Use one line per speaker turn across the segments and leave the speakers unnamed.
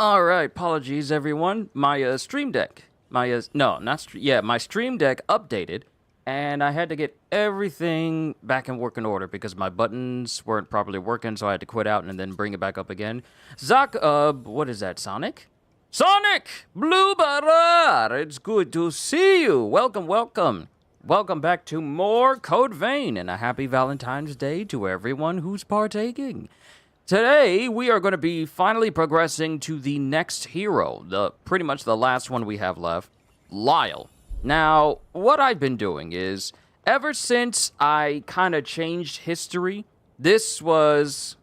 All right, apologies everyone. My stream deck, my stream deck updated, and I had to get everything back in working order because my buttons weren't properly working, so I had to quit out and then bring it back up again. What is that, Sonic? Sonic! Blue Barar! It's good to see you. Welcome, welcome. Welcome back to more Code Vein, and a happy Valentine's Day to everyone who's partaking. Today, we are going to be finally progressing to the next hero, pretty much the last one we have left, Lyle. Now, what I've been doing is, ever since I kind of changed history, this was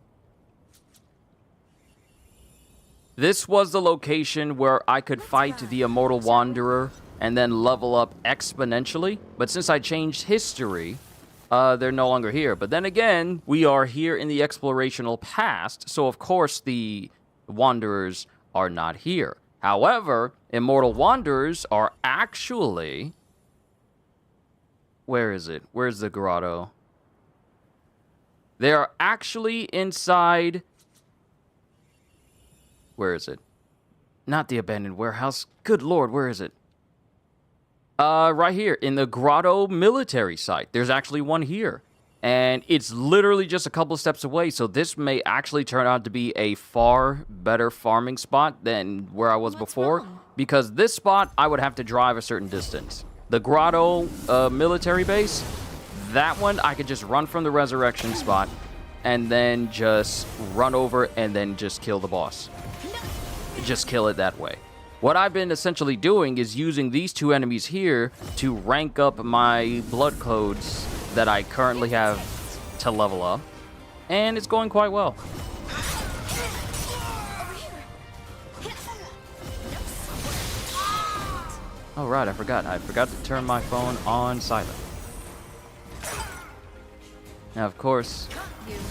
the location where I could fight the Immortal Wanderer and then level up exponentially. But since I changed history, they're no longer here. But then again, we are here in the explorational past, so of course the Wanderers are not here. However, Immortal Wanderers are actually... Where is it? Where's the grotto? They are actually inside... Where is it? Not the abandoned warehouse. Good lord, where is it? Right here, in the Grotto military site. There's actually one here. And it's literally just a couple of steps away, so this may actually turn out to be a far better farming spot than where I was before. Because this spot, I would have to drive a certain distance. The Grotto military base, that one, I could just run from the resurrection spot, and then just run over and then just kill the boss. Just kill it that way. What I've been essentially doing is using these two enemies here to rank up my blood codes that I currently have to level up, and it's going quite well. Oh right, I forgot to turn my phone on silent. Now of course,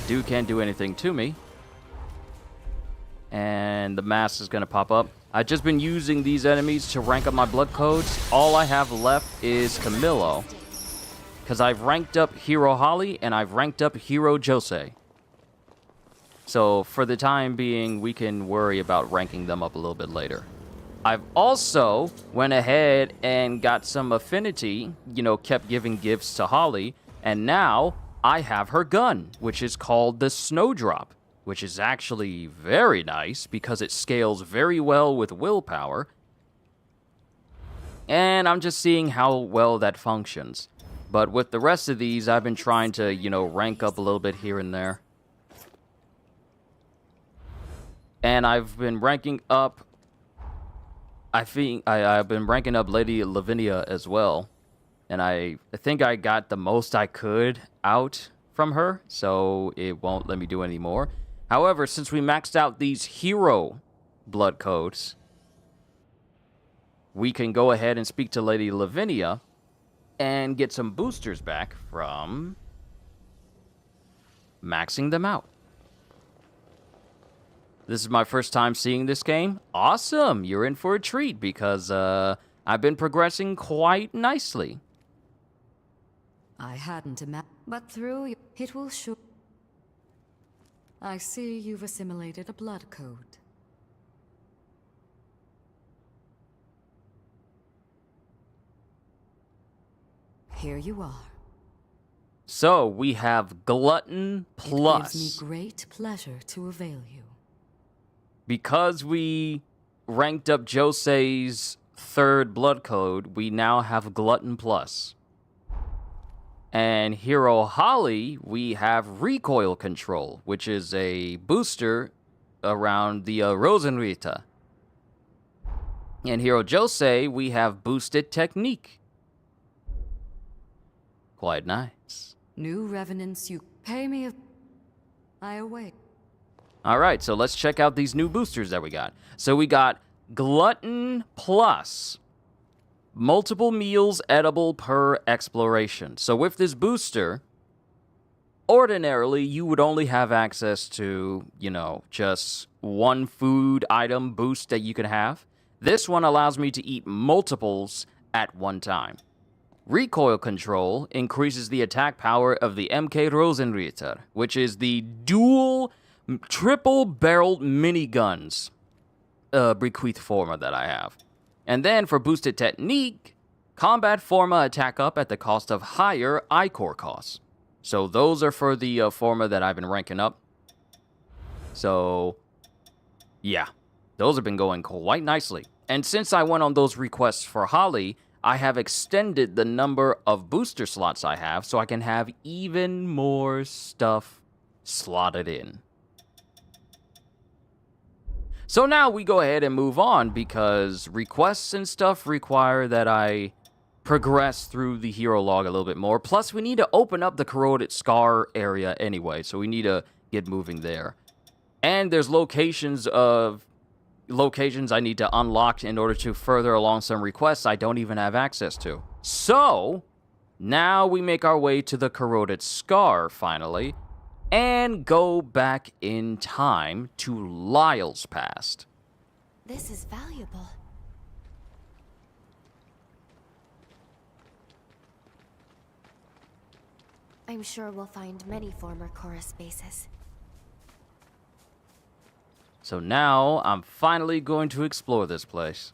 dude can't do anything to me, and the mask is gonna pop up. I've just been using these enemies to rank up my blood codes. All I have left is Camillo, because I've ranked up Hero Holly and I've ranked up Hero Jose. So for the time being, we can worry about ranking them up a little bit later. I've also went ahead and got some affinity, kept giving gifts to Holly, and now I have her gun, which is called the Snowdrop, which is actually very nice because it scales very well with willpower. And I'm just seeing how well that functions. But with the rest of these, I've been trying to, rank up a little bit here and there. And I've been ranking up... I've been ranking up Lady Lavinia as well. And I think I got the most I could out from her, so it won't let me do any more. However, since we maxed out these hero blood codes, we can go ahead and speak to Lady Lavinia and get some boosters back from maxing them out. This is my first time seeing this game. Awesome! You're in for a treat because I've been progressing quite nicely.
I hadn't imagined, but through it will show. I see you've assimilated a blood code. Here you are.
So, we have Glutton Plus.
It gives me great pleasure to avail you.
Because we ranked up Jose's third blood code, we now have Glutton Plus. And Hero Holly, we have Recoil Control, which is a booster around the Rosenritter. And Hero Jose, we have Boosted Technique. Quite nice.
New revenants, you pay me I await.
Alright, so let's check out these new boosters that we got. So we got Glutton Plus. Multiple meals edible per exploration. So with this booster, ordinarily you would only have access to, just one food item boost that you can have. This one allows me to eat multiples at one time. Recoil Control increases the attack power of the MK Rosenritter, which is the dual triple-barreled miniguns bequeath forma that I have. And then for boosted technique, combat forma attack up at the cost of higher ichor costs. So those are for the forma that I've been ranking up. So, yeah, those have been going quite nicely. And since I went on those requests for Holly, I have extended the number of booster slots I have so I can have even more stuff slotted in. So now we go ahead and move on because requests and stuff require that I progress through the hero log a little bit more. Plus, we need to open up the corroded scar area anyway, so we need to get moving there. And there's locations I need to unlock in order to further along some requests I don't even have access to. So, now we make our way to the corroded scar, finally, and go back in time to Lyle's past.
This is valuable. I'm sure we'll find many former chorus bases.
So now, I'm finally going to explore this place.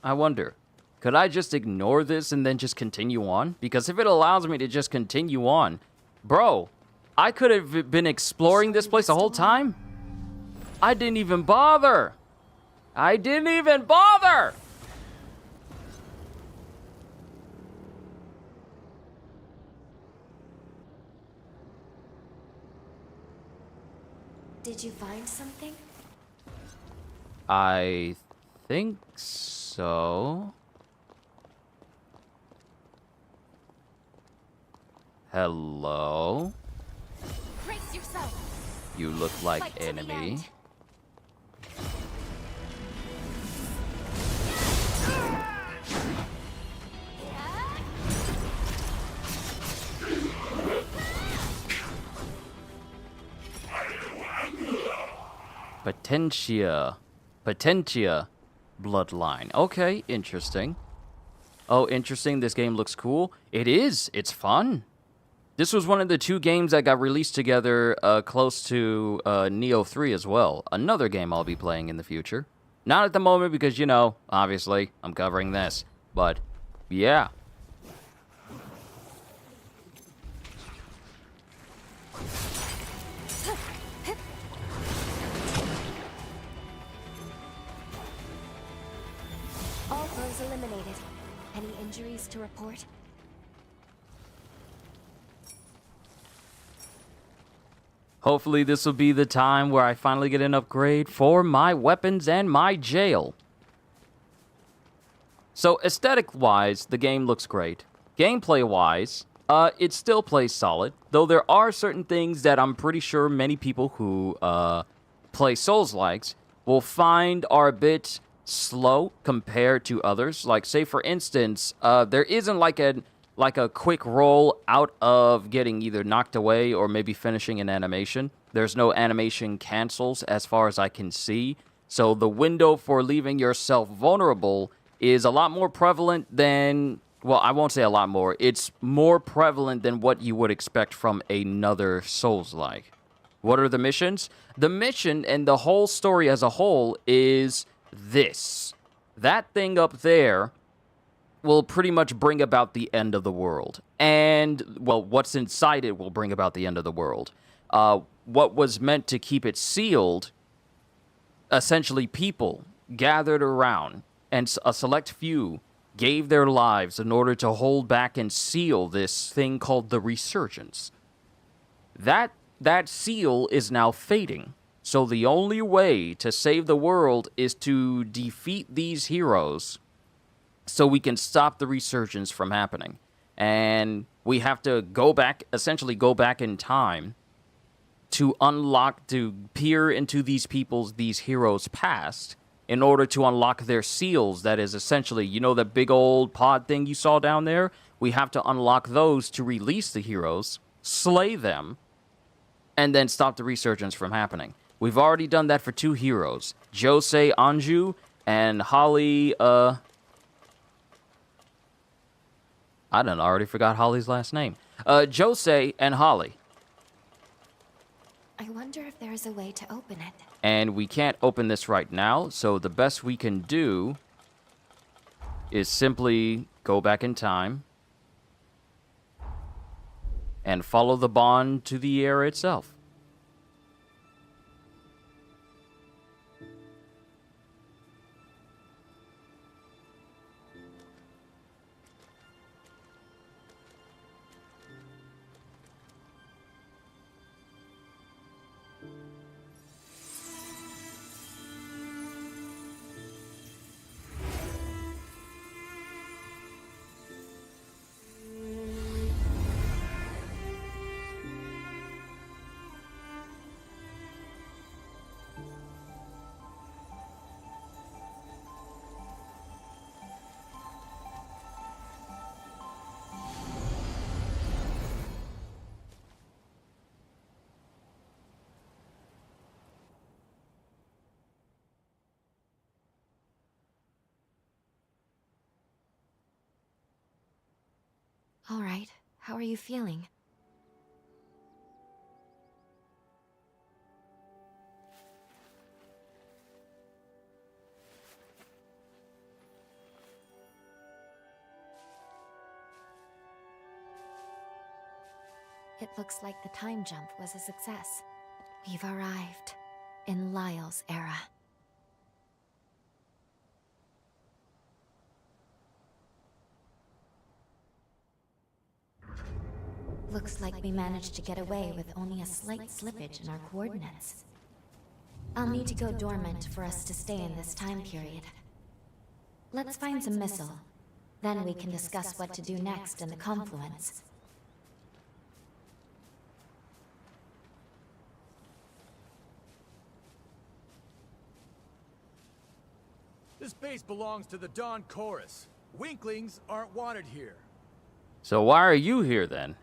I wonder, could I just ignore this and then just continue on? Because if it allows me to just continue on, bro, I could have been exploring this place the whole time. I didn't even bother. I didn't even bother.
Did you find something?
I think so. Hello?
Brace yourself.
You look like
Fight to the
enemy.
end.
Potentia bloodline. Okay, interesting. Oh, interesting. This game looks cool. It is. It's fun. This was one of the 2 games that got released together close to Neo 3 as well. Another game I'll be playing in the future. Not at the moment because, you know, obviously, I'm covering this. But, yeah.
All foes eliminated. Any injuries to report?
Hopefully this will be the time where I finally get an upgrade for my weapons and my jail. So aesthetic-wise, the game looks great. Gameplay-wise, it still plays solid, though there are certain things that I'm pretty sure many people who play Souls-likes will find are a bit slow compared to others. Like, say for instance, there isn't like a quick roll out of getting either knocked away or maybe finishing an animation. There's no animation cancels as far as I can see. So the window for leaving yourself vulnerable is a lot more prevalent than, well, I won't say a lot more. It's more prevalent than what you would expect from another Souls-like. What are the missions? The mission and the whole story as a whole is this. That thing up there will pretty much bring about the end of the world. And, well, what's inside it will bring about the end of the world. What was meant to keep it sealed, essentially people gathered around, and a select few gave their lives in order to hold back and seal this thing called the Resurgence. That seal is now fading. So the only way to save the world is to defeat these heroes so we can stop the Resurgence from happening. And we have to essentially go back in time to peer into these heroes' past in order to unlock their seals. That is essentially, you know, that big old pod thing you saw down there? We have to unlock those to release the heroes, slay them, and then stop the Resurgence from happening. We've already done that for 2 heroes, Josei Anju and Holly, I already forgot Holly's last name. Josei and Holly.
I wonder if there is a way to open it.
And we can't open this right now, so the best we can do is simply go back in time and follow the bond to the era itself.
All right, how are you feeling? It looks like the time jump was a success. We've arrived in Lyle's era. Looks like we managed to get away with only a slight slippage in our coordinates. I'll need to go dormant for us to stay in this time period. Let's find some missile. Then we can discuss what to do next in the confluence.
This base belongs to the Dawn Chorus. Winklings aren't wanted here.
So why are you here then?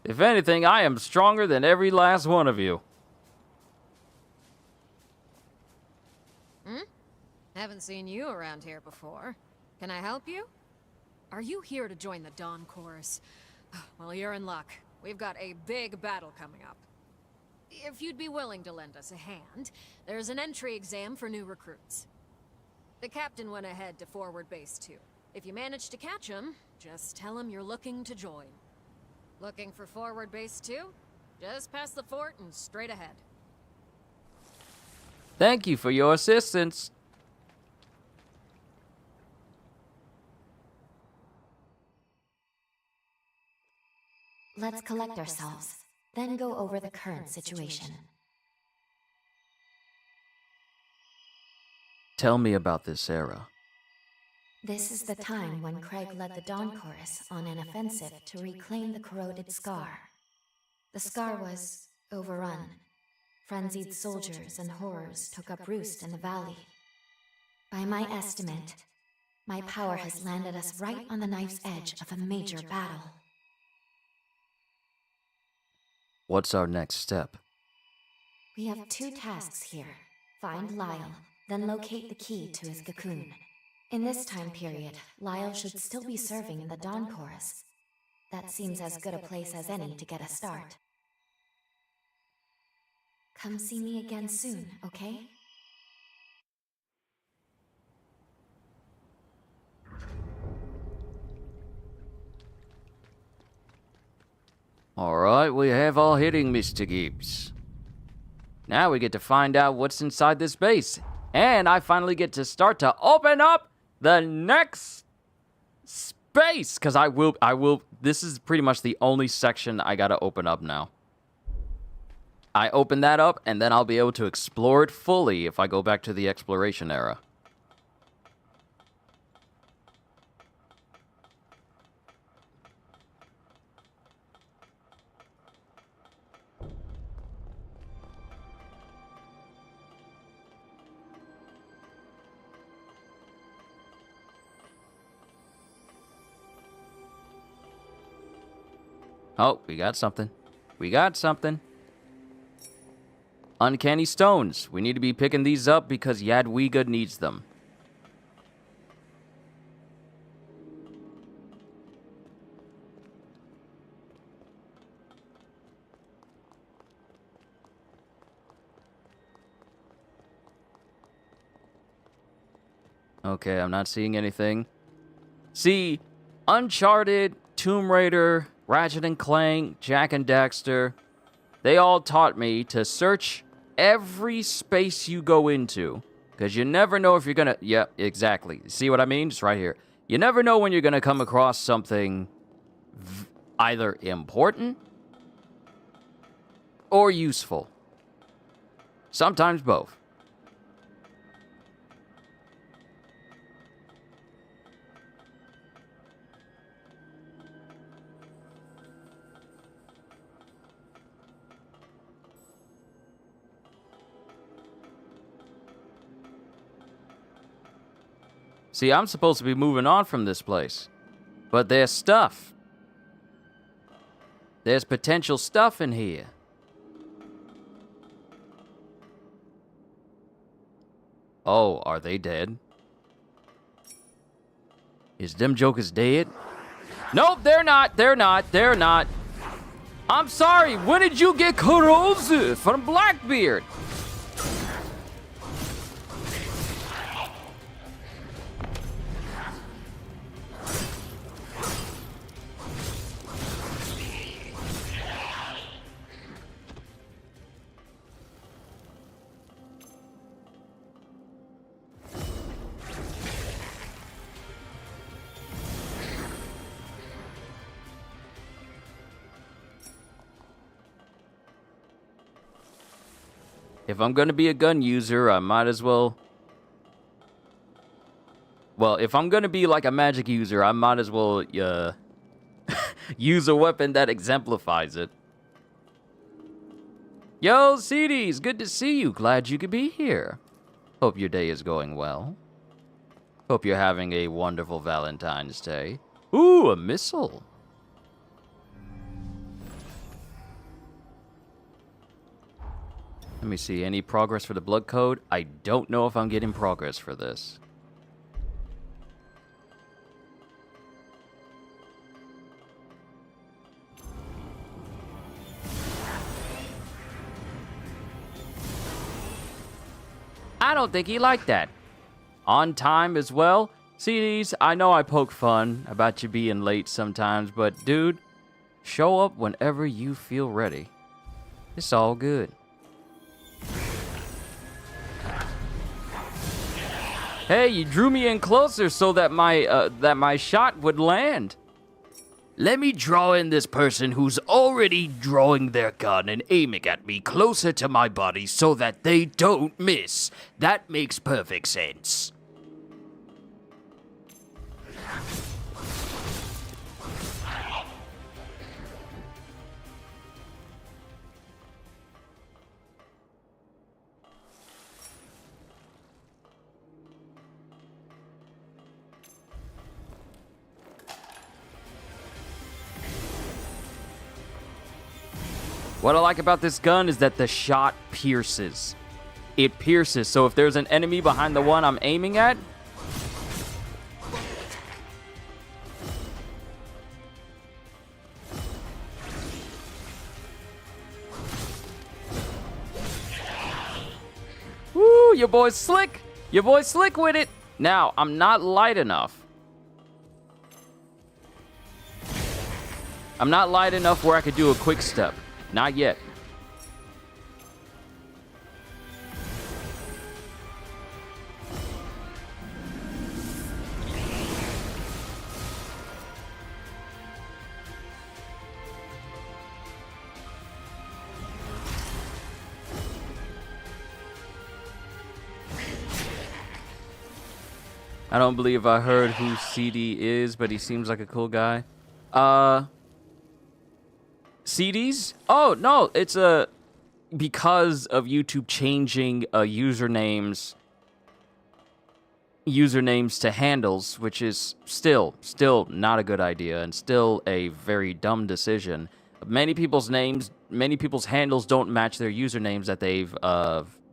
If anything, I am stronger than every last one of you.
Haven't seen you around here before. Can I help you? Are you here to join the Dawn Chorus? Well, you're in luck. We've got a big battle coming up. If you'd be willing to lend us a hand, there's an entry exam for new recruits. The captain went ahead to forward base 2. If you manage to catch him, just tell him you're looking to join. Looking for forward base 2? Just past the fort and straight ahead.
Thank you for your assistance.
Let's collect ourselves, then go over the current situation.
Tell me about this era.
This is the time when Craig led the Dawn Chorus on an offensive to reclaim the corroded Scar. The Scar was overrun. Frenzied soldiers and horrors took up roost in the valley. By my estimate, my power has landed us right on the knife's edge of a major battle.
What's our next step?
We have 2 tasks here. Find Lyle, then locate the key to his cocoon. In this time period, Lyle should still be serving in the Dawn Chorus. That seems as good a place as any to get a start. Come see me again soon, okay?
Alright, we have our hitting, Mr. Gibbs. Now we get to find out what's inside this base. And I finally get to start to open up the next space. Because I will, this is pretty much the only section I gotta open up now. I open that up, and then I'll be able to explore it fully if I go back to the exploration era. Oh, we got something. We got something. Uncanny stones. We need to be picking these up because Yadwiga needs them. Okay, I'm not seeing anything. See, Uncharted, Tomb Raider, Ratchet and Clank, Jak and Daxter, they all taught me to search every space you go into, because you never know if you're gonna... Yep, exactly. See what I mean? Just right here. You never know when you're gonna come across something either important or useful. Sometimes both. See, I'm supposed to be moving on from this place. But there's stuff. There's potential stuff in here. Oh, are they dead? Is them jokers dead? Nope, they're not. They're not. They're not. I'm sorry. When did you get corrosive from Blackbeard? If I'm gonna be a gun user, I might as well... Well, if I'm gonna be like a magic user, I might as well, use a weapon that exemplifies it. Yo, CDs, good to see you. Glad you could be here. Hope your day is going well. Hope you're having a wonderful Valentine's Day. Ooh, a missile. Let me see, any progress for the blood code? I don't know if I'm getting progress for this. I don't think he liked that. On time as well. CDs, I know I poke fun about you being late sometimes, but dude, show up whenever you feel ready. It's all good. Hey, you drew me in closer so that my shot would land. Let me draw in this person who's already drawing their gun and aiming at me closer to my body so that they don't miss. That makes perfect sense. What I like about this gun is that the shot pierces. It pierces, so if there's an enemy behind the one I'm aiming at... Woo, your boy's slick! Your boy's slick with it! Now, I'm not light enough. I'm not light enough where I could do a quick step. Not yet. I don't believe I heard who CD is, but he seems like a cool guy. CDs? Oh, no, it's because of YouTube changing usernames to handles, which is still not a good idea and still a very dumb decision. Many people's handles don't match their usernames that they've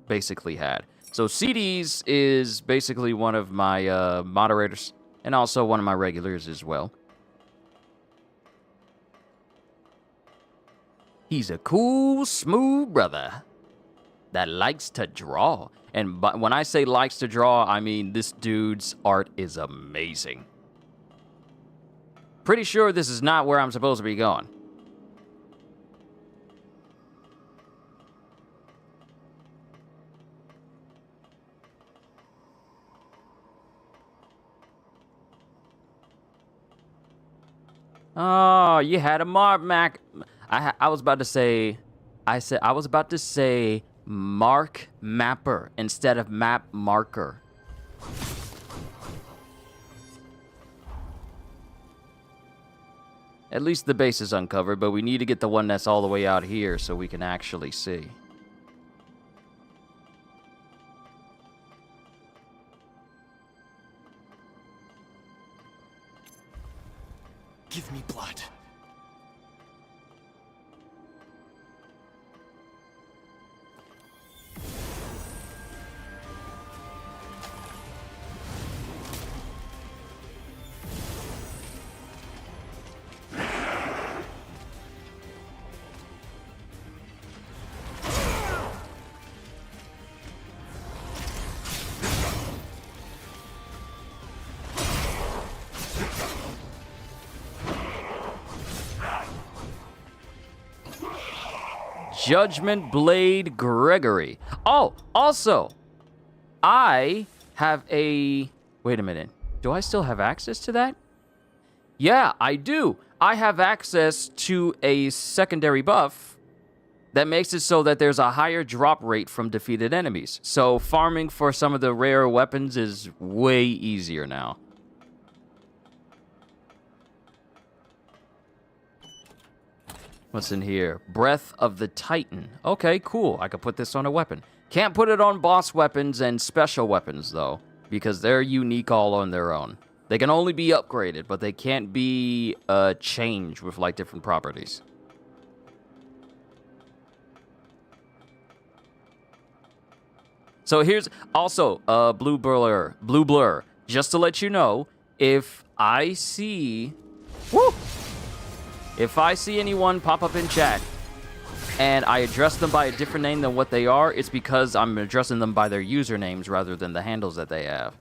basically had. So CDs is basically one of my moderators and also one of my regulars as well. He's a cool, smooth brother. that likes to draw. And when I say likes to draw, I mean this dude's art is amazing. Pretty sure this is not where I'm supposed to be going. Oh, you had a Mac. I was about to say, I was about to say mark mapper instead of map marker. At least the base is uncovered, but we need to get the one that's all the way out here so we can actually see.
Give me blood.
Judgment Blade Gregory. Oh, also, I have a... Wait a minute. Do I still have access to that? Yeah, I do. I have access to a secondary buff that makes it so that there's a higher drop rate from defeated enemies. So farming for some of the rare weapons is way easier now. What's in here? Breath of the Titan. Okay, cool. I could put this on a weapon. Can't put it on boss weapons and special weapons, though, because they're unique all on their own. They can only be upgraded, but they can't be changed with, like, different properties. So here's also blue blur. Just to let you know, if I see... Woo! If I see anyone pop up in chat and I address them by a different name than what they are, it's because I'm addressing them by their usernames rather than the handles that they have.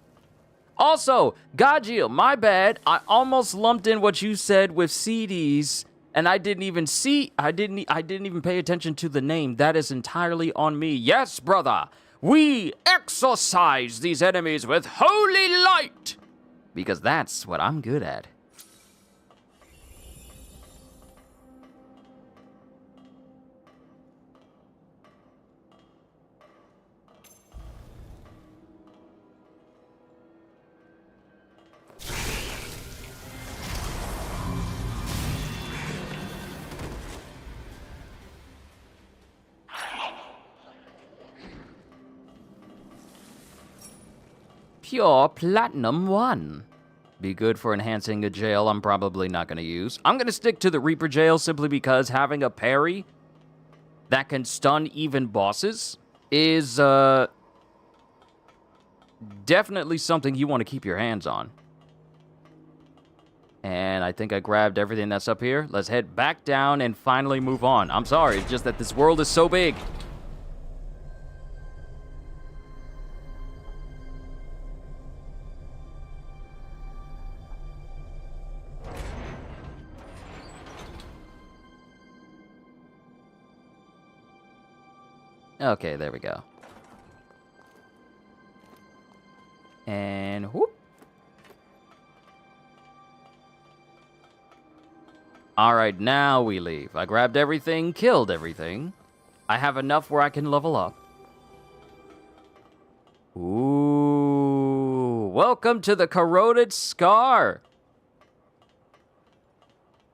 Also, Gajil, my bad. I almost lumped in what you said with CDs, and I didn't even pay attention to the name. That is entirely on me. Yes, brother. We exorcise these enemies with holy light, because that's what I'm good at. Pure Platinum 1. Be good for enhancing a jail I'm probably not going to use. I'm going to stick to the Reaper jail simply because having a parry that can stun even bosses is definitely something you want to keep your hands on. And I think I grabbed everything that's up here. Let's head back down and finally move on. I'm sorry, it's just that this world is so big. Okay, there we go. And whoop. Alright, now we leave. I grabbed everything, killed everything. I have enough where I can level up. Ooh, welcome to the Corroded Scar,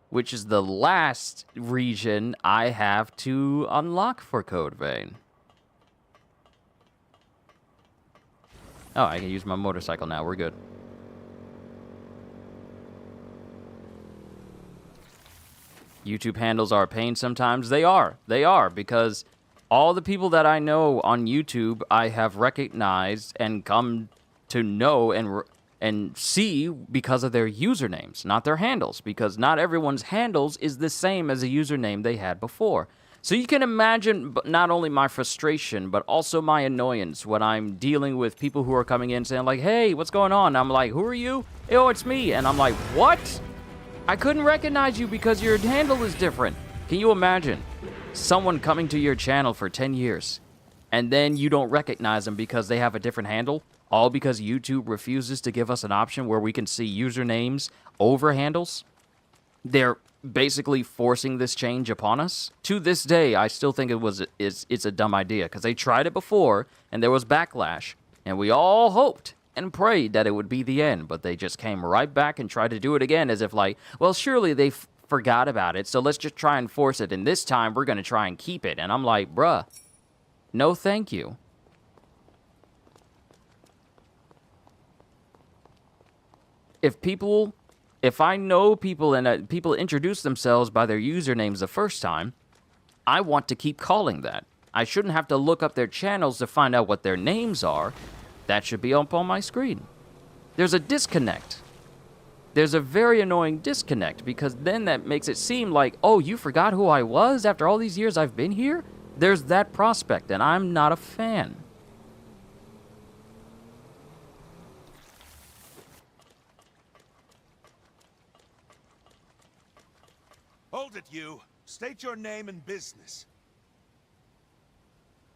which is the last region I have to unlock for Code Vein. Oh, I can use my motorcycle now. We're good. YouTube handles are a pain sometimes. They are. They are, because all the people that I know on YouTube, I have recognized and come to know and see because of their usernames, not their handles, because not everyone's handles is the same as a username they had before. So you can imagine not only my frustration, but also my annoyance when I'm dealing with people who are coming in saying like, hey, what's going on? And I'm like, who are you? Oh, it's me. And I'm like, what? I couldn't recognize you because your handle is different. Can you imagine someone coming to your channel for 10 years and then you don't recognize them because they have a different handle? All because YouTube refuses to give us an option where we can see usernames over handles? They're basically forcing this change upon us. To this day, I still think it's a dumb idea because they tried it before and there was backlash, and we all hoped and prayed that it would be the end, but they just came right back and tried to do it again as if like, well, surely they forgot about it, so let's just try and force it, and this time we're going to try and keep it. And I'm like, bruh, no thank you. If I know people and people introduce themselves by their usernames the first time, I want to keep calling that. I shouldn't have to look up their channels to find out what their names are. That should be up on my screen. There's a disconnect. There's a very annoying disconnect because then that makes it seem like, oh, you forgot who I was after all these years I've been here? There's that prospect, and I'm not a fan.
Hold it, you. State your name and business.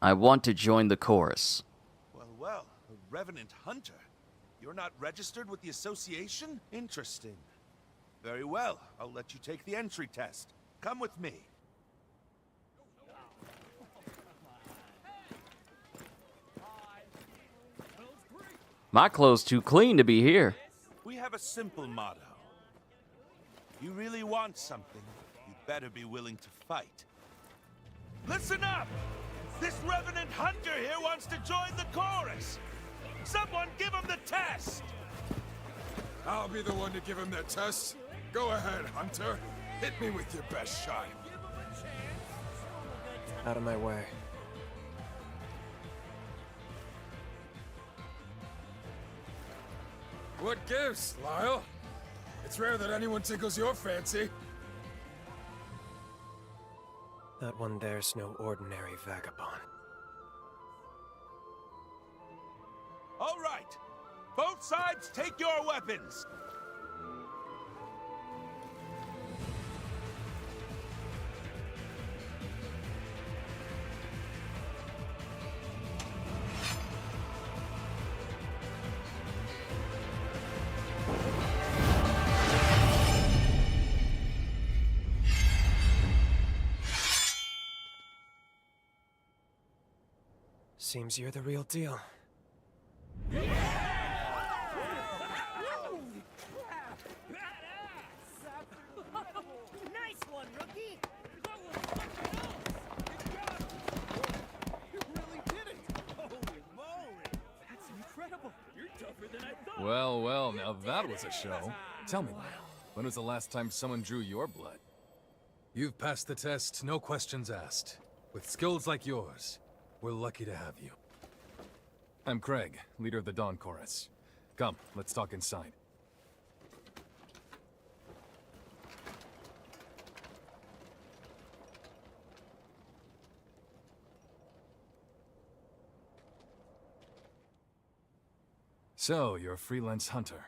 I want to join the chorus.
Well, a revenant hunter. You're not registered with the association? Interesting. Very well, I'll let you take the entry test. Come with me.
My clothes too clean to be here.
We have a simple motto. If you really want something, you better be willing to fight. Listen up! This revenant hunter here wants to join the chorus! Someone give him the test!
I'll be the one to give him that test. Go ahead, Hunter. Hit me with your best shot.
Out of my way.
What gives, Lyle? It's rare that anyone tickles your fancy.
That one there's no ordinary vagabond.
All right! Both sides take your weapons!
Seems you're the real deal.
Well, now that was a show. Tell me, Lyle, when was the last time someone drew your blood?
You've passed the test, no questions asked. With skills like yours, we're lucky to have you.
I'm Craig, leader of the Dawn Chorus. Come, let's talk inside. So, you're a freelance hunter.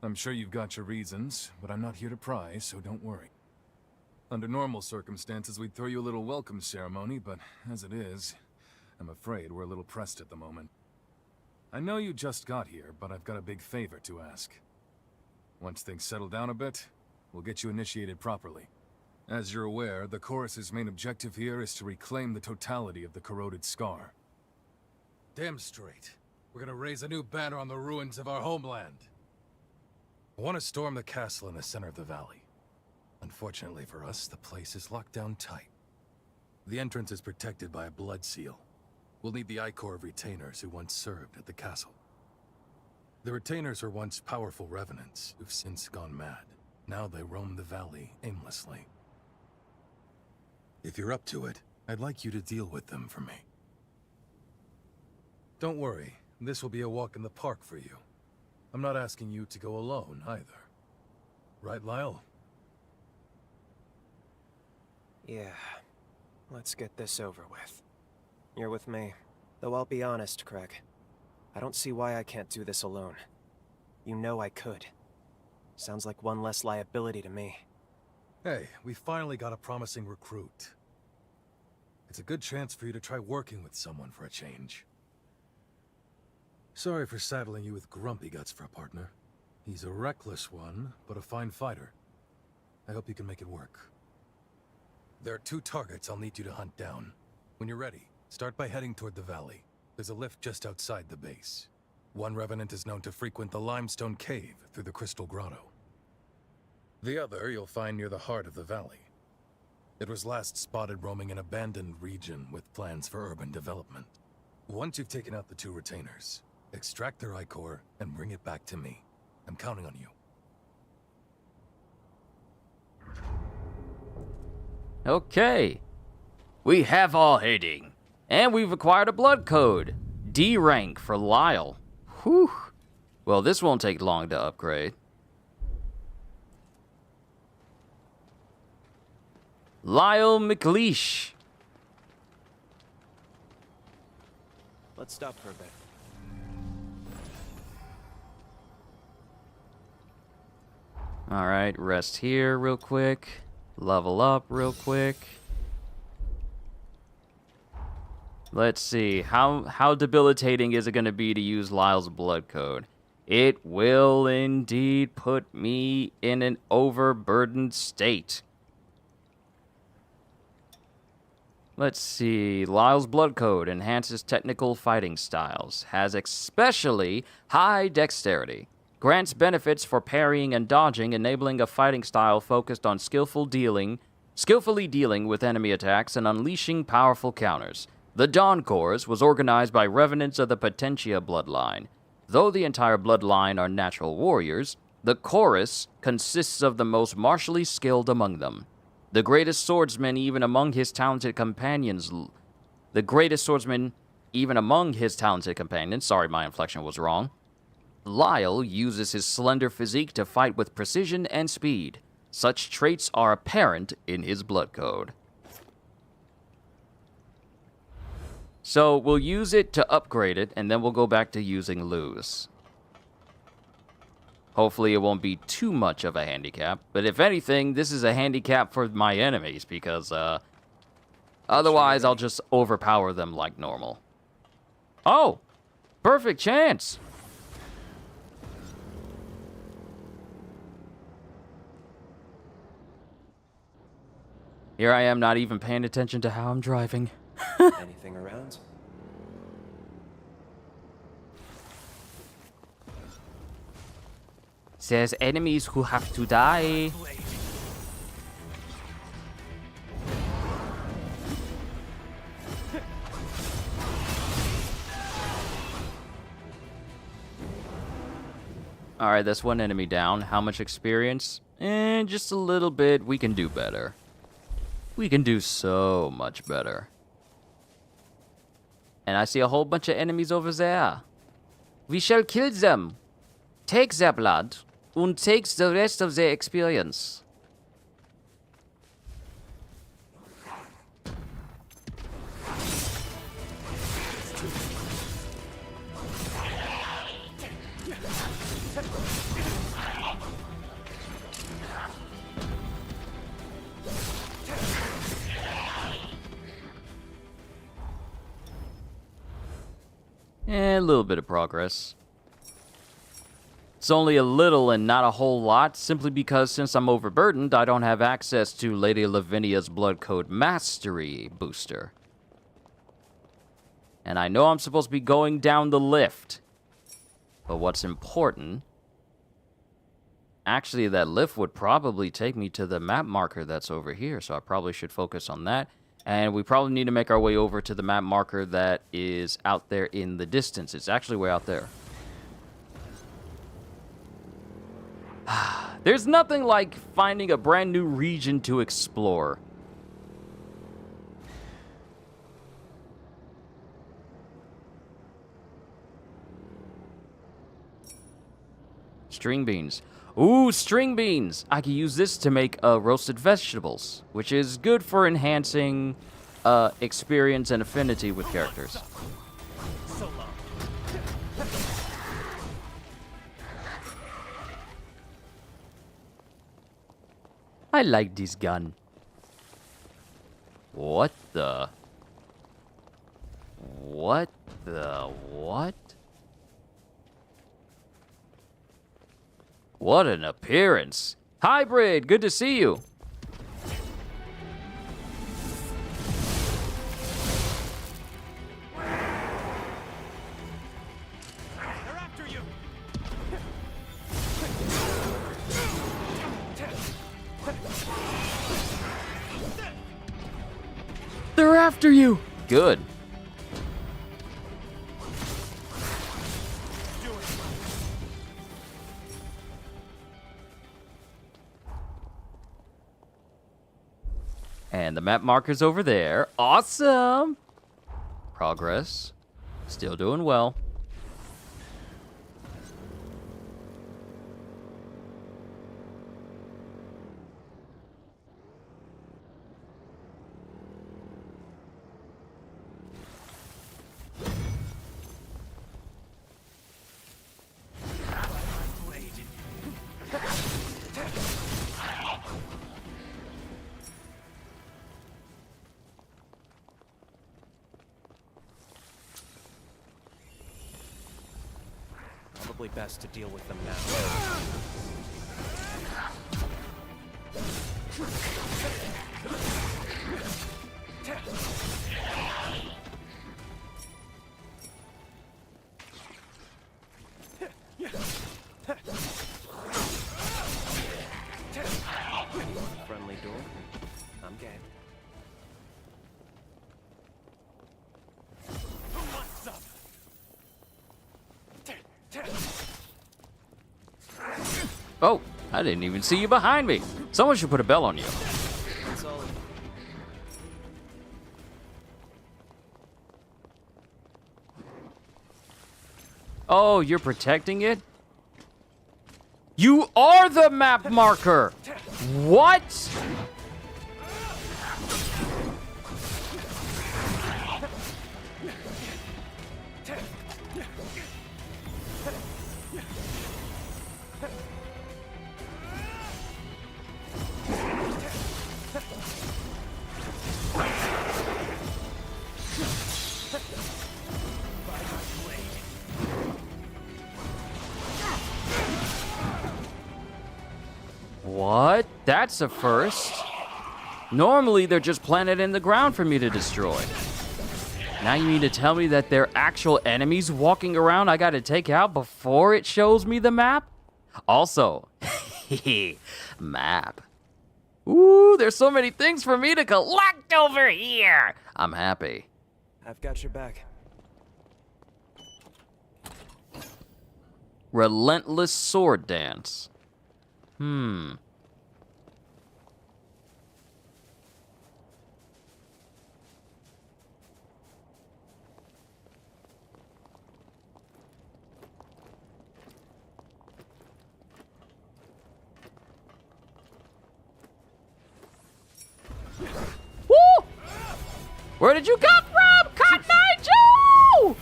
I'm sure you've got your reasons, but I'm not here to pry, so don't worry. Under normal circumstances, we'd throw you a little welcome ceremony, but as it is, I'm afraid we're a little pressed at the moment. I know you just got here, but I've got a big favor to ask. Once things settle down a bit, we'll get you initiated properly. As you're aware, the Chorus's main objective here is to reclaim the totality of the corroded scar.
Damn straight. We're gonna raise a new banner on the ruins of our homeland. I want to storm the castle in the center of the valley. Unfortunately for us, the place is locked down tight. The entrance is protected by a blood seal. We'll need the I-Corps of retainers who once served at the castle. The retainers were once powerful revenants who've since gone mad. Now they roam the valley aimlessly. If you're up to it, I'd like you to deal with them for me. Don't worry, this will be a walk in the park for you. I'm not asking you to go alone, either. Right, Lyle?
Yeah. let's get this over with. You're with me. Though I'll be honest, Craig. I don't see why I can't do this alone. You know I could. Sounds like one less liability to me.
Hey, we finally got a promising recruit. It's a good chance for you to try working with someone for a change. Sorry for saddling you with Grumpy Guts for a partner. He's a reckless one, but a fine fighter. I hope you can make it work. There are 2 targets I'll need you to hunt down. When you're ready, start by heading toward the valley. There's a lift just outside the base. One revenant is known to frequent the limestone cave through the crystal grotto. The other you'll find near the heart of the valley. It was last spotted roaming an abandoned region with plans for urban development. Once you've taken out the 2 retainers, extract their ichor and bring it back to me. I'm counting on you.
Okay. We have all heading. And we've acquired a blood code. D rank for Lyle. Whew. Well, this won't take long to upgrade. Lyle McLeish.
Let's stop for a bit.
Alright, rest here real quick. Level up real quick. Let's see. How debilitating is it going to be to use Lyle's blood code? It will indeed put me in an overburdened state. Let's see. Lyle's blood code enhances technical fighting styles. Has especially high dexterity. Grants benefits for parrying and dodging, enabling a fighting style focused on skillfully dealing with enemy attacks and unleashing powerful counters. The Dawn Chorus was organized by revenants of the Potentia bloodline. Though the entire bloodline are natural warriors, the chorus consists of the most martially skilled among them. The greatest swordsman even among his talented companions, sorry, my inflection was wrong. Lyle uses his slender physique to fight with precision and speed. Such traits are apparent in his blood code. So we'll use it to upgrade it, and then we'll go back to using Luz. Hopefully it won't be too much of a handicap, but if anything, this is a handicap for my enemies, because otherwise I'll just overpower them like normal. Oh! Perfect chance! Here I am not even paying attention to how I'm driving.
Anything around?
There's enemies who have to die. Alright, that's one enemy down. How much experience? Just a little bit. We can do better. We can do so much better. And I see a whole bunch of enemies over there. We shall kill them. Take their blood. And take the rest of their experience. A little bit of progress. It's only a little and not a whole lot, simply because since I'm overburdened, I don't have access to Lady Lavinia's Blood Code Mastery booster. And I know I'm supposed to be going down the lift. But what's important... Actually, that lift would probably take me to the map marker that's over here, so I probably should focus on that. And we probably need to make our way over to the map marker that is out there in the distance. It's actually way out there. There's nothing like finding a brand new region to explore. String beans. Ooh, string beans! I can use this to make roasted vegetables, which is good for enhancing experience and affinity with characters. I like this gun. What the? What the what? What an appearance. Hybrid, good to see you.
They're after you.
They're after you. Good. And the map marker's over there. Awesome. Progress. Still doing well.
Probably best to deal with them now. Friendly door. I'm game.
Oh, I didn't even see you behind me. Someone should put a bell on you.
That's all.
Oh, you're protecting it? You are the map marker! What? What? That's a first. Normally, they're just planted in the ground for me to destroy. Now you mean to tell me that they're actual enemies walking around I gotta take out before it shows me the map? Also, map. Ooh, there's so many things for me to collect over here. I'm happy.
I've got your back.
Relentless sword dance. Woo! Where did you come from, Cotton Eye Joe?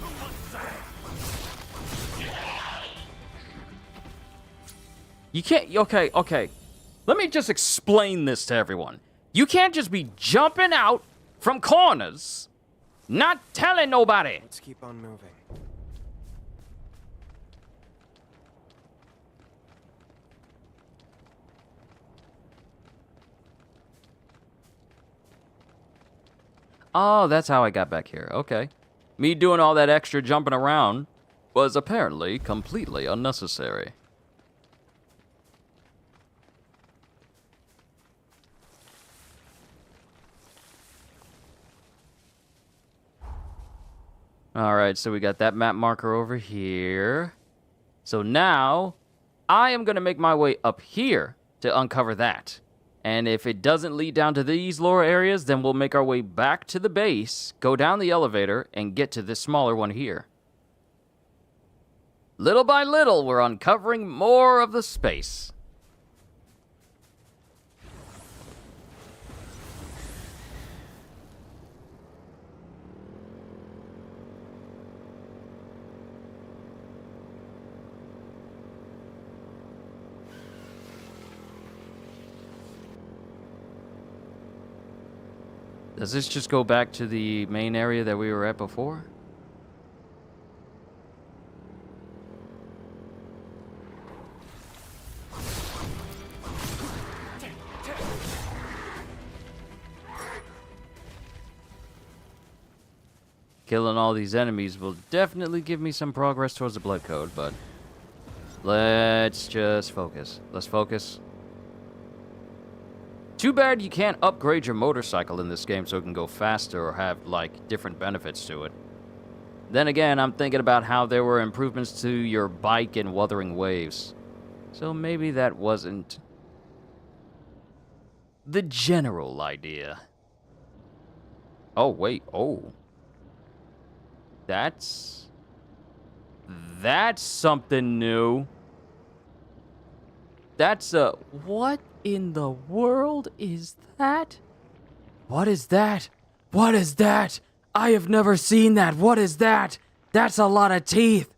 You can't, okay. Let me just explain this to everyone. You can't just be jumping out from corners, not telling nobody.
Let's keep on moving.
Oh, that's how I got back here. Okay. Me doing all that extra jumping around was apparently completely unnecessary. Alright, so we got that map marker over here. So now, I am going to make my way up here to uncover that. And if it doesn't lead down to these lower areas, then we'll make our way back to the base, go down the elevator, and get to this smaller one here. Little by little, we're uncovering more of the space. Does this just go back to the main area that we were at before? Killing all these enemies will definitely give me some progress towards the blood code, but let's just focus. Let's focus. Too bad you can't upgrade your motorcycle in this game so it can go faster or have, like, different benefits to it. Then again, I'm thinking about how there were improvements to your bike in Wuthering Waves. So maybe that wasn't the general idea. Oh, wait. Oh. That's something new. That's what in the world is that? What is that? What is that? I have never seen that. What is that? That's a lot of teeth.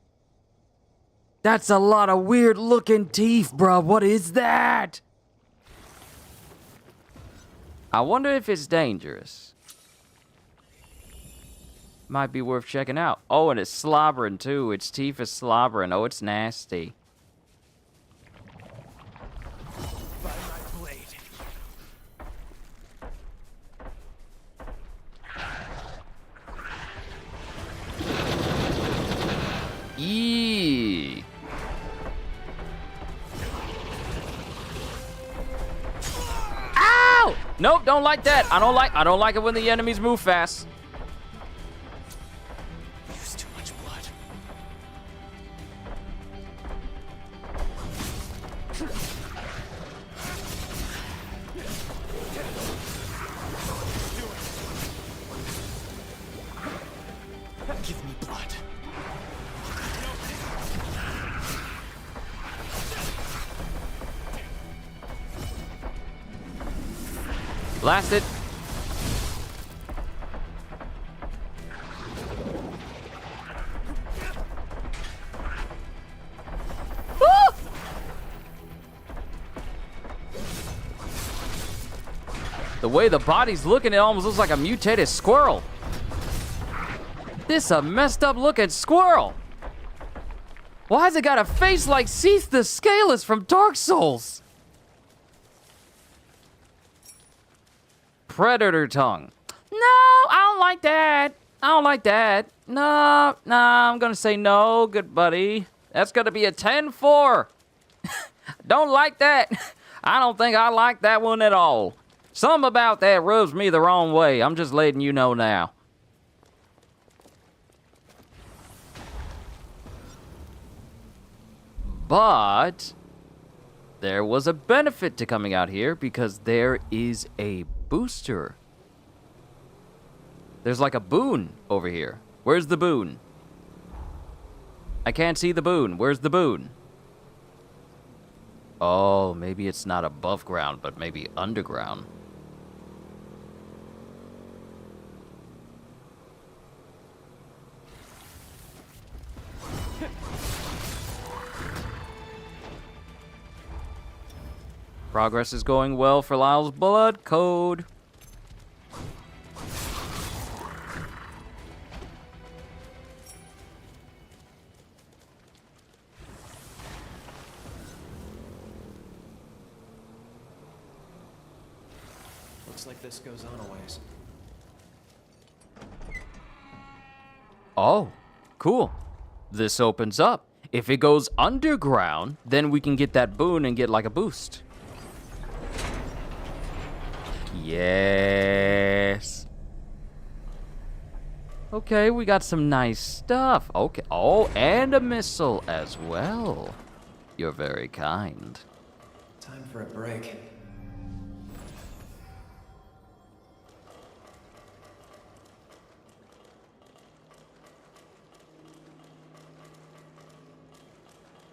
That's a lot of weird looking teeth, bruh. What is that? I wonder if it's dangerous. Might be worth checking out. Oh, and it's slobbering too. Its teeth is slobbering. Oh, it's nasty.
By my blade.
Eee. Ow! Nope, don't like that. I don't like it when the enemies move fast.
Use too much blood. Give me blood.
Blast it. Woo! The way the body's looking, it almost looks like a mutated squirrel. This a messed up looking squirrel. Why has it got a face like Seath the Scaleless from Dark Souls? Predator tongue. No, I don't like that. I don't like that. No, I'm gonna say no, good buddy. That's gonna be a 10-4. Don't like that. I don't think I like that one at all. Something about that rubs me the wrong way. I'm just letting you know now. But there was a benefit to coming out here because there is a booster. There's like a boon over here. Where's the boon? I can't see the boon. Where's the boon? Oh, maybe it's not above ground, but maybe underground. Progress is going well for Lyle's blood code.
Looks like this goes on a ways.
Oh, cool. This opens up. If it goes underground, then we can get that boon and get like a boost. Yes. Okay, we got some nice stuff. Okay. Oh, and a missile as well. You're very kind.
Time for a break.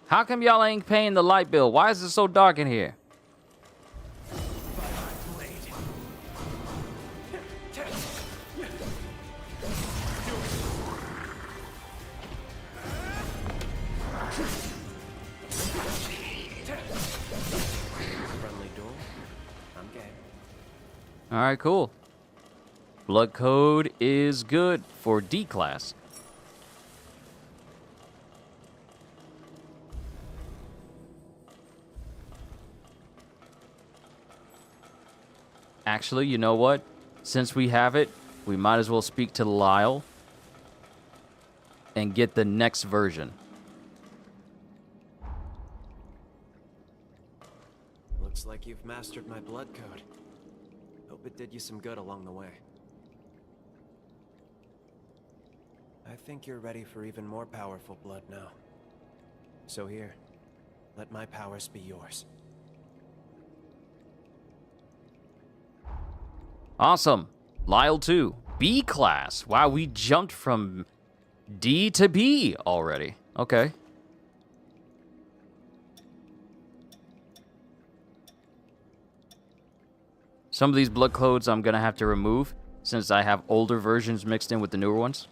How come y'all ain't paying the light bill? Why is it so dark in here? All right, cool. Blood code is good for D class. Actually, you know what? Since we have it, we might as well speak to Lyle and get the next version.
Looks like you've mastered my blood code. Hope it did you some good along the way. I think you're ready for even more powerful blood now. So here, let my powers be yours.
Awesome. Lyle 2, B class. Wow, we jumped from D to B already. Okay. Some of these blood codes I'm going to have to remove since I have older versions mixed in with the newer ones.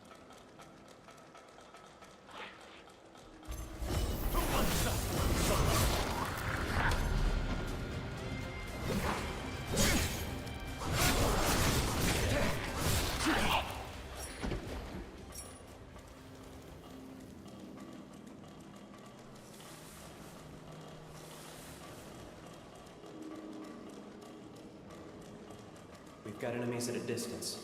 We've got enemies at a distance.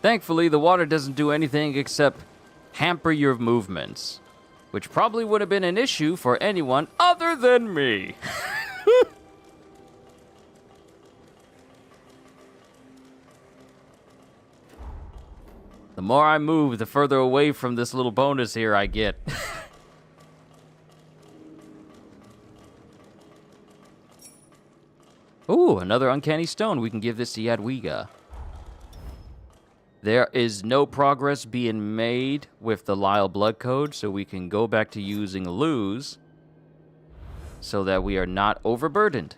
Thankfully, the water doesn't do anything except hamper your movements, which probably would have been an issue for anyone other than me. The more I move, the further away from this little bonus here I get. Ooh, another uncanny stone. We can give this to Yadwiga. There is no progress being made with the Lyle blood code, so we can go back to using lose so that we are not overburdened.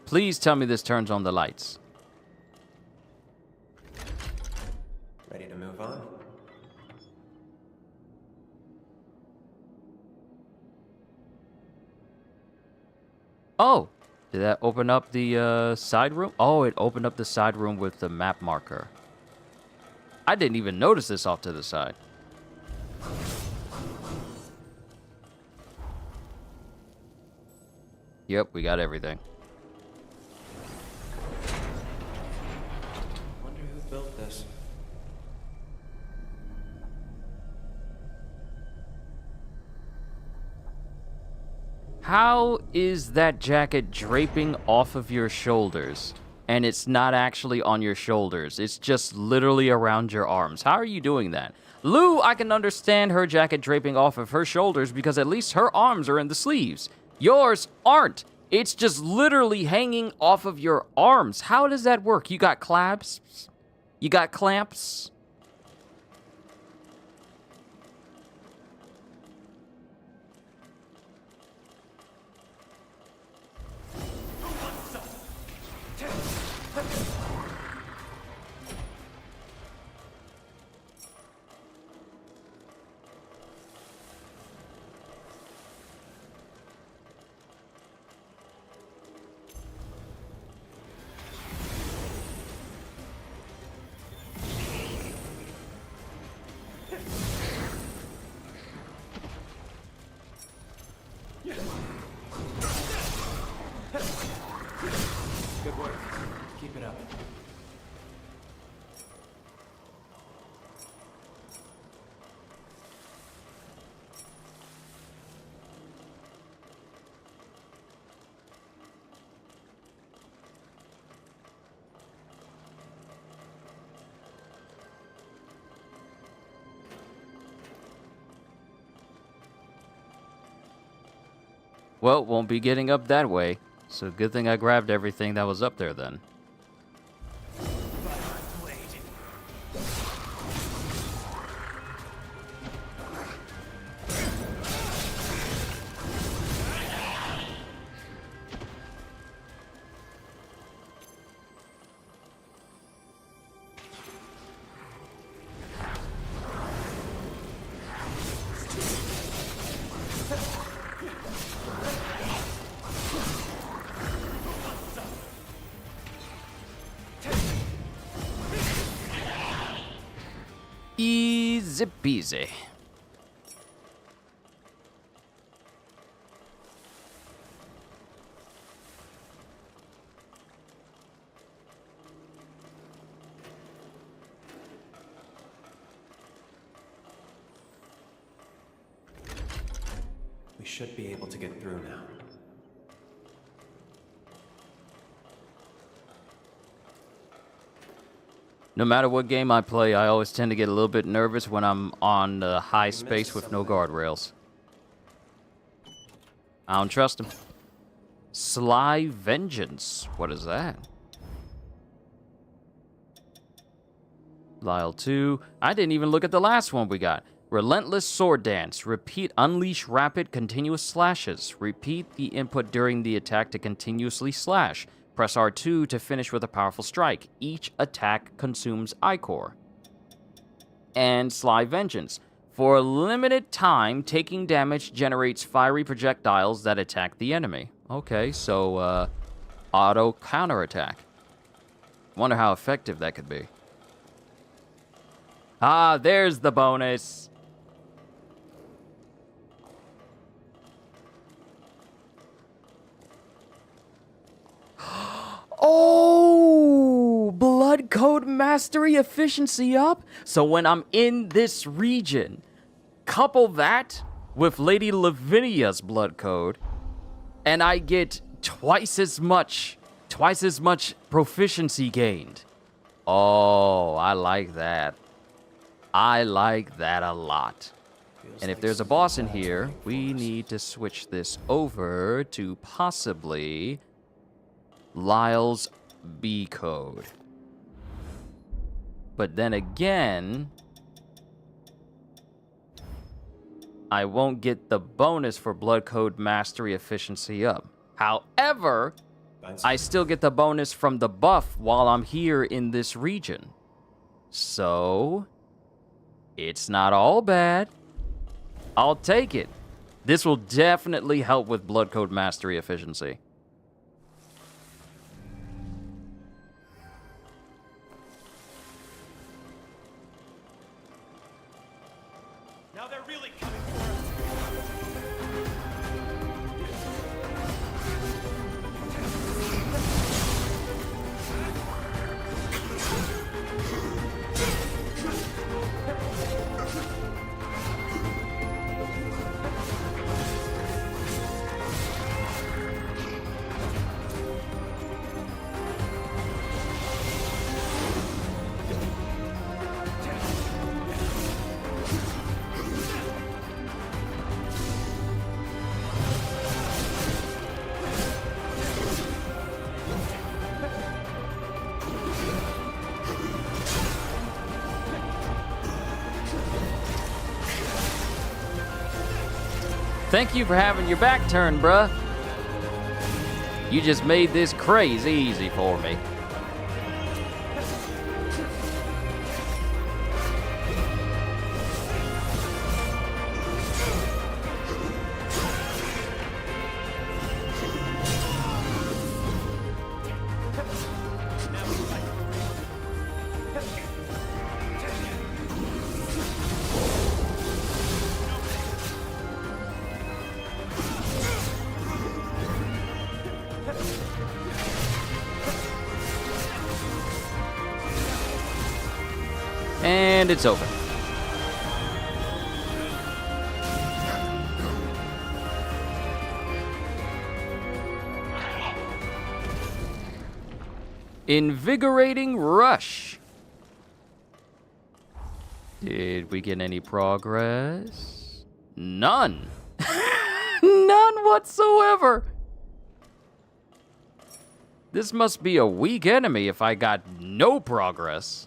Please tell me this turns on the lights.
Ready to move on?
Oh, did that open up the side room? Oh, it opened up the side room with the map marker. I didn't even notice this off to the side. Yep, we got everything.
Wonder who built this.
How is that jacket draping off of your shoulders? And it's not actually on your shoulders. It's just literally around your arms. How are you doing that? Lou, I can understand her jacket draping off of her shoulders because at least her arms are in the sleeves. Yours aren't. It's just literally hanging off of your arms. How does that work? You got clasps? You got clamps?
Good work. Keep it up.
Well, won't be getting up that way. So good thing I grabbed everything that was up there then. Easy peasy.
We should be able to get through now.
No matter what game I play, I always tend to get a little bit nervous when I'm on high space with no guardrails. I don't trust him. Sly Vengeance. What is that? Lyle 2. I didn't even look at the last one we got. Relentless Sword Dance. Repeat, unleash rapid, continuous slashes. Repeat the input during the attack to continuously slash. Press R2 to finish with a powerful strike. Each attack consumes Ichor. And Sly Vengeance. For a limited time, taking damage generates fiery projectiles that attack the enemy. Okay, so, auto counterattack. Wonder how effective that could be. Ah, there's the bonus. Oh, blood code mastery efficiency up. So when I'm in this region, couple that with Lady Lavinia's blood code, and I get twice as much proficiency gained. Oh, I like that. I like that a lot. And if there's a boss in here, we need to switch this over to possibly Lyle's B code. But then again, I won't get the bonus for blood code mastery efficiency up. However, I still get the bonus from the buff while I'm here in this region. So, it's not all bad. I'll take it. This will definitely help with blood code mastery efficiency.
Now they're really coming for us.
Thank you for having your back turned, bruh. You just made this crazy easy for me. And it's open. Invigorating Rush. Did we get any progress? None. None None whatsoever. This must be a weak enemy if I got no progress.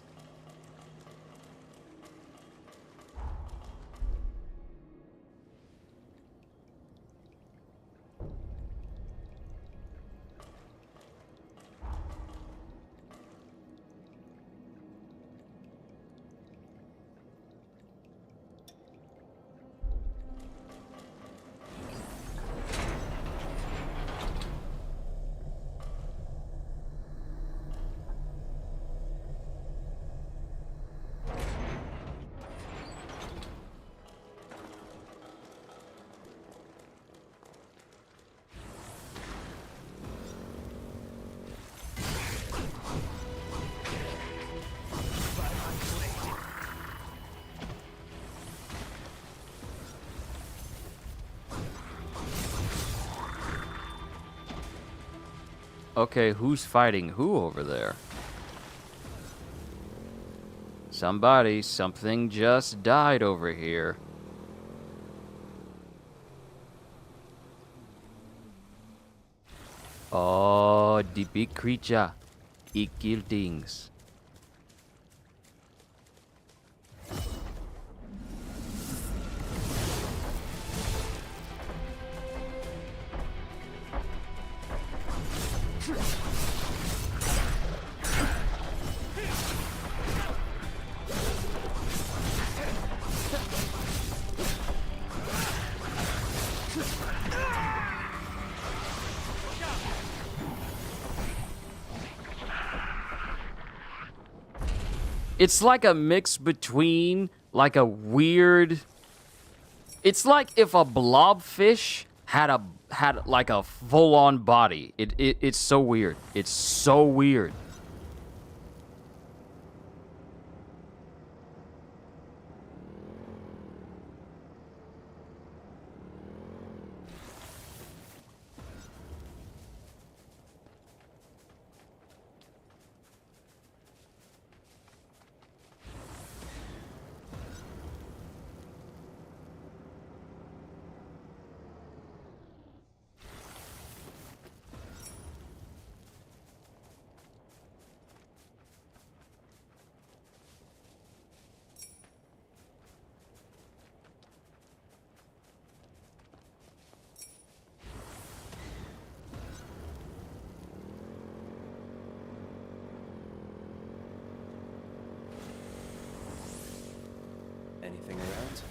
Okay, who's fighting who over there? Something just died over here. Oh, the big creature. It kill things. It's like a mix between like a weird. It's like if a blobfish had like a full-on body. It's so weird. It's so weird.
Anything around?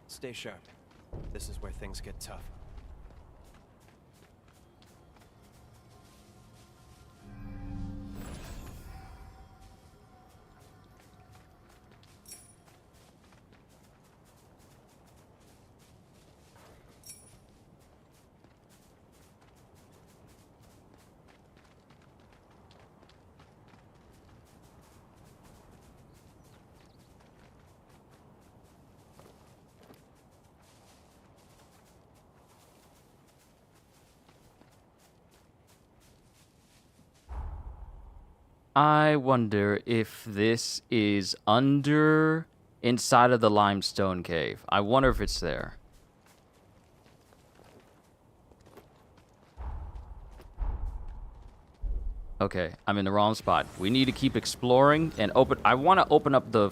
Stay sharp. This is where things get tough.
I wonder if this is inside of the limestone cave. I wonder if it's there. Okay, I'm in the wrong spot. We need to keep exploring and open. I want to open up the...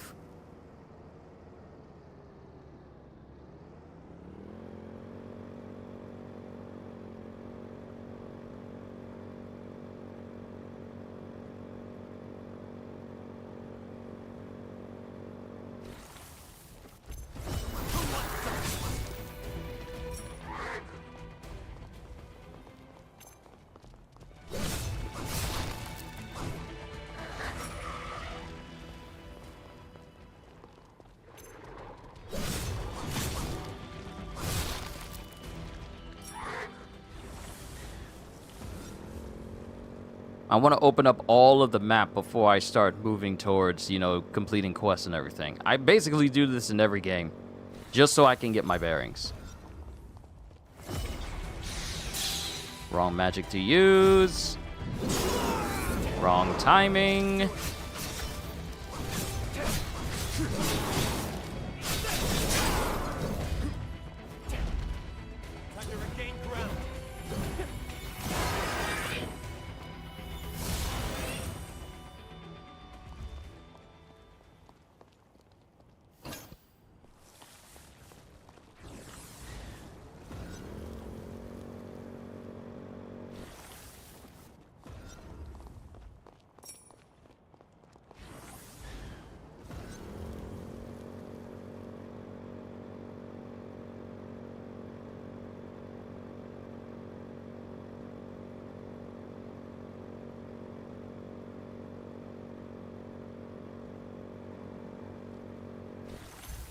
I want to open up all of the map before I start moving towards, you know, completing quests and everything. I basically do this in every game, just so I can get my bearings. Wrong magic to use. Wrong timing.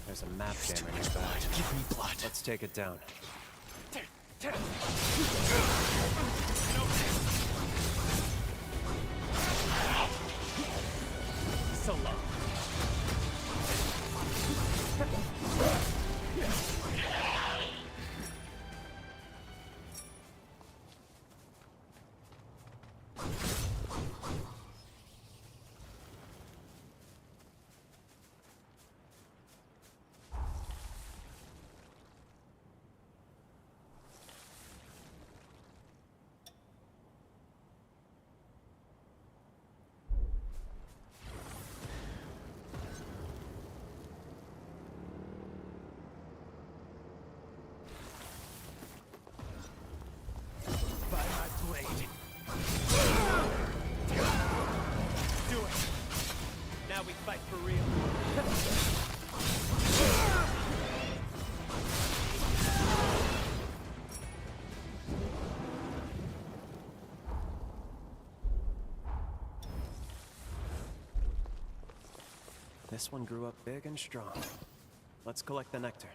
There's a map jammer nearby.
Give me blood.
Let's take it down.
So long.
This one grew up big and strong. Let's collect the nectar.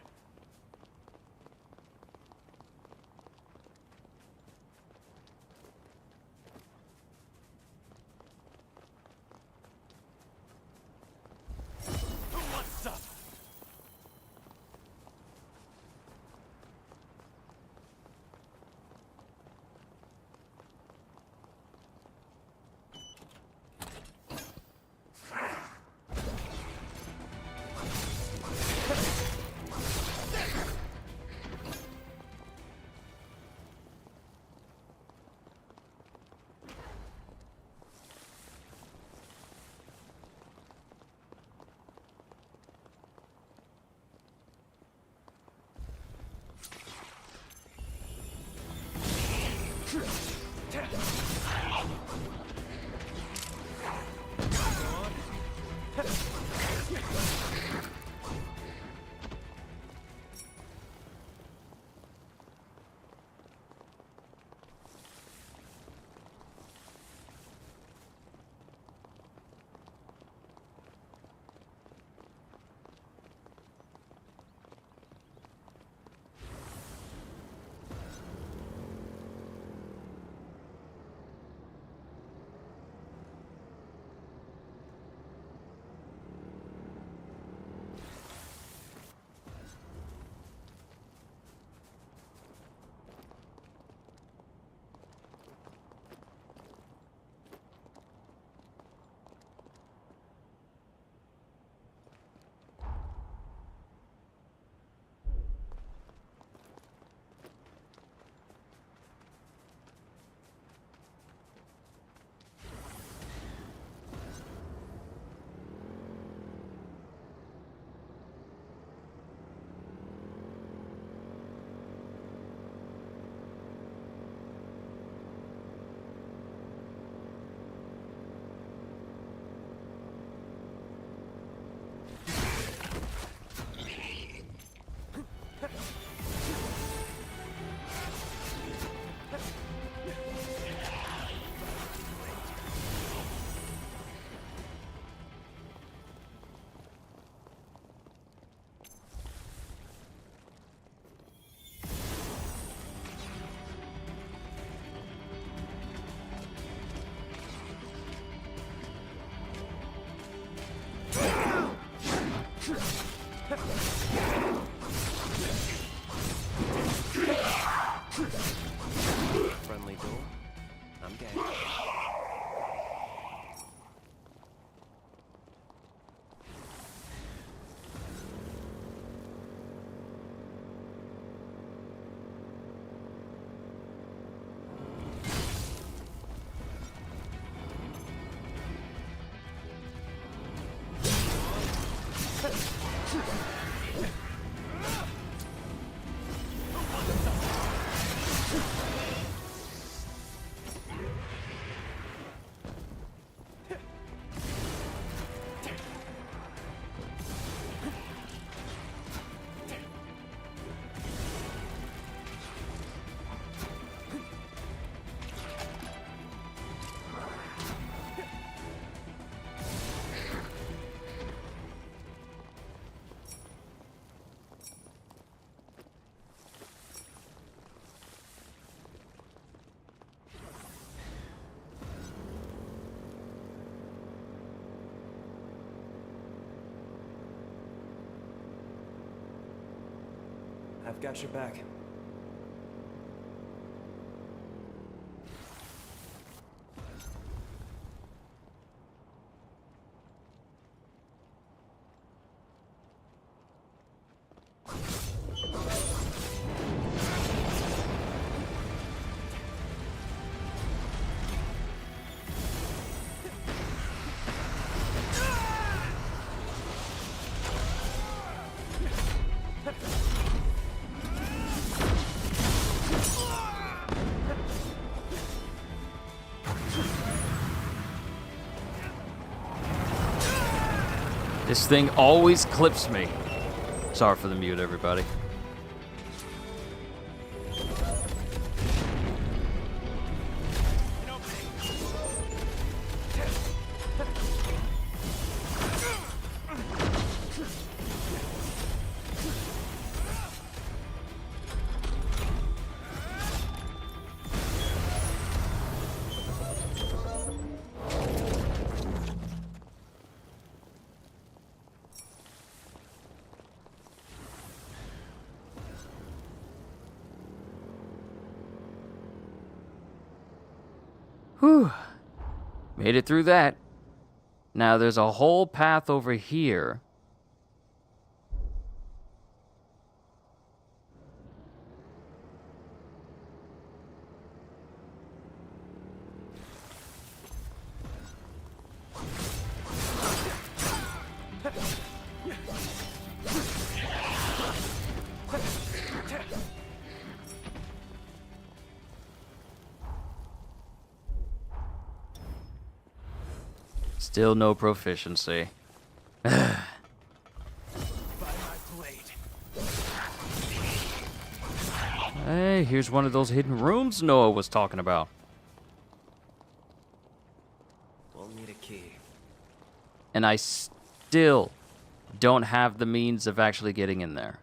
What's up?
Friendly duel? I'm game. I've got your back.
This thing always clips me. Sorry for the mute, everybody. Whew. Made it through that. Now there's a whole path over here. Still no proficiency. Hey, here's one of those hidden rooms Noah was talking about.
We'll need a key.
And I still don't have the means of actually getting in there.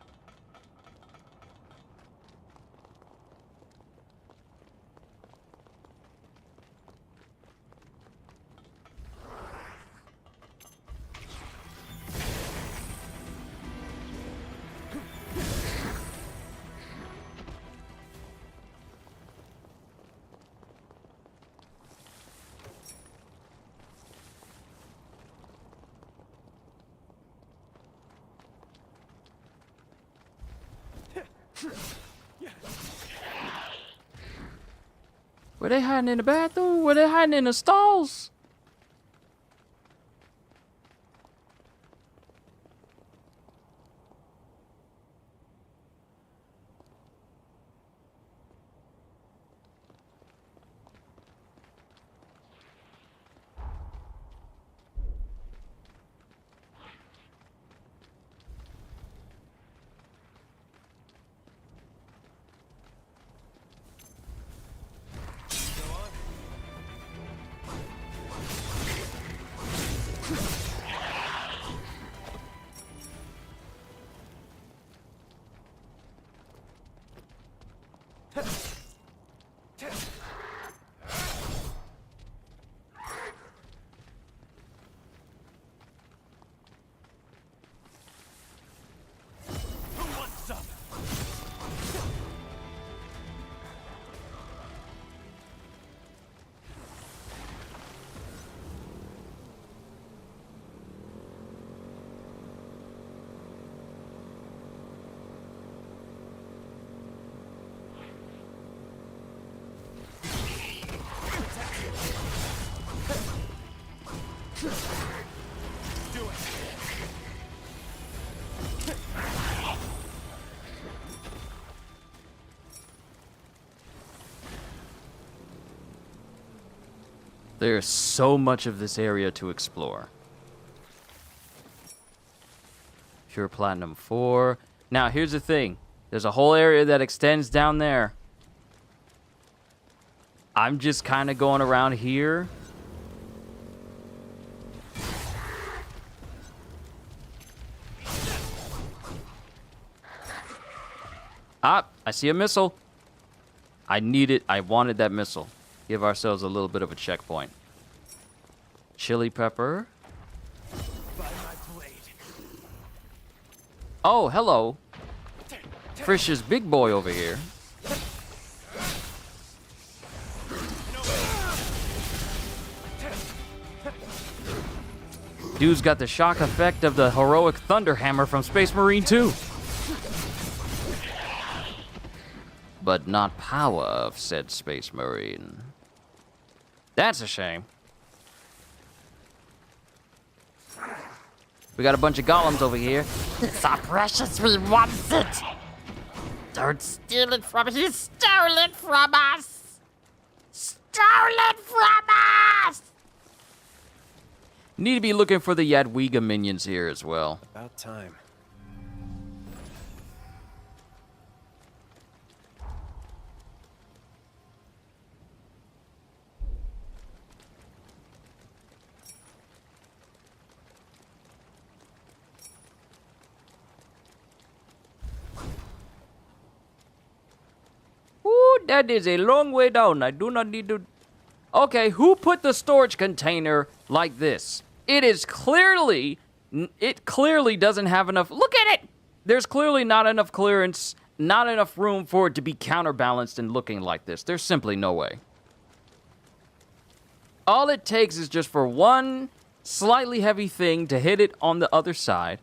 Were they hiding in the bathroom? Were they hiding in the stalls? There's so much of this area to explore. Pure Platinum 4. Now, here's the thing. There's a whole area that extends down there. I'm just kind of going around here. Ah, I see a missile. I need it. I wanted that missile. Give ourselves a little bit of a checkpoint. Chili pepper. Oh, hello. Frisch's big boy over here. Dude's got the shock effect of the heroic Thunder Hammer from Space Marine 2. But not power of said Space Marine. That's a shame. We got a bunch of golems over here.
It's our precious, we want it! Don't steal it from us! He stole it from us! Stole it from us!
Need to be looking for the Yadwiga minions here as well.
About time.
Ooh, that is a long way down. I do not need to... Okay, who put the storage container like this? It is clearly... It clearly doesn't have enough... Look at it! There's clearly not enough clearance, not enough room for it to be counterbalanced and looking like this. There's simply no way. All it takes is just for one slightly heavy thing to hit it on the other side.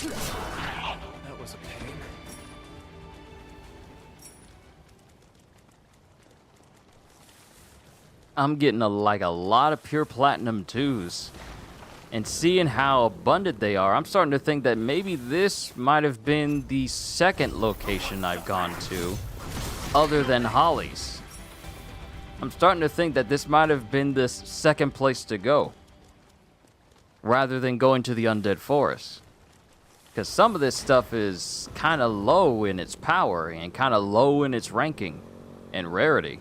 That was a pain.
I'm getting a lot of pure platinum 2s. And seeing how abundant they are, I'm starting to think that maybe this might have been the second location I've gone to, other than Holly's. I'm starting to think that this might have been the second place to go, rather than going to the Undead Forest. Because some of this stuff is kind of low in its power, and kind of low in its ranking and rarity.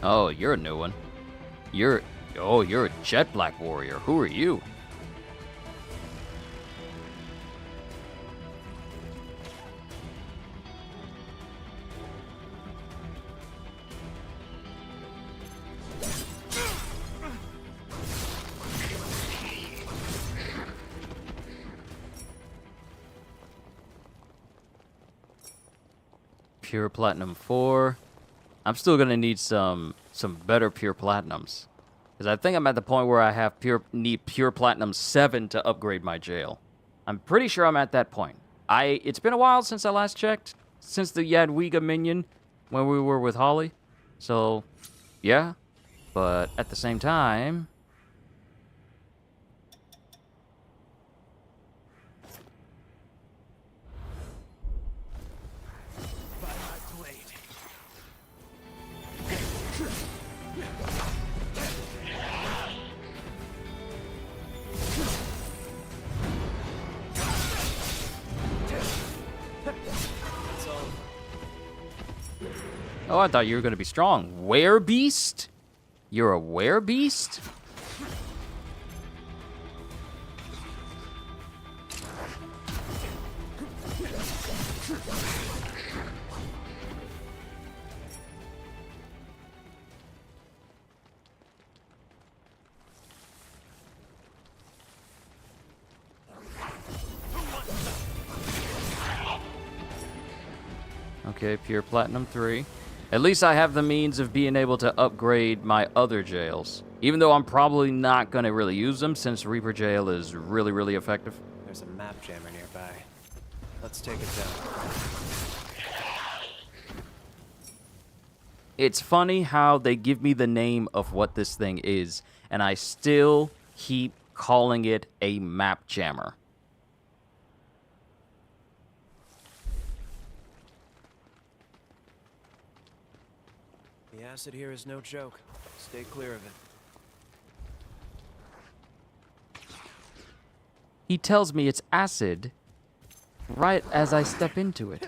Oh, you're a new one. You're Oh, you're a jet black warrior. Who are you? Pure Platinum 4. I'm still gonna need some better Pure Platinums. Because I think I'm at the point where I have need Pure Platinum 7 to upgrade my jail. I'm pretty sure I'm at that point. It's been a while since I last checked. Since the Yadwiga minion, when we were with Holly. So, yeah. But at the same time... Oh, I thought you were going to be strong. Werebeast? You're a werebeast? Okay, Pure Platinum 3. At least I have the means of being able to upgrade my other jails. Even though I'm probably not going to really use them since Reaper Jail is really, really effective.
There's a map jammer nearby. Let's take it down.
It's funny how they give me the name of what this thing is, and I still keep calling it a map jammer.
The acid here is no joke. Stay clear of it.
He tells me it's acid right as I step into it.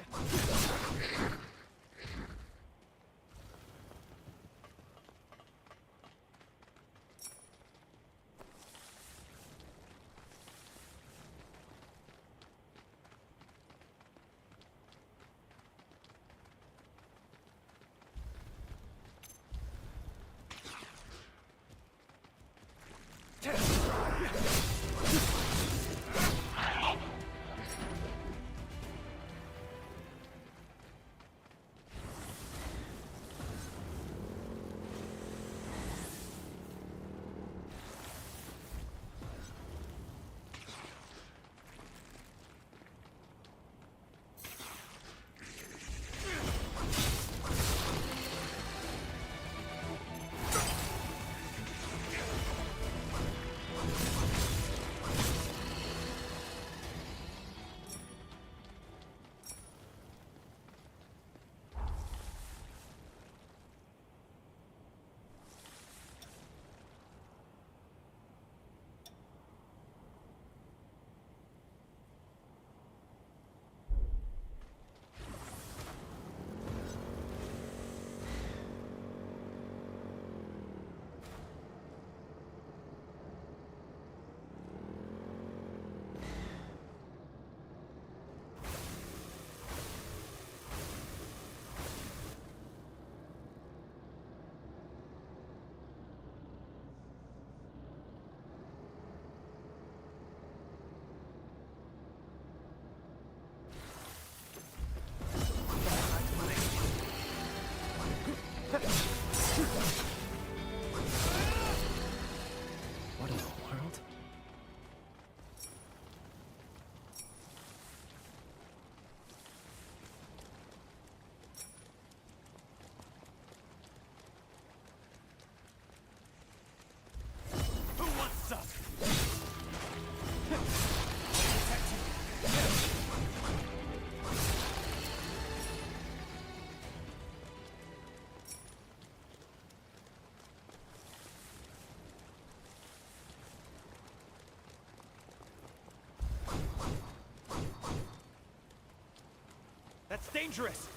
What in the world?
Who wants some? That's dangerous!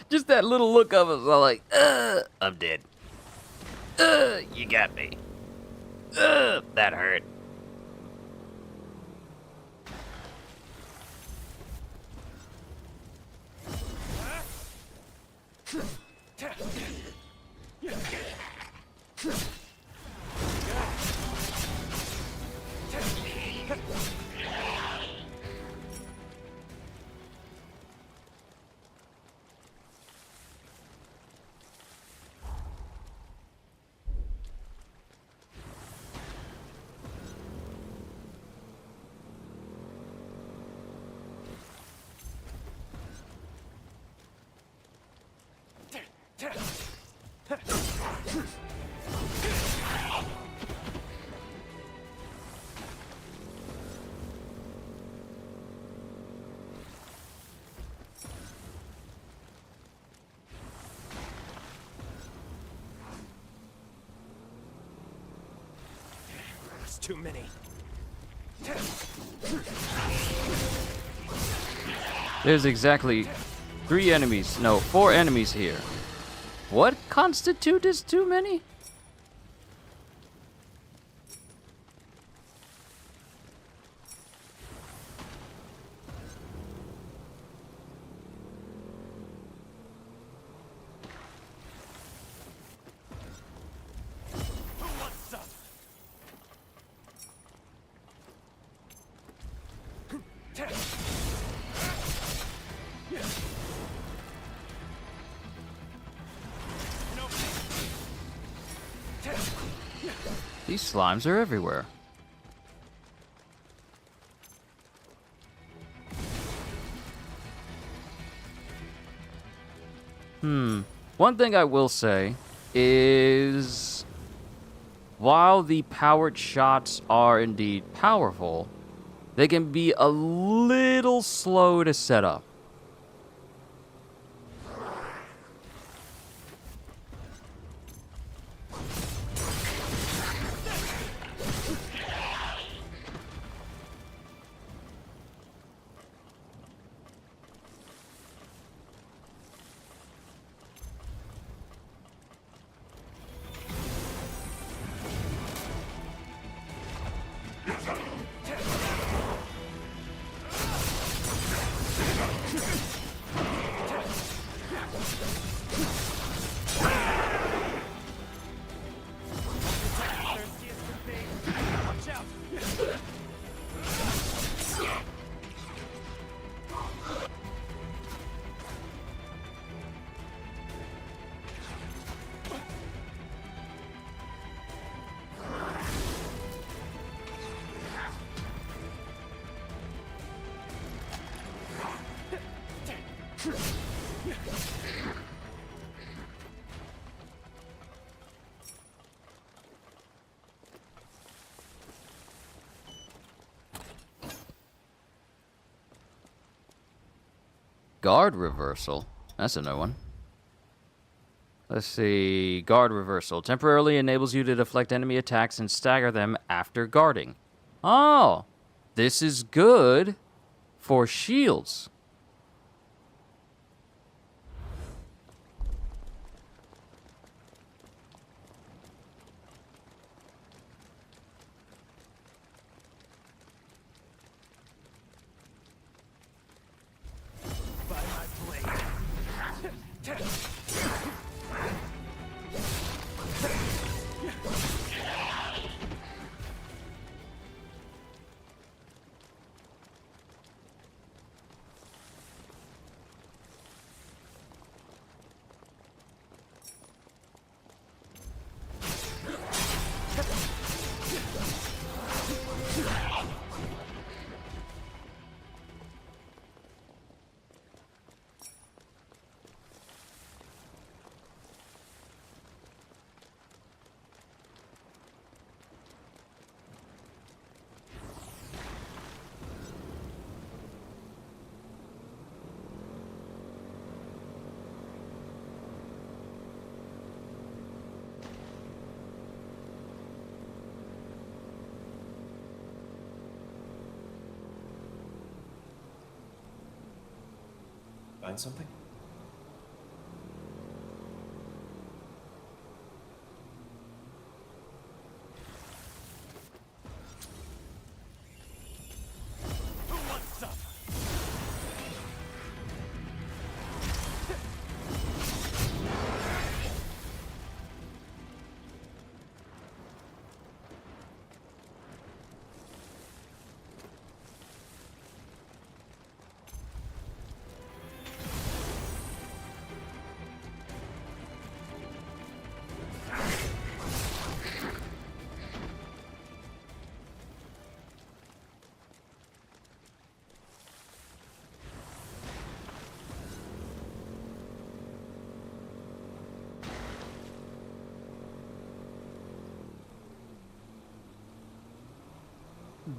Just that little look of us, all like, I'm dead. You got me. That hurt.
There's too many.
There's exactly 4 enemies here. What constitutes too many? These slimes are everywhere. One thing I will say is, while the powered shots are indeed powerful, they can be a little slow to set up. Guard reversal. That's a new one. Let's see. Guard reversal. Temporarily enables you to deflect enemy attacks and stagger them after guarding. Oh, this is good for shields.
Find something?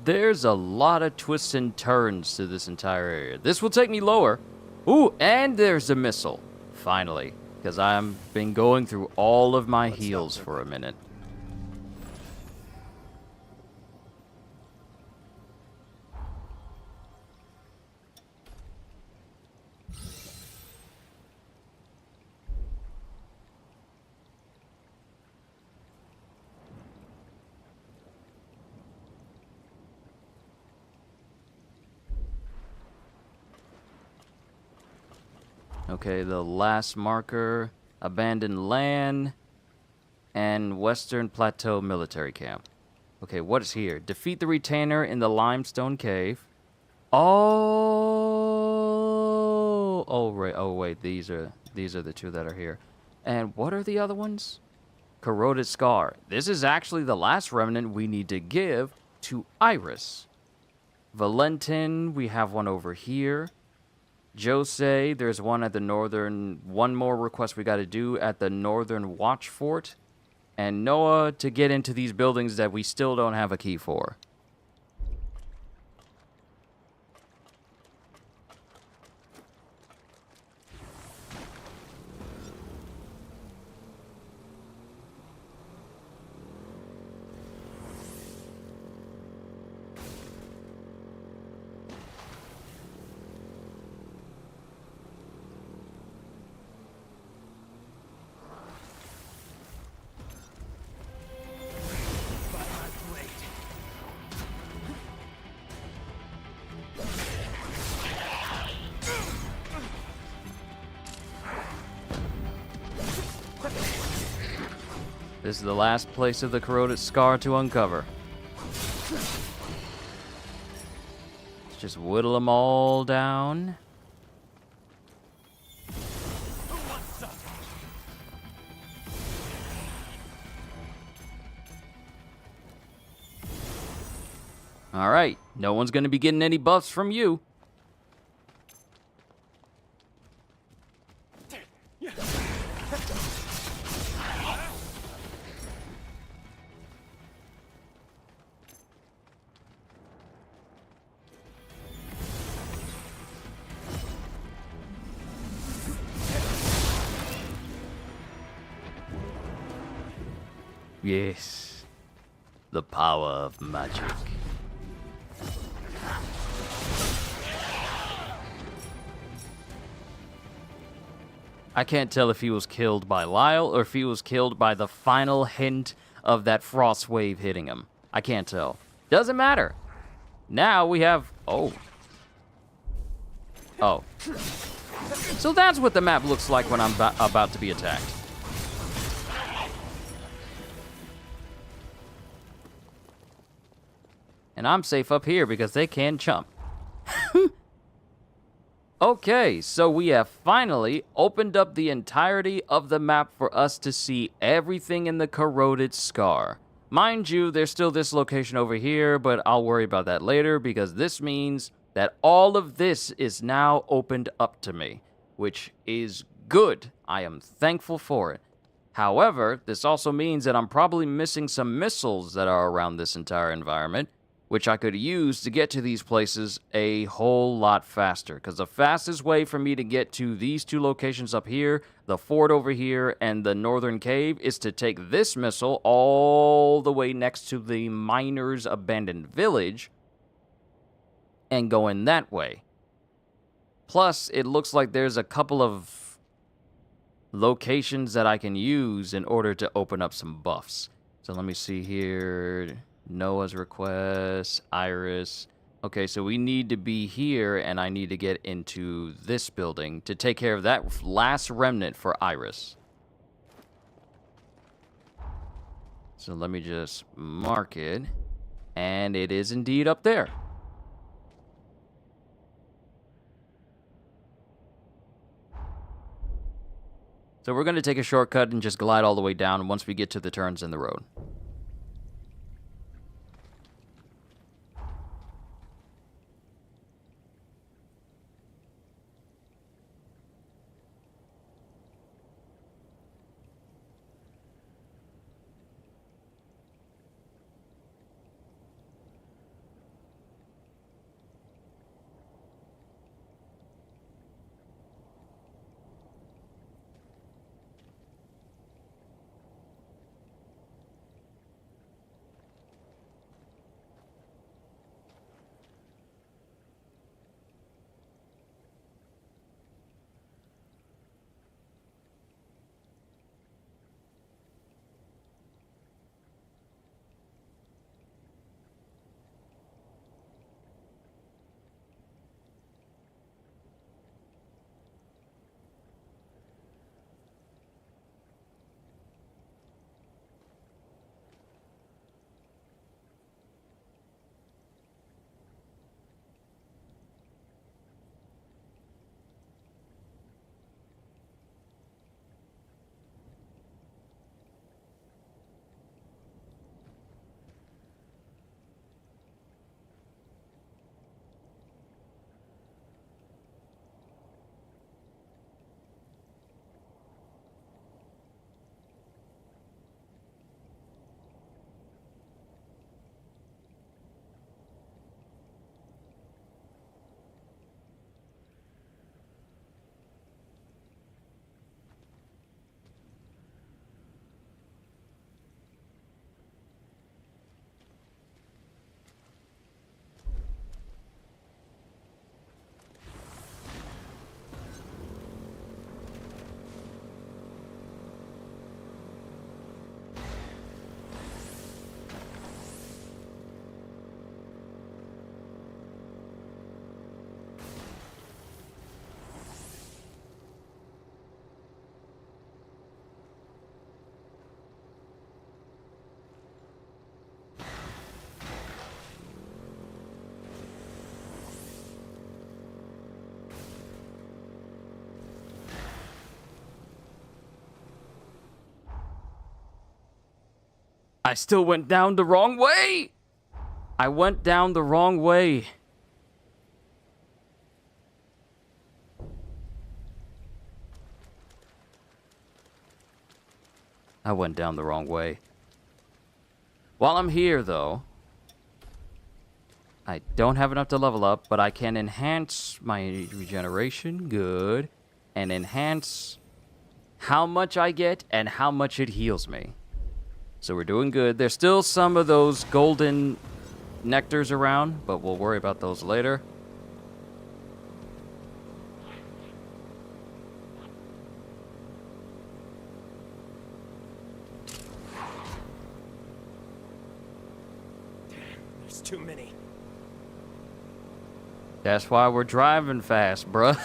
There's a lot of twists and turns to this entire area. This will take me lower. Ooh, and there's a missile. Finally. Because I've been going through all of my heals for a minute. Okay, the last marker, abandoned land, and Western Plateau military camp. Okay, what is here? Defeat the retainer in the limestone cave. Oh, right. Oh, wait. These are the two that are here. And what are the other ones? Corroded Scar. This is actually the last remnant we need to give to Iris. Valentin, we have one over here. Jose, there's one at the northern... One more request we got to do at the northern watch fort. And Noah to get into these buildings that we still don't have a key for. This is the last place of the corroded scar to uncover. Let's just whittle them all down. Alright, no one's gonna be getting any buffs from you. Yes, the power of magic. I can't tell if he was killed by Lyle or if he was killed by the final hint of that frost wave hitting him. I can't tell. Doesn't matter. Now we have... Oh. So that's what the map looks like when I'm about to be attacked. And I'm safe up here because they can jump. Okay, so we have finally opened up the entirety of the map for us to see everything in the corroded scar. Mind you, there's still this location over here, but I'll worry about that later because this means that all of this is now opened up to me, which is good. I am thankful for it. However, this also means that I'm probably missing some missiles that are around this entire environment, which I could use to get to these places a whole lot faster. Because the fastest way for me to get to these two locations up here, the fort over here, and the northern cave, is to take this missile all the way next to the miners' abandoned village and go in that way. Plus, it looks like there's a couple of locations that I can use in order to open up some buffs. So let me see here. Noah's request, Iris. Okay, so we need to be here, and I need to get into this building to take care of that last remnant for Iris. So let me just mark it. And it is indeed up there. So we're going to take a shortcut and just glide all the way down once we get to the turns in the road. I still went down the wrong way! I went down the wrong way. I went down the wrong way. While I'm here, though, I don't have enough to level up, but I can enhance my regeneration. Good. And enhance how much I get and how much it heals me. So we're doing good. There's still some of those golden nectars around, but we'll worry about those later.
Damn, there's too many.
That's why we're driving fast, bruh.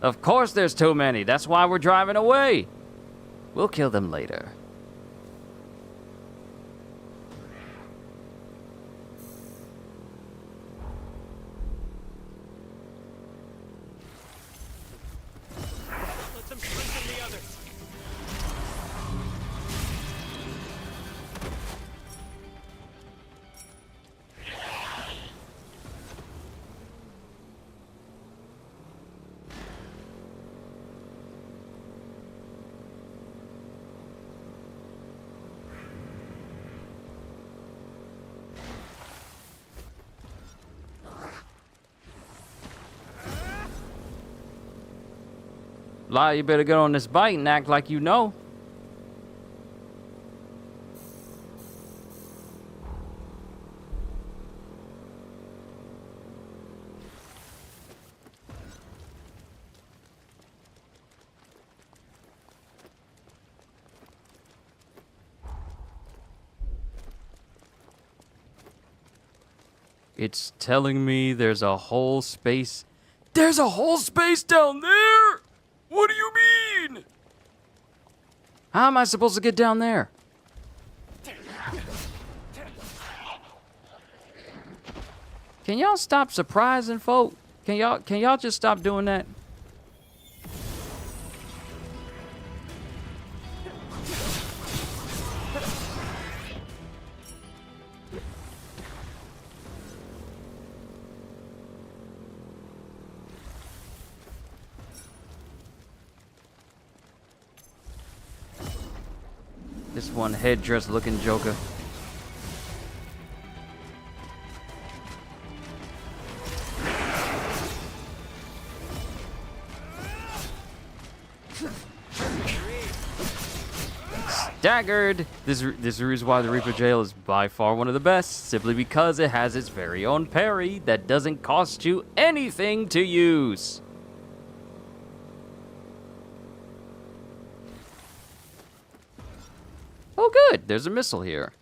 Of course there's too many. That's why we're driving away. We'll kill them later.
Let them strengthen the others.
Lyle, you better get on this bike and act like you know. It's telling me there's a whole space. There's a whole space down there? What do you mean? How am I supposed to get down there? Can y'all stop surprising folk? Can y'all just stop doing that? This one headdress looking joker. Staggered! This is the reason why the Reaper Jail is by far one of the best, simply because it has its very own parry that doesn't cost you anything to use. Oh good, there's a missile here.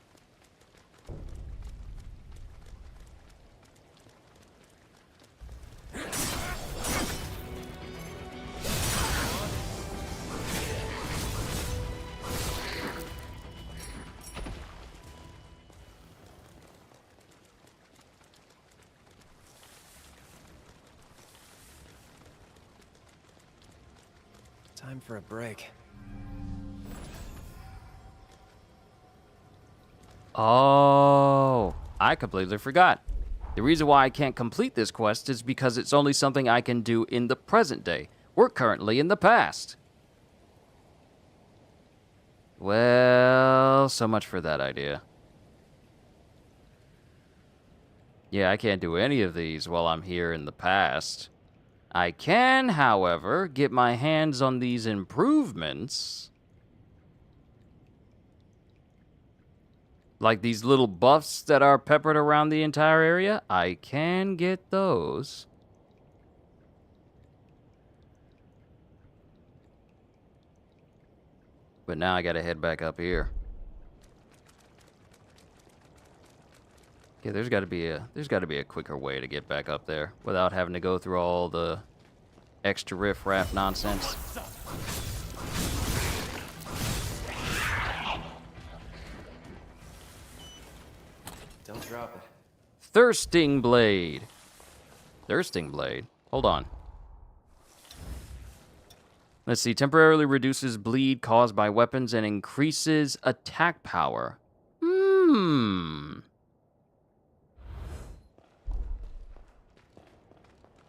Time for a break.
Oh, I completely forgot. The reason why I can't complete this quest is because it's only something I can do in the present day. We're currently in the past. Well, so much for that idea. Yeah, I can't do any of these while I'm here in the past. I can, however, get my hands on these improvements. Like these little buffs that are peppered around the entire area. I can get those. But now I gotta head back up here. Okay, there's gotta be a quicker way to get back up there without having to go through all the extra riff-raff nonsense.
Don't drop it.
Thirsting Blade. Thirsting Blade. Hold on. Let's see. Temporarily reduces bleed caused by weapons and increases attack power.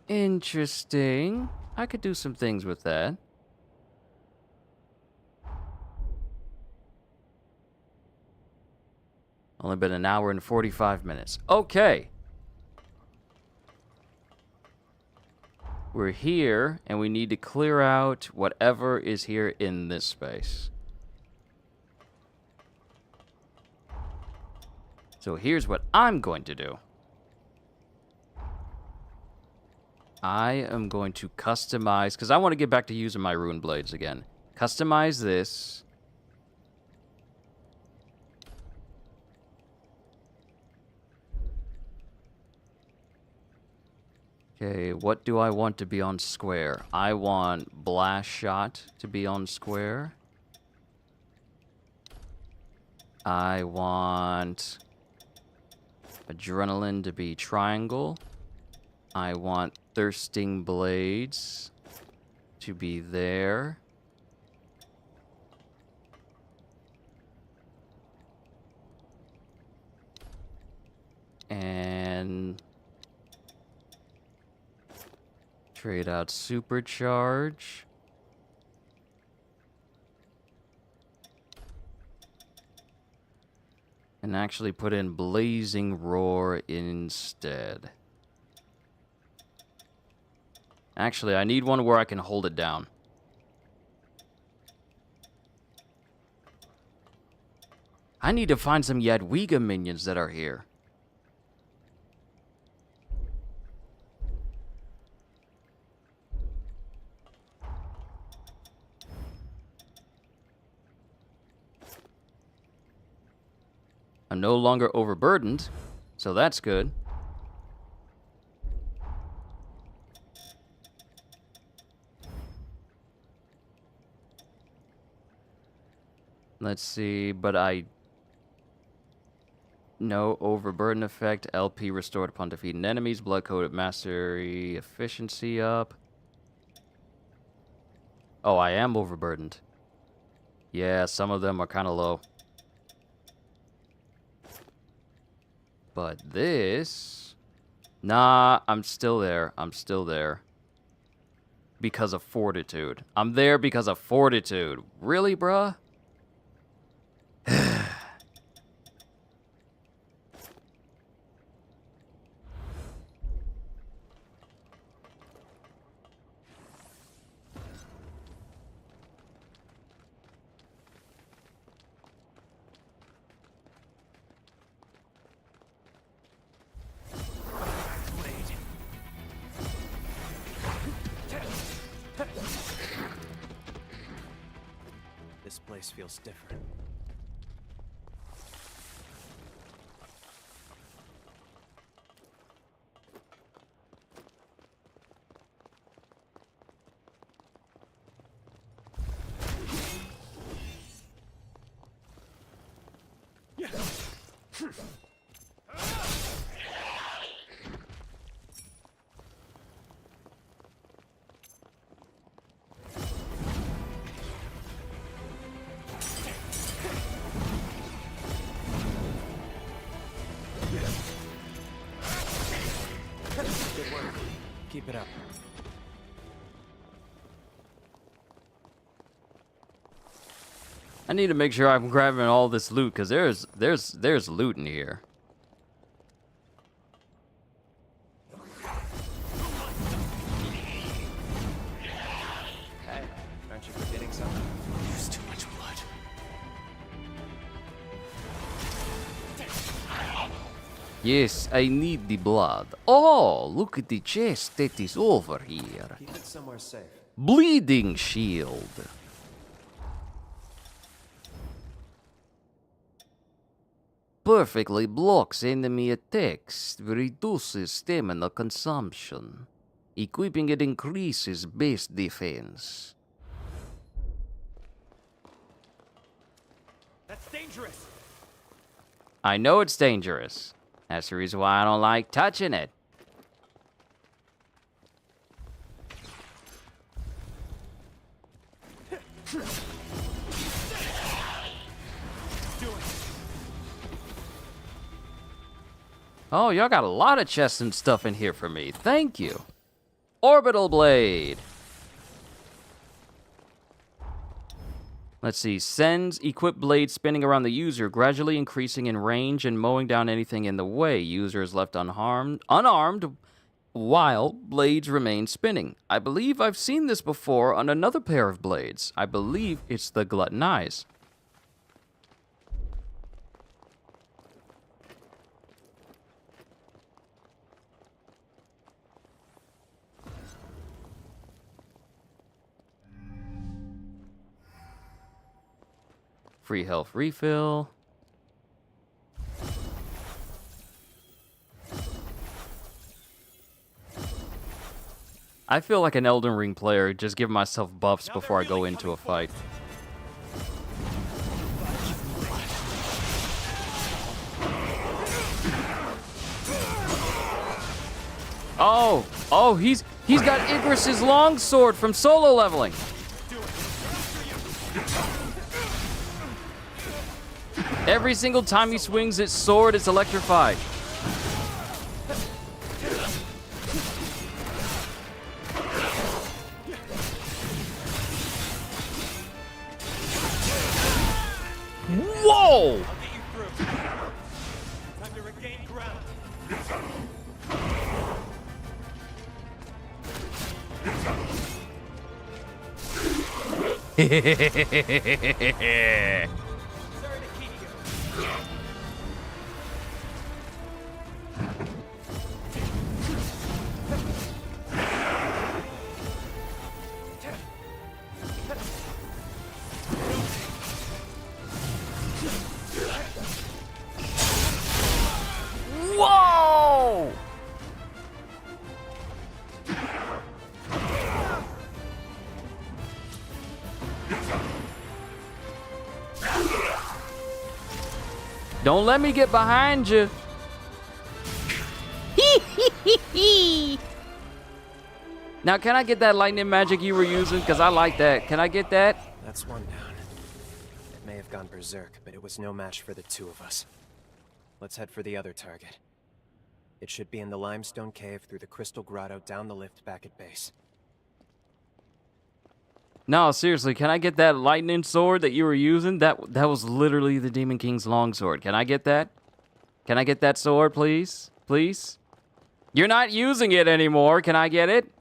Interesting. I could do some things with that. Only been an hour and 45 minutes. Okay. We're here, and we need to clear out whatever is here in this space. So here's what I'm going to do. I am going to customize, because I want to get back to using my rune blades again. Customize this. Okay, what do I want to be on square? I want blast shot to be on square. I want adrenaline to be triangle. I want thirsting blades to be there. And trade out supercharge. And actually put in blazing roar instead. Actually, I need one where I can hold it down. I need to find some Yadwiga minions that are here. I'm no longer overburdened, so that's good. Let's see, but no overburden effect. LP restored upon defeating enemies. Blood-coated mastery efficiency up. Oh, I am overburdened. Yeah, some of them are kind of low. But this... Nah, I'm still there. I'm still there. Because of fortitude. I'm there because of fortitude. Really, bruh?
This place feels different. Good work. Keep it up.
I need to make sure I'm grabbing all this loot, because there's loot in here.
Hey, aren't you forgetting something? There's too much blood.
Yes, I need the blood. Oh, look at the chest that is over here.
Keep it somewhere safe.
Bleeding shield. Perfectly blocks enemy attacks, reduces stamina consumption. Equipping it increases base defense.
That's dangerous.
I know it's dangerous. That's the reason why I don't like touching it. Oh, y'all got a lot of chests and stuff in here for me. Thank you. Orbital blade. Let's see. Sends equipped blade spinning around the user, gradually increasing in range and mowing down anything in the way. User is left unarmed while blades remain spinning. I believe I've seen this before on another pair of blades. I believe it's the Glutton Eyes. Free health refill. I feel like an Elden Ring player, just give myself buffs before I go into a fight. Oh, he's got Igris's longsword from solo leveling. Every single time he swings his sword, it's electrified. Whoa!
I'll get you through. Time to regain ground. Sorry to keep you.
Whoa! Don't let me get behind you. Now, can I get that lightning magic you were using? Because I like that. Can I get that?
That's one down. It may have gone berserk, but it was no match for the two of us. Let's head for the other target. It should be in the limestone cave through the crystal grotto down the lift back at base.
No, seriously, can I get that lightning sword that you were using? That was literally the Demon King's longsword. Can I get that? Can I get that sword, please? Please? You're not using it anymore. Can I get it?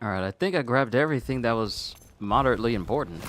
Alright, I think I grabbed everything that was moderately important.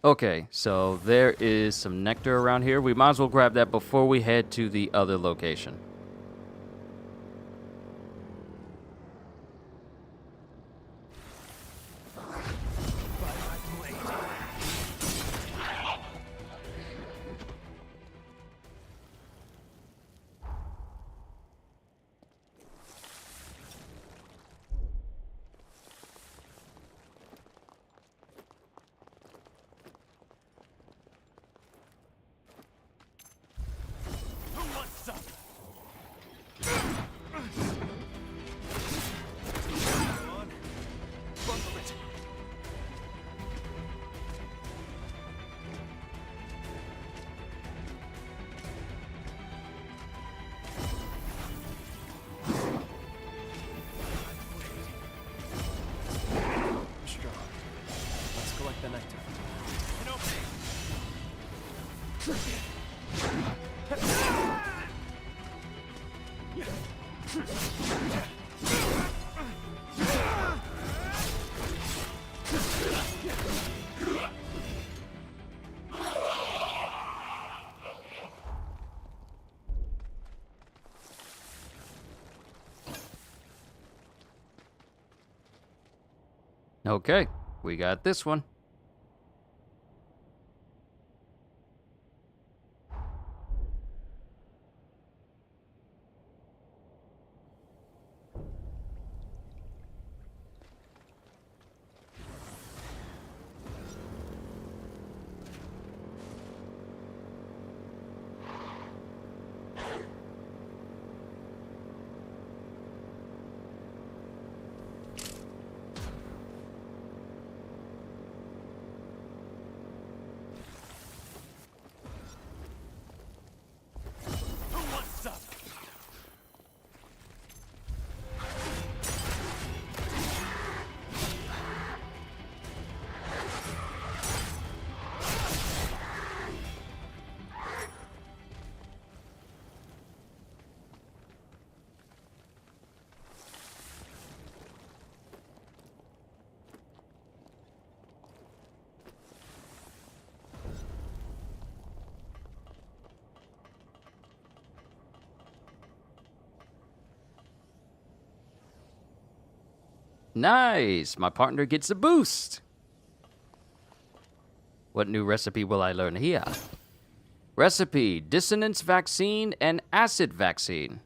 Okay, so there is some nectar around here. We might as well grab that before we head to the other location. Okay, we got this one. Nice! My partner gets a boost! What new recipe will I learn here? Recipe, dissonance vaccine and acid vaccine.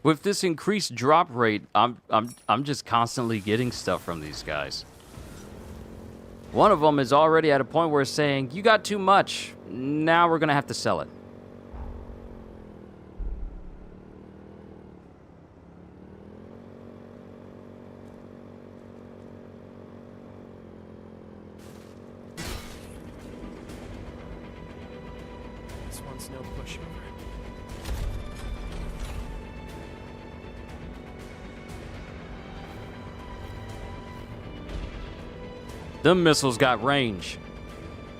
With this increased drop rate, I'm just constantly getting stuff from these guys. One of them is already at a point where it's saying, "You got too much. Now we're gonna have to sell it."
This one's no pushover.
Them missiles got range.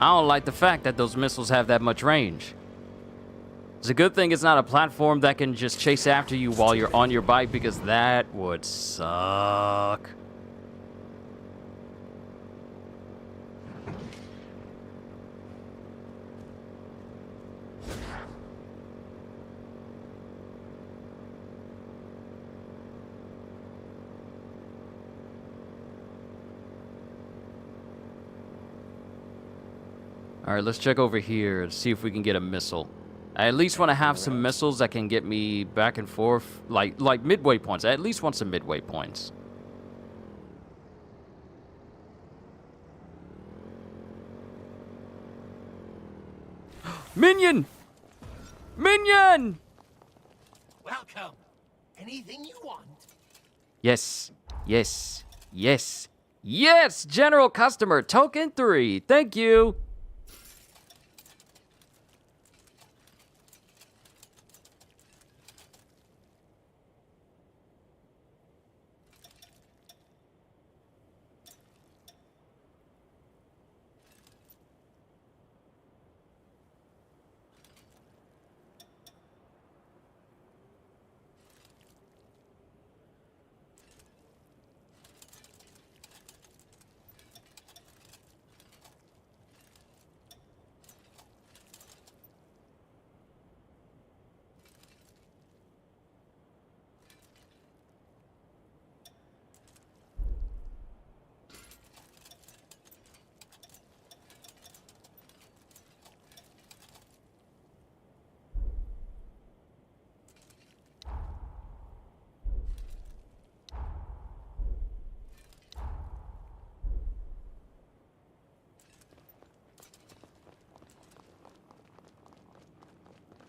I don't like the fact that those missiles have that much range. It's a good thing it's not a platform that can just chase after you while you're on your bike, because that would suck. All right, let's check over here and see if we can get a missile. I at least want to have some missiles that can get me back and forth, like midway points. I at least want some midway points. Minion! Minion!
Welcome. Anything you want?
Yes, yes, yes, yes! General customer, token 3. Thank you.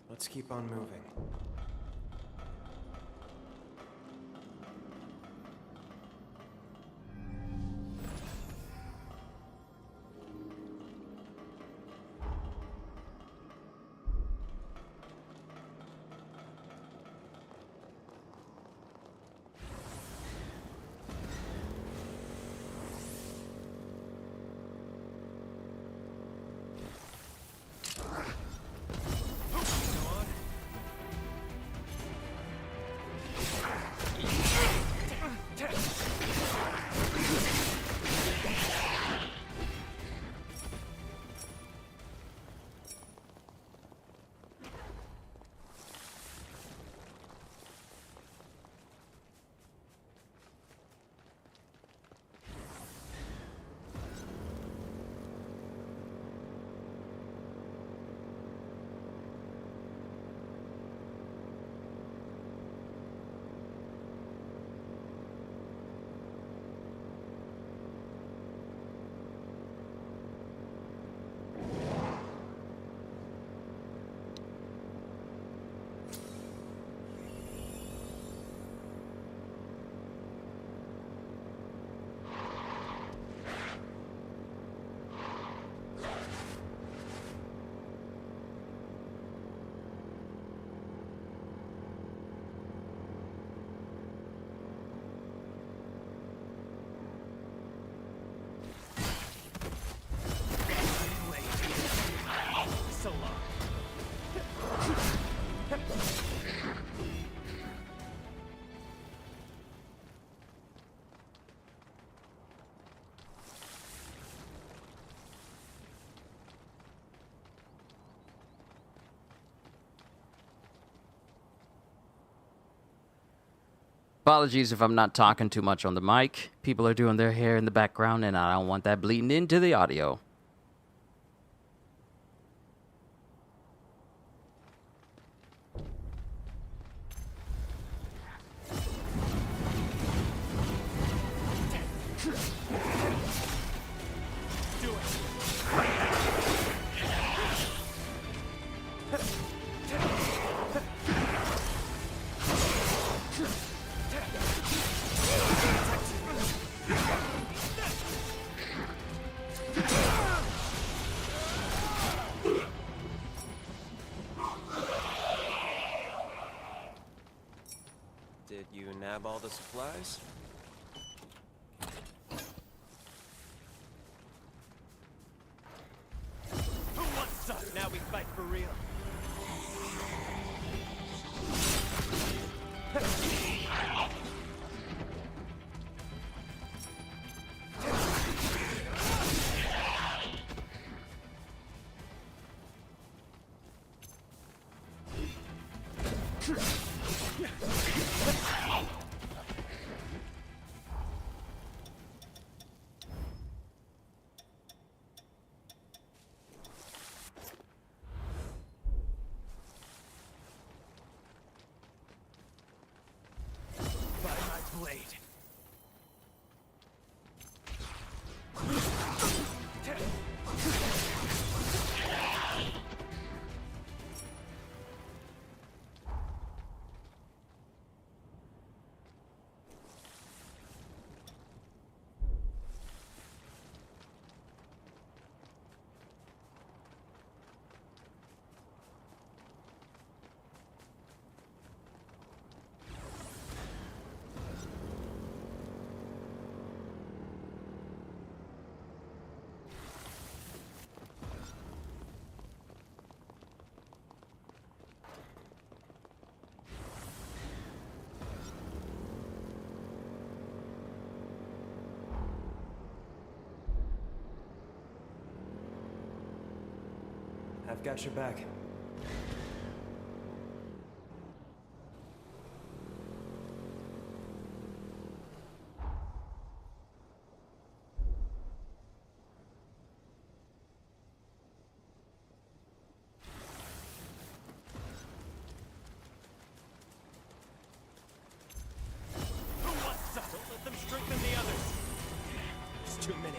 Let's keep on moving.
Apologies if I'm not talking too much on the mic. People are doing their hair in the background, and I don't want that bleeding into the audio.
Did you nab all the supplies?
Who wants some? Now we fight for real. By my blade.
I've got your back.
Who wants some? Don't let them strengthen the others. There's too many.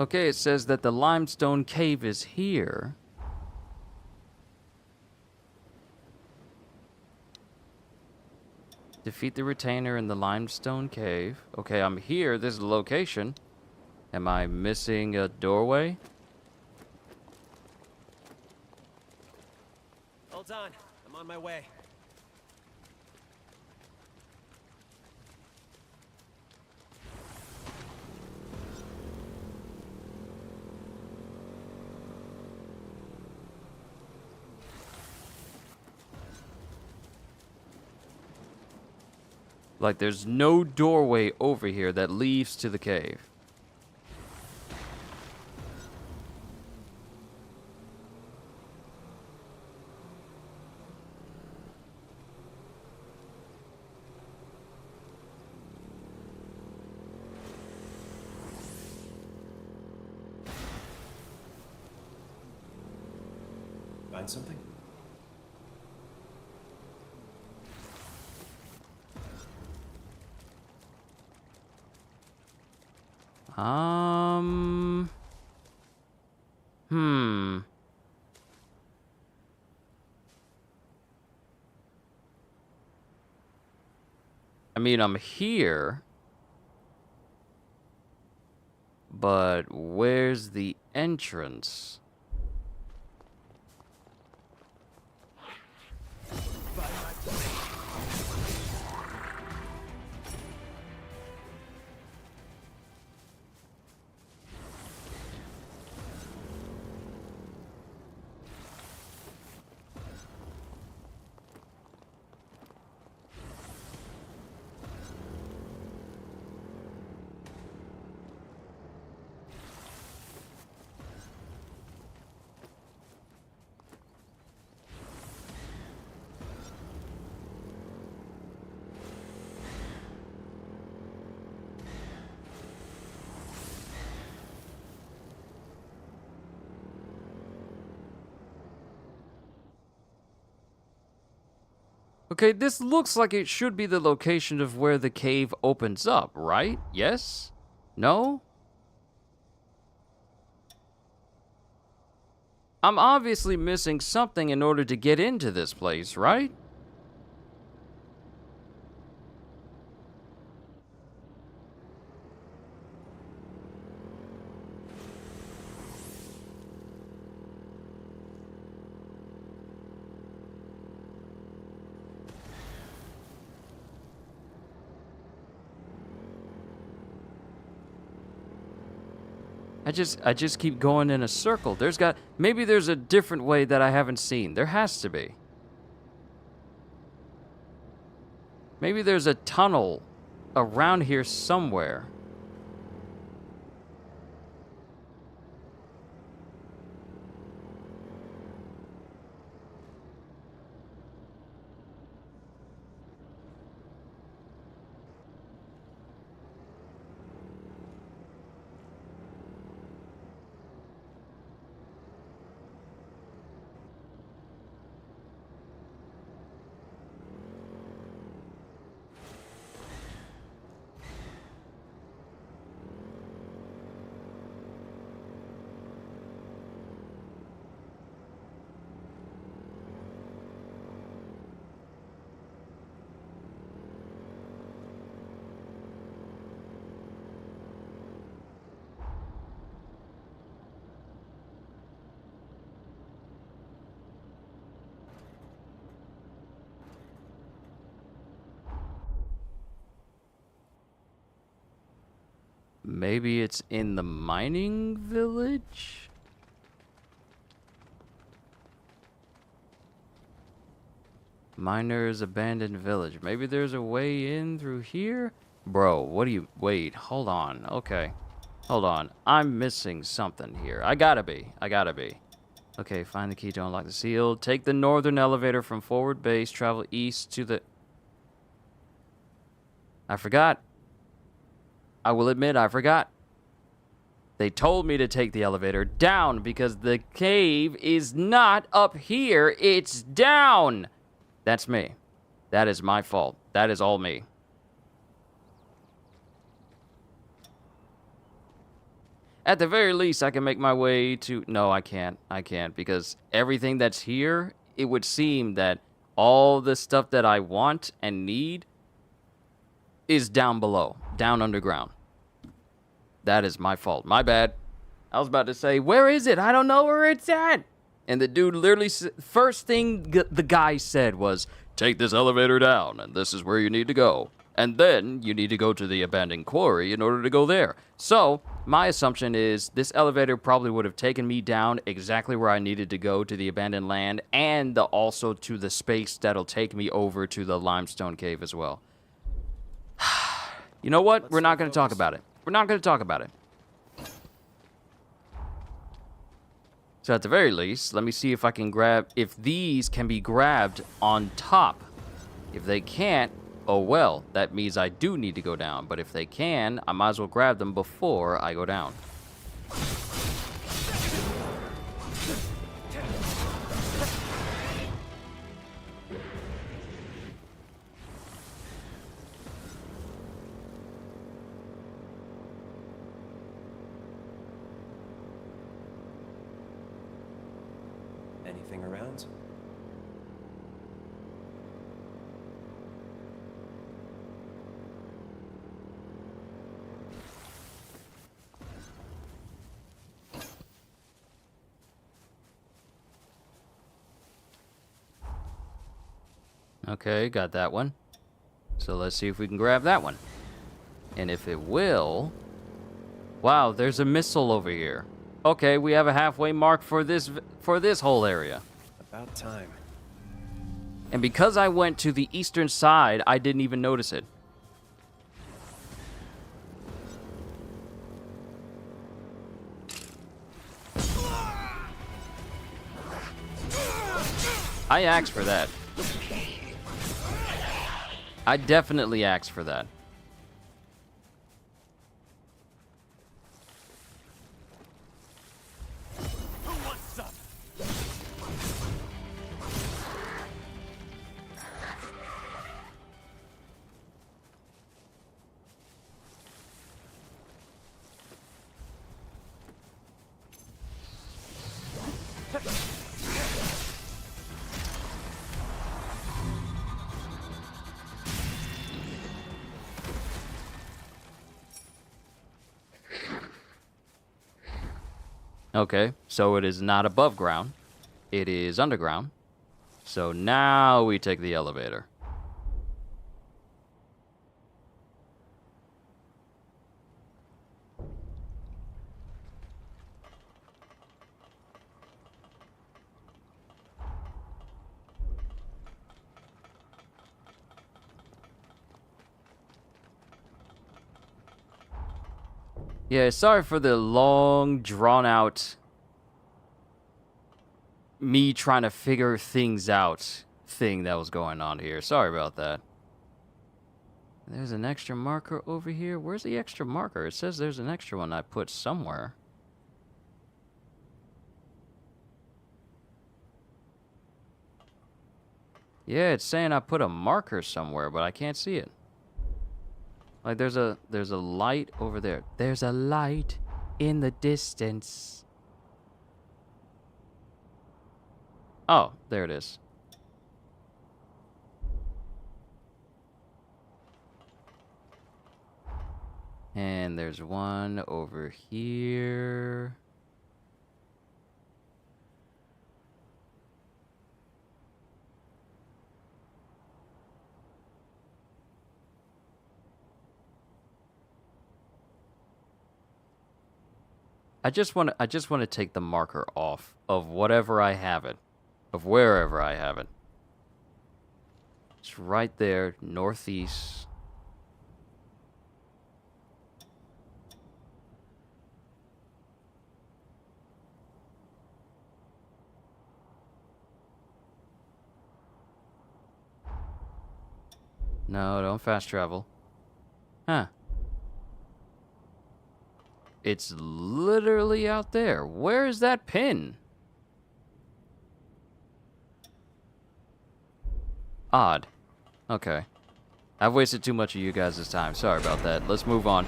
Okay, it says that the limestone cave is here. Defeat the retainer in the limestone cave. Okay, I'm here. This is the location. Am I missing a doorway?
Hold on. I'm on my way.
Like, there's no doorway over here that leads to the cave.
Find something?
I mean, I'm here. But where's the entrance? Okay, this looks like it should be the location of where the cave opens up, right? Yes? No? I'm obviously missing something in order to get into this place, right? I just keep going in a circle. Maybe there's a different way that I haven't seen. There has to be. Maybe there's a tunnel around here somewhere. Maybe it's in the mining village? Miners' abandoned village. Maybe there's a way in through here? Bro, what do you... Wait, hold on. Okay. Hold on. I'm missing something here. I gotta be. Okay, find the key to unlock the seal. Take the northern elevator from forward base. Travel east to the... I forgot. I will admit, I forgot. They told me to take the elevator down because the cave is not up here. It's down. That's me. That is my fault. That is all me. At the very least, I can make my way to... No, I can't. I can't, because everything that's here, it would seem that all the stuff that I want and need is down below, down underground. That is my fault. My bad. I was about to say, where is it? I don't know where it's at. And the dude literally, first thing the guy said was, take this elevator down, and this is where you need to go. And then you need to go to the abandoned quarry in order to go there. So, my assumption is this elevator probably would have taken me down exactly where I needed to go to the abandoned land, and also to the space that'll take me over to the limestone cave as well. You know what? We're not going to talk about it. We're not going to talk about it. So at the very least, let me see if I can if these can be grabbed on top. If they can't, oh well, that means I do need to go down. But if they can, I might as well grab them before I go down.
Anything around?
Okay, got that one. So let's see if we can grab that one. And if it will... Wow, there's a missile over here. Okay, we have a halfway mark for this whole area.
About time.
And because I went to the eastern side, I didn't even notice it. I asked for that. I definitely asked for that. Okay, so it is not above ground. It is underground. So now we take the elevator. Yeah, sorry for the long, drawn-out me trying to figure things out thing that was going on here. Sorry about that. There's an extra marker over here. Where's the extra marker? It says there's an extra one I put somewhere. Yeah, it's saying I put a marker somewhere, but I can't see it. Like there's a light over there. There's a light in the distance. Oh, there it is. And there's one over here. I just want to take the marker off of whatever I have it, of wherever I have it. It's right there, northeast. No, don't fast travel. Huh. It's literally out there. Where is that pin? Odd. Okay. I've wasted too much of you guys' time. Sorry about that. Let's move on.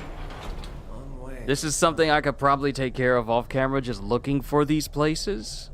Long way
This is something I could probably take care of off camera, just looking for these places.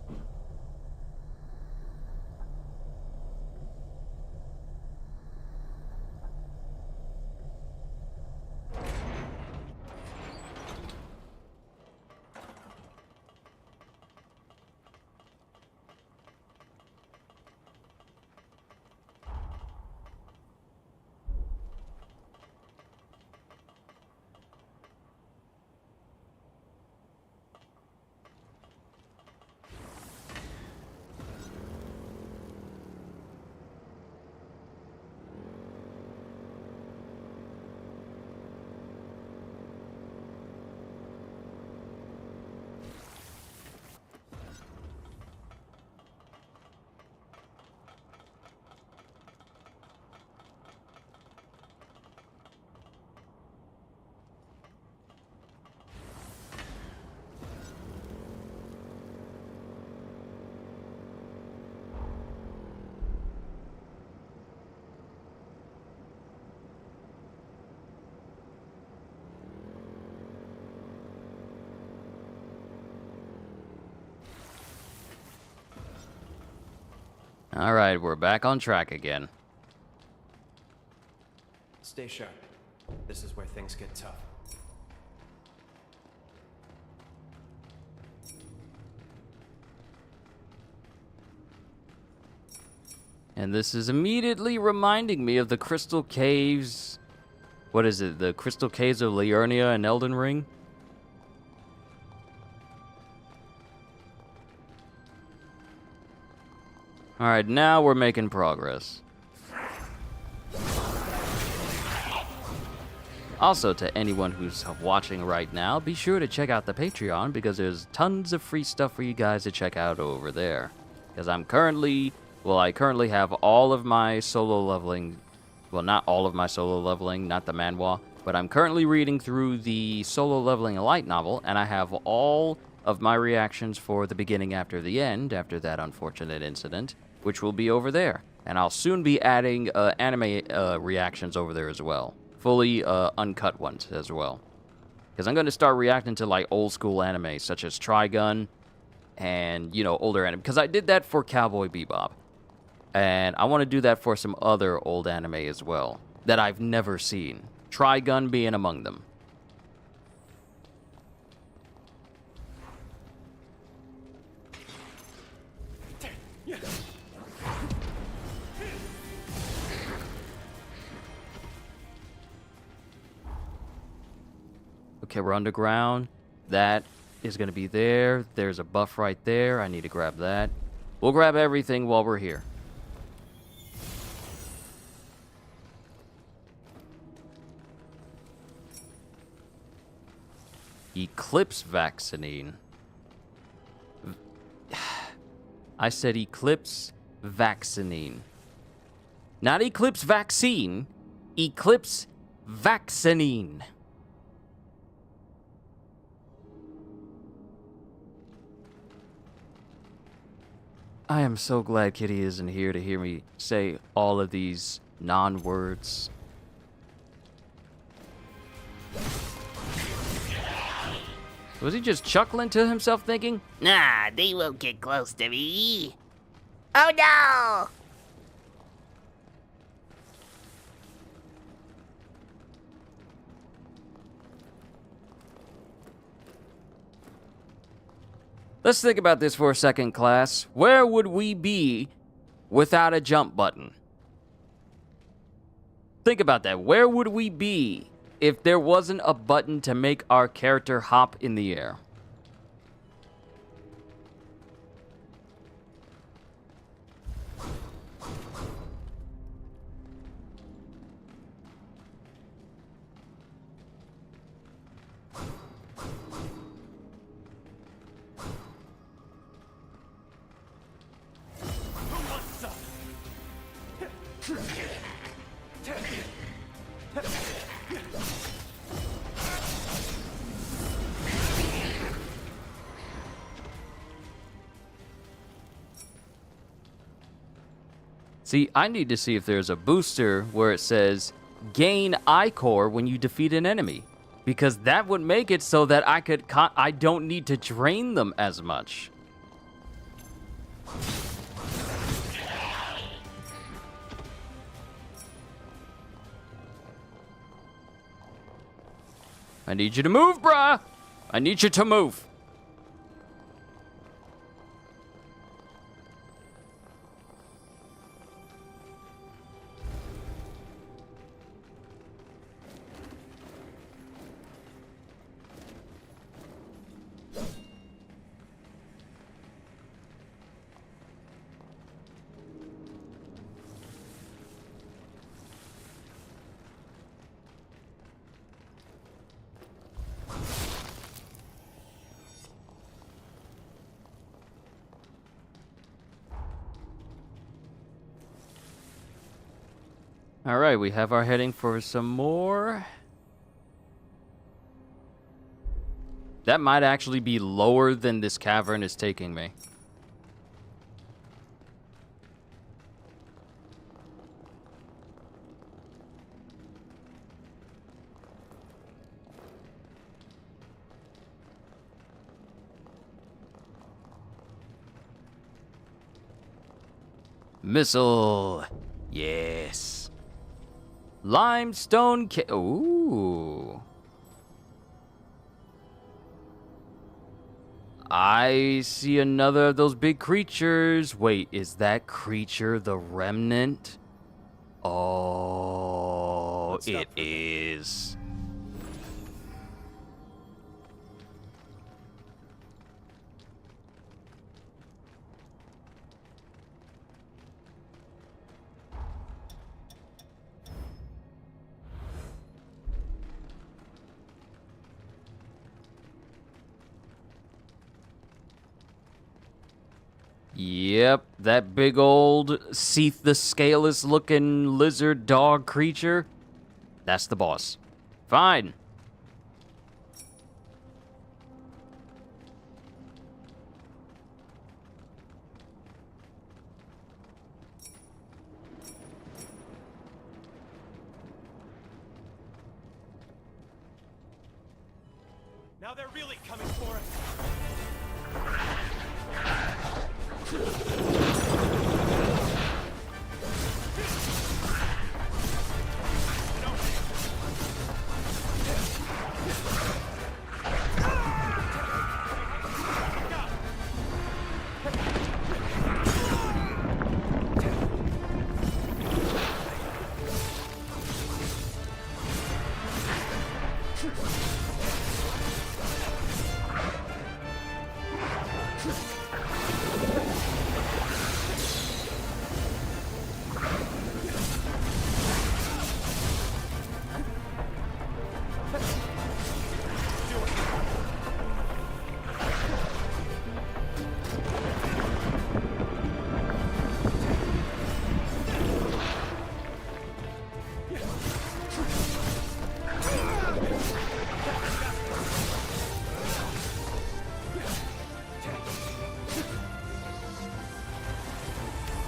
Alright, we're back on track again.
Stay sharp. This is where things get tough.
And this is immediately reminding me of the Crystal Caves. What is it? The Crystal Caves of Liurnia and Elden Ring? Alright, now we're making progress. Also, to anyone who's watching right now, be sure to check out the Patreon because there's tons of free stuff for you guys to check out over there. Because I currently have all of my solo leveling, well, not all of my solo leveling, not the manhwa, but I'm currently reading through the solo leveling light novel, and I have all of my reactions for the beginning after the end, after that unfortunate incident, which will be over there. And I'll soon be adding anime reactions over there as well. Fully uncut ones as well. Because I'm going to start reacting to like old school anime, such as Trigun, and, you know, older anime. Because I did that for Cowboy Bebop. And I want to do that for some other old anime as well, that I've never seen. Trigun being among them. Okay, we're underground. That is going to be there. There's a buff right there. I need to grab that. We'll grab everything while we're here. Eclipse Vaccine. I said Eclipse Vaccine. Not Eclipse Vaccine. Eclipse Vaccine. I am so glad Kitty isn't here to hear me say all of these non-words. Was he just chuckling to himself thinking,
Nah, they won't get close to me. Oh no!
let's think about this for a second, class. Where would we be without a jump button? Think about that. Where would we be if there wasn't a button to make our character hop in the air? See, I need to see if there's a booster where it says gain Ichor when you defeat an enemy. Because that would make it so that I don't need to drain them as much. I need you to move, bruh! I need you to move. All right, we have our heading for some more. That might actually be lower than this cavern is taking me. Missile. Yes. Limestone ooh. I see another of those big creatures. Wait, is that creature the remnant? Oh, it is. Yep, that big old Seath the Scaleless looking lizard dog creature. That's the boss. Fine.
Now they're really coming for us.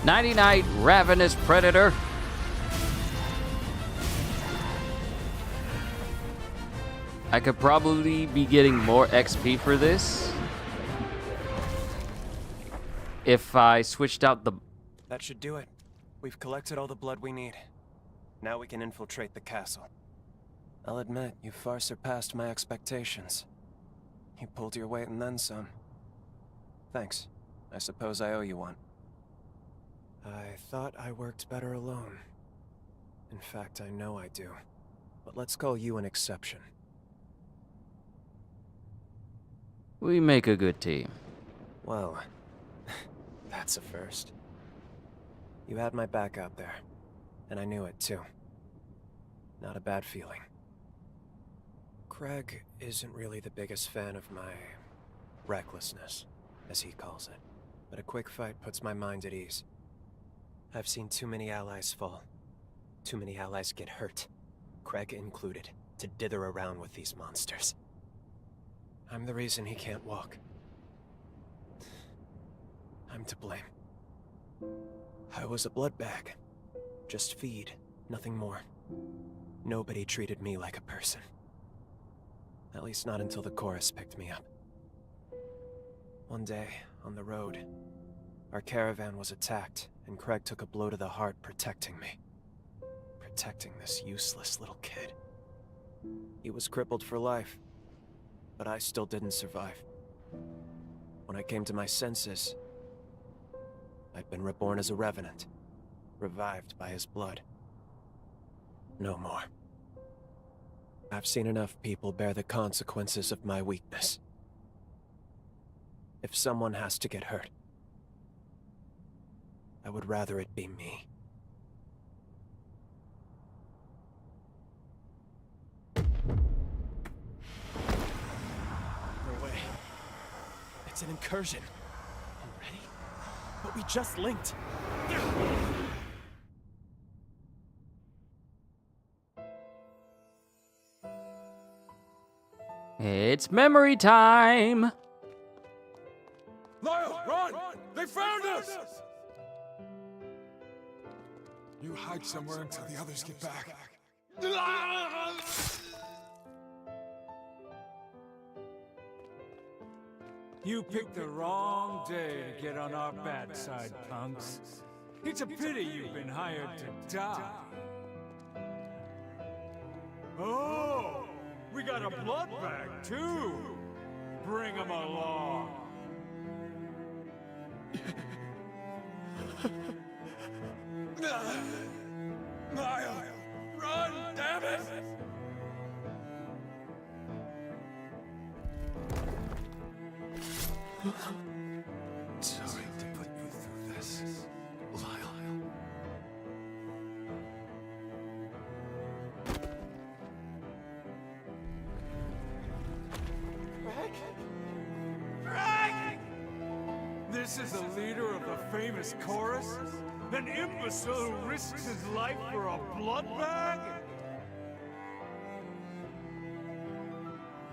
Nighty-night, ravenous predator. I could probably be getting more XP for this if I switched out the...
That should do it. We've collected all the blood we need. Now we can infiltrate the castle. I'll admit, you far surpassed my expectations. You pulled your weight and then some. Thanks. I suppose I owe you one. I thought I worked better alone. In fact, I know I do. But let's call you an exception.
We make a good team.
Well, that's a first. You had my back out there, and I knew it too. Not a bad feeling. Craig isn't really the biggest fan of my recklessness, as he calls it, but a quick fight puts my mind at ease. I've seen too many allies fall. Too many allies get hurt, Craig included, to dither around with these monsters. I'm the reason he can't walk. I'm to blame. I was a blood bag. Just feed, nothing more. Nobody treated me like a person. At least not until the chorus picked me up. One day, on the road, our caravan was attacked, and Craig took a blow to the heart protecting me. Protecting this useless little kid. He was crippled for life, but I still didn't survive. When I came to my senses, I'd been reborn as a revenant, revived by his blood. No more. I've seen enough people bear the consequences of my weakness. If someone has to get hurt, I would rather it be me. No way. It's an incursion. Already? But we just linked.
It's memory time!
Lyle, run! They found us! You hide somewhere until the others get back.
You picked the wrong day to get on our bad side, punks. It's a pity you've been hired to die. Oh, we got a blood bag, too. Bring 'em along.
Lyle, run, damn it!
Sorry to put you through this, Lyle.
This is the leader of the famous chorus? An imbecile who risks his life for a blood bag?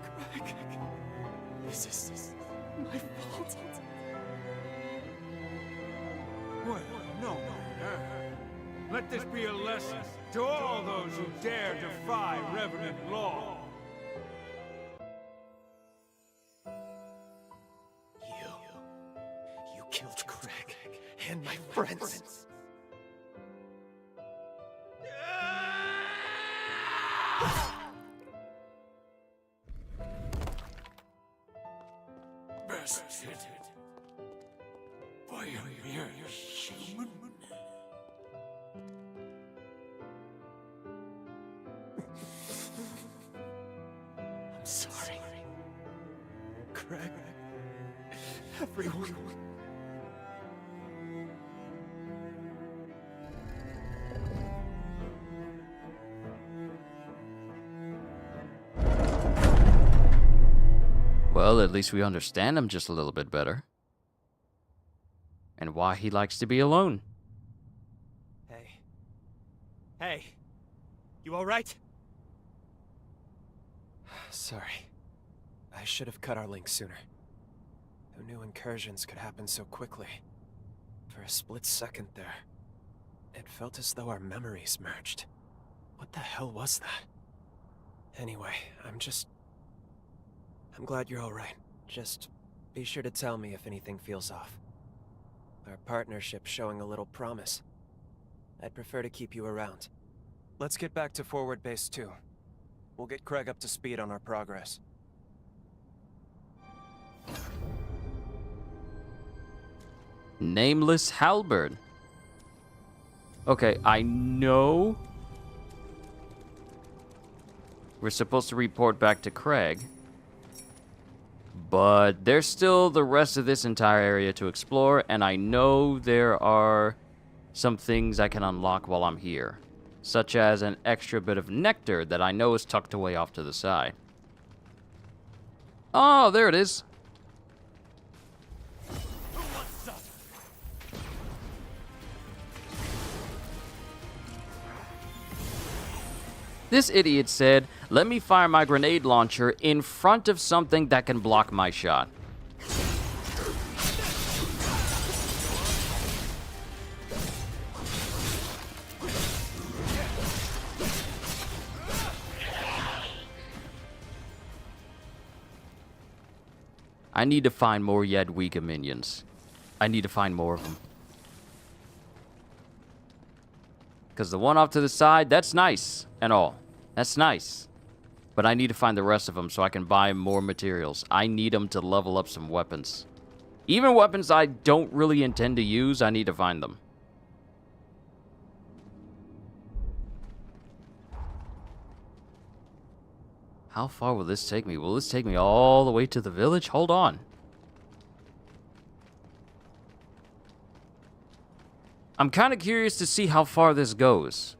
Craig, this is my fault.
Well, no. Let this be a lesson to all those who dare defy Revenant law.
You killed Craig and my friends.
Bested by a mere human?
I'm sorry. Craig. Everyone.
Well, at least we understand him just a little bit better. And why he likes to be alone.
Hey. Hey. You alright? Sorry. I should have cut our link sooner. Who knew incursions could happen so quickly? For a split second there, it felt as though our memories merged. What the hell was that? Anyway, I'm glad you're alright. Just be sure to tell me if anything feels off. Our partnership's showing a little promise. I'd prefer to keep you around. Let's get back to Forward Base 2. We'll get Craig up to speed on our progress.
Nameless Halberd. Okay, I know we're supposed to report back to Craig, but there's still the rest of this entire area to explore, and I know there are some things I can unlock while I'm here, such as an extra bit of nectar that I know is tucked away off to the side. Oh, there it is. This idiot said, "Let me fire my grenade launcher in front of something that can block my shot." I need to find more Yadwiga minions. I need to find more of them. Because the one off to the side, that's nice and all. That's nice. But I need to find the rest of them so I can buy more materials. I need them to level up some weapons. Even weapons I don't really intend to use, I need to find them. How far will this take me? Will this take me all the way to the village? Hold on. I'm kind of curious to see how far this goes.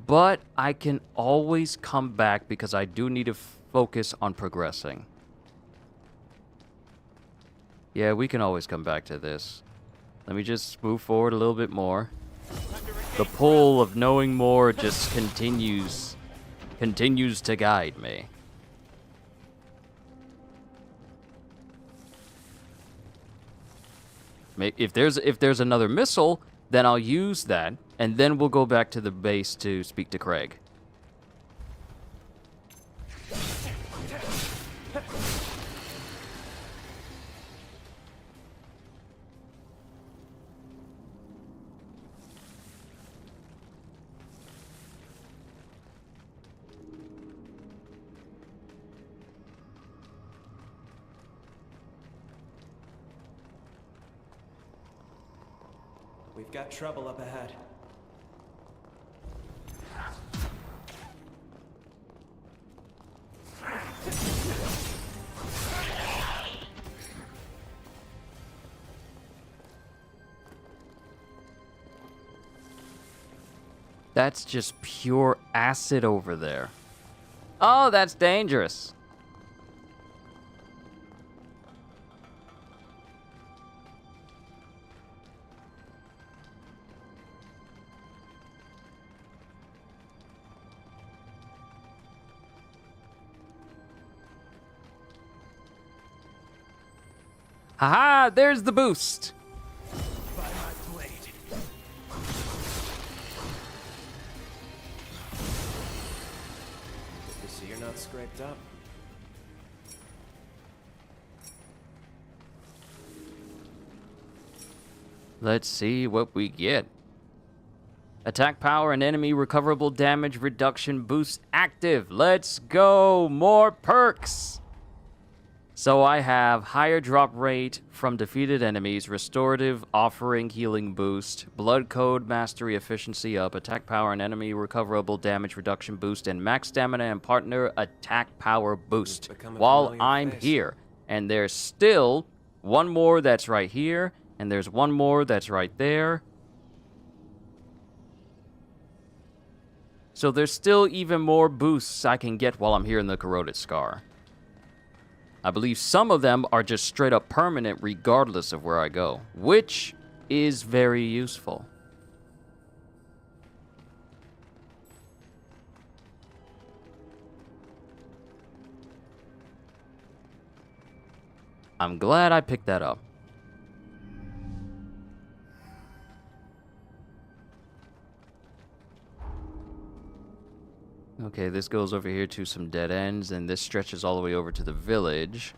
But I can always come back because I do need to focus on progressing. Yeah, we can always come back to this. Let me just move forward a little bit more. The pull of knowing more just continues to guide me. If there's another missile, then I'll use that, and then we'll go back to the base to speak to Craig.
We've got trouble up ahead.
That's just pure acid over there. Oh, that's dangerous. Haha, there's the boost.
By my blade.
Good to see you're not scraped up.
Let's see what we get. Attack power and enemy recoverable damage reduction boost active. Let's go. More perks. So I have higher drop rate from defeated enemies, restorative offering healing boost, blood code mastery efficiency up, attack power and enemy recoverable damage reduction boost, and max stamina and partner attack power boost while I'm here. And there's still one more that's right here, and there's one more that's right there. So there's still even more boosts I can get while I'm here in the Corroded Scar. I believe some of them are just straight up permanent regardless of where I go, which is very useful. I'm glad I picked that up. Okay, this goes over here to some dead ends, and this stretches all the way over to the village.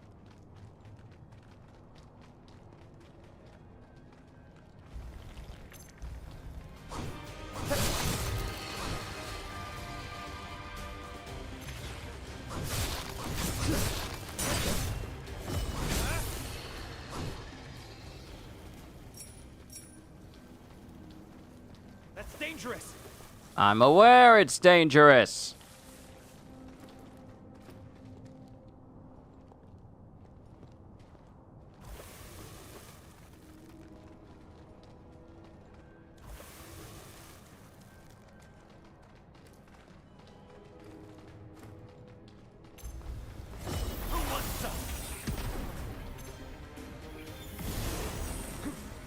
That's dangerous.
I'm aware it's dangerous.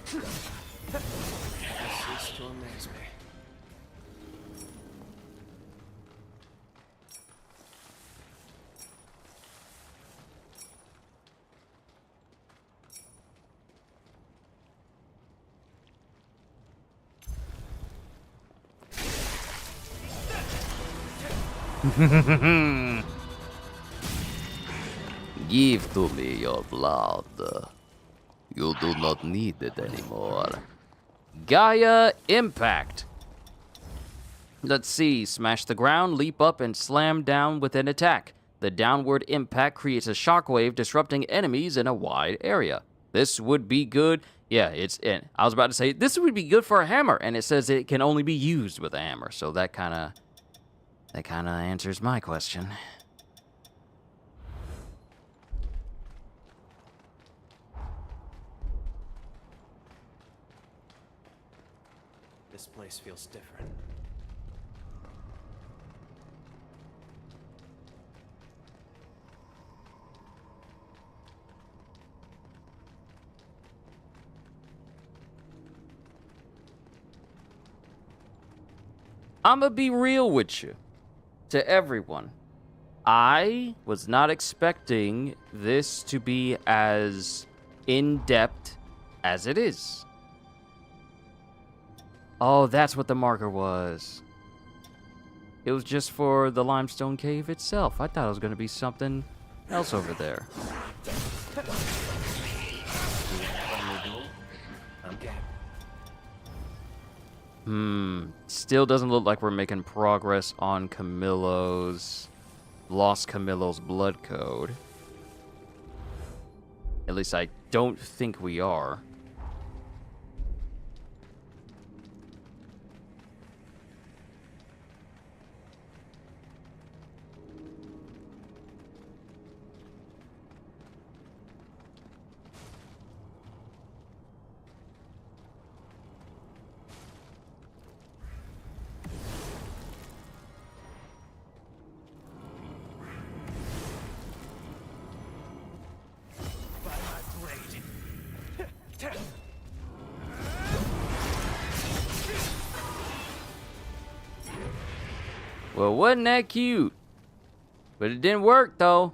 Cease to amaze me.
Give to me your blood. You do not need it anymore. Gaia Impact. Let's see. Smash the ground, leap up, and slam down with an attack. The downward impact creates a shockwave, disrupting enemies in a wide area. This would be good. Yeah, I was about to say, this would be good for a hammer, and it says it can only be used with a hammer. So that kind of answers my question.
This place feels different.
I'ma be real with you, to everyone. I was not expecting this to be as in-depth as it is. Oh, that's what the marker was. It was just for the limestone cave itself. I thought it was going to be something else over there. Still doesn't look like we're making progress on Lost Camillo's blood code. At least I don't think we are. Well, wasn't that cute? But it didn't work, though.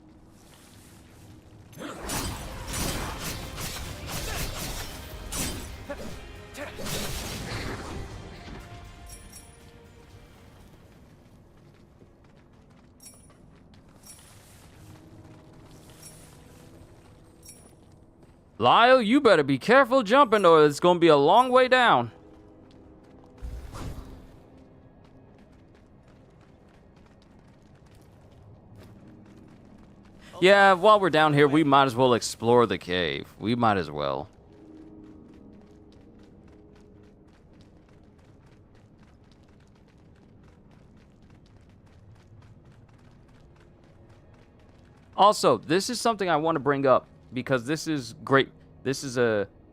Lyle, you better be careful jumping or it's gonna be a long way down. Yeah, while we're down here, we might as well explore the cave. We might as well. Also, this is something I want to bring up because this is great. This is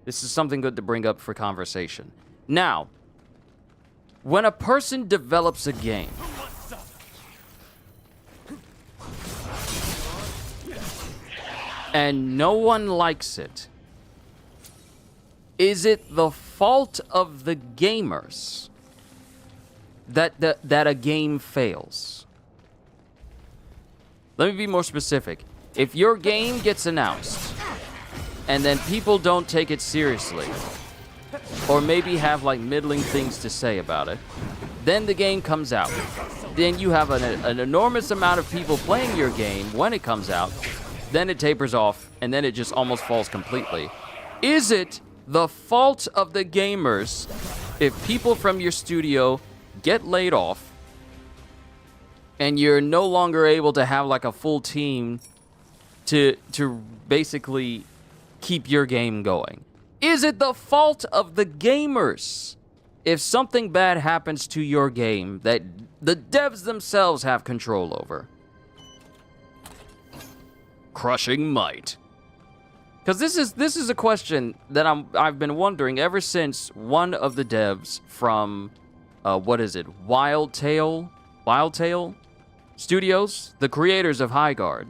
something good to bring up for conversation. Now, when a person develops a game, and no one likes it, is it the fault of the gamers that a game fails? Let me be more specific. If your game gets announced and then people don't take it seriously, or maybe have like middling things to say about it, then the game comes out. Then you have an enormous amount of people playing your game when it comes out. Then it tapers off, and then it just almost falls completely. Is it the fault of the gamers if people from your studio get laid off and you're no longer able to have like a full team to basically keep your game going? Is it the fault of the gamers if something bad happens to your game that the devs themselves have control over? Crushing might. Because this is a question that I've been wondering ever since one of the devs from what is it, Wild Tale Studios, the creators of Highguard,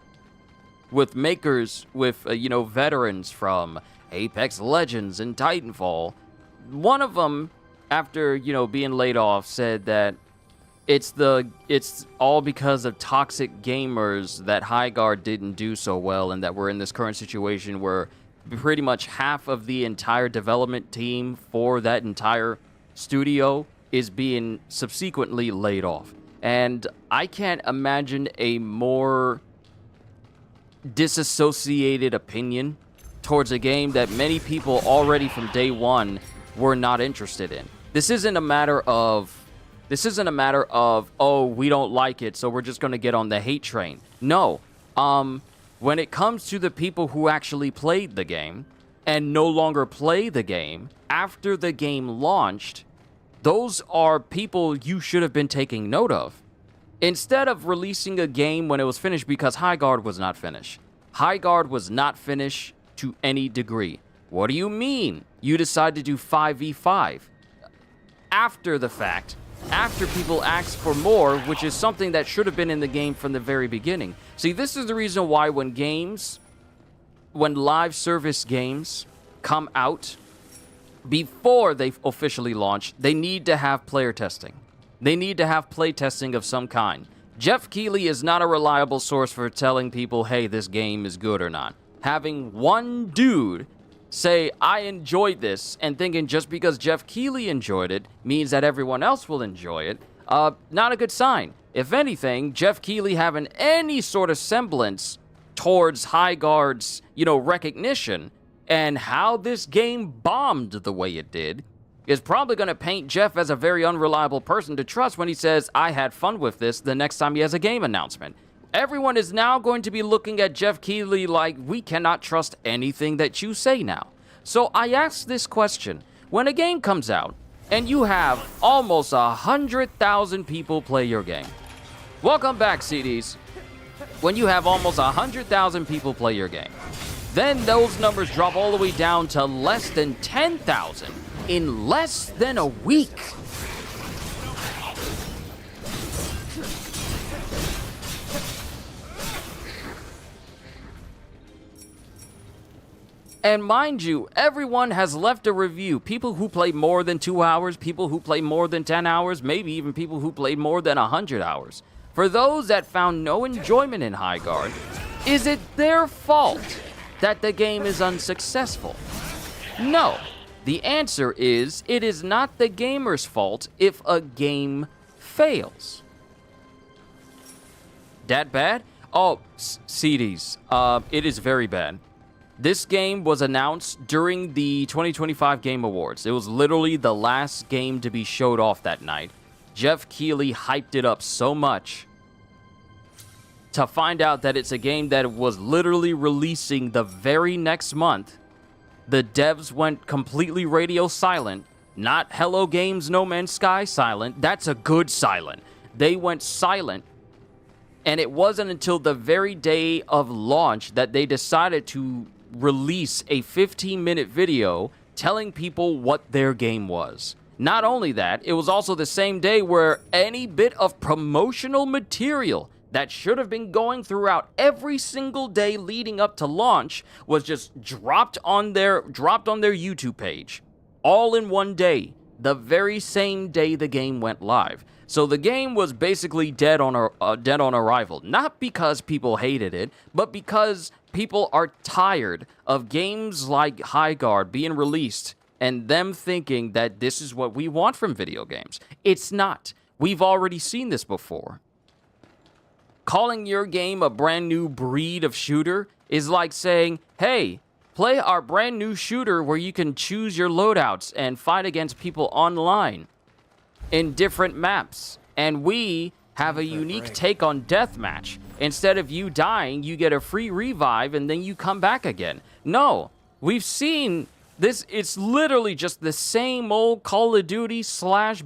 with veterans from Apex Legends and Titanfall. One of them, after being laid off, said that it's all because of toxic gamers that Highguard didn't do so well, and that we're in this current situation where pretty much half of the entire development team for that entire studio is being subsequently laid off. And I can't imagine a more disassociated opinion towards a game that many people already from day one were not interested in. This isn't a matter of, oh, we don't like it, so we're just going to get on the hate train. No. When it comes to the people who actually played the game and no longer play the game after the game launched, those are people you should have been taking note of. Instead of releasing a game when it was finished, because Highguard was not finished. Highguard was not finished to any degree. What do you mean? You decide to do 5v5 after the fact, after people asked for more, which is something that should have been in the game from the very beginning. See, this is the reason why when live service games come out, before they officially launch, they need to have player testing. They need to have play testing of some kind. Jeff Keighley is not a reliable source for telling people, hey, this game is good or not. Having one dude say, I enjoyed this, and thinking just because Jeff Keighley enjoyed it means that everyone else will enjoy it, not a good sign. If anything, Jeff Keighley having any sort of semblance towards Highguard's, recognition and how this game bombed the way it did is probably going to paint Jeff as a very unreliable person to trust when he says, I had fun with this, the next time he has a game announcement. Everyone is now going to be looking at Jeff Keighley like, we cannot trust anything that you say now. So I ask this question. When a game comes out, and you have almost 100,000 people play your game. Welcome back, CDs. When you have almost 100,000 people play your game, then those numbers drop all the way down to less than 10,000 in less than a week. And mind you, everyone has left a review. People who play more than 2 hours, people who play more than 10 hours, maybe even people who played more than 100 hours. For those that found no enjoyment in Highguard, is it their fault that the game is unsuccessful? No. The answer is, it is not the gamer's fault if a game fails. That bad? Oh, CDs. It is very bad. This game was announced during the 2025 Game Awards. It was literally the last game to be showed off that night. Jeff Keighley hyped it up so much to find out that it's a game that was literally releasing the very next month. The devs went completely radio silent. Not Hello Games, No Man's Sky silent. That's a good silent. They went silent. And it wasn't until the very day of launch that they decided to release a 15-minute video telling people what their game was. Not only that, it was also the same day where any bit of promotional material that should have been going throughout every single day leading up to launch was just dropped on their YouTube page, all in one day, the very same day the game went live. So the game was basically dead on arrival, not because people hated it, but because people are tired of games like Highguard being released and them thinking that this is what we want from video games. It's not. We've already seen this before. Calling your game a brand new breed of shooter is like saying, hey, play our brand new shooter where you can choose your loadouts and fight against people online in different maps. And we have a unique take on deathmatch. Instead of you dying, you get a free revive and then you come back again. No, we've seen this. It's literally just the same old Call of Duty /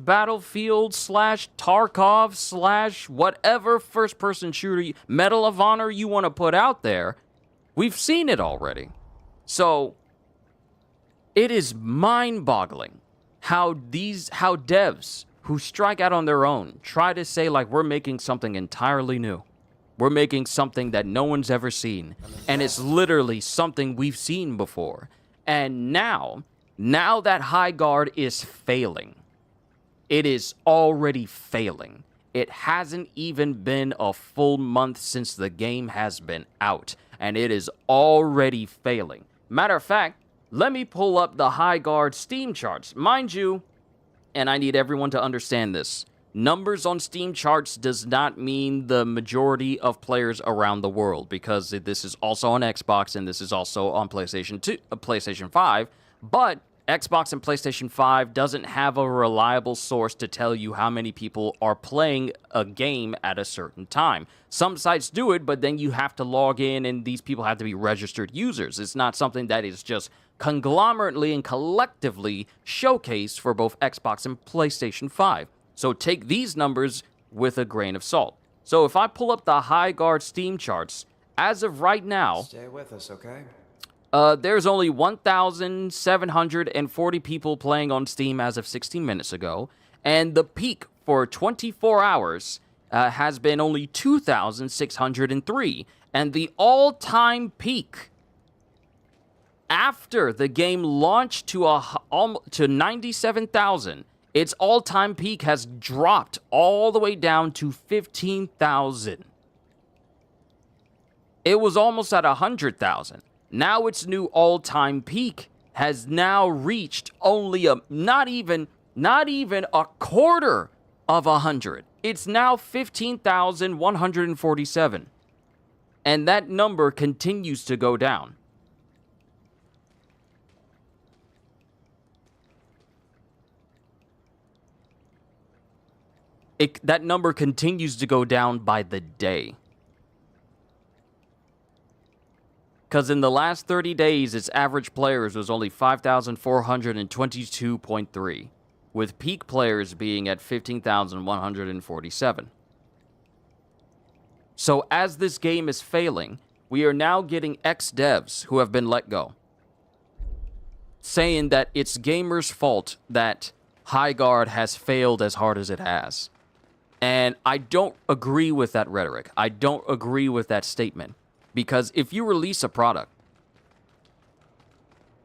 Battlefield / Tarkov / whatever first-person shooter, Medal of Honor you want to put out there. We've seen it already. So it is mind-boggling how devs who strike out on their own try to say like we're making something entirely new. We're making something that no one's ever seen. And it's literally something we've seen before. And now that Highguard is failing, it is already failing. It hasn't even been a full month since the game has been out, and it is already failing. Matter of fact, let me pull up the Highguard Steam charts. Mind you, and I need everyone to understand this, numbers on Steam charts does not mean the majority of players around the world, because this is also on Xbox and this is also on PlayStation 5, but Xbox and PlayStation 5 doesn't have a reliable source to tell you how many people are playing a game at a certain time. Some sites do it, but then you have to log in and these people have to be registered users. It's not something that is just conglomerately and collectively showcased for both Xbox and PlayStation 5. So take these numbers with a grain of salt. So if I pull up the Highguard Steam charts, as of right now...
Stay with us, okay?
There's only 1,740 people playing on Steam as of 16 minutes ago, and the peak for 24 hours has been only 2,603, and the all-time peak after the game launched to 97,000, its all-time peak has dropped all the way down to 15,000. It was almost at 100,000. Now its new all-time peak has now reached only not even a quarter of 100. It's now 15,147. And that number continues to go down. That number continues to go down by the day. Because in the last 30 days, its average players was only 5,422.3, with peak players being at 15,147. So as this game is failing, we are now getting ex-devs who have been let go, saying that it's gamers' fault that Highguard has failed as hard as it has. And I don't agree with that rhetoric. I don't agree with that statement. Because if you release a product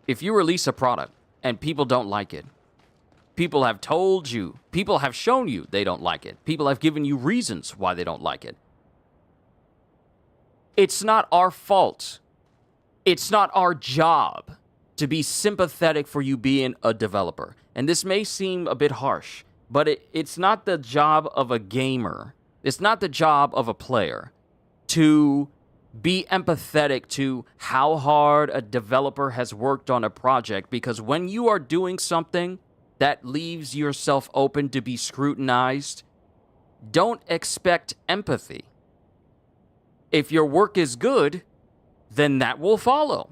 and people don't like it, people have told you, people have shown you they don't like it, people have given you reasons why they don't like it, it's not our fault. It's not our job to be sympathetic for you being a developer. And this may seem a bit harsh, but it's not the job of a gamer, it's not the job of a player to be empathetic to how hard a developer has worked on a project, because when you are doing something that leaves yourself open to be scrutinized, don't expect empathy. If your work is good, then that will follow.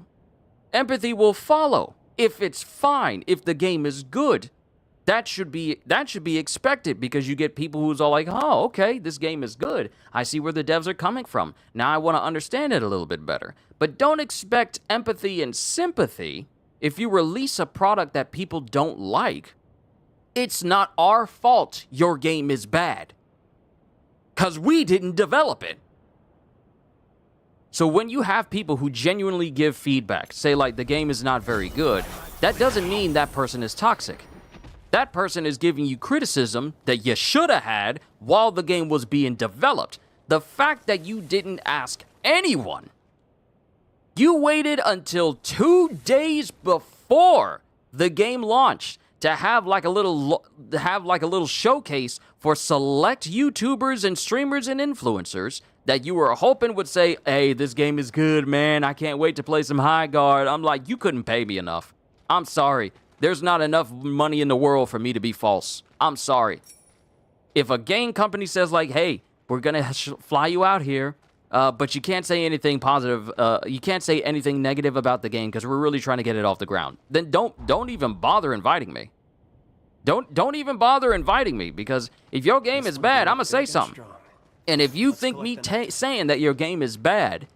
Empathy will follow. If it's fine, if the game is good, that should be expected, because you get people who's all like, oh, okay, this game is good. I see where the devs are coming from. Now I want to understand it a little bit better. But don't expect empathy and sympathy if you release a product that people don't like. It's not our fault your game is bad, because we didn't develop it. So when you have people who genuinely give feedback, say like the game is not very good, that doesn't mean that person is toxic. That person is giving you criticism that you should have had while the game was being developed. The fact that you didn't ask anyone, you waited until 2 days before the game launched to have like a little showcase for select YouTubers and streamers and influencers that you were hoping would say, hey, this game is good, man. I can't wait to play some Highguard. I'm like, you couldn't pay me enough. I'm sorry. There's not enough money in the world for me to be false. I'm sorry. If a game company says like, hey, we're going to fly you out here, but you can't say anything positive, you can't say anything negative about the game because we're really trying to get it off the ground, then don't even bother inviting me. Don't even bother inviting me, because if your game is bad, I'm going to say something. And if you think me saying that your game is bad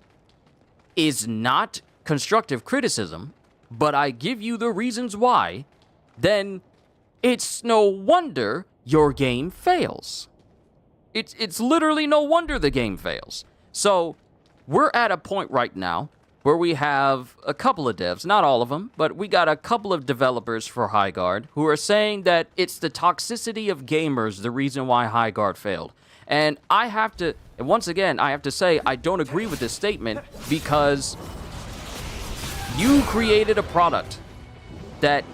is not constructive criticism, but I give you the reasons why, then it's no wonder your game fails. It's literally no wonder the game fails. So we're at a point right now where we have a couple of devs, not all of them, but we got a couple of developers for Highguard who are saying that it's the toxicity of gamers the reason why Highguard failed. And once again, I have to say I don't agree with this statement, because you created a product that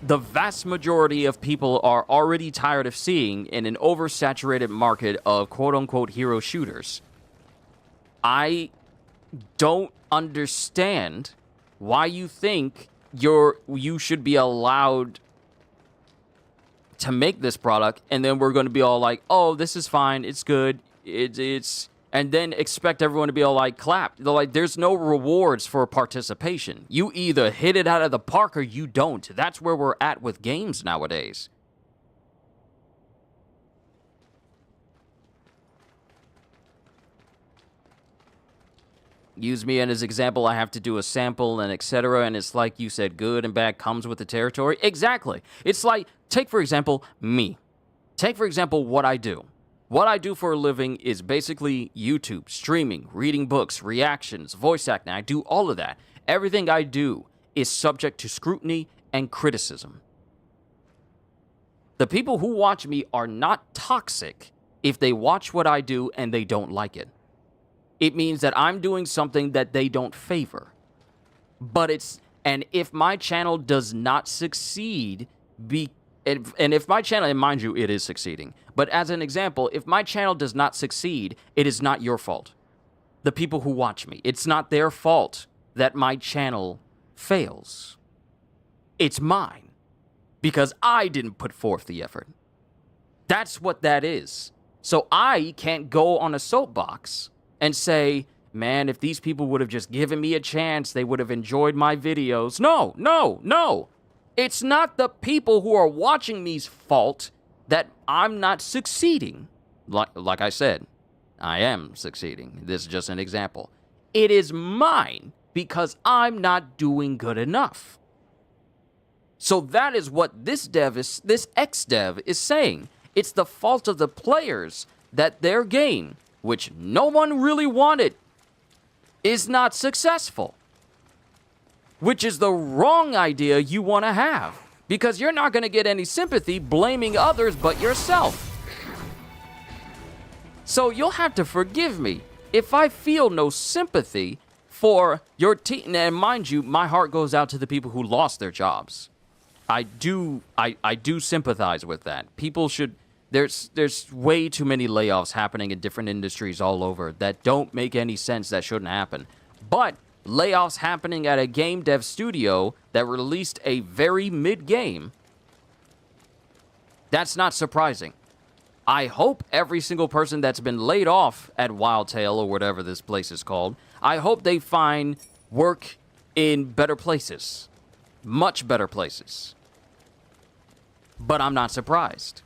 the vast majority of people are already tired of seeing in an oversaturated market of quote-unquote hero shooters. I don't understand why you think you should be allowed to make this product, and then we're going to be all like, oh, this is fine, it's good, it's and then expect everyone to be all like, clap. They're like, there's no rewards for participation. You either hit it out of the park or you don't. That's where we're at with games nowadays. Use me as an example. I have to do a sample and etc. And it's like you said, good and bad comes with the territory. Exactly. It's like, take for example, me. Take for example what I do. What I do for a living is basically YouTube, streaming, reading books, reactions, voice acting. I do all of that. Everything I do is subject to scrutiny and criticism. The people who watch me are not toxic if they watch what I do and they don't like it. It means that I'm doing something that they don't favor. And if my channel does not succeed, and if my channel, and mind you, it is succeeding. But as an example, if my channel does not succeed, it is not your fault. The people who watch me, it's not their fault that my channel fails. It's mine. Because I didn't put forth the effort. That's what that is. So I can't go on a soapbox and say, man, if these people would have just given me a chance, they would have enjoyed my videos. No, no, no. It's not the people who are watching me's fault that I'm not succeeding. Like I said, I am succeeding. This is just an example. It is mine because I'm not doing good enough. So that is what this ex-dev is saying. It's the fault of the players that their game, which no one really wanted, is not successful. Which is the wrong idea you want to have. Because you're not going to get any sympathy blaming others but yourself. So you'll have to forgive me if I feel no sympathy for your team. And mind you, my heart goes out to the people who lost their jobs. I do sympathize with that. People should... There's way too many layoffs happening in different industries all over that don't make any sense, that shouldn't happen. But layoffs happening at a game dev studio that released a very mid-game, that's not surprising. I hope every single person that's been laid off at Wildtail or whatever this place is called, I hope they find work in better places. Much better places. But I'm not surprised.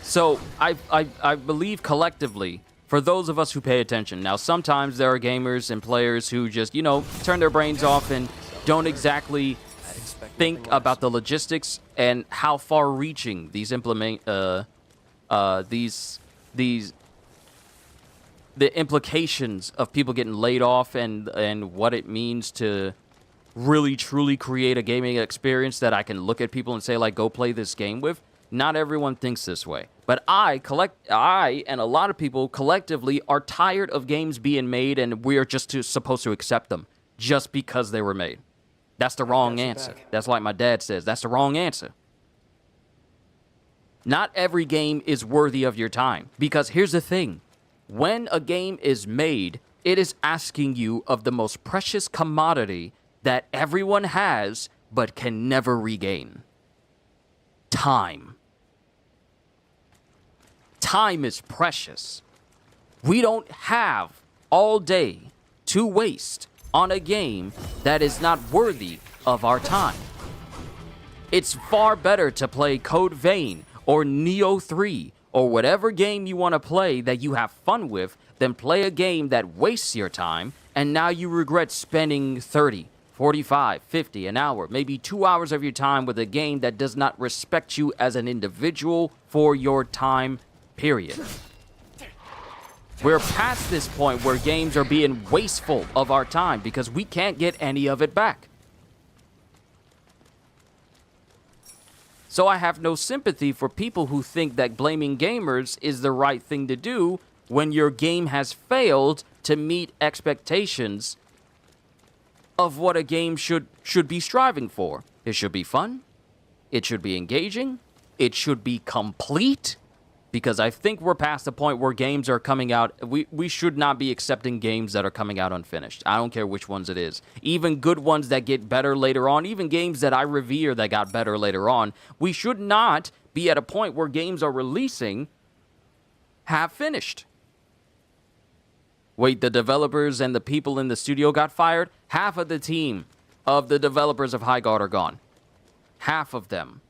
So, I believe collectively, for those of us who pay attention, now sometimes there are gamers and players who just, turn their brains off and don't exactly think about the logistics and how far-reaching these the implications of people getting laid off and what it means to really truly create a gaming experience that I can look at people and say, like, go play this game with. Not everyone thinks this way. But I and a lot of people collectively are tired of games being made and we're just supposed to accept them just because they were made. That's the wrong answer. That's like my dad says. That's the wrong answer. Not every game is worthy of your time. Because here's the thing. When a game is made, it is asking you of the most precious commodity that everyone has but can never regain. Time. Time is precious. We don't have all day to waste on a game that is not worthy of our time. It's far better to play Code Vein or Neo 3 or whatever game you want to play that you have fun with than play a game that wastes your time and now you regret spending 30, 45, 50, an hour, maybe 2 hours of your time with a game that does not respect you as an individual for your time, period. We're past this point where games are being wasteful of our time because we can't get any of it back. So I have no sympathy for people who think that blaming gamers is the right thing to do when your game has failed to meet expectations of what a game should be striving for. It should be fun. It should be engaging. It should be complete. Because I think we're past the point where games are coming out. We should not be accepting games that are coming out unfinished. I don't care which ones it is. Even good ones that get better later on. Even games that I revere that got better later on. We should not be at a point where games are releasing half finished. Wait, the developers and the people in the studio got fired? Half of the team of the developers of Highguard are gone. Half of them.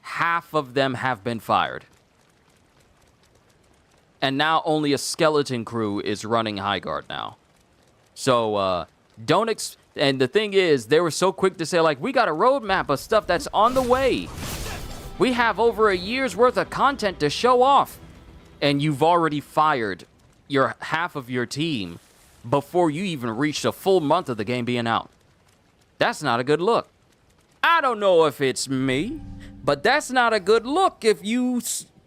Half of them have been fired. And now only a skeleton crew is running Highguard now. So, and the thing is, they were so quick to say, like, we got a roadmap of stuff that's on the way. We have over a year's worth of content to show off. And you've already fired your half of your team before you even reached a full month of the game being out. That's not a good look. I don't know if it's me, but that's not a good look if you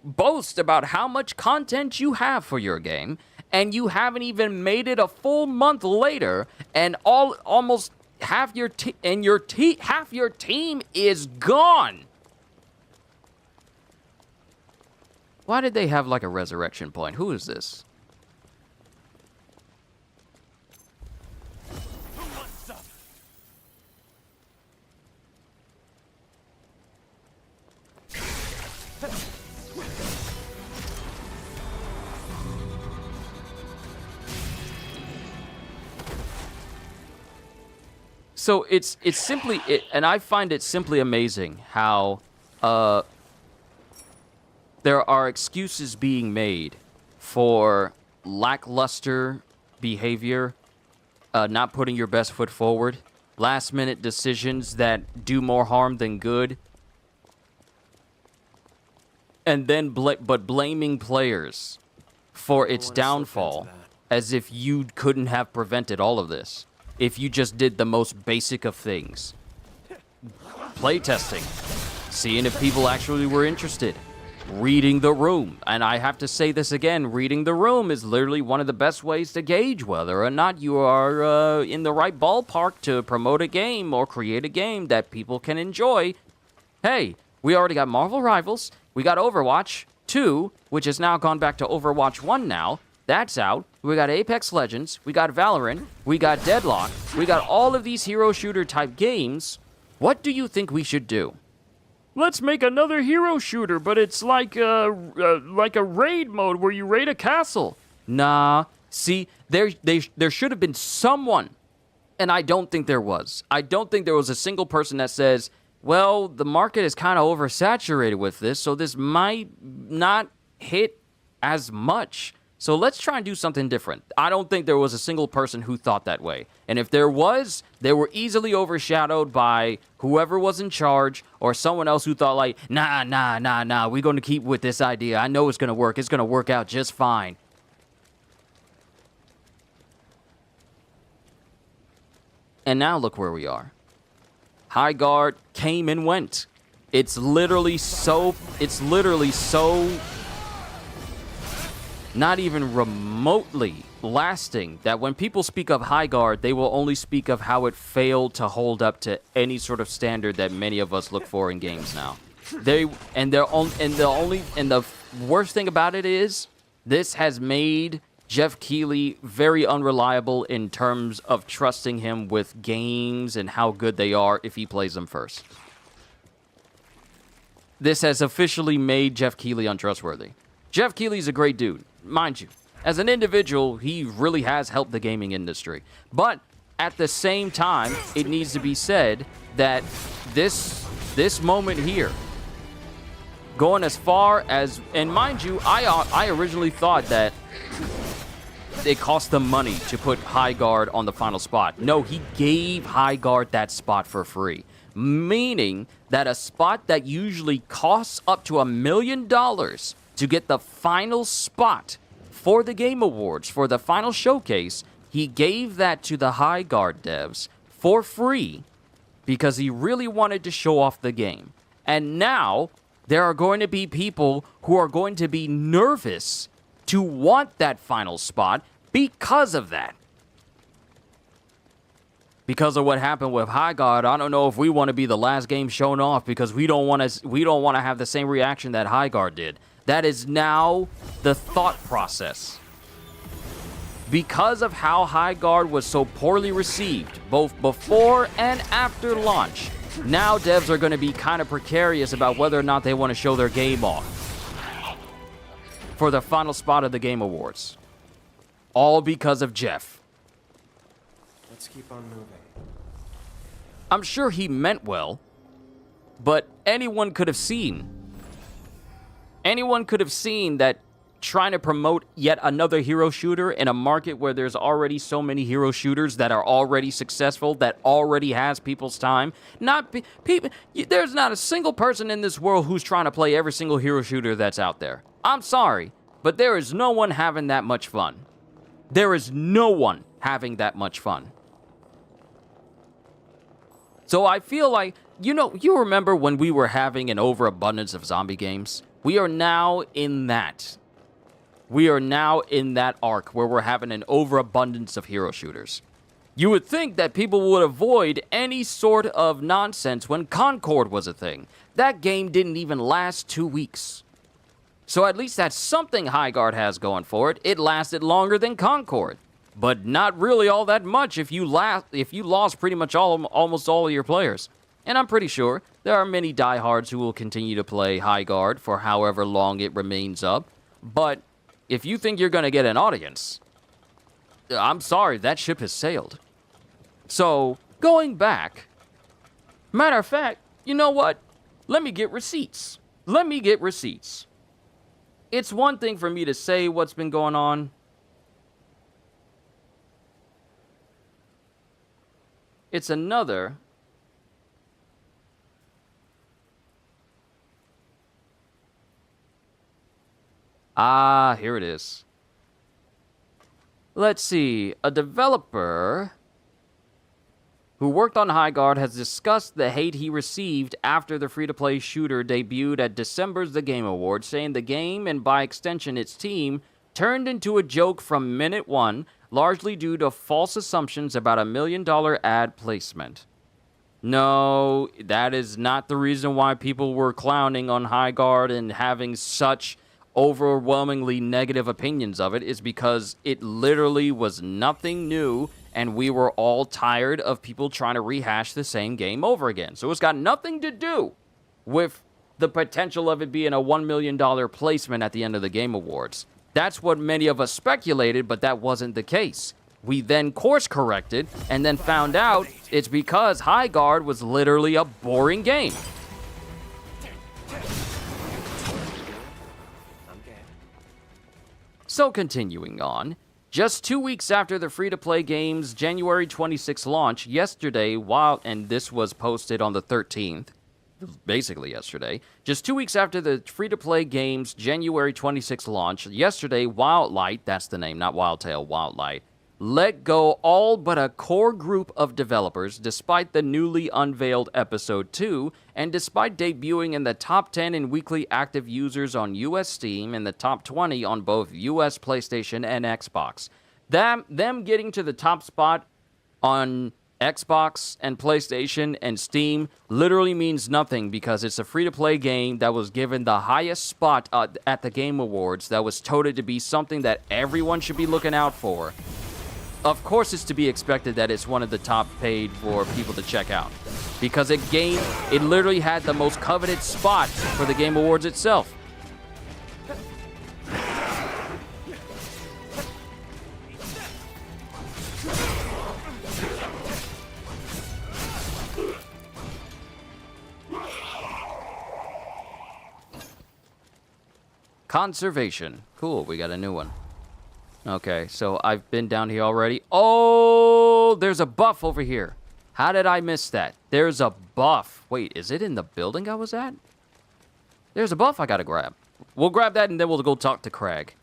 boast about how much content you have for your game and you haven't even made it a full month later and almost half your half your team is gone. Why did they have like a resurrection point? Who is this? So it's simply, and I find it simply amazing how there are excuses being made for lackluster behavior, not putting your best foot forward, last-minute decisions that do more harm than good, and then blaming players for its downfall as if you couldn't have prevented all of this. If you just did the most basic of things. Playtesting. Seeing if people actually were interested. Reading the room. And I have to say this again, reading the room is literally one of the best ways to gauge whether or not you are in the right ballpark to promote a game or create a game that people can enjoy. Hey, we already got Marvel Rivals. We got Overwatch 2, which has now gone back to Overwatch 1 now. That's out. We got Apex Legends. We got Valorant. We got Deadlock. We got all of these hero shooter type games. What do you think we should do? Let's make another hero shooter, but it's like a raid mode where you raid a castle. Nah. See, there should have been someone, and I don't think there was. I don't think there was a single person that says, well, the market is kind of oversaturated with this, so this might not hit as much. So let's try and do something different. I don't think there was a single person who thought that way. And if there was, they were easily overshadowed by whoever was in charge or someone else who thought like, nah, we're going to keep with this idea. I know it's going to work. It's going to work out just fine. And now look where we are. Highguard came and went. It's literally so not even remotely lasting that when people speak of Highguard, they will only speak of how it failed to hold up to any sort of standard that many of us look for in games now. The worst thing about it is this has made Jeff Keighley very unreliable in terms of trusting him with games and how good they are if he plays them first. This has officially made Jeff Keighley untrustworthy. Jeff Keighley's a great dude. Mind you, as an individual, he really has helped the gaming industry. But at the same time, it needs to be said that this moment here, going as far as, and mind you, I originally thought that it cost them money to put Highguard on the final spot. No, he gave Highguard that spot for free. Meaning that a spot that usually costs up to $1 million to get the final spot for the Game Awards, for the final showcase, he gave that to the Highguard devs for free because he really wanted to show off the game. And now, there are going to be people who are going to be nervous to want that final spot because of that. because of what happened with High Guard, I don't know if we want to be the last game shown off because we don't want to have the same reaction that High Guard did. That is now the thought process. Because of how High Guard was so poorly received, both before and after launch, now devs are going to be kind of precarious about whether or not they want to show their game off for the final spot of the Game Awards. All because of Jeff.
Let's keep on moving.
I'm sure he meant well, but anyone could have seen. Anyone could have seen that trying to promote yet another hero shooter in a market where there's already so many hero shooters that are already successful, that already has people's time. There's not a single person in this world who's trying to play every single hero shooter that's out there. I'm sorry, but there is no one having that much fun. There is no one having that much fun. So I feel like, you remember when we were having an overabundance of zombie games? We are now in that. We are now in that arc where we're having an overabundance of hero shooters. You would think that people would avoid any sort of nonsense when Concord was a thing. That game didn't even last 2 weeks. So at least that's something High Guard has going for it. It lasted longer than Concord. But not really all that much if you lost pretty much almost all of your players. And I'm pretty sure there are many diehards who will continue to play High Guard for however long it remains up. But if you think you're going to get an audience, I'm sorry, that ship has sailed. So, going back, matter of fact, you know what? Let me get receipts. It's one thing for me to say what's been going on. It's another here it is. Let's see. A developer who worked on High Guard has discussed the hate he received after the free-to-play shooter debuted at December's The Game Awards, saying the game, and by extension its team, turned into a joke from minute one, largely due to false assumptions about $1 million ad placement. No, that is not the reason why people were clowning on High Guard and having such overwhelmingly negative opinions of it. Is because it literally was nothing new, and we were all tired of people trying to rehash the same game over again. So it's got nothing to do with the potential of it being a $1 million placement at the end of the Game Awards. That's what many of us speculated, but that wasn't the case. We then course-corrected and then found out it's because High Guard was literally a boring game. So continuing on, just 2 weeks after the free-to-play game's January 26th launch, yesterday, and this was posted on the 13th, basically yesterday, just 2 weeks after the free-to-play game's January 26th launch, yesterday, Wildlight, that's the name, not Wildtail, Wildlight, let go all but a core group of developers despite the newly unveiled Episode 2, and despite debuting in the top 10 in weekly active users on US Steam and the top 20 on both US PlayStation and Xbox. Them getting to the top spot on Xbox and PlayStation and Steam literally means nothing because it's a free-to-play game that was given the highest spot at the Game Awards that was touted to be something that everyone should be looking out for. Of course it's to be expected that it's one of the top paid for people to check out. Because it literally had the most coveted spot for the Game Awards itself. Conservation. Cool, we got a new one. Okay, so I've been down here already. Oh, there's a buff over here. How did I miss that? There's a buff. Wait, is it in the building I was at? There's a buff I gotta grab. We'll grab that and then we'll go talk to Craig.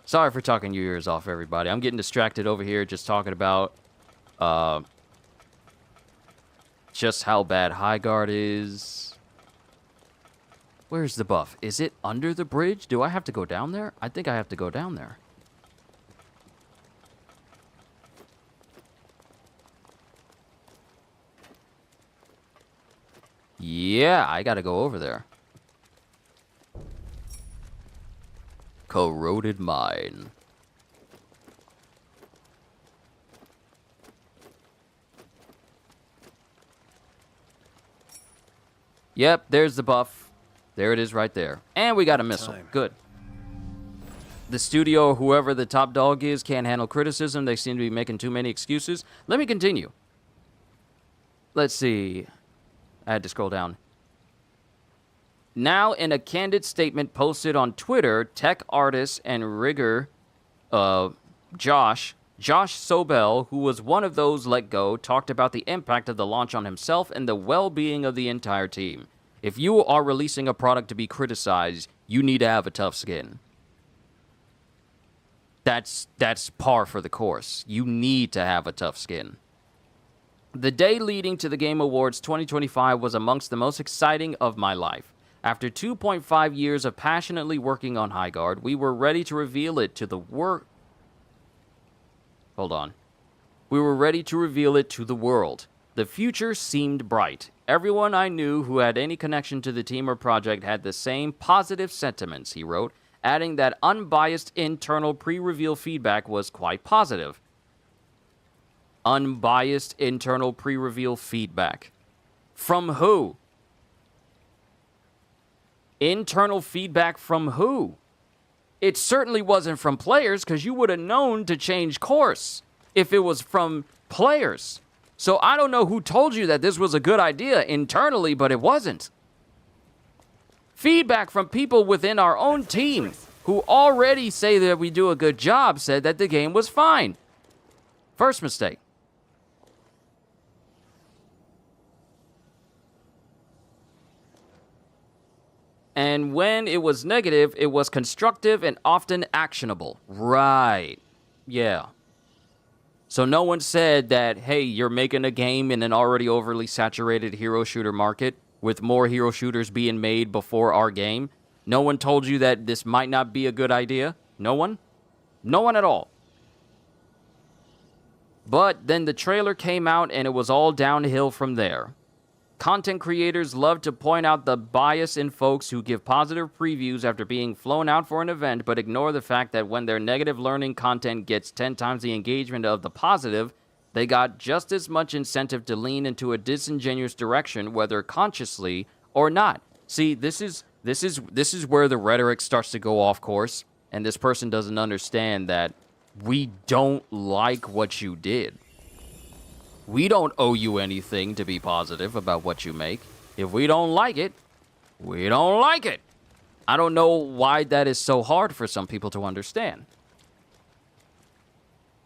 Sorry for talking your ears off, everybody. I'm getting distracted over here just talking about just how bad High Guard is. Where's the buff? Is it under the bridge? Do I have to go down there? I think I have to go down there. Yeah, I gotta go over there. Corroded mine. Yep, there's the buff. There it is right there. And we got a missile. Good. The studio, whoever the top dog is, can't handle criticism. They seem to be making too many excuses. Let me continue. Let's see. I had to scroll down. Now, in a candid statement posted on Twitter, tech artist and rigger Josh Sobel, who was one of those let go, talked about the impact of the launch on himself and the well-being of the entire team. If you are releasing a product to be criticized, you need to have a tough skin. That's par for the course. You need to have a tough skin. The day leading to the Game Awards 2025 was amongst the most exciting of my life. After 2.5 years of passionately working on Highguard, we were ready to reveal it to the world. Hold on. We were ready to reveal it to the world. The future seemed bright. Everyone I knew who had any connection to the team or project had the same positive sentiments, he wrote, adding that unbiased internal pre-reveal feedback was quite positive. Unbiased internal pre-reveal feedback. From who? Internal feedback from who? It certainly wasn't from players, because you would have known to change course if it was from players. So I don't know who told you that this was a good idea internally, but it wasn't. Feedback from people within our own team who already say that we do a good job said that the game was fine. First mistake. And when it was negative, it was constructive and often actionable. Right. Yeah. So no one said that, hey, you're making a game in an already overly saturated hero shooter market with more hero shooters being made before our game. No one told you that this might not be a good idea. No one? No one at all. But then the trailer came out and it was all downhill from there. Content creators love to point out the bias in folks who give positive previews after being flown out for an event, but ignore the fact that when their negative learning content gets 10 times the engagement of the positive, they got just as much incentive to lean into a disingenuous direction, whether consciously or not. See, this is where the rhetoric starts to go off course, and this person doesn't understand that we don't like what you did. We don't owe you anything to be positive about what you make. If we don't like it, we don't like it. I don't know why that is so hard for some people to understand.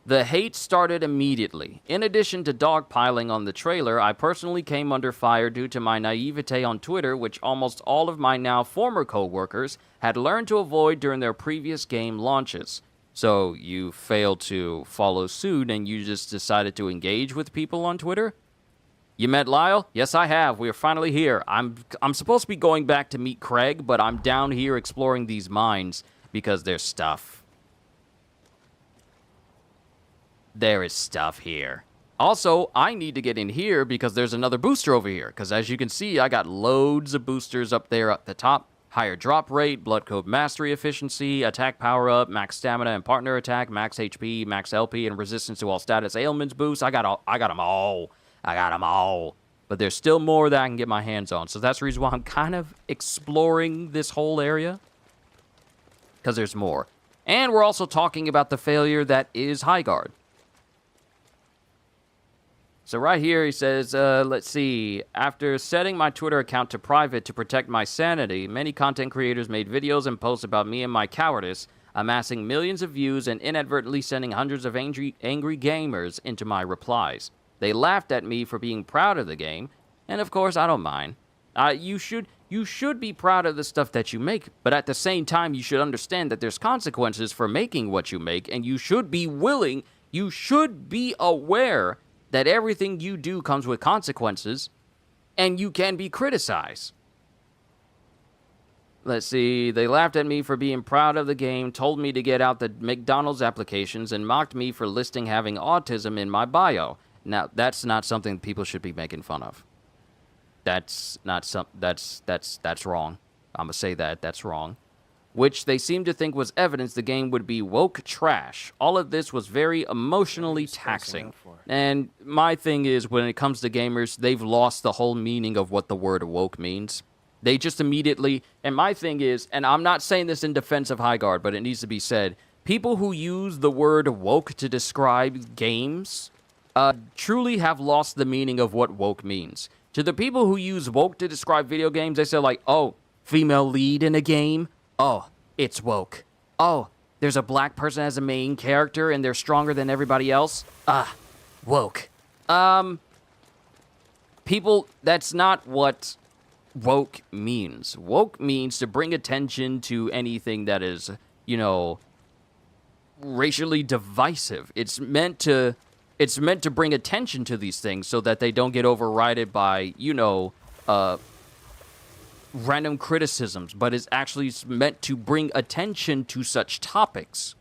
The hate started immediately. In addition to dogpiling on the trailer, I personally came under fire due to my naivete on Twitter, which almost all of my now former co-workers had learned to avoid during their previous game launches. So you failed to follow suit and you just decided to engage with people on Twitter? You met Lyle? Yes, I have. We are finally here. I'm supposed to be going back to meet Craig, but I'm down here exploring these mines because there's stuff. There is stuff here. Also, I need to get in here because there's another booster over here. Because as you can see, I got loads of boosters up there at the top. Higher drop rate, blood code mastery efficiency, attack power up, max stamina and partner attack, max HP, max LP, and resistance to all status ailments boost. I got them all. But there's still more that I can get my hands on. So that's the reason why I'm kind of exploring this whole area. Because there's more. And we're also talking about the failure that is Highguard. So right here he says, let's see, after setting my Twitter account to private to protect my sanity, many content creators made videos and posts about me and my cowardice, amassing millions of views and inadvertently sending hundreds of angry gamers into my replies. They laughed at me for being proud of the game, and of course I don't mind. You should be proud of the stuff that you make, but at the same time you should understand that there's consequences for making what you make, and you should be aware that everything you do comes with consequences, and you can be criticized. Let's see, they laughed at me for being proud of the game, told me to get out the McDonald's applications, and mocked me for listing having autism in my bio. Now, that's not something people should be making fun of. that's not that's wrong. I'm gonna say that's wrong. Which they seem to think was evidence the game would be woke trash. All of this was very emotionally taxing. And my thing is, when it comes to gamers, they've lost the whole meaning of what the word woke means. They just immediately, and my thing is, and I'm not saying this in defense of Highguard, but it needs to be said, people who use the word woke to describe games truly have lost the meaning of what woke means. To the people who use woke to describe video games, they say like, oh, female lead in a game? Oh, it's woke. Oh, there's a black person as a main character and they're stronger than everybody else? Woke. People, that's not what woke means. Woke means to bring attention to anything that is, you know, racially divisive. It's meant to bring attention to these things so that they don't get overridden by, you know, random criticisms, but it's actually meant to bring attention to such topics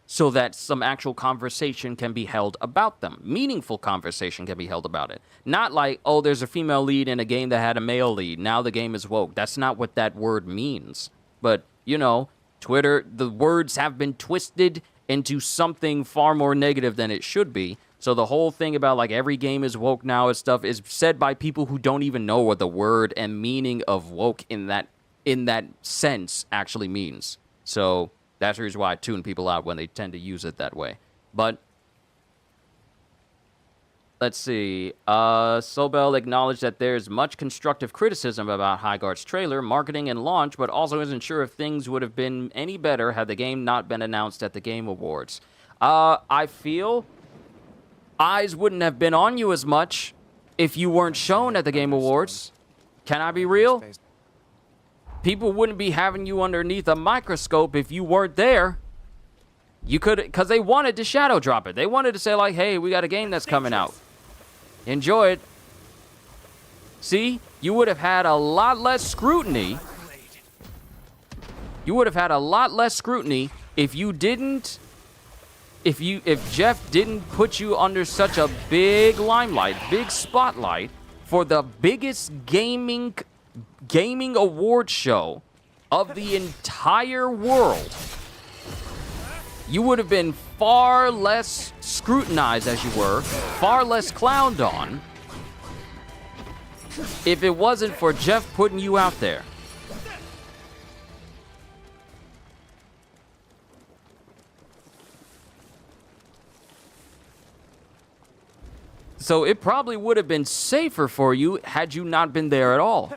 so that some actual conversation can be held about them. Meaningful conversation can be held about it. Not like, oh, there's a female lead in a game that had a male lead. Now the game is woke. That's not what that word means. But, you know, Twitter, the words have been twisted into something far more negative than it should be. So the whole thing about, like, every game is woke now and stuff is said by people who don't even know what the word and meaning of woke in that sense actually means. So that's the reason why I tune people out when they tend to use it that way. But let's see. Sobel acknowledged that there's much constructive criticism about Highguard's trailer, marketing, and launch, but also isn't sure if things would have been any better had the game not been announced at the Game Awards. I feel eyes wouldn't have been on you as much if you weren't shown at the Game Awards. Can I be real? People wouldn't be having you underneath a microscope if you weren't there. You could, because they wanted to shadow drop it. They wanted to say, like, hey, we got a game that's coming out. Enjoy it. See? You would have had a lot less scrutiny. You would have had a lot less scrutiny if you didn't... If Jeff didn't put you under such a big limelight, big spotlight for the biggest gaming award show of the entire world, you would have been far less scrutinized, as you were, far less clowned on, if it wasn't for Jeff putting you out there. So it probably would have been safer for you had you not been there at all.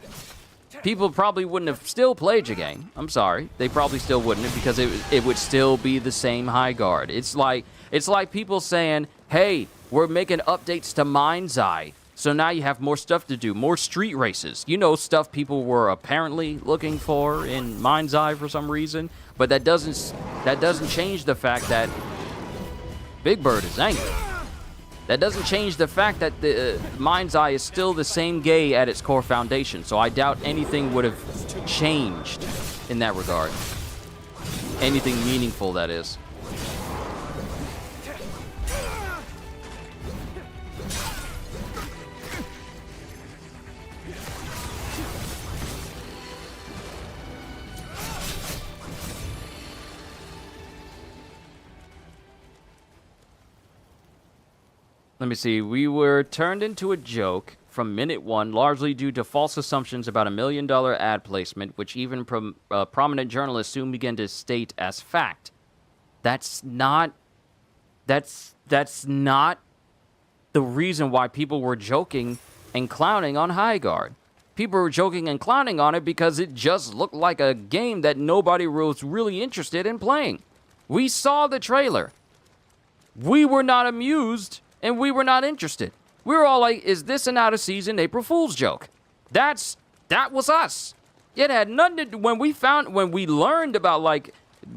People probably wouldn't have still played your game. I'm sorry. They probably still wouldn't have, because it would still be the same Highguard. It's like people saying, hey, we're making updates to Mind's Eye, so now you have more stuff to do, more street races. You know, stuff people were apparently looking for in Mind's Eye for some reason, but that doesn't change the fact that Big Bird is angry. That doesn't change the fact that the Mind's Eye is still the same gay at its core foundation, so I doubt anything would have changed in that regard. Anything meaningful, that is. Let me see. We were turned into a joke from minute one, largely due to false assumptions about $1 million ad placement, which even prominent journalists soon began to state as fact. That's not the reason why people were joking and clowning on Highguard. People were joking and clowning on it because it just looked like a game that nobody was really interested in playing. We saw the trailer. We were not amused. And we were not interested. We were all like, is this an out-of-season April Fool's joke? That was us. It had nothing to do, when we learned about, like,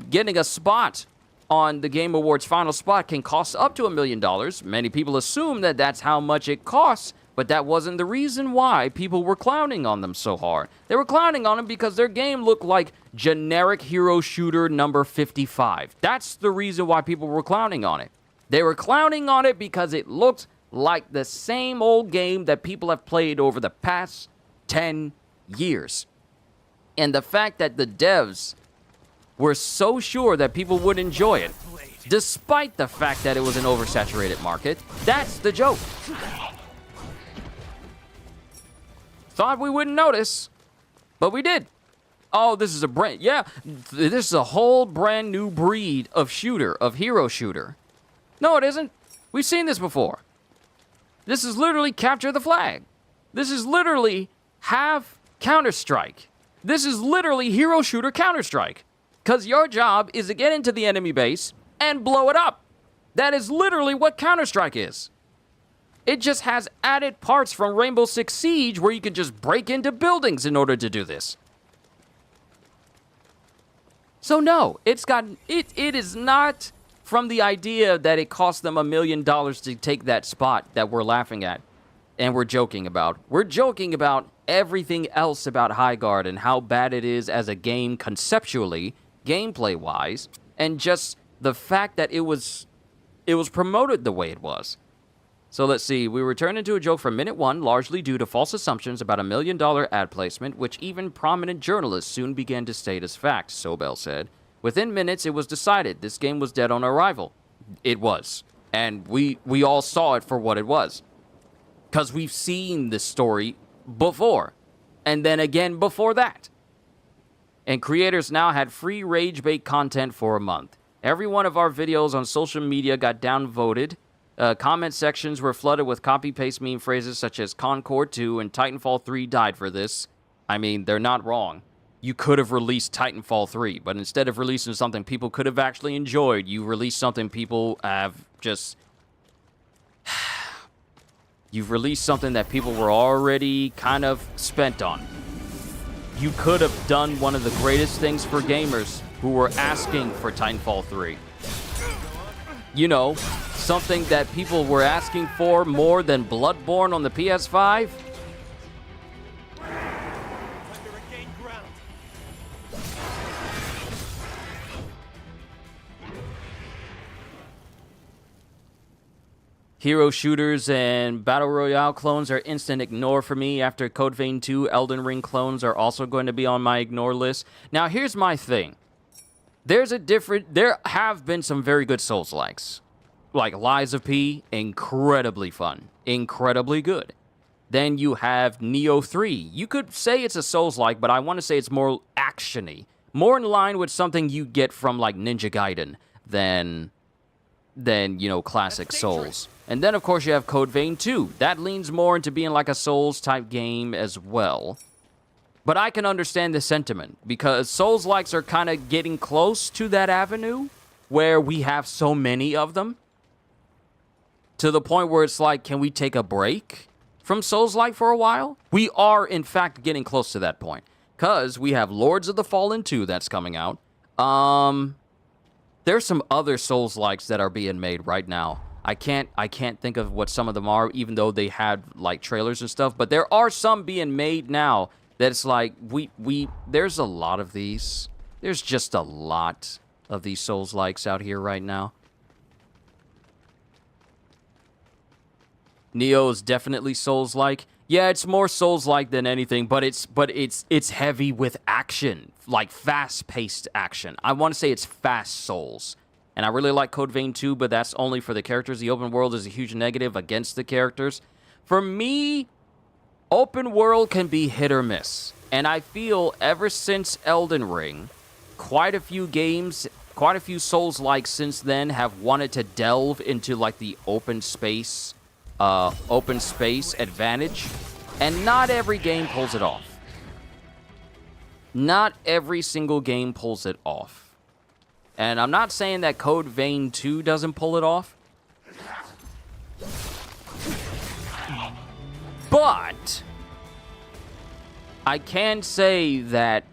getting a spot on the Game Awards final spot can cost up to $1 million. Many people assume that that's how much it costs, but that wasn't the reason why people were clowning on them so hard. They were clowning on them because their game looked like generic hero shooter number 55. That's the reason why people were clowning on it. They were clowning on it because it looked like the same old game that people have played over the past 10 years. And the fact that the devs were so sure that people would enjoy it, despite the fact that it was an oversaturated market, that's the joke. Thought we wouldn't notice, but we did. Oh, this is this is a whole brand new breed of shooter, of hero shooter. No, it isn't. We've seen this before. This is literally capture the flag. This is literally half Counter-Strike. This is literally hero shooter Counter-Strike. Because your job is to get into the enemy base and blow it up. That is literally what Counter-Strike is. It just has added parts from Rainbow Six Siege where you can just break into buildings in order to do this. So no, it is not from the idea that it cost them $1 million to take that spot that we're laughing at and we're joking about. We're joking about everything else about Highguard and how bad it is as a game conceptually, gameplay-wise, and just the fact that it was promoted the way it was. So let's see, we were turned into a joke from minute one, largely due to false assumptions about $1 million ad placement, which even prominent journalists soon began to state as fact, Sobel said. Within minutes, it was decided this game was dead on arrival. It was. And we all saw it for what it was. Because we've seen this story before. And then again before that. And creators now had free rage bait content for a month. Every one of our videos on social media got downvoted. Comment sections were flooded with copy-paste meme phrases such as Concord 2 and Titanfall 3 died for this. I mean, they're not wrong. You could have released Titanfall 3, but instead of releasing something people could have actually enjoyed, you released something people have just... You've released something that people were already kind of spent on. You could have done one of the greatest things for gamers who were asking for Titanfall 3. You know, something that people were asking for more than Bloodborne on the PS5. Hero shooters and Battle Royale clones are instant ignore for me. After Code Vein 2, Elden Ring clones are also going to be on my ignore list. Now, here's my thing. There have been some very good Souls-likes. Like Lies of P, incredibly fun. Incredibly good. Then you have Neo 3. You could say it's a Souls-like, but I want to say it's more action-y. More in line with something you get from, like, Ninja Gaiden than you know, classic Souls. And then, of course, you have Code Vein 2. That leans more into being like a Souls-type game as well. But I can understand the sentiment, because Souls-likes are kind of getting close to that avenue where we have so many of them. To the point where it's like, can we take a break from Souls-like for a while? We are, in fact, getting close to that point. Because we have Lords of the Fallen 2 that's coming out. There's some other Souls-likes that are being made right now. I can't think of what some of them are, even though they had, like, trailers and stuff. But there are some being made now that it's like, there's a lot of these. There's just a lot of these Souls-likes out here right now. Neo is definitely Souls-like. Yeah, it's more Souls-like than anything, but it's heavy with action, like fast-paced action. I want to say it's fast Souls. And I really like Code Vein 2, but that's only for the characters. The open world is a huge negative against the characters. For me, open world can be hit or miss. And I feel ever since Elden Ring, quite a few games, quite a few Souls-like since then have wanted to delve into like the open space advantage. And not every game pulls it off. Not every single game pulls it off. And I'm not saying that Code Vein 2 doesn't pull it off. But I can say that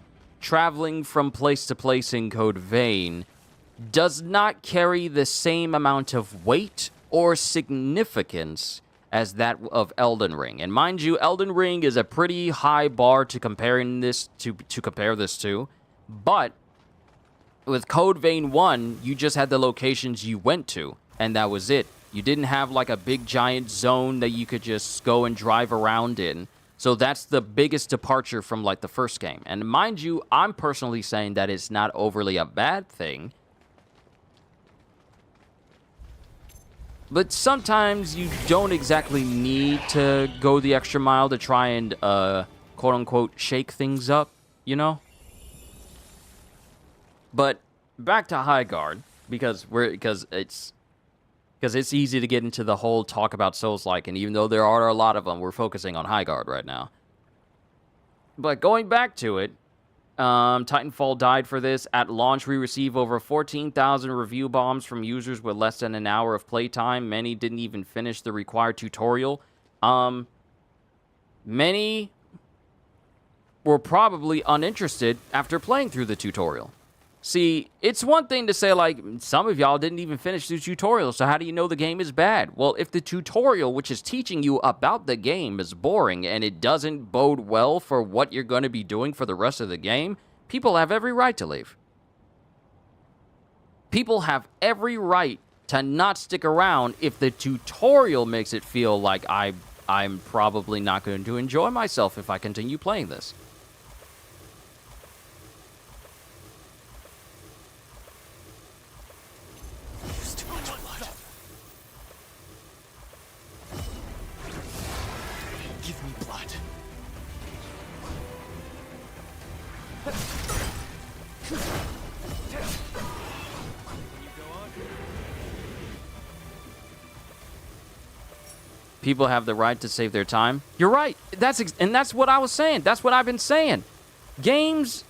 traveling from place to place in Code Vein does not carry the same amount of weight or significance as that of Elden Ring. And mind you, Elden Ring is a pretty high bar to compare this to. But with Code Vein 1, you just had the locations you went to, and that was it. You didn't have like a big giant zone that you could just go and drive around in. So that's the biggest departure from like the first game. And mind you, I'm personally saying that it's not overly a bad thing. But sometimes you don't exactly need to go the extra mile to try and, quote-unquote, shake things up, you know? But back to High Guard, because it's easy to get into the whole talk about Souls-like, and even though there are a lot of them, we're focusing on High Guard right now. But going back to it, Titanfall died for this. At launch, we received over 14,000 review bombs from users with less than an hour of playtime. Many didn't even finish the required tutorial. Many were probably uninterested after playing through the tutorial. See, it's one thing to say, like, some of y'all didn't even finish the tutorial, so how do you know the game is bad? Well, if the tutorial, which is teaching you about the game, is boring and it doesn't bode well for what you're going to be doing for the rest of the game, people have every right to leave. People have every right to not stick around if the tutorial makes it feel like I'm probably not going to enjoy myself if I continue playing this. People have the right to save their time. You're right. That's what I was saying. That's what I've been saying. Games,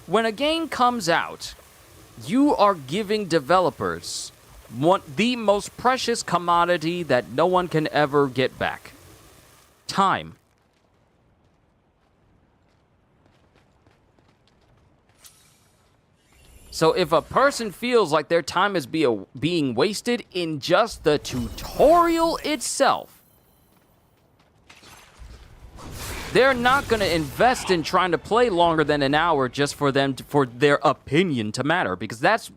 when a game comes out, you are giving developers the most precious commodity that no one can ever get back. Time. So if a person feels like their time is being wasted in just the tutorial itself, they're not going to invest in trying to play longer than an hour just for their opinion to matter, because that's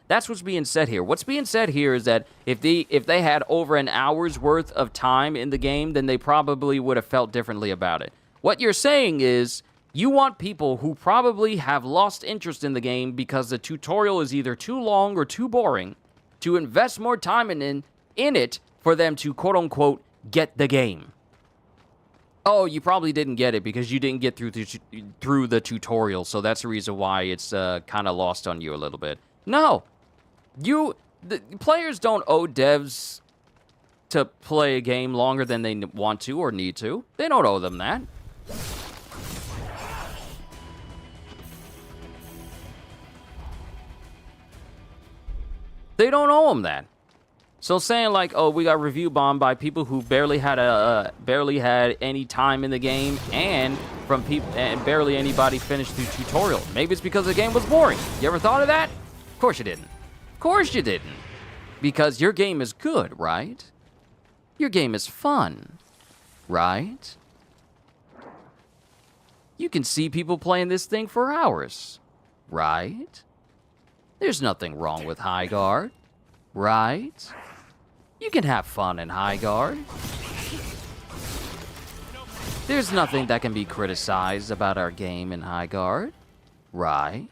what's being said here. What's being said here is that if they had over an hour's worth of time in the game, then they probably would have felt differently about it. What you're saying is, you want people who probably have lost interest in the game because the tutorial is either too long or too boring to invest more time in it for them to, quote-unquote, get the game. Oh, you probably didn't get it because you didn't get through the tutorial, so that's the reason why it's kind of lost on you a little bit. No. The players don't owe devs to play a game longer than they want to or need to. They don't owe them that. They don't owe them that. So saying like, oh, we got review bombed by people who barely had any time in the game, and barely anybody finished the tutorial. Maybe it's because the game was boring. You ever thought of that? Of course you didn't. Of course you didn't. Because your game is good, right? Your game is fun, right? You can see people playing this thing for hours, right? There's nothing wrong with High Guard, right? You can have fun in High Guard. There's nothing that can be criticized about our game in High Guard, right?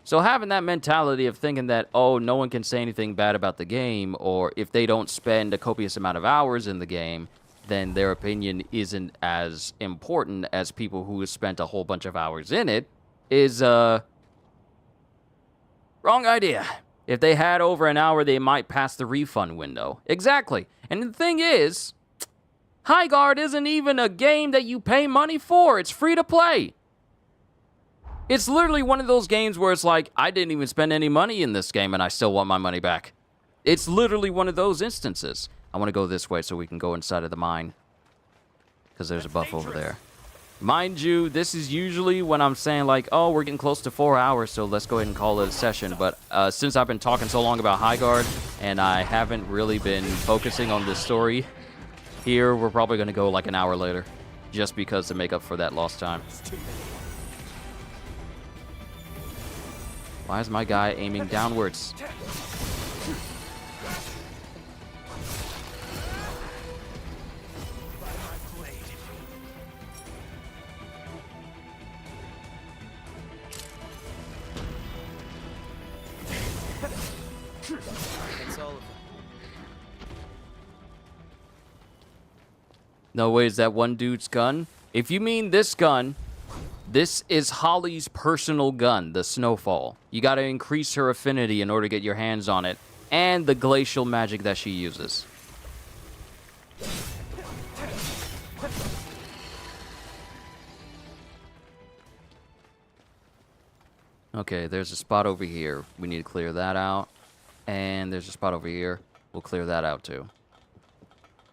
So having that mentality of thinking that, oh, no one can say anything bad about the game, or if they don't spend a copious amount of hours in the game, then their opinion isn't as important as people who have spent a whole bunch of hours in it, is wrong idea. If they had over an hour, they might pass the refund window. Exactly. And the thing is, High Guard isn't even a game that you pay money for. It's free to play. It's literally one of those games where it's like, I didn't even spend any money in this game and I still want my money back. It's literally one of those instances. I want to go this way so we can go inside of the mine, because there's a buff over there. Mind you, this is usually when I'm saying like, oh, we're getting close to 4 hours, so let's go ahead and call it a session. But since I've been talking so long about High Guard, and I haven't really been focusing on this story here, we're probably going to go like an hour later, just because to make up for that lost time. Why is my guy aiming downwards?
That's all of them.
No way, is that one dude's gun? If you mean this gun, this is Holly's personal gun, the Snowfall. You gotta increase her affinity in order to get your hands on it, and the glacial magic that she uses. Okay, there's a spot over here. We need to clear that out. And there's a spot over here. We'll clear that out too.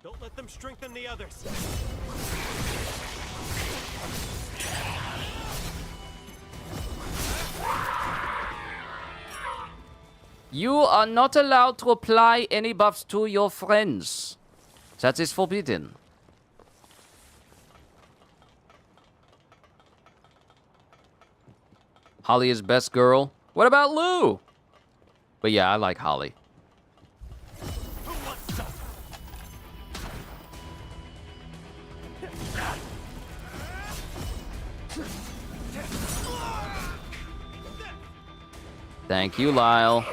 Don't let them strengthen the others.
You are not allowed to apply any buffs to your friends. That is forbidden. Holly is best girl. What about Lou? But yeah, I like Holly.
Who wants some?
Thank you, Lyle.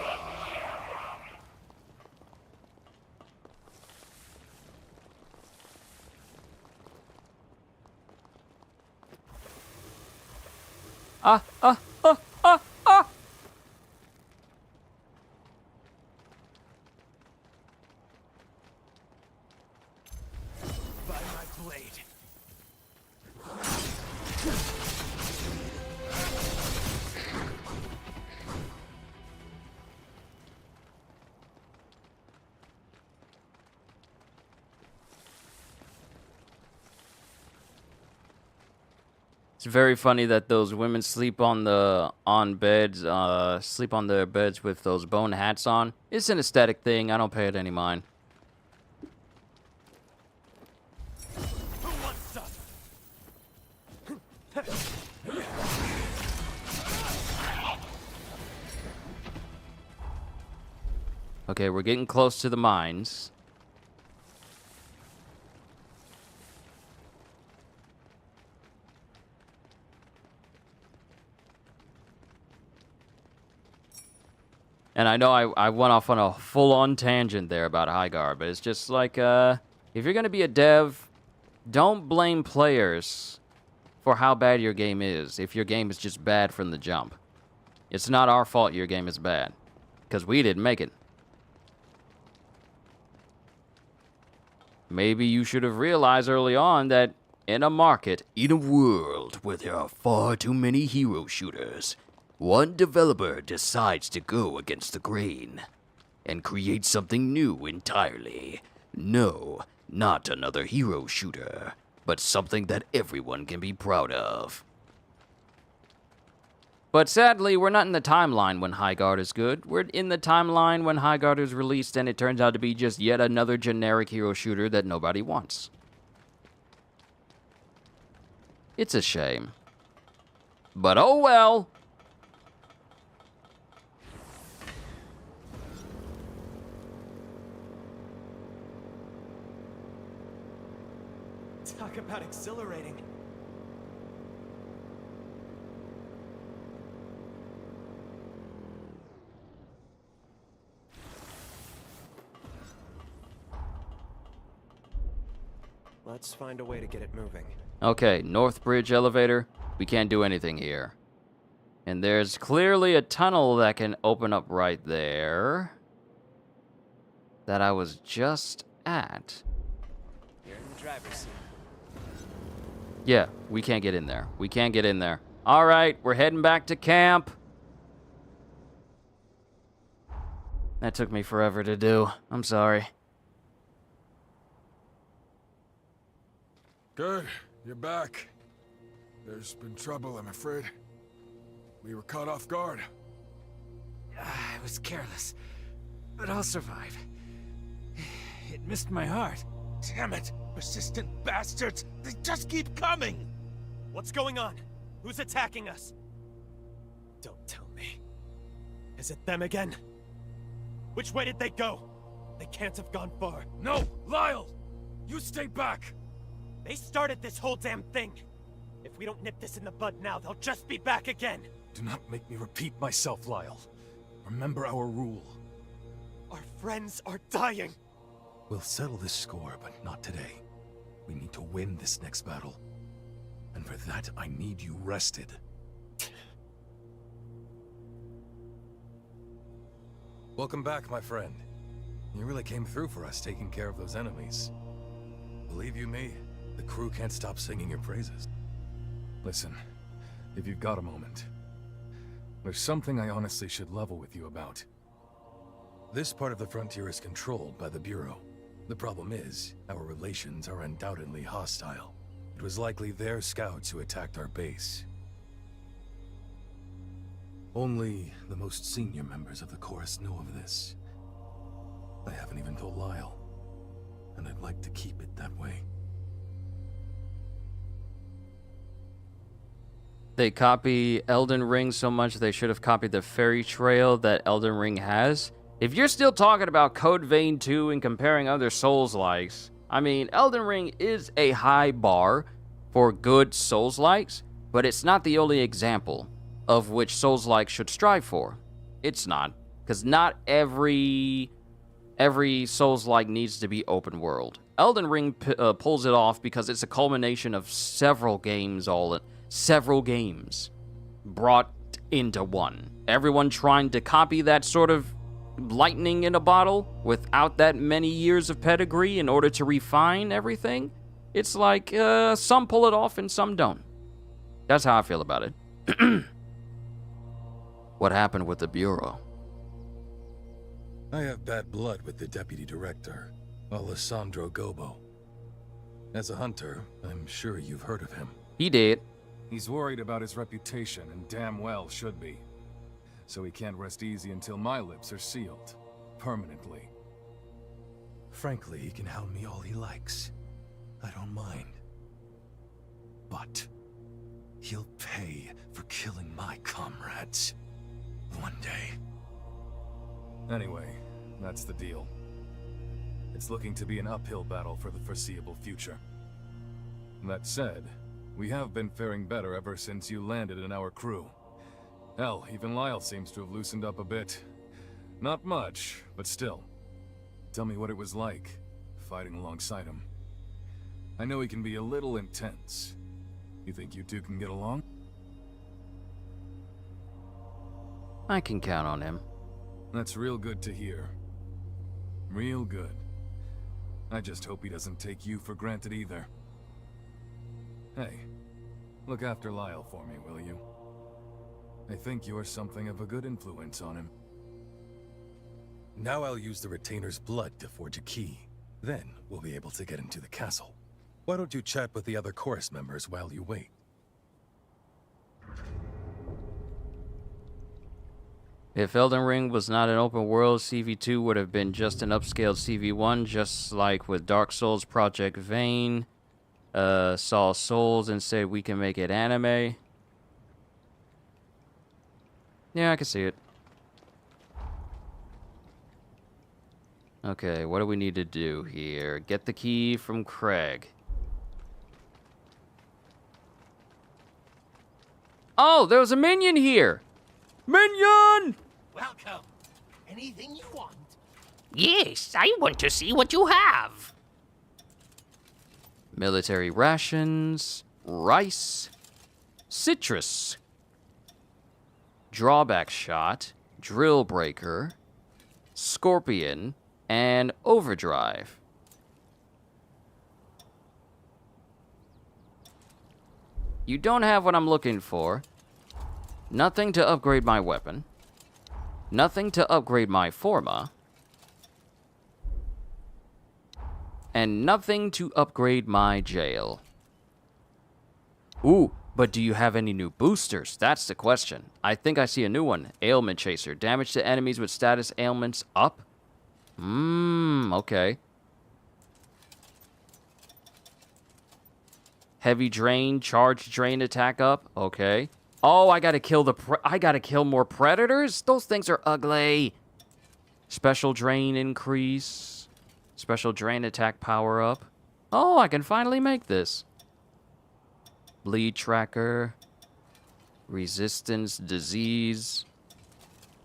Ah.
By my blade.
It's very funny that those women sleep on their beds with those bone hats on. It's an aesthetic thing. I don't pay it any mind.
Who wants some?
Okay, we're getting close to the mines. And I know I went off on a full-on tangent there about Highguard, but it's just like, if you're going to be a dev, don't blame players for how bad your game is if your game is just bad from the jump. It's not our fault your game is bad, because we didn't make it. Maybe you should have realized early on that in a market, in a world where there are far too many hero shooters, one developer decides to go against the grain and create something new entirely. No, not another hero shooter, but something that everyone can be proud of. But sadly, we're not in the timeline when Highguard is good. We're in the timeline when Highguard is released and it turns out to be just yet another generic hero shooter that nobody wants. It's a shame. But oh well!
Talk about exhilarating.
Let's find a way to get it moving.
Okay, North Bridge elevator. We can't do anything here. And there's clearly a tunnel that can open up right there. That I was just at.
You're in the driver's seat.
Yeah, we can't get in there. We can't get in there. All right, we're heading back to camp. That took me forever to do. I'm sorry.
Good. You're back. There's been trouble, I'm afraid. We were caught off guard.
I was careless, but I'll survive. It missed my heart.
Damn it! Persistent bastards! They just keep coming!
What's going on? Who's attacking us?
Don't tell me.
Is it them again? Which way did they go? They can't have gone far.
No! Lyle! You stay back!
They started this whole damn thing. If we don't nip this in the bud now, they'll just be back again.
Do not make me repeat myself, Lyle. Remember our rule.
Our friends are dying!
We'll settle this score, but not today. We need to win this next battle. And for that, I need you rested. Welcome back, my friend. You really came through for us taking care of those enemies. Believe you me, the crew can't stop singing your praises. Listen, if you've got a moment, there's something I honestly should level with you about. This part of the frontier is controlled by the Bureau. The problem is, our relations are undoubtedly hostile. It was likely their scouts who attacked our base. Only the most senior members of the Chorus know of this. I haven't even told Lyle, and I'd like to keep it that way.
They copy Elden Ring so much they should have copied the fairy trail that Elden Ring has. If you're still talking about Code Vein 2 and comparing other Souls-likes, I mean, Elden Ring is a high bar for good Souls-likes, but it's not the only example of which Souls-like should strive for. It's not, because not every Souls-like needs to be open world. Elden Ring pulls it off because it's a culmination of several games brought into one. Everyone trying to copy that sort of lightning in a bottle without that many years of pedigree in order to refine everything. It's like some pull it off and some don't. That's how I feel about it. What happened with the Bureau?
I have bad blood with the Deputy Director, Alessandro Gobo. As a hunter, I'm sure you've heard of him.
He did.
He's worried about his reputation, and damn well should be. So he can't rest easy until my lips are sealed. Permanently. Frankly, he can hound me all he likes. I don't mind. But he'll pay for killing my comrades. One day. Anyway, that's the deal. It's looking to be an uphill battle for the foreseeable future. That said, we have been faring better ever since you landed in our crew. Hell, even Lyle seems to have loosened up a bit. Not much, but still. Tell me what it was like, fighting alongside him. I know he can be a little intense. You think you two can get along?
I can count on him.
That's real good to hear. Real good. I just hope he doesn't take you for granted either. Hey, look after Lyle for me, will you? I think you're something of a good influence on him. Now I'll use the Retainer's blood to forge a key. Then we'll be able to get into the castle. Why don't you chat with the other chorus members while you wait?
If Elden Ring was not an open world, CV2 would have been just an upscaled CV1, just like with Dark Souls Project Vein. Saw Souls and said we can make it anime. Yeah, I can see it. Okay, what do we need to do here? Get the key from Craig. Oh, there was a minion here! Minion!
Welcome. Anything you want?
Yes, I want to see what you have.
Military rations, rice, citrus, drawback shot, drill breaker, scorpion, and overdrive. You don't have what I'm looking for. Nothing to upgrade my weapon. Nothing to upgrade my forma. And nothing to upgrade my jail. Ooh, but do you have any new boosters? That's the question. I think I see a new one. Ailment Chaser. Damage to enemies with status ailments up. Okay. Heavy drain, charge drain attack up. Okay. Oh, I gotta kill more predators? Those things are ugly. Special drain increase. Special drain attack power up. Oh, I can finally make this. Bleed tracker. Resistance, disease.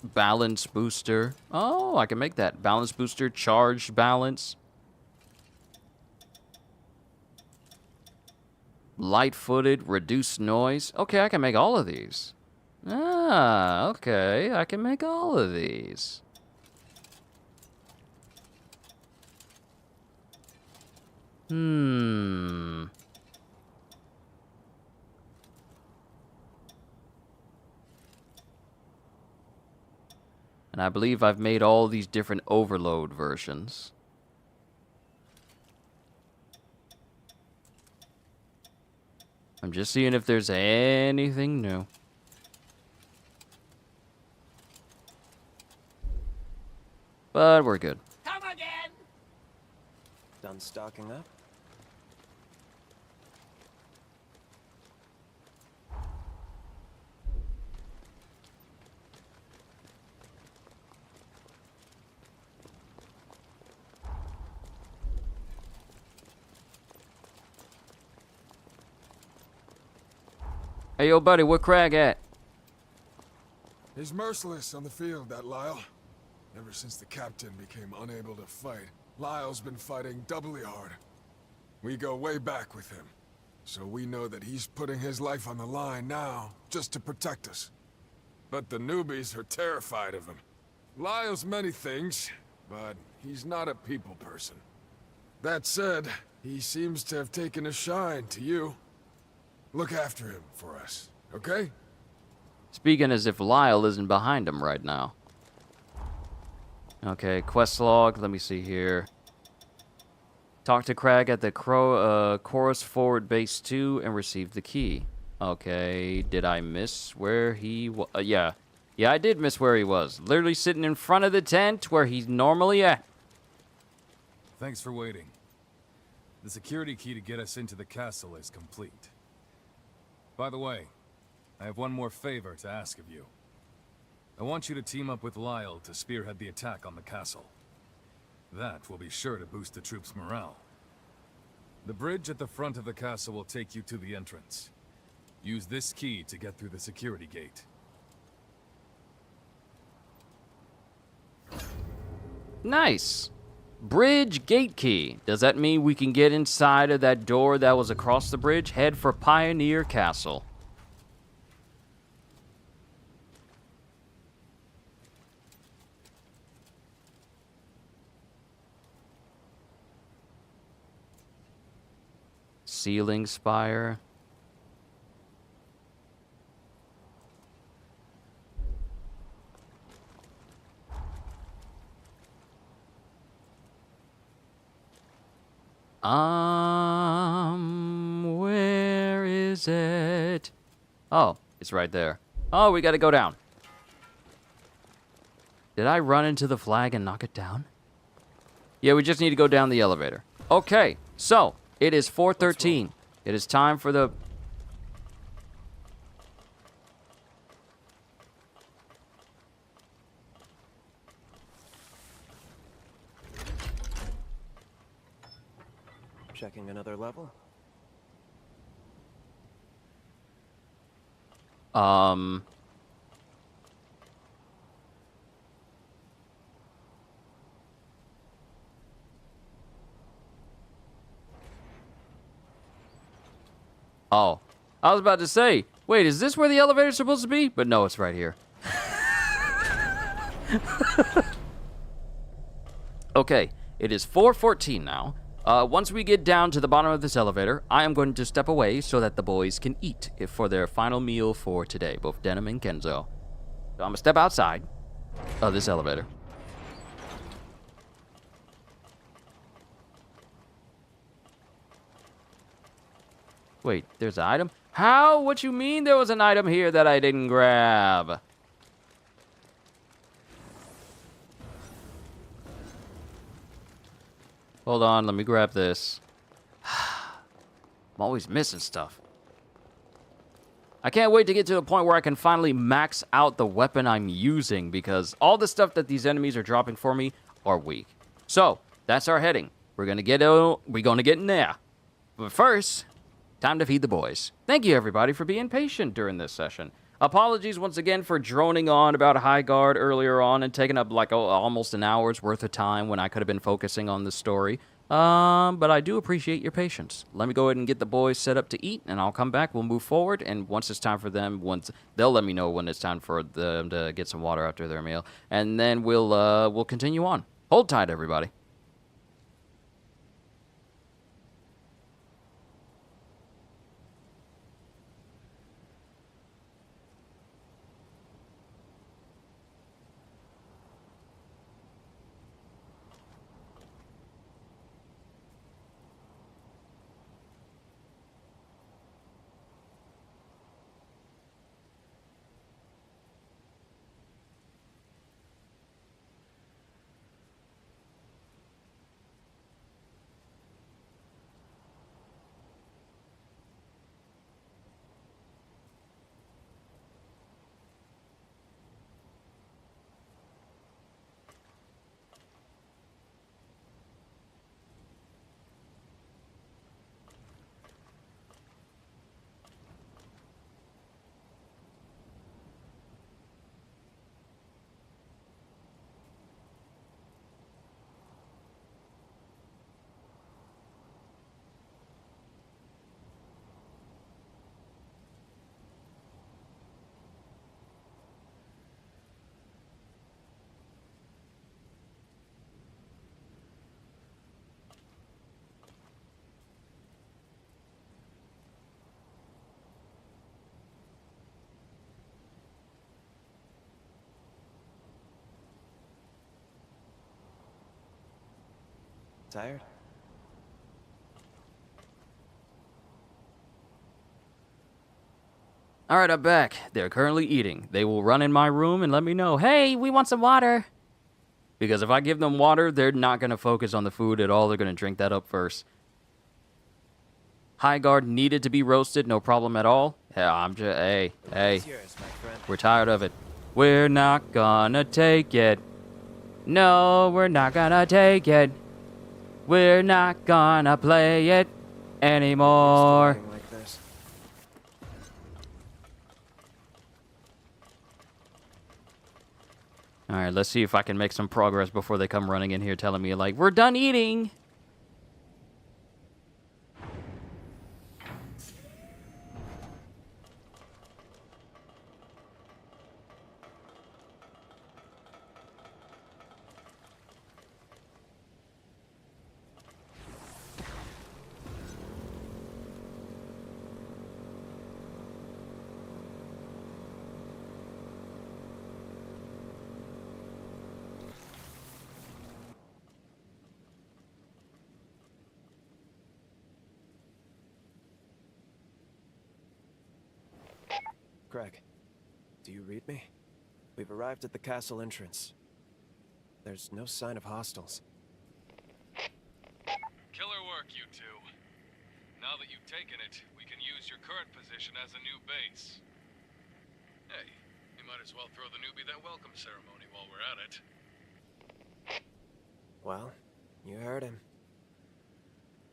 Balance booster. Oh, I can make that. Balance booster, charged balance. Light-footed, reduced noise. Okay, I can make all of these. Ah, okay, I can make all of these. And I believe I've made all these different overload versions. I'm just seeing if there's anything new. But we're good.
Come again!
Done stocking up?
Hey, yo, buddy, where Crag at?
He's merciless on the field, that Lyle. Ever since the captain became unable to fight, Lyle's been fighting doubly hard. We go way back with him, so we know that he's putting his life on the line now, just to protect us. But the newbies are terrified of him. Lyle's many things, but he's not a people person. That said, he seems to have taken a shine to you. Look after him for us, okay?
Speaking as if Lyle isn't behind him right now. Okay, quest log. Let me see here. Talk to Crag at the Chorus Forward Base 2 and receive the key. Okay, did I miss where he was? Yeah. Yeah, I did miss where he was. Literally sitting in front of the tent where he's normally at.
Thanks for waiting. The security key to get us into the castle is complete. By the way, I have one more favor to ask of you. I want you to team up with Lyle to spearhead the attack on the castle. That will be sure to boost the troops' morale. The bridge at the front of the castle will take you to the entrance. Use this key to get through the security gate.
Nice. Bridge gate key. Does that mean we can get inside of that door that was across the bridge? Head for Pioneer Castle. Ceiling spire. Where is it? Oh, it's right there. Oh, we gotta go down. Did I run into the flag and knock it down? Yeah, we just need to go down the elevator. Okay, so it is 4:13. It is time for the...
Checking another level?
Oh, I was about to say, wait, is this where the elevator's supposed to be? But no, it's right here. Okay, it is 4:14 now. Once we get down to the bottom of this elevator, I am going to step away so that the boys can eat for their final meal for today, both Denim and Kenzo. So I'm gonna step outside of this elevator. Wait, there's an item? How? What you mean there was an item here that I didn't grab? Hold on, let me grab this. I'm always missing stuff. I can't wait to get to the point where I can finally max out the weapon I'm using, because all the stuff that these enemies are dropping for me are weak. So, that's our heading. We're gonna get in there. But first, time to feed the boys. Thank you, everybody, for being patient during this session. Apologies once again for droning on about High Guard earlier on and taking up like almost an hour's worth of time when I could have been focusing on the story. But I do appreciate your patience. Let me go ahead and get the boys set up to eat, and I'll come back. We'll move forward, and once it's time for them, they'll let me know when it's time for them to get some water after their meal, and then we'll continue on. Hold tight, everybody.
Tired?
All right, I'm back. They're currently eating. They will run in my room and let me know, hey, we want some water. Because if I give them water, they're not going to focus on the food at all. They're going to drink that up first. High Guard needed to be roasted, no problem at all. Yeah, I'm just, hey, we're tired of it. We're not gonna take it. No, we're not gonna take it. We're not gonna play it anymore.
Like this.
All right, let's see if I can make some progress before they come running in here telling me, like, we're done eating.
Craig, do you read me? We've arrived at the castle entrance. There's no sign of hostiles.
Killer work, you two. Now that you've taken it, we can use your current position as a new base. Hey, you might as well throw the newbie that welcome ceremony while we're at it.
Well, you heard him.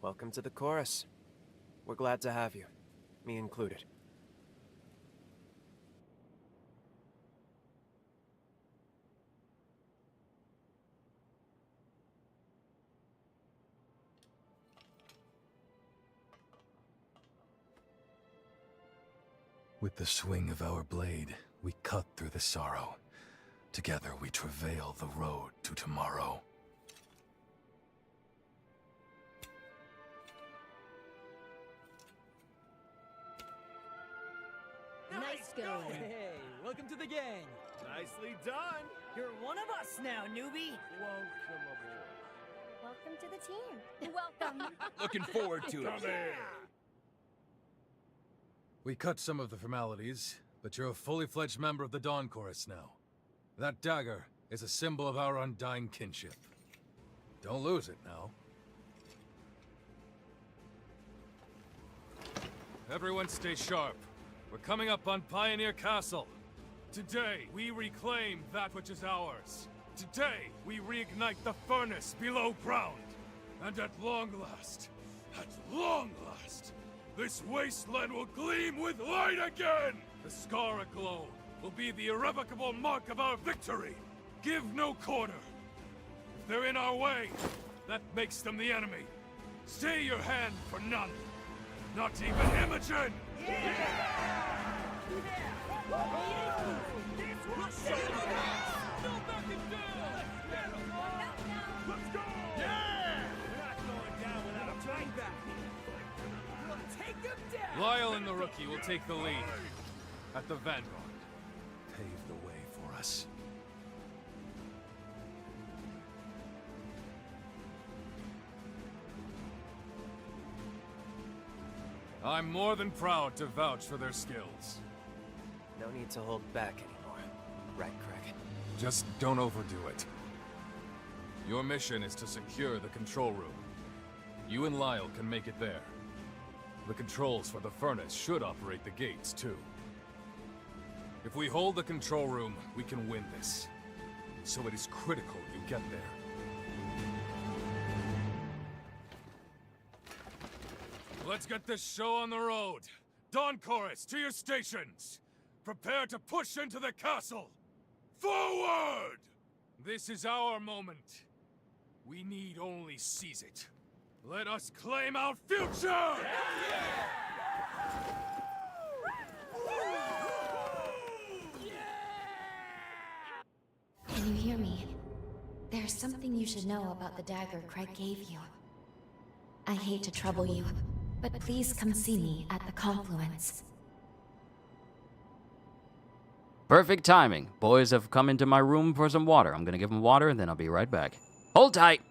Welcome to the chorus. We're glad to have you, me included.
With the swing of our blade, we cut through the sorrow. Together we travail the road to tomorrow.
Nice going.
Hey, welcome to the gang.
Nicely done. You're one of us now, newbie.
Welcome aboard.
Welcome to the team. Welcome.
Looking forward to it.
We cut some of the formalities, but you're a fully fledged member of the Dawn Chorus now. That dagger is a symbol of our undying kinship. Don't lose it now. Everyone stay sharp. We're coming up on Pioneer Castle. Today, we reclaim that which is ours. Today, we reignite the furnace below ground. And at long last, this wasteland will gleam with light again!
The scar aglow will be the irrevocable mark of our victory. Give no quarter. If they're in our way, that makes them the enemy. Stay your hand for none. Not even Imogen! Lyle and the rookie will take the lead at the Vanguard. Pave the way for us. I'm more than proud to vouch for their skills.
No need to hold back anymore. Right, Craig?
Just don't overdo it. Your mission is to secure the control room. You and Lyle can make it there. The controls for the furnace should operate the gates, too. If we hold the control room, we can win this. So it is critical you get there. Let's get this show on the road. Dawn Chorus, to your stations! Prepare to push into the castle! Forward! This is our moment. We need only seize it. Let us claim our future!
Can you hear me? There's something you should know about the dagger Craig gave you. I hate to trouble you, but please come see me at the confluence.
Perfect timing. Boys have come into my room for some water. I'm gonna give them water, and then I'll be right back. Hold tight!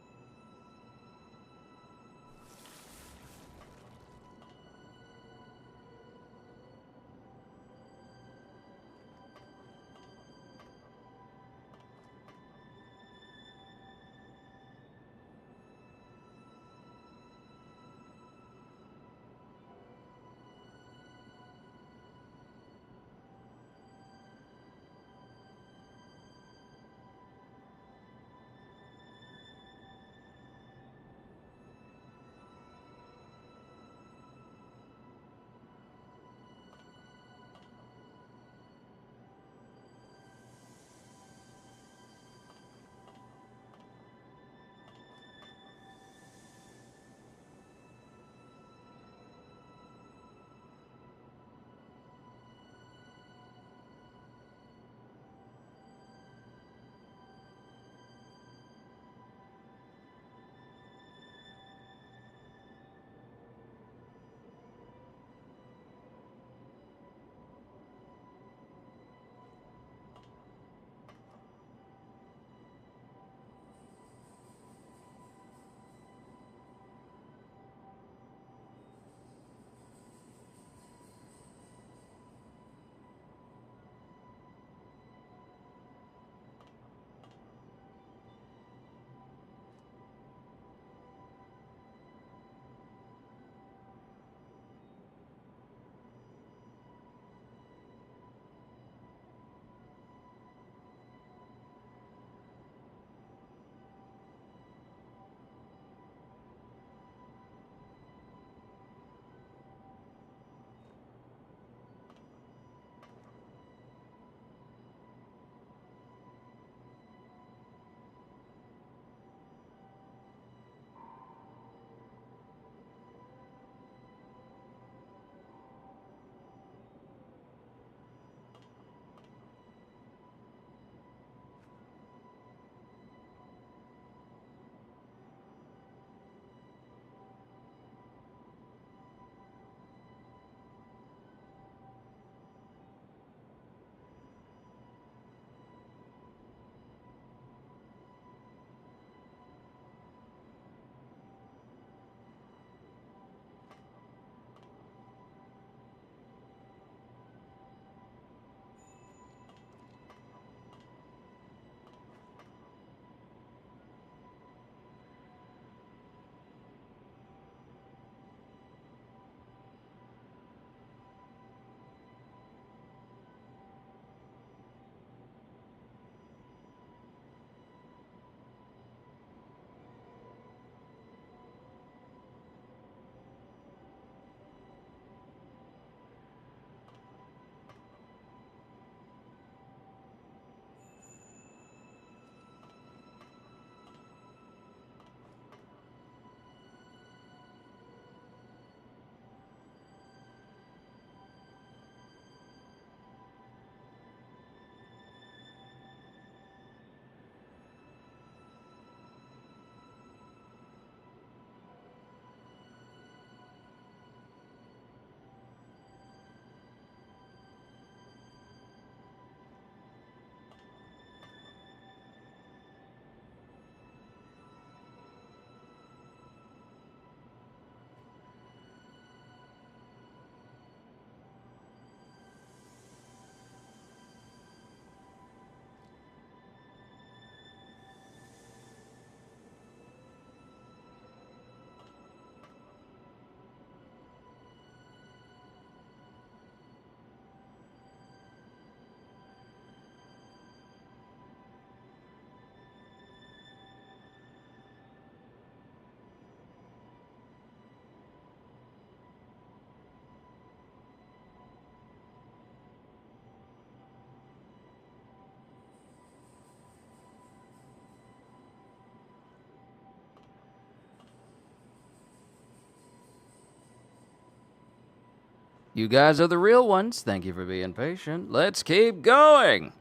You guys are the real ones. Thank you for being patient. Let's keep going.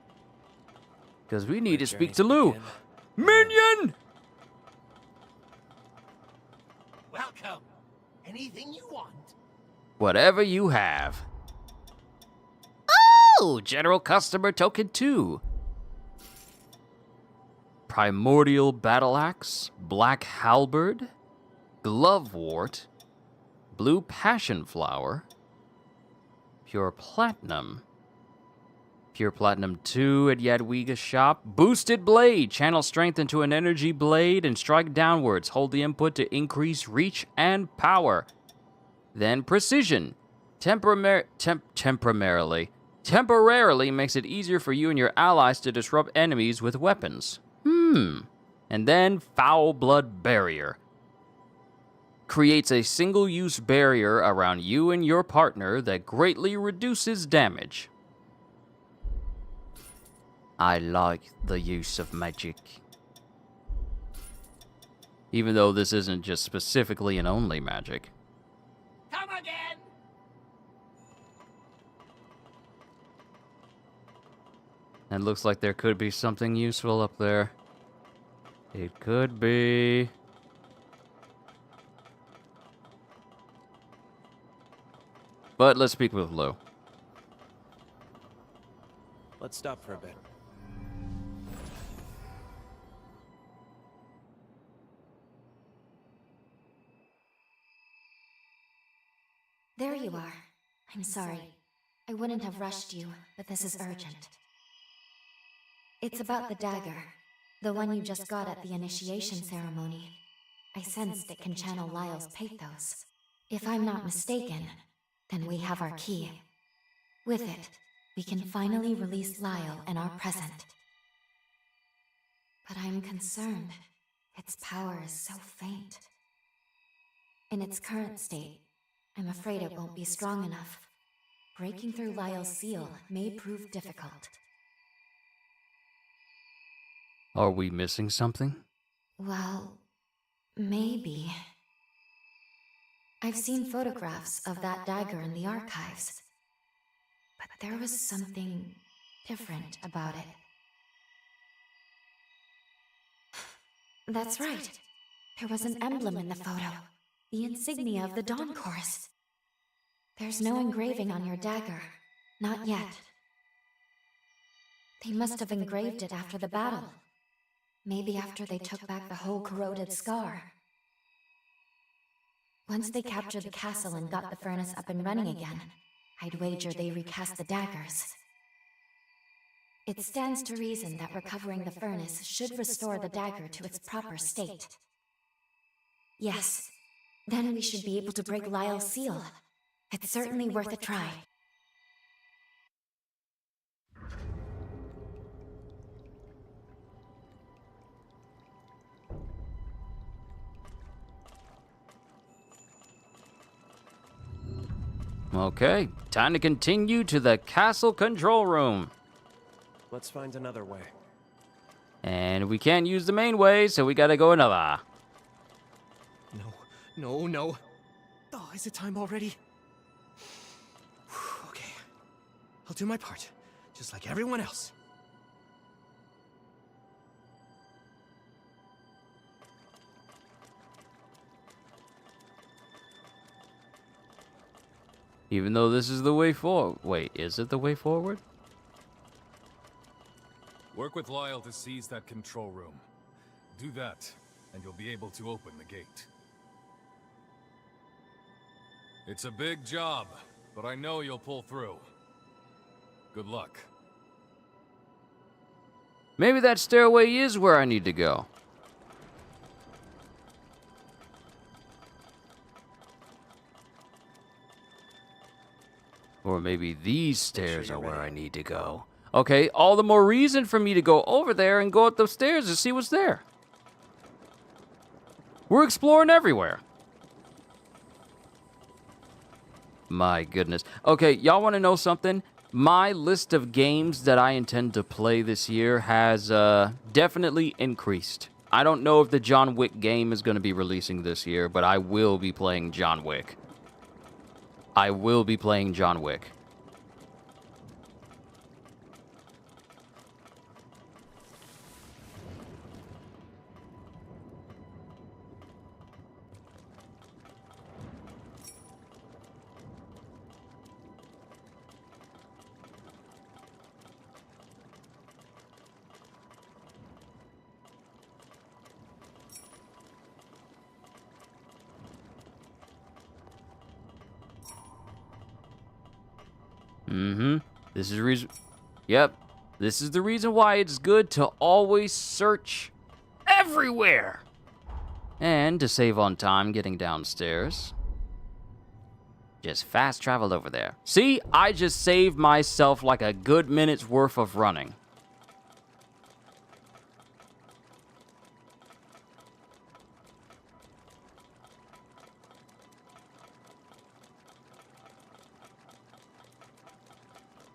Because we need to speak to Lou. Minion!
Welcome. Anything you want?
Whatever you have. Oh, General Customer Token 2. Primordial Battle Axe, Black Halberd, Glovewort, Blue Passion Flower, Pure Platinum, Pure Platinum 2 at Yadwiga Shop, Boosted Blade, channel strength into an energy blade and strike downwards. Hold the input to increase reach and power. Then Precision, temporarily makes it easier for you and your allies to disrupt enemies with weapons. And then Foul Blood Barrier. Creates a single-use barrier around you and your partner that greatly reduces damage. I like the use of magic. Even though this isn't just specifically and only magic.
Come again.
And looks like there could be something useful up there. It could be. But let's speak with Lou.
Let's stop for a bit.
There you are. I'm sorry. I wouldn't have rushed you, but this is urgent. It's about the dagger. The one you just got at the initiation ceremony. I sensed it can channel Lyle's pathos. If I'm not mistaken, then we have our key. With it, we can finally release Lyle and our present. But I'm concerned. Its power is so faint. In its current state, I'm afraid it won't be strong enough. Breaking through Lyle's seal may prove difficult.
Are we missing something?
Well, maybe. I've seen photographs of that dagger in the archives, but there was something different about it. That's right. There was an emblem in the photo, the insignia of the Dawn Chorus. There's no engraving on your dagger, not yet. They must have engraved it after the battle. Maybe after they took back the whole corroded scar. Once they captured the castle and got the furnace up and running again, I'd wager they recast the daggers. It stands to reason that recovering the furnace should restore the dagger to its proper state. Yes, then we should be able to break Lyle's seal. It's certainly worth a try.
Okay, time to continue to the castle control room.
Let's find another way.
And we can't use the main way, so we gotta go another.
No. Oh, is it time already? Okay. I'll do my part, just like everyone else.
Even though this is the way forward. Wait, is it the way forward?
Work with Lyle to seize that control room. Do that, and you'll be able to open the gate. It's a big job, but I know you'll pull through. Good luck.
Maybe that stairway is where I need to go. Or maybe these stairs are where I need to go. Okay, all the more reason for me to go over there and go up those stairs to see what's there. We're exploring everywhere. My goodness. Okay, y'all want to know something? My list of games that I intend to play this year has definitely increased. I don't know if the John Wick game is going to be releasing this year, but I will be playing John Wick. I will be playing John Wick. This is the reason. Yep. This is the reason why it's good to always search everywhere. And to save on time getting downstairs, just fast travel over there. See, I just saved myself like a good minute's worth of running.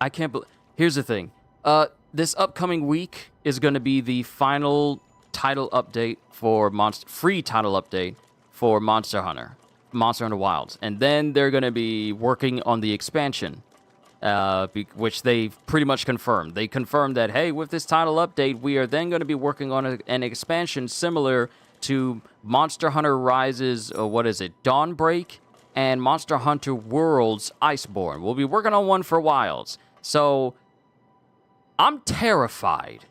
I can't believe. Here's the thing. This upcoming week is going to be the final title update for free title update for Monster Hunter Wilds, and then they're going to be working on the expansion, which they've pretty much confirmed. They confirmed that, hey, with this title update, we are then going to be working on an expansion similar to Monster Hunter Rise's Dawnbreak, and Monster Hunter World's Iceborne. We'll be working on one for Wilds. So, I'm terrified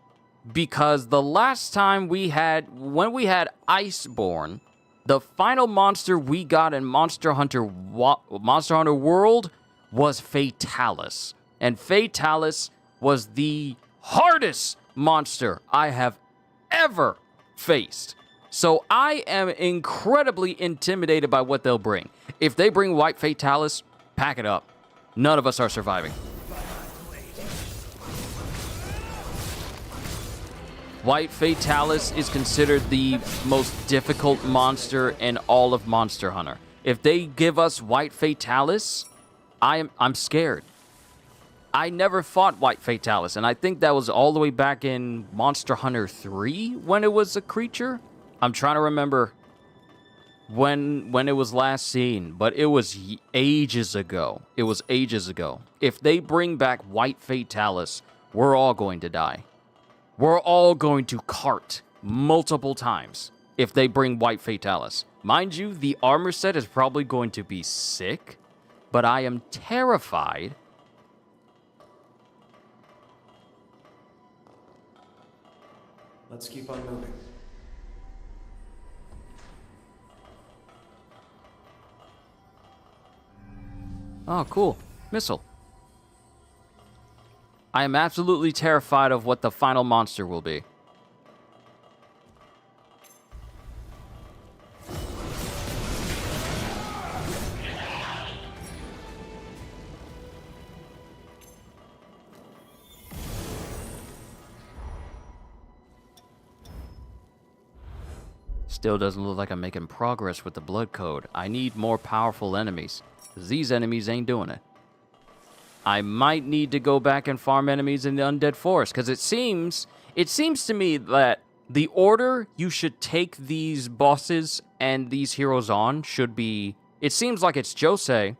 because the last time when we had Iceborne, the final monster we got in Monster Hunter World was Fatalis. And Fatalis was the hardest monster I have ever faced. So I am incredibly intimidated by what they'll bring. If they bring White Fatalis, pack it up. None of us are surviving. White Fatalis is considered the most difficult monster in all of Monster Hunter. If they give us White Fatalis, I'm scared. I never fought White Fatalis, and I think that was all the way back in Monster Hunter 3 when it was a creature. I'm trying to remember when it was last seen, but it was ages ago. It was ages ago. If they bring back White Fatalis, we're all going to die. We're all going to cart multiple times if they bring White Fatalis. Mind you, the armor set is probably going to be sick, but I am terrified.
Let's keep on moving.
Oh, cool. Missile. I am absolutely terrified of what the final monster will be. Still doesn't look like I'm making progress with the blood code. I need more powerful enemies, 'cause these enemies ain't doing it. I might need to go back and farm enemies in the Undead Forest, because it seems to me that the order you should take these bosses and these heroes on should be, it seems like it's Jose,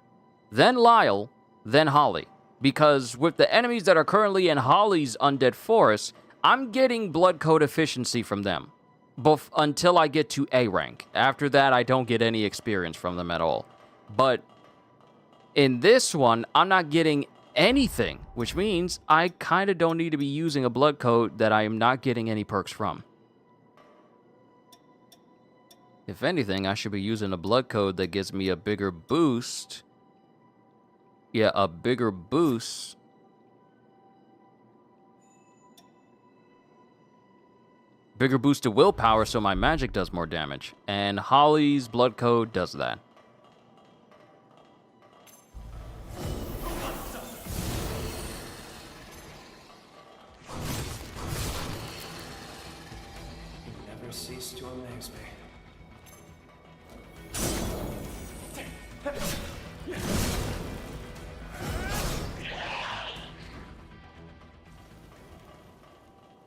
then Lyle, then Holly. Because with the enemies that are currently in Holly's Undead Forest, I'm getting blood code efficiency from them until I get to A rank. After that, I don't get any experience from them at all. But in this one, I'm not getting anything, which means I kind of don't need to be using a blood code that I am not getting any perks from. If anything, I should be using a blood code that gives me a bigger boost. Yeah, a bigger boost. Bigger boost to willpower so my magic does more damage. And Holly's blood code does that.
Never cease to amaze me.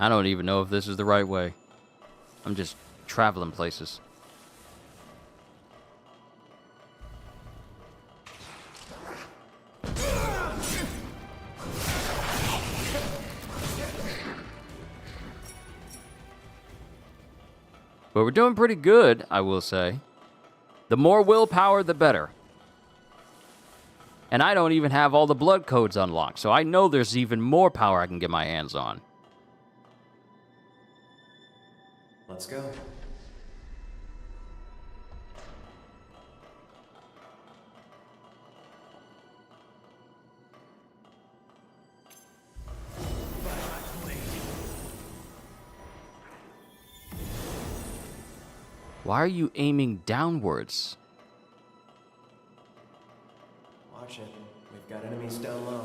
I don't even know if this is the right way. I'm just traveling places. But we're doing pretty good, I will say. The more willpower, the better. And I don't even have all the blood codes unlocked, so I know there's even more power I can get my hands on.
Let's go.
Why are you aiming downwards?
Watch it. We've got enemies down low.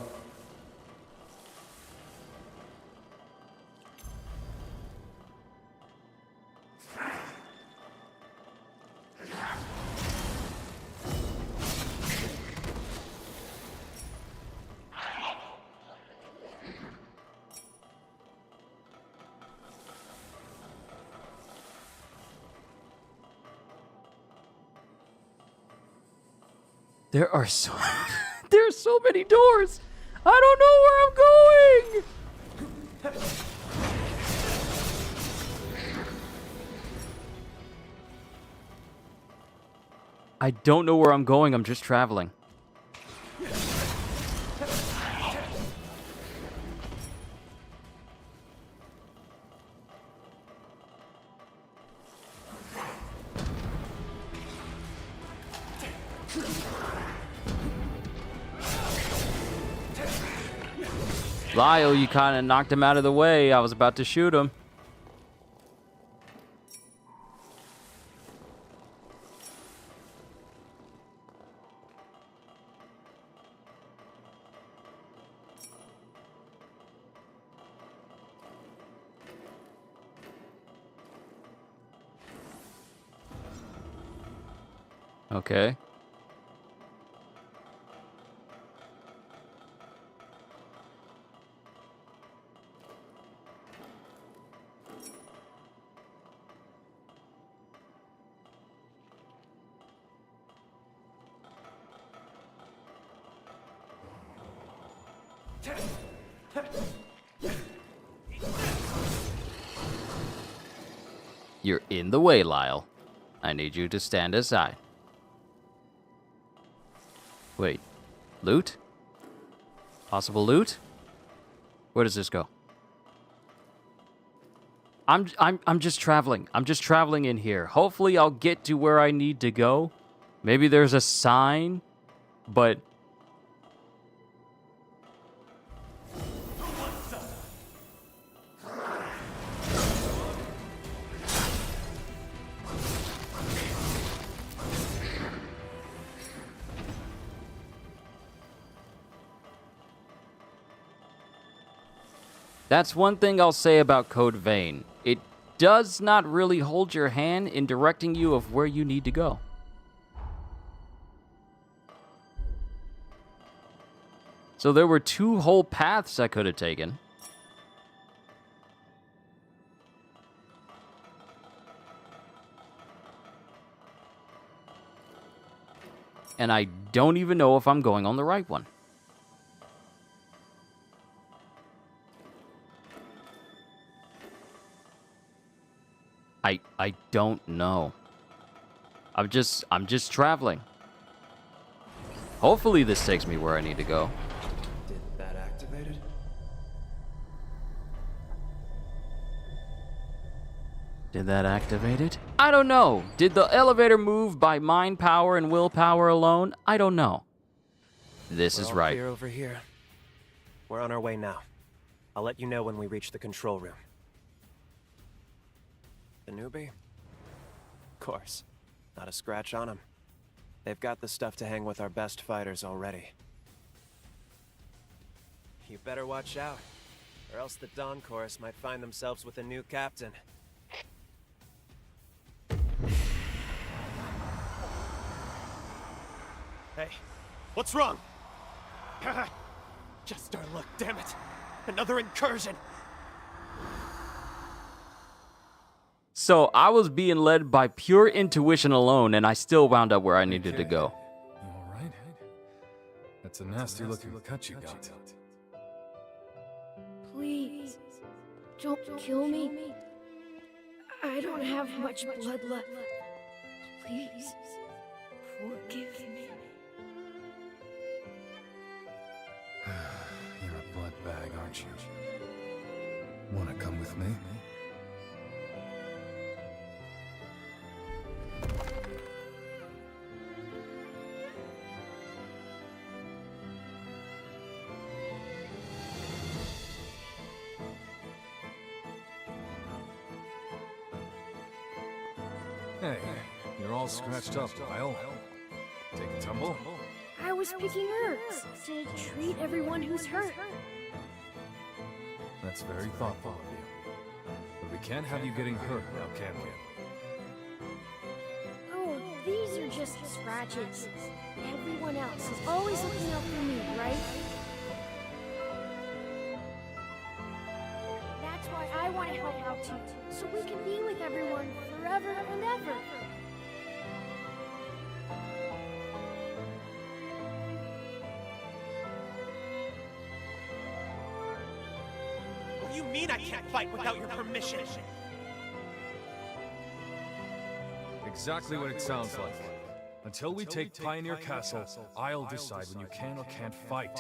There are so many doors. I don't know where I'm going. I don't know where I'm going. I'm just traveling. Lyle, you kind of knocked him out of the way. I was about to shoot him. Okay. You're in the way, Lyle. I need you to stand aside. Wait. Loot? Possible loot? Where does this go? I'm just traveling. I'm just traveling in here. Hopefully I'll get to where I need to go. Maybe there's a sign, but that's one thing I'll say about Code Vein. It does not really hold your hand in directing you of where you need to go. So there were 2 whole paths I could have taken. And I don't even know if I'm going on the right one. I don't know. I'm just traveling. Hopefully this takes me where I need to go.
Did that activate it?
Did that activate it? I don't know. Did the elevator move by mind power and willpower alone? I don't know. This is right.
We're over here. We're on our way now. I'll let you know when we reach the control room. The newbie? Of course. Not a scratch on him. They've got the stuff to hang with our best fighters already. You better watch out, or else the Dawn Chorus might find themselves with a new captain.
Hey, what's wrong? Just our luck, damn it. Another incursion.
So I was being led by pure intuition alone, and I still wound up where I needed to go.
All right. That's a nasty-looking cut you got.
Please, don't kill me. I I don't have much blood left. Please, forgive me.
You're a blood bag, aren't you? Wanna come with me? Hey, you're all scratched up, Lyle. Take a tumble?
I was picking herbs to treat everyone who's hurt.
That's very thoughtful of you. But we can't have you getting hurt now, can we?
Oh, these are just scratches. Everyone else is always looking out for me, right? That's why I want to help out too, so we can be with everyone forever and ever.
What do you mean I can't fight without your permission?
Exactly what it sounds like. Until we take Pioneer Castle, I'll decide when you can or can't fight.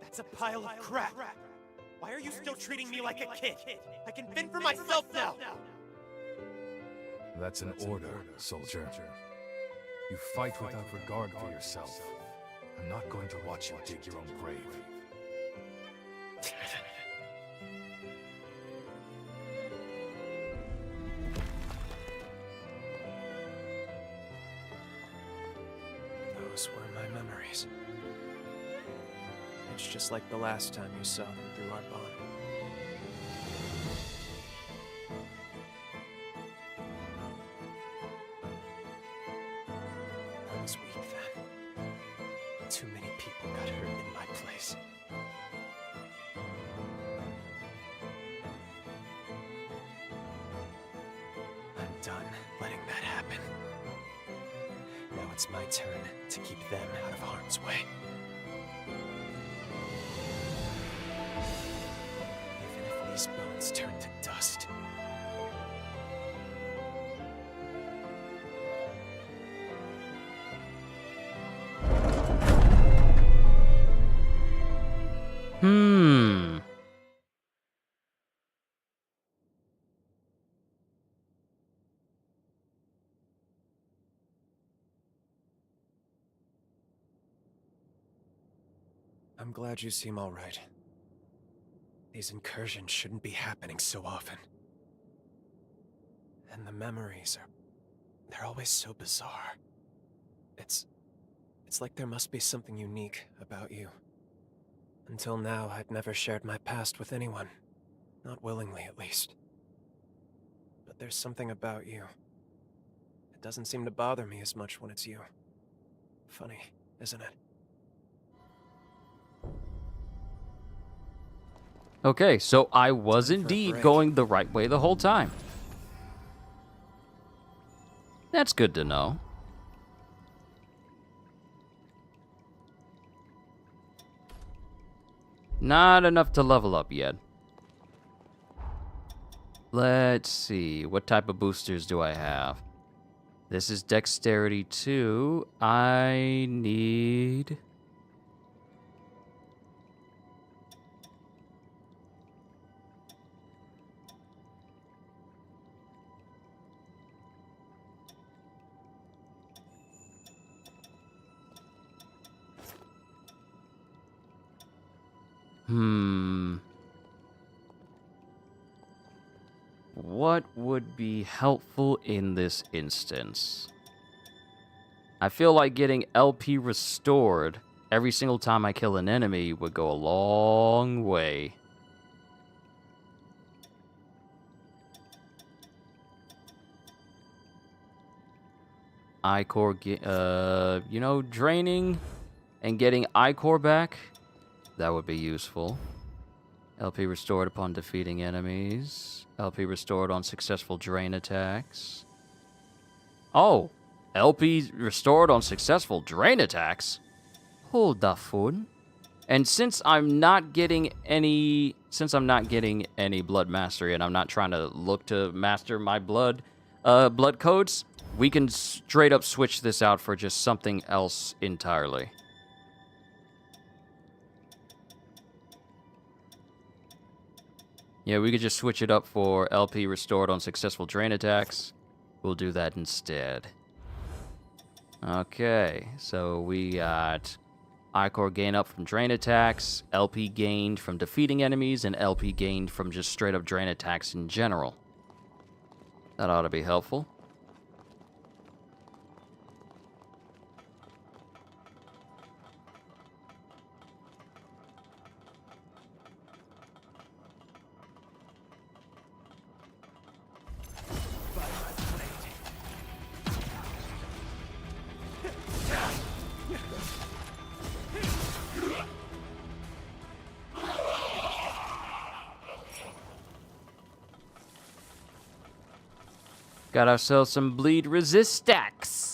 That's a pile of crap. Why are you still treating me like a kid? I can fend for myself now.
That's an order, soldier. You fight without regard for yourself. I'm not going to watch you dig your own grave.
Those were my memories. It's just like the last time you saw them through our bond. I was weak then. Too many people got hurt in my place. I'm done letting that happen. Now it's my turn to keep them out of harm's way. Even if these bones turn to dust. I'm glad you seem all right. These incursions shouldn't be happening so often. And the memories they're always so bizarre. It's like there must be something unique about you. Until now, I'd never shared my past with anyone. Not willingly, at least. But there's something about you. It doesn't seem to bother me as much when it's you. Funny, isn't it?
Okay, so I was indeed going the right way the whole time. That's good to know. Not enough to level up yet. Let's see, what type of boosters do I have? This is Dexterity 2. I need... What would be helpful in this instance? I feel like getting LP restored every single time I kill an enemy would go a long way. Ichor, you know, draining and getting Ichor back, that would be useful. LP restored upon defeating enemies. LP restored on successful drain attacks. Oh, LP restored on successful drain attacks? Hold the phone. And since I'm not getting any blood mastery, and I'm not trying to look to master my blood codes, we can straight up switch this out for just something else entirely. Yeah, we could just switch it up for LP restored on successful drain attacks. We'll do that instead. Okay, so we got Ichor gain up from drain attacks, LP gained from defeating enemies, and LP gained from just straight up drain attacks in general. That ought to be helpful. Got ourselves some bleed resist stacks.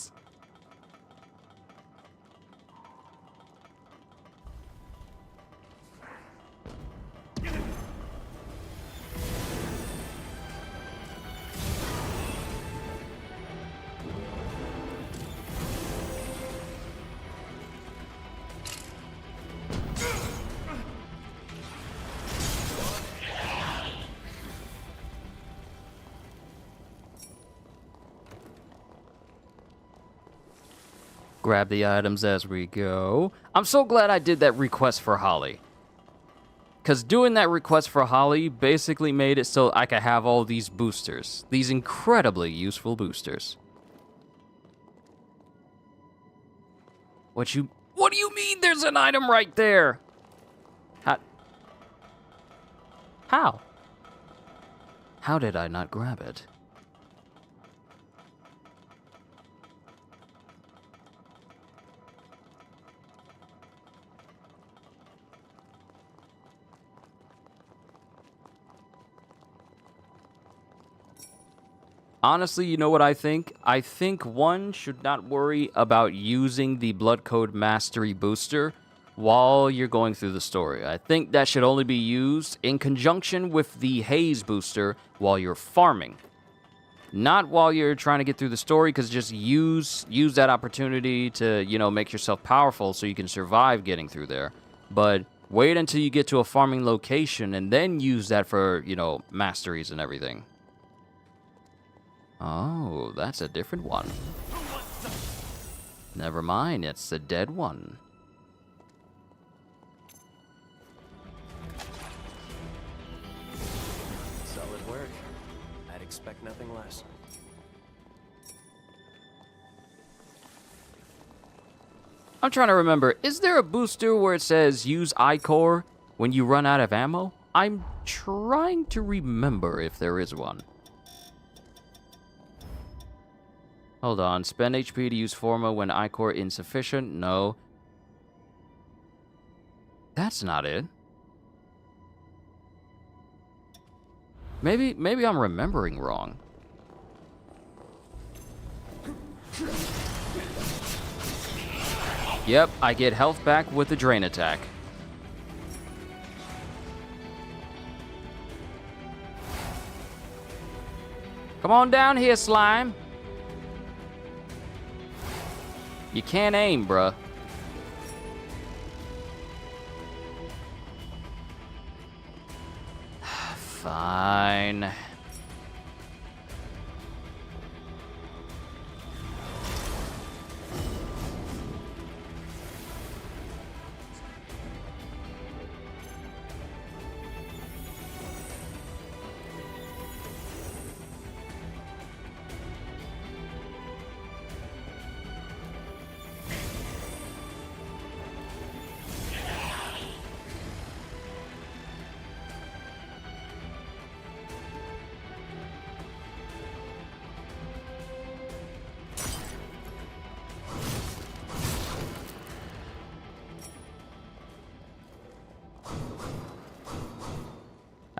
Grab the items as we go. I'm so glad I did that request for Holly. Because doing that request for Holly basically made it so I could have all these boosters. These incredibly useful boosters. What do you mean there's an item right there? How? How did I not grab it? Honestly, you know what I think? I think one should not worry about using the Blood Code Mastery booster while you're going through the story. I think that should only be used in conjunction with the Haze booster while you're farming. Not while you're trying to get through the story, because just use that opportunity to, you know, make yourself powerful so you can survive getting through there. But wait until you get to a farming location and then use that for, you know, masteries and everything. Oh, that's a different one. Never mind, it's the dead one.
Solid work. I'd expect nothing less.
I'm trying to remember, is there a booster where it says use Ichor when you run out of ammo? I'm trying to remember if there is one. Hold on, spend HP to use Forma when Ichor insufficient? No. That's not it. Maybe I'm remembering wrong. Yep, I get health back with the drain attack. Come on down here, slime. You can't aim, bruh. Fine.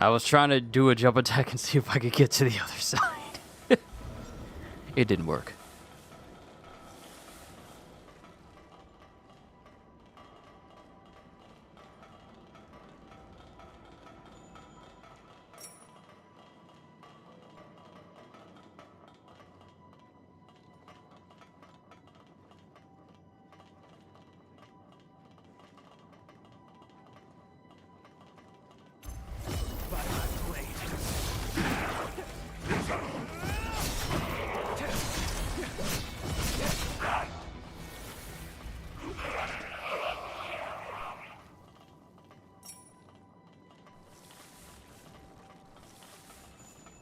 I was trying to do a jump attack and see if I could get to the other side. It didn't work.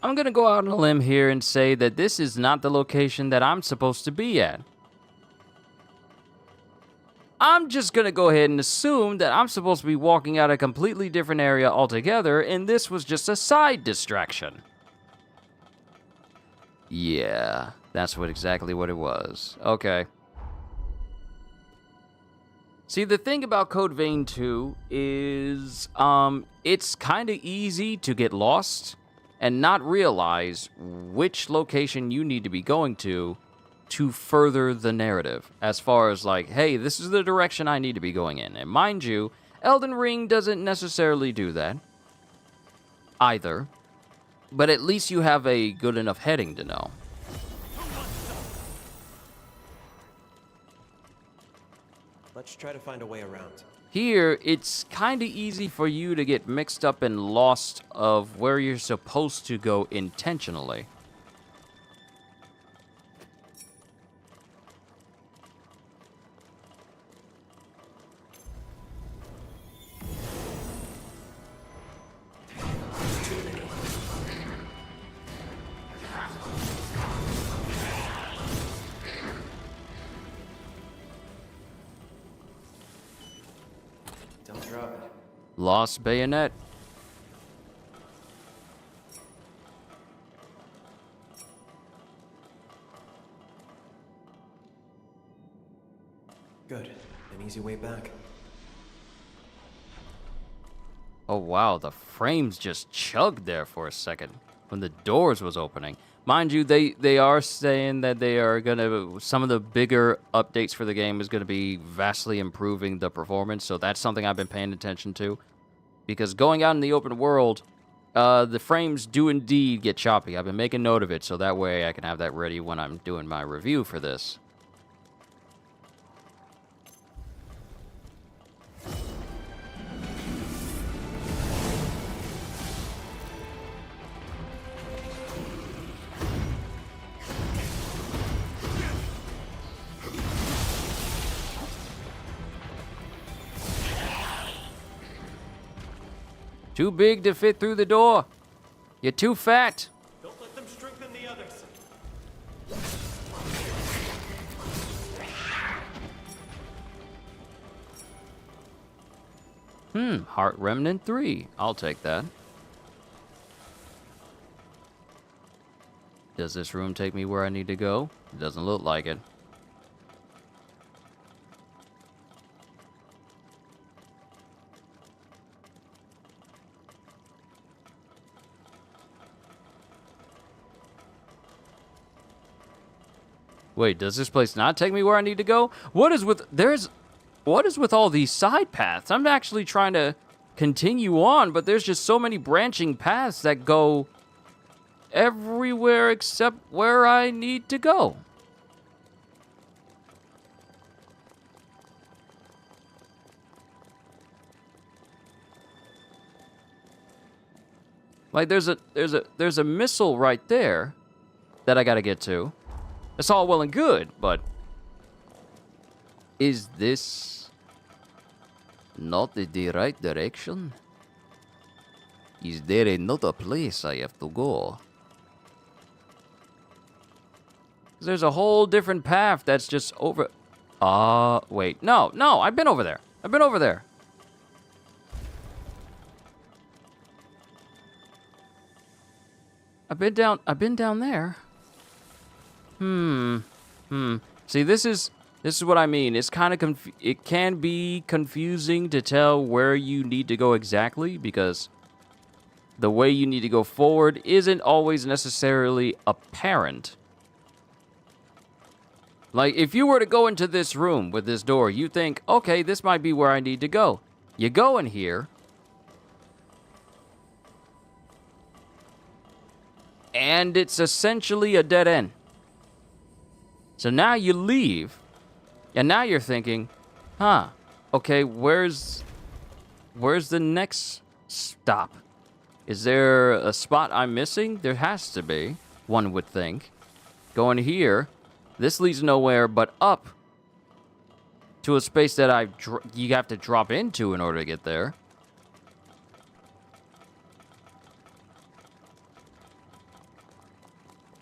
I'm gonna go out on a limb here and say that this is not the location that I'm supposed to be at. I'm just gonna go ahead and assume that I'm supposed to be walking out a completely different area altogether, and this was just a side distraction. Yeah, that's exactly what it was. Okay. See, the thing about Code Vein 2 is, it's kind of easy to get lost and not realize which location you need to be going to further the narrative. As far as like, hey, this is the direction I need to be going in. And mind you, Elden Ring doesn't necessarily do that either. But at least you have a good enough heading to know.
Let's try to find a way around.
Here, it's kind of easy for you to get mixed up and lost of where you're supposed to go intentionally.
Don't drop it.
Lost bayonet.
Good. An easy way back.
Oh wow, the frames just chugged there for a second when the doors was opening. Mind you, they are saying that they are gonna, some of the bigger updates for the game is gonna be vastly improving the performance, so that's something I've been paying attention to. Because going out in the open world, the frames do indeed get choppy. I've been making note of it, so that way I can have that ready when I'm doing my review for this. Too big to fit through the door. You're too fat.
Don't let them strengthen the others.
Heart Remnant 3. I'll take that. Does this room take me where I need to go? It doesn't look like it. Wait, does this place not take me where I need to go? What is with all these side paths? I'm actually trying to continue on, but there's just so many branching paths that go everywhere except where I need to go. Like there's a missile right there that I gotta get to. It's all well and good, but is this not the right direction? Is there another place I have to go? There's a whole different path that's just over... wait. No, I've been over there. I've been over there. I've been down there. See, this is what I mean. It's kind of it can be confusing to tell where you need to go exactly because the way you need to go forward isn't always necessarily apparent. Like, if you were to go into this room with this door, you think, okay, this might be where I need to go. You go in here, and it's essentially a dead end. So now you leave, and now you're thinking, okay, where's the next stop? Is there a spot I'm missing? There has to be, one would think. Going here, this leads nowhere but up to a space that you have to drop into in order to get there.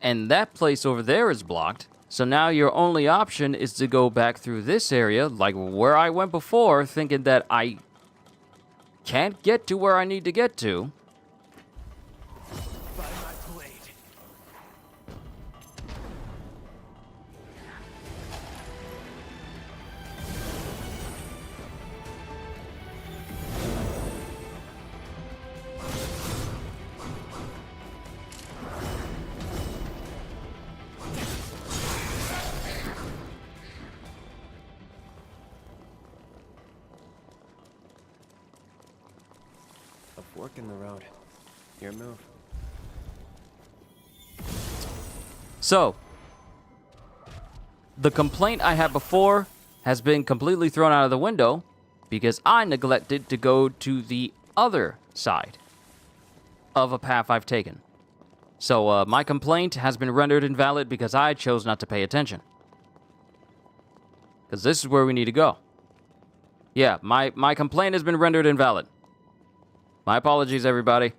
and that place over there is blocked. So now your only option is to go back through this area, like where I went before, thinking that I can't get to where I need to get to.
By my blade.
A fork in the road. Your move.
So, the complaint I had before has been completely thrown out of the window because I neglected to go to the other side of a path I've taken. So, my complaint has been rendered invalid because I chose not to pay attention. Because this is where we need to go. Yeah, my complaint has been rendered invalid. My apologies, everybody.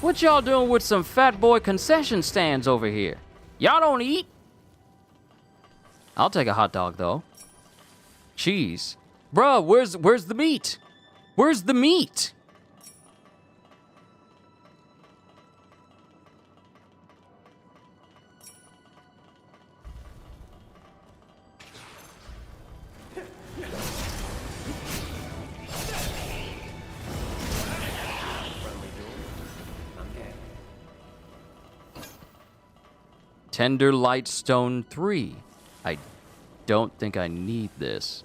What y'all doing with some fat boy concession stands over here? Y'all don't eat? I'll take a hot dog, though. Cheese. Bruh, where's the meat? Where's the meat? Tender Light Stone 3. I don't think I need this.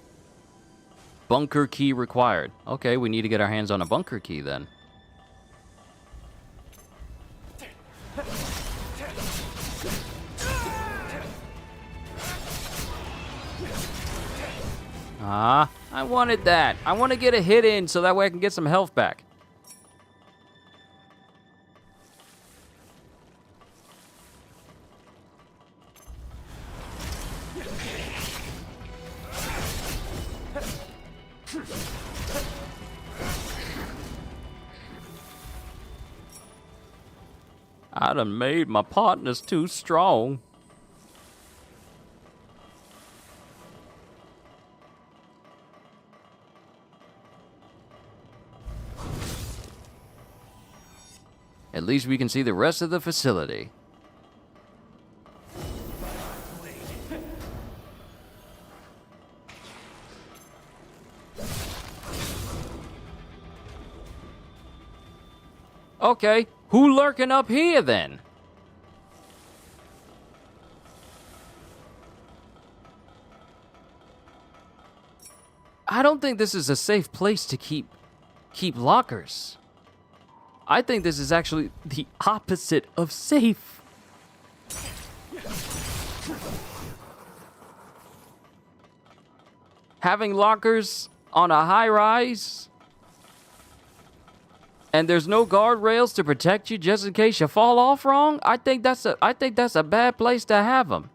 Bunker key required. Okay, we need to get our hands on a bunker key then. Ah, I wanted that. I want to get a hit in so that way I can get some health back. I done made my partners too strong. At least we can see the rest of the facility. Okay, who lurking up here then? I don't think this is a safe place to keep lockers. I think this is actually the opposite of safe. Having lockers on a high rise and there's no guardrails to protect you just in case you fall off wrong, I think that's a bad place to have them.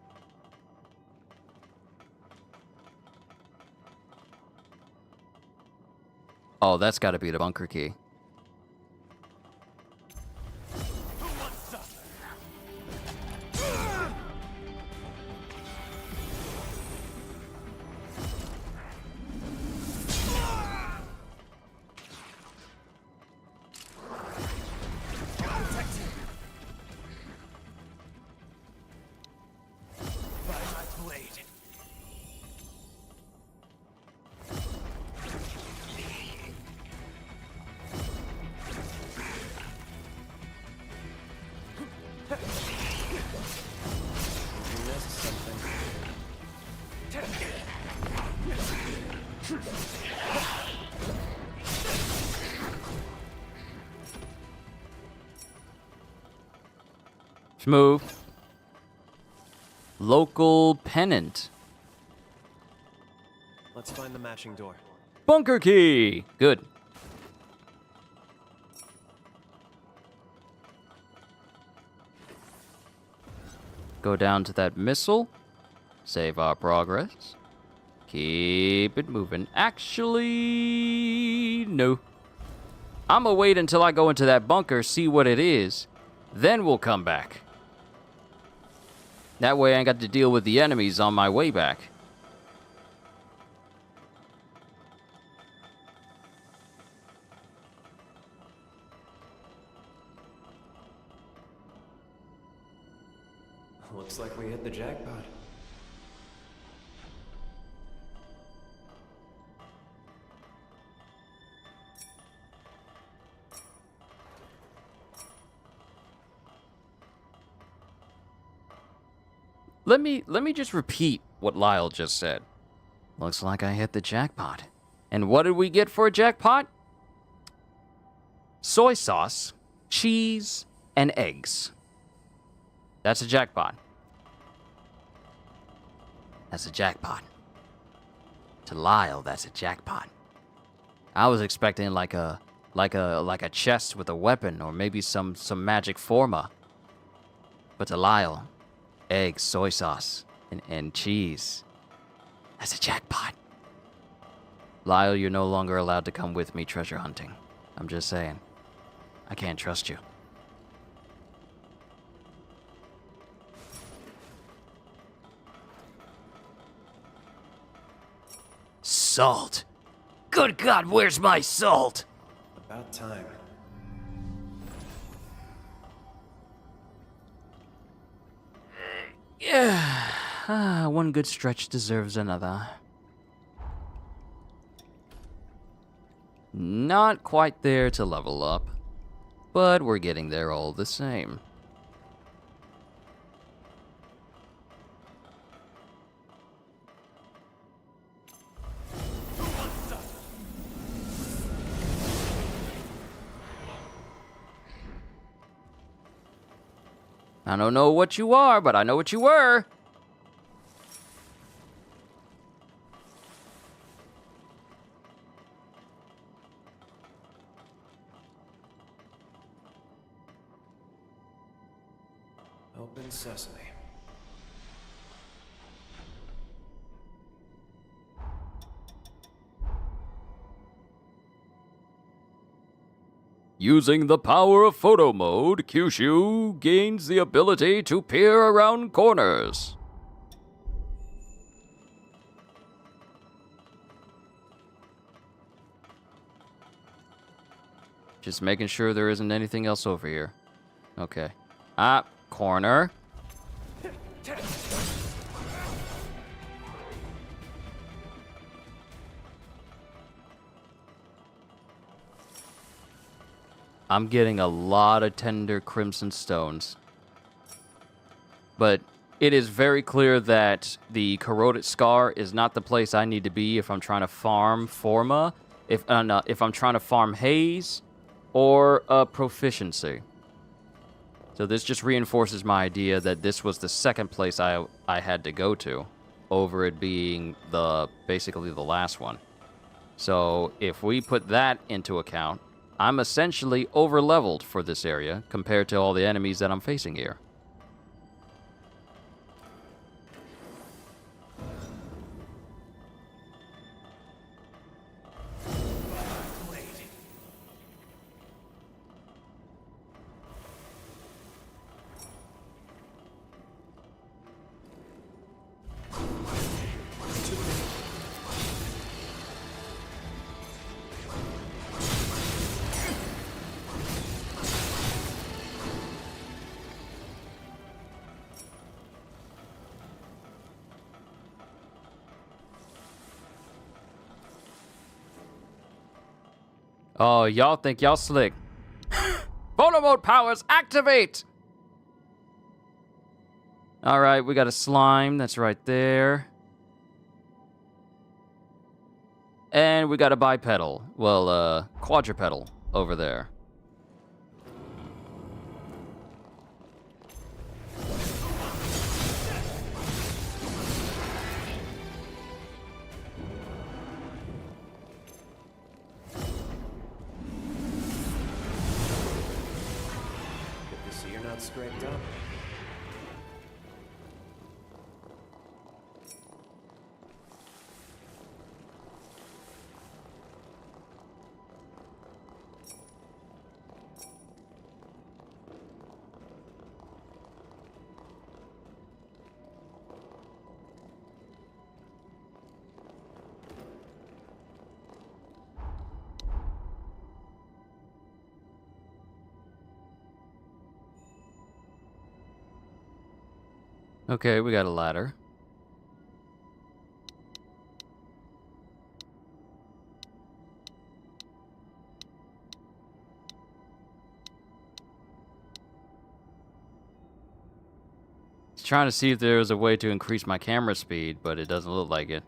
Oh, that's got to be the bunker key. Smooth. Local pennant.
Let's find the matching door.
Bunker key! Good. Go down to that missile. Save our progress. Keep it moving. Actually, no. I'm gonna wait until I go into that bunker, see what it is. Then we'll come back. That way I ain't got to deal with the enemies on my way back.
Looks like we hit the jackpot.
Let me just repeat what Lyle just said. Looks like I hit the jackpot. And what did we get for a jackpot? Soy sauce, cheese, and eggs. That's a jackpot. That's a jackpot. To Lyle, that's a jackpot. I was expecting like a chest with a weapon or maybe some magic forma. But to Lyle, eggs, soy sauce, and cheese. That's a jackpot. Lyle, you're no longer allowed to come with me treasure hunting. I'm just saying. I can't trust you. Salt. Good God, where's my salt?
About time.
Yeah. One good stretch deserves another. Not quite there to level up, but we're getting there all the same. I don't know what you are, but I know what you were.
Open sesame.
Using the power of photo mode, Kyushu gains the ability to peer around corners. Just making sure there isn't anything else over here. Okay. Ah, corner. I'm getting a lot of tender crimson stones. But it is very clear that the corroded scar is not the place I need to be if I'm trying to farm Forma, if I'm trying to farm haze, or proficiency. So this just reinforces my idea that this was the second place I had to go to, over it being basically the last one. So if we put that into account, I'm essentially over-leveled for this area compared to all the enemies that I'm facing here. Oh, y'all think y'all slick. Photo mode powers activate! Alright, we got a slime that's right there. And we got a bipedal. Well, quadrupedal over there.
Good to see you're not scraped up.
Okay, we got a ladder. Trying to see if there's a way to increase my camera speed, but it doesn't look like it.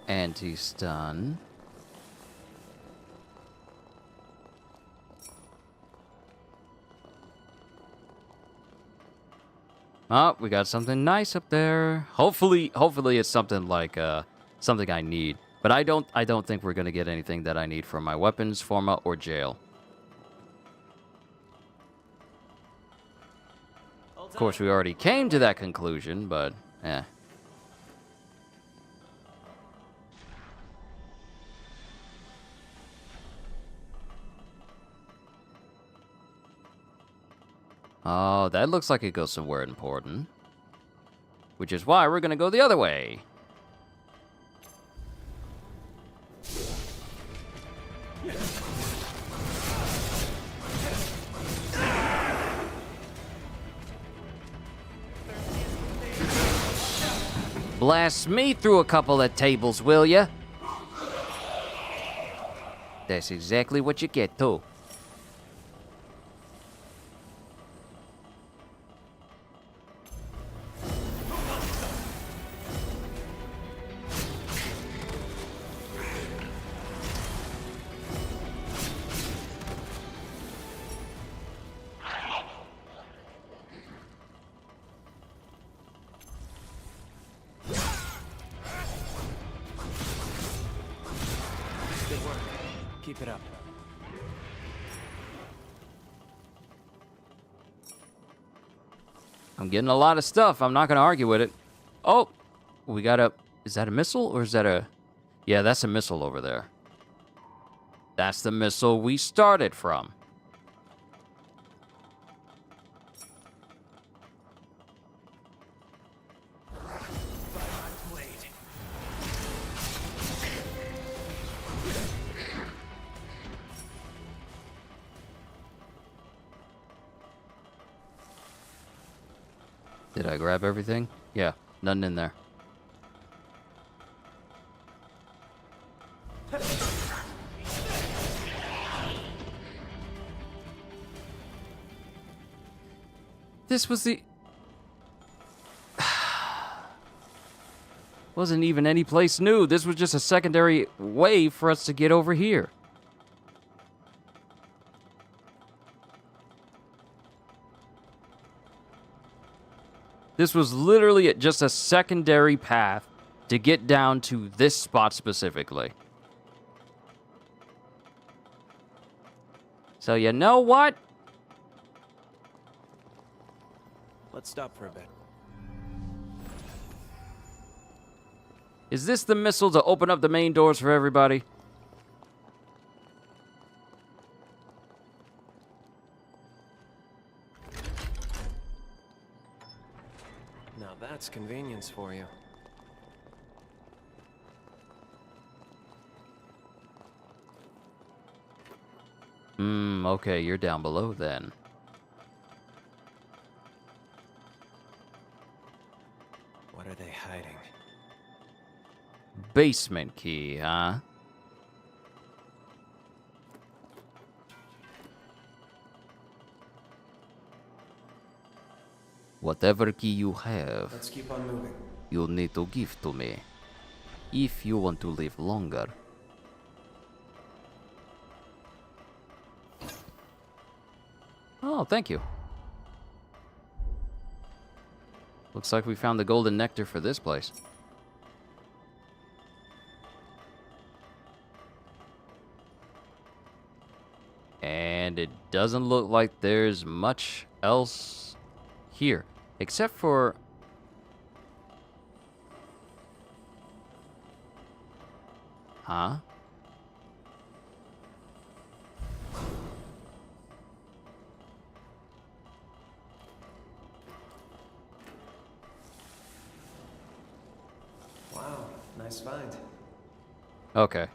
Anti-stun. Oh, we got something nice up there. Hopefully it's something like something I need. But I don't think we're gonna get anything that I need from my weapons, forma, or jail. Of course, we already came to that conclusion, but eh. Oh, that looks like it goes somewhere important. Which is why we're gonna go the other way. Blast me through a couple of tables, will ya? That's exactly what you get, too.
Good work. Keep it up.
I'm getting a lot of stuff. I'm not going to argue with it. Oh, we got a... Is that a missile or is that a... Yeah, that's a missile over there. That's the missile we started from. Did I grab everything? Yeah, nothing in there. This was the... Wasn't even any place new. This was just a secondary way for us to get over here. This was literally just a secondary path to get down to this spot specifically. So you know what?
Let's stop for a bit.
Is this the missile to open up the main doors for everybody?
Now that's convenience for you.
Okay, you're down below then.
What are they hiding?
Basement key, huh? Whatever key you have,
Let's keep on moving.
you'll need to give to me if you want to live longer. Oh, thank you. Looks like we found the golden nectar for this place. And it doesn't look like there's much else here, except for... Huh?
Wow, nice find.
Okay.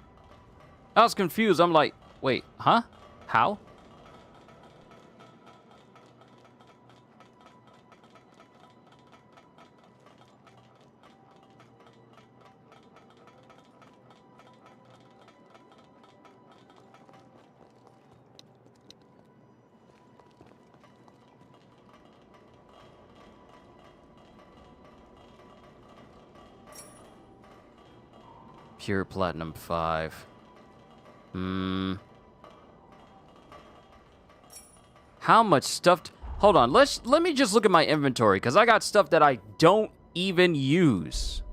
I was confused. I'm like, wait, huh? How? Pure Platinum 5. How much stuff? Hold on. Let me just look at my inventory because I got stuff that I don't even use.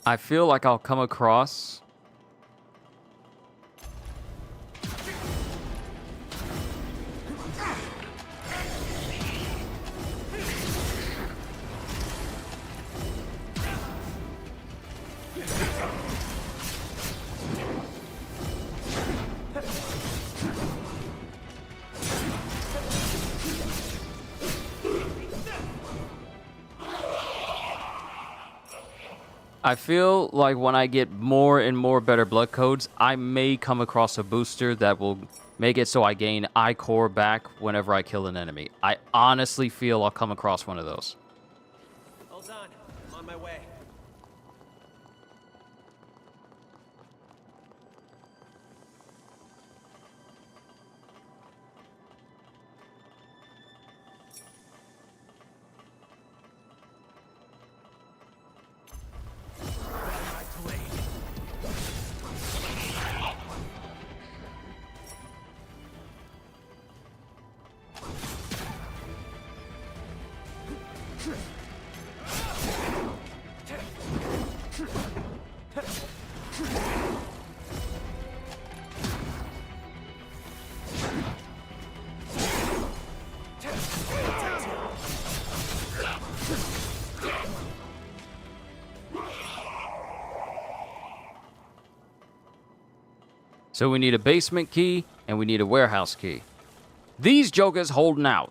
I feel like I'll come across... I feel like when I get more and more better blood codes, I may come across a booster that will make it so I gain I-Core back whenever I kill an enemy. I honestly feel I'll come across one of those.
Hold on, I'm on my way.
So we need a basement key, and we need a warehouse key. These jokers holding out.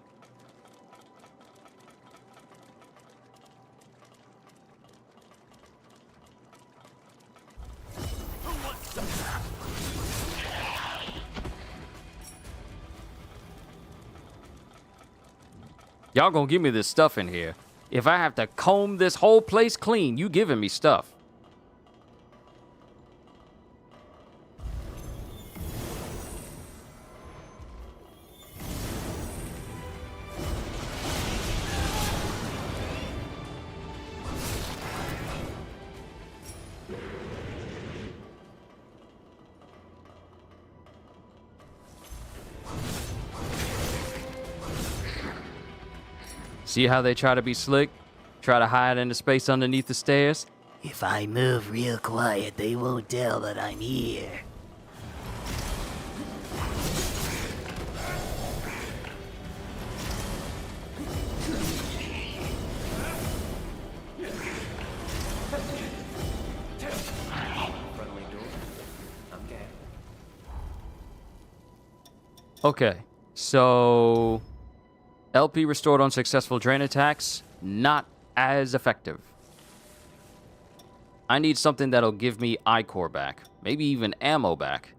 Y'all gonna give me this stuff in here. If I have to comb this whole place clean, you giving me stuff. See how they try to be slick? Try to hide in the space underneath the stairs?
If I move real quiet, they won't tell that I'm here.
Okay, so... LP restored on successful drain attacks, not as effective. I need something that'll give me I-Core back. Maybe even ammo back.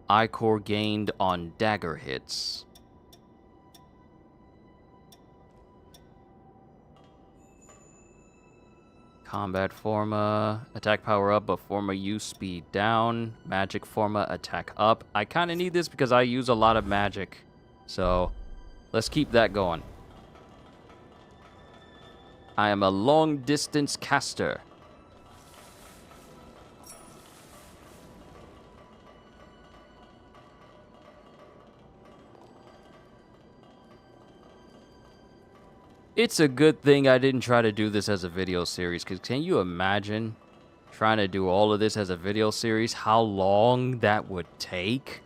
Ichor gained on dagger hits. Combat Forma, attack power up, but Forma use speed down. Magic Forma, attack up. I kind of need this because I use a lot of magic. So, let's keep that going. I am a long-distance caster. It's a good thing I didn't try to do this as a video series, because can you imagine trying to do all of this as a video series? How long that would take?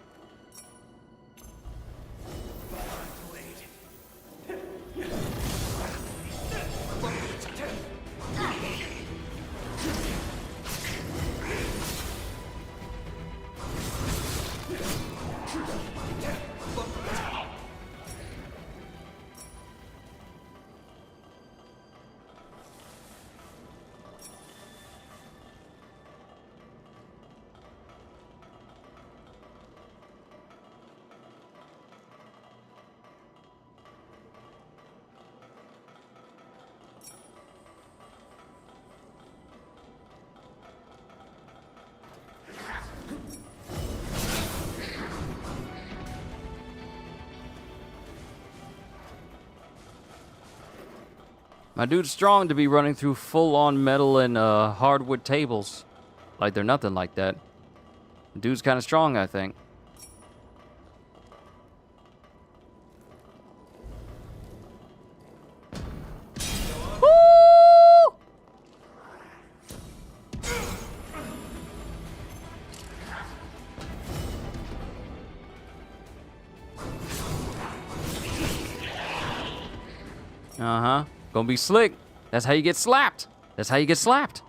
My dude's strong to be running through full-on metal and hardwood tables. Like they're nothing like that. The dude's kind of strong, I think. Uh-huh. Gonna be slick. That's how you get slapped. That's how you get slapped.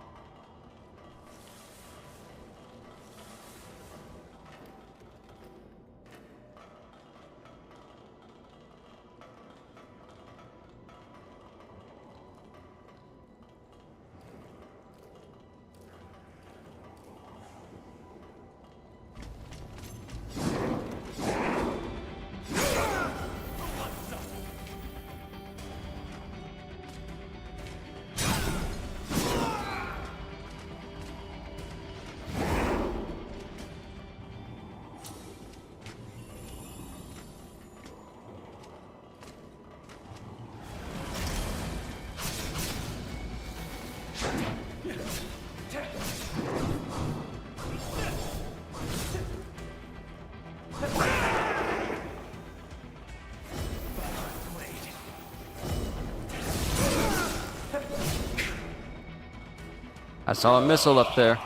I saw a missile up there.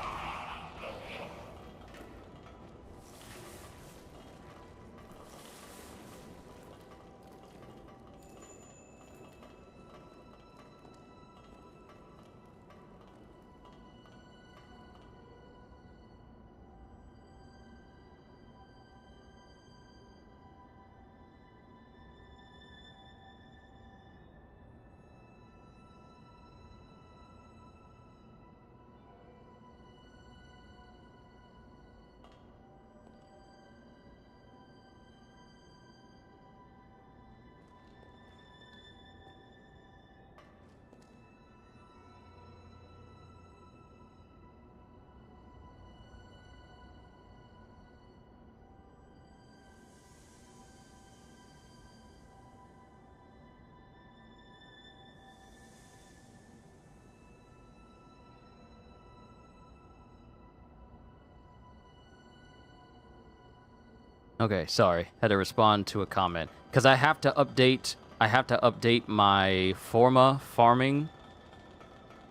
Okay, sorry. Had to respond to a comment because I have to update my Forma farming.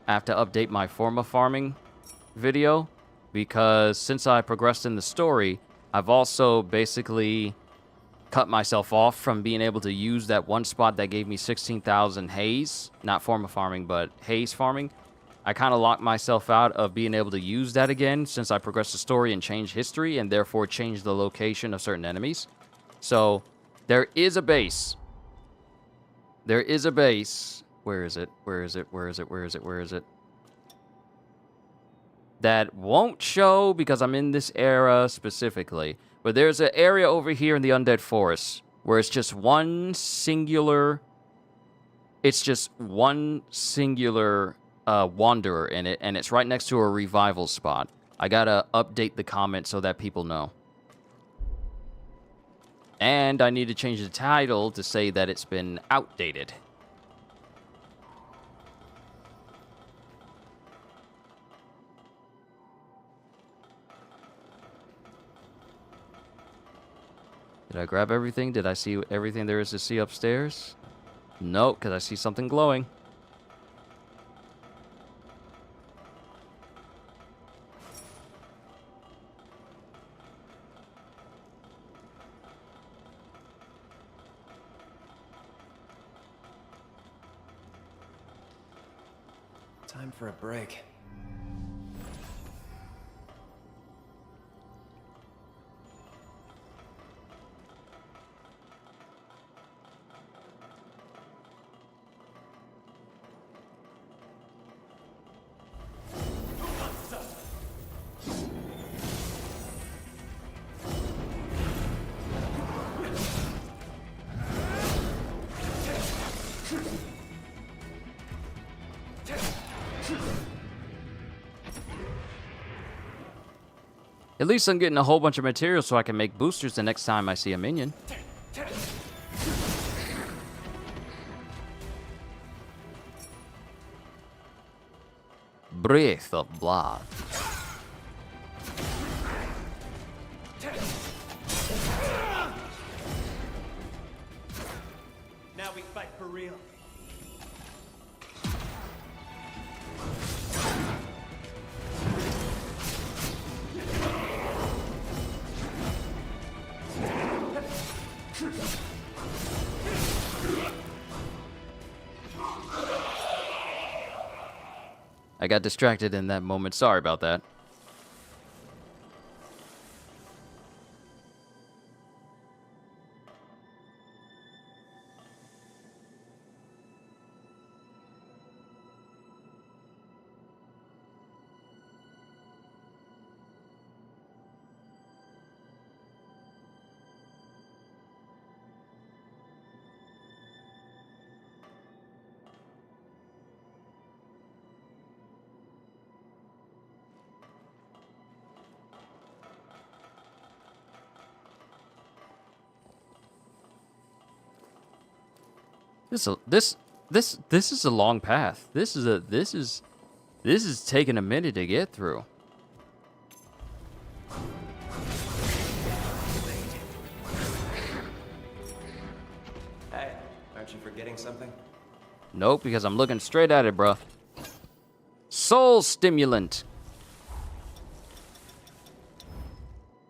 I have to update my Forma farming video because since I progressed in the story, I've also basically cut myself off from being able to use that one spot that gave me 16,000 haze, not Forma farming, but haze farming. I kind of locked myself out of being able to use that again since I progressed the story and changed history and therefore changed the location of certain enemies. So, there is a base. There is a base. Where is it? Where is it? Where is it? Where is it? Where is it? That won't show because I'm in this era specifically. But there's an area over here in the Undead Forest where it's just one singular... It's just one singular wanderer in it, and it's right next to a revival spot. I gotta update the comment so that people know. And I need to change the title to say that it's been outdated. Did I grab everything? Did I see everything there is to see upstairs? Nope, because I see something glowing.
Time for a break.
At least I'm getting a whole bunch of materials so I can make boosters the next time I see a minion. Breath of blood.
Now we fight for real.
I got distracted in that moment. Sorry about that. This is a long path. This is taking a minute to get through.
Hey, aren't you forgetting something?
Nope, because I'm looking straight at it, bruh. Soul stimulant.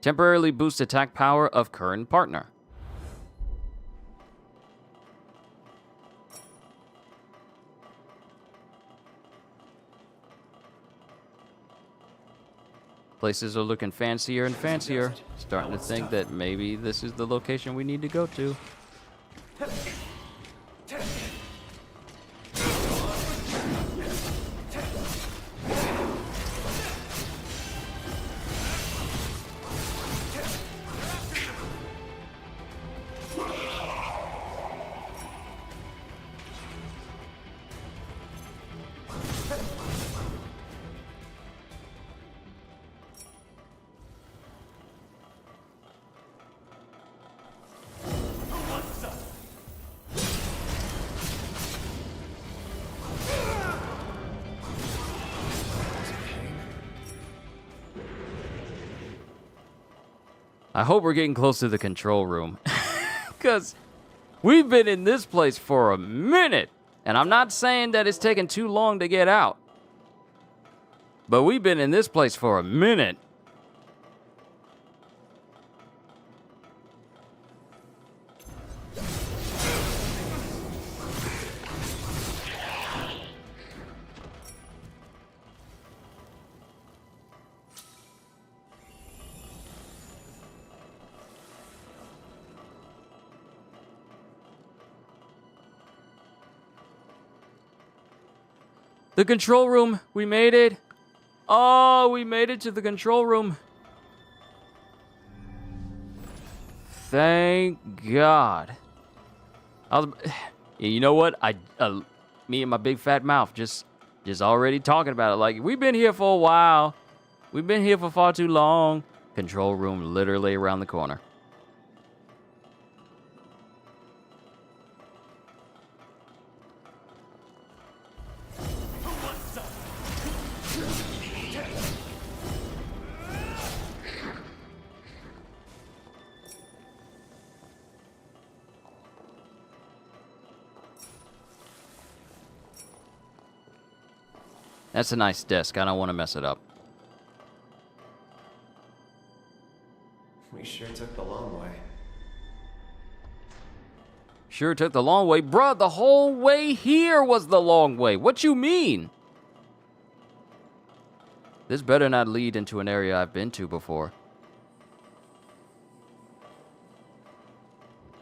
Temporarily boost attack power of current partner. Places are looking fancier and fancier. Starting to think that maybe this is the location we need to go to. I hope we're getting close to the control room. Because we've been in this place for a minute. And I'm not saying that it's taken too long to get out. But we've been in this place for a minute. The control room. We made it. Oh, we made it to the control room. Thank God. You know what? Me and my big fat mouth just already talking about it. Like, we've been here for a while. We've been here for far too long. Control room literally around the corner. That's a nice desk. I don't want to mess it up.
We sure took the long way.
Sure took the long way. Bruh, the whole way here was the long way. What you mean? This better not lead into an area I've been to before.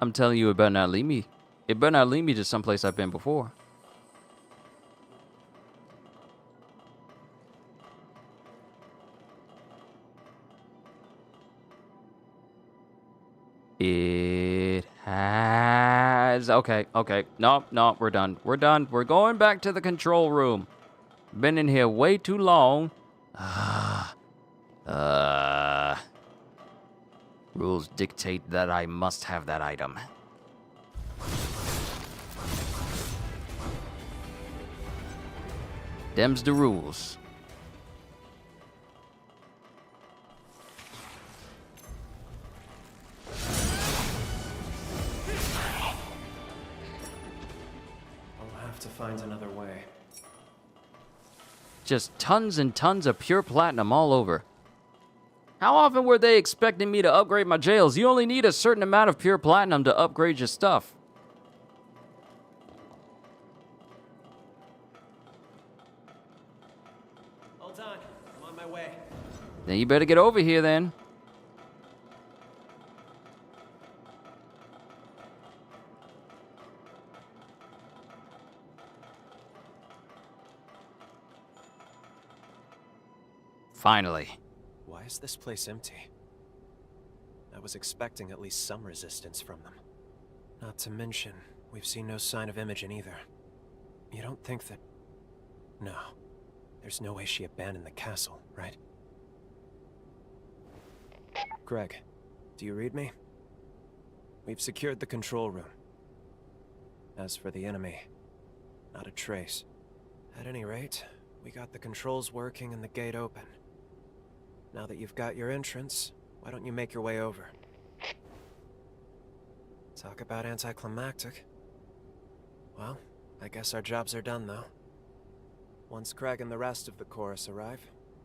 I'm telling you, it better not lead me. It better not lead me to someplace I've been before. It has... Okay. No, we're done. We're done. We're going back to the control room. Been in here way too long. Rules dictate that I must have that item. Them's the rules.
To find another way.
Just tons and tons of pure platinum all over. How often were they expecting me to upgrade my jails? You only need a certain amount of pure platinum to upgrade your stuff.
Hold on, I'm on my way.
Then you better get over here then. Finally.
Why is this place empty? I was expecting at least some resistance from them. Not to mention, we've seen no sign of Imogen either. You don't think that... No. There's no way she abandoned the castle, right? Greg, do you read me? We've secured the control room. As for the enemy, not a trace. At any rate, we got the controls working and the gate open. Now that you've got your entrance, why don't you make your way over? Talk about anticlimactic. Well, I guess our jobs are done, though. Once Craig and the rest of the chorus arrive,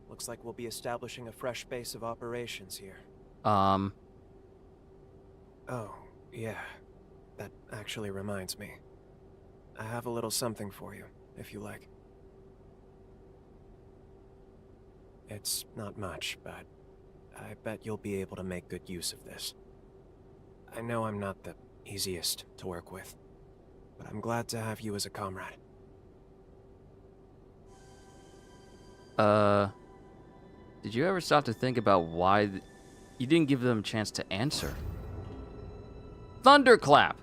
looks like we'll be establishing a fresh base of operations here. Oh, yeah. That actually reminds me. I have a little something for you, if you like. It's not much, but I bet you'll be able to make good use of this. I know I'm not the easiest to work with, but I'm glad to have you as a comrade.
Did you ever stop to think about why you didn't give them a chance to answer? Thunderclap!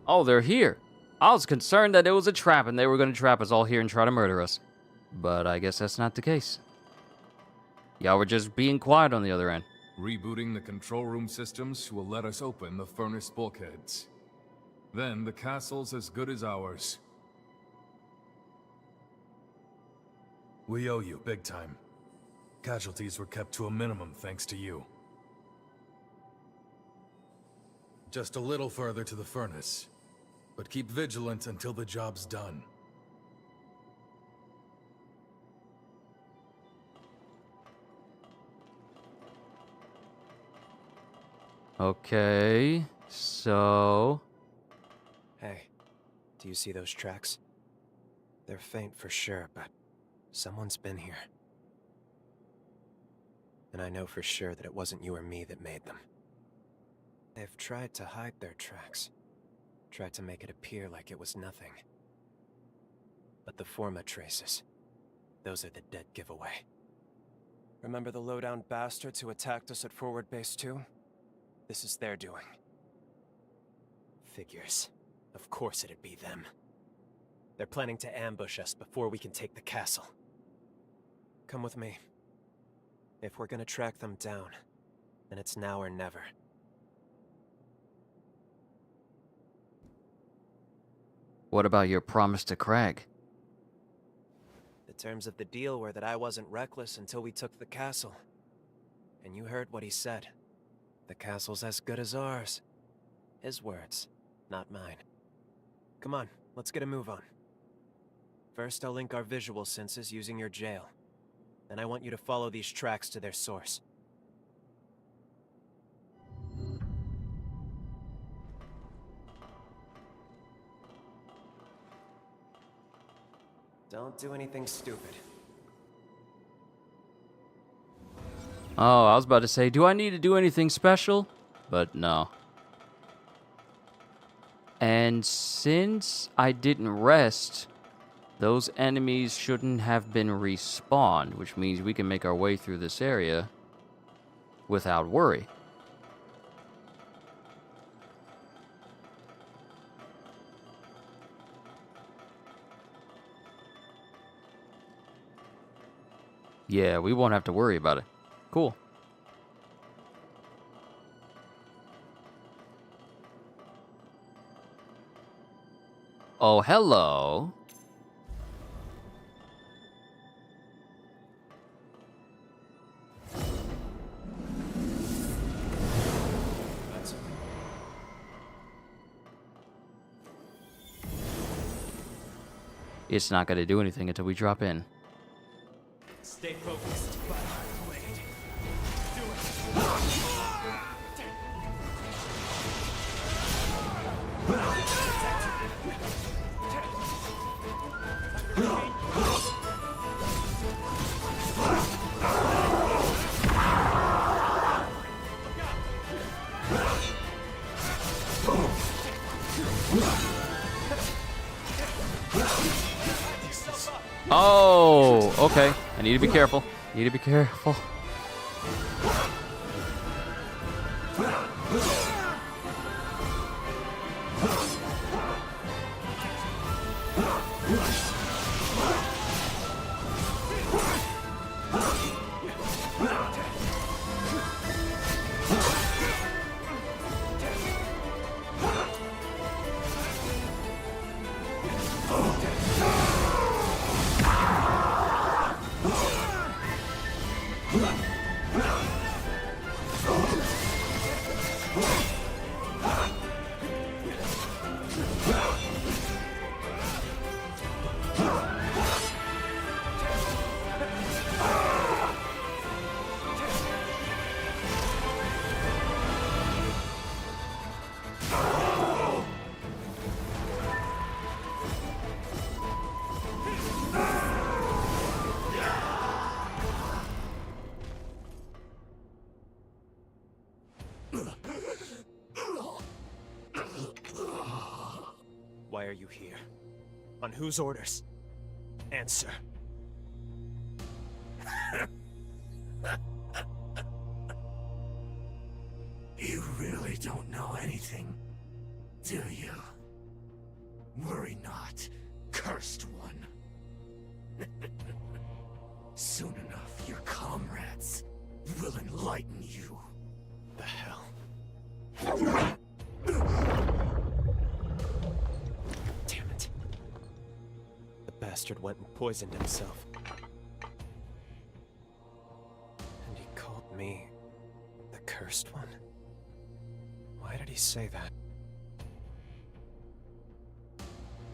Oh, they're here. I was concerned that it was a trap and they were going to trap us all here and try to murder us. But I guess that's not the case. Y'all were just being quiet on the other end.
Rebooting the control room systems will let us open the furnace bulkheads. Then the castle's as good as ours. We owe you big time. Casualties were kept to a minimum thanks to you. Just a little further to the furnace. But keep vigilant until the job's done.
Okay, so...
Hey, do you see those tracks? They're faint for sure, but someone's been here. And I know for sure that it wasn't you or me that made them. They've tried to hide their tracks. Tried to make it appear like it was nothing. But the Forma traces, those are the dead giveaway. Remember the low-down bastards who attacked us at Forward Base 2? this is their doing. Figures. Of course it'd be them. They're planning to ambush us before we can take the castle. Come with me. If we're gonna track them down, then it's now or never.
What about your promise to Craig?
The terms of the deal were that I wasn't reckless until we took the castle. And you heard what he said. The castle's as good as ours. His words, not mine. Come on, let's get a move on. First, I'll link our visual senses using your jail. Then I want you to follow these tracks to their source. Don't do anything stupid.
Oh, I was about to say, do I need to do anything special? But no. And since I didn't rest, those enemies shouldn't have been respawned, which means we can make our way through this area without worry. Yeah, we won't have to worry about it. Cool. Oh, hello. It's not going to do anything until we drop in.
Stay focused.
Oh, okay. I need to be careful. Need to be careful.
Why are you here? On whose orders? Answer.
You really don't know anything, do you? Worry not, cursed one. Soon enough, your comrades will enlighten you.
The hell? Damn it. The bastard went and poisoned himself. And he called me the cursed one? Why did he say that?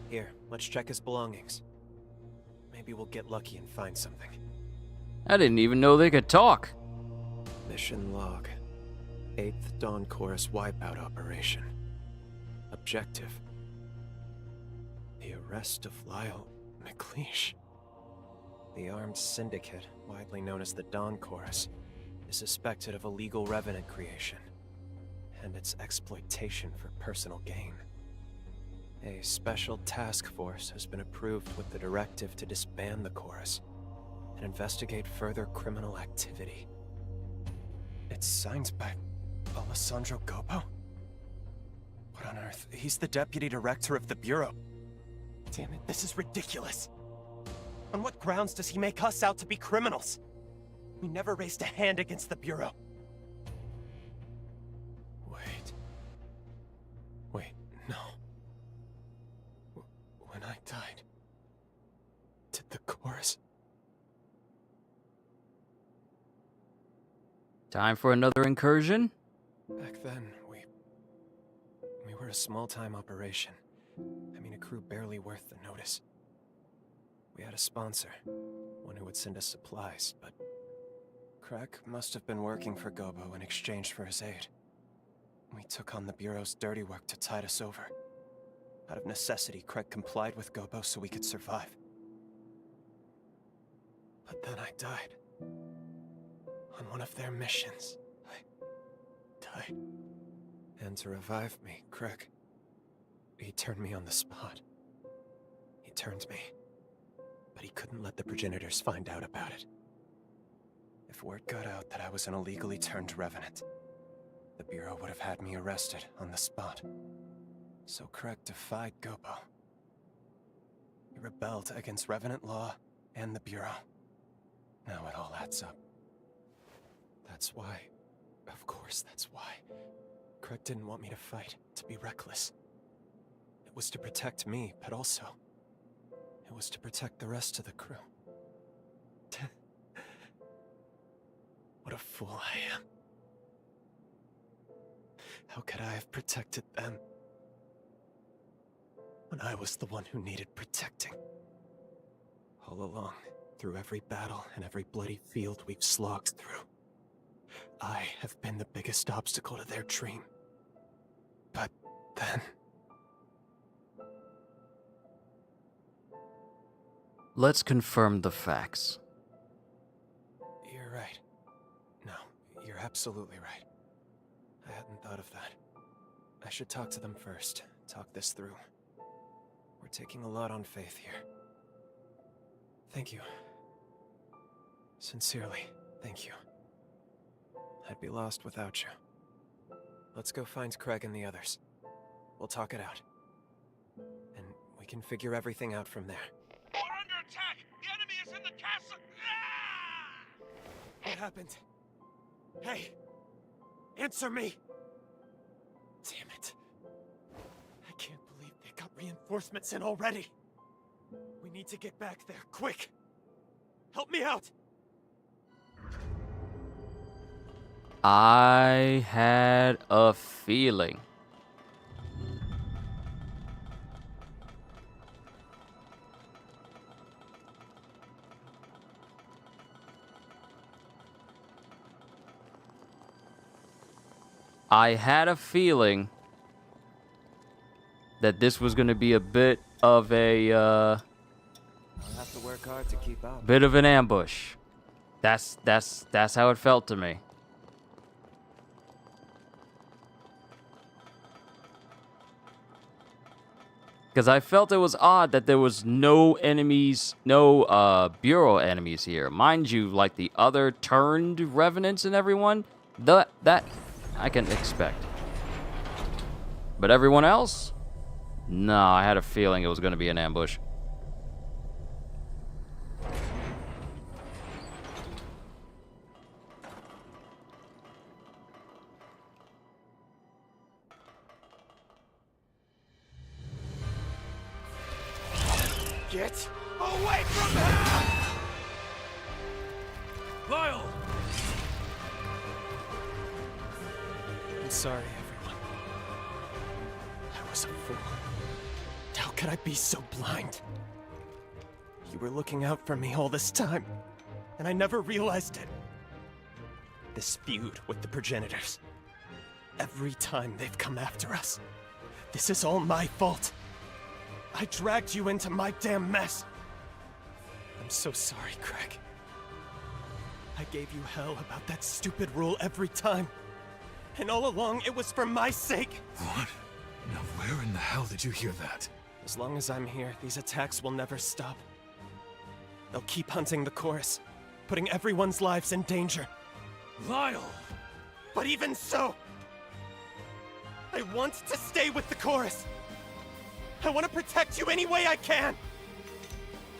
Here, let's check his belongings. Maybe we'll get lucky and find something.
I didn't even know they could talk.
Mission log. 8th Dawn Chorus wipeout operation. Objective. The arrest of Lyle McLeish. The armed syndicate, widely known as the Dawn Chorus, is suspected of illegal revenant creation and its exploitation for personal gain. A special task force has been approved with the directive to disband the chorus and investigate further criminal activity. It's signed by Alessandro Gobo? What on earth? He's the deputy director of the Bureau. Damn it, this is ridiculous. On what grounds does he make us out to be criminals? We never raised a hand against the Bureau. Wait, no. When I died, did the chorus...
Time for another incursion?
Back then, we were a small-time operation. I mean, a crew barely worth the notice. We had a sponsor, one who would send us supplies, but Craig must have been working for Gobo in exchange for his aid. We took on the Bureau's dirty work to tide us over. Out of necessity, Craig complied with Gobo so we could survive. But then I died. On one of their missions. I died. And to revive me, Craig, he turned me on the spot. He turned me. But he couldn't let the progenitors find out about it. If word got out that I was an illegally turned revenant, the Bureau would have had me arrested on the spot. So Craig defied Gobo. He rebelled against revenant law and the Bureau. Now it all adds up. That's why, of course that's why, Craig didn't want me to fight, to be reckless. It was to protect me, but also, it was to protect the rest of the crew. What a fool I am. How could I have protected them when I was the one who needed protecting? All along, through every battle and every bloody field we've slogged through, I have been the biggest obstacle to their dream. But then...
Let's confirm the facts.
You're right. No, you're absolutely right. I hadn't thought of that. I should talk to them first, talk this through. We're taking a lot on faith here. Thank you. Sincerely, thank you. I'd be lost without you. Let's go find Craig and the others. We'll talk it out. And we can figure everything out from there.
We're under attack! The enemy is in the castle! Ah!
What happened? Hey! Answer me! Damn it. I can't believe they got reinforcements in already. We need to get back there, quick! Help me out!
I had a feeling. I had a feeling that this was going to be a bit of a
I'll have to work hard to keep up.
Bit of an ambush. That's how it felt to me. Because I felt it was odd that there was no enemies, no Bureau enemies here. Mind you, like the other turned revenants and everyone, that I can expect. But everyone else? No, I had a feeling it was going to be an ambush.
Get away from her!
Lyle!
I'm sorry, everyone. I was a fool. How could I be so blind? You were looking out for me all this time, and I never realized it. This feud with the progenitors. Every time they've come after us. This is all my fault. I dragged you into my damn mess. I'm so sorry, Craig. I gave you hell about that stupid rule every time. And all along, it was for my sake.
What? Now where in the hell did you hear that?
As long as I'm here, these attacks will never stop. They'll keep hunting the chorus, putting everyone's lives in danger.
Lyle!
But even so, I want to stay with the chorus. I want to protect you any way I can.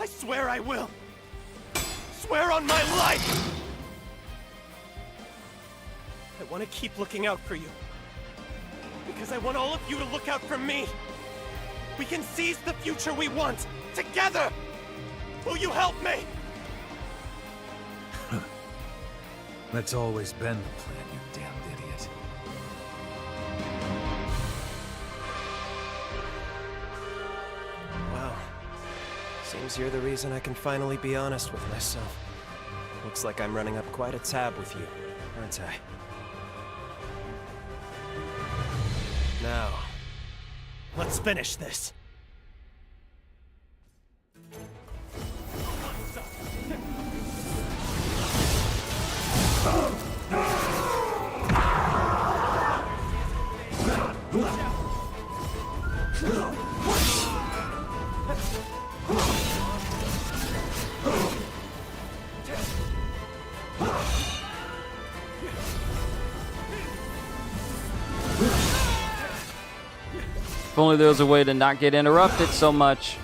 I swear I will. Swear on my life! I want to keep looking out for you. Because I want all of you to look out for me. We can seize the future we want, together! Will you help me?
That's always been the plan, you damned idiot.
Wow. Seems you're the reason I can finally be honest with myself. Looks like I'm running up quite a tab with you, aren't I? Now,
let's finish this.
If only there was a way to not get interrupted so much.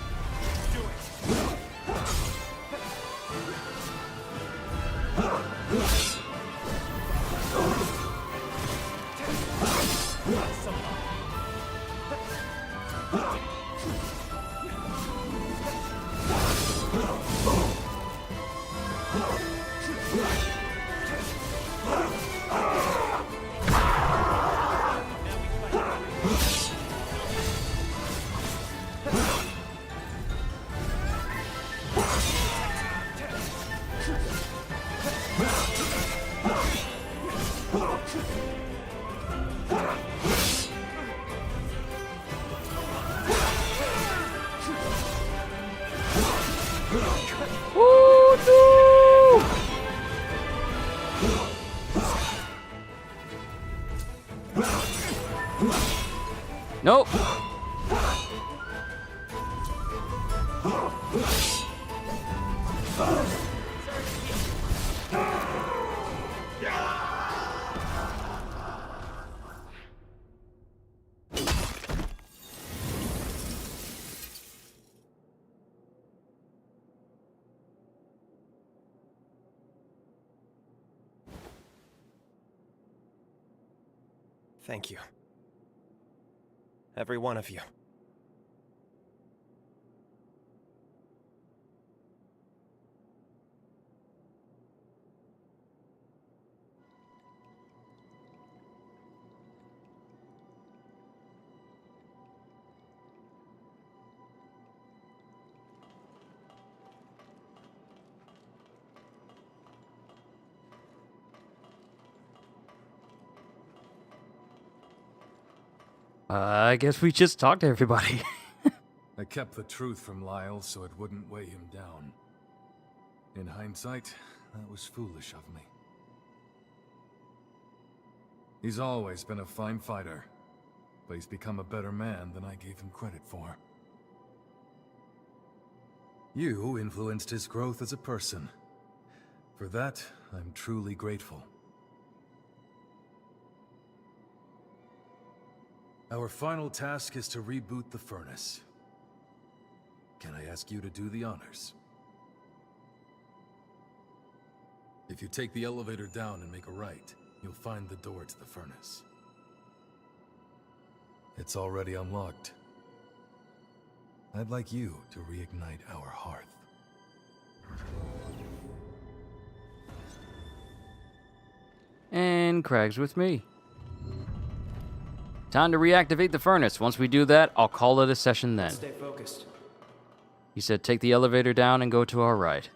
Nope.
thank you. Every one of you.
I guess we just talked to everybody.
I kept the truth from Lyle so it wouldn't weigh him down. In hindsight, that was foolish of me. He's always been a fine fighter, but he's become a better man than I gave him credit for. You influenced his growth as a person. For that, I'm truly grateful. Our final task is to reboot the furnace. Can I ask you to do the honors? If you take the elevator down and make a right, you'll find the door to the furnace. It's already unlocked. I'd like you to reignite our hearth.
And Craig's with me. Time to reactivate the furnace. Once we do that, I'll call it a session then.
Stay focused.
He said take the elevator down and go to our right.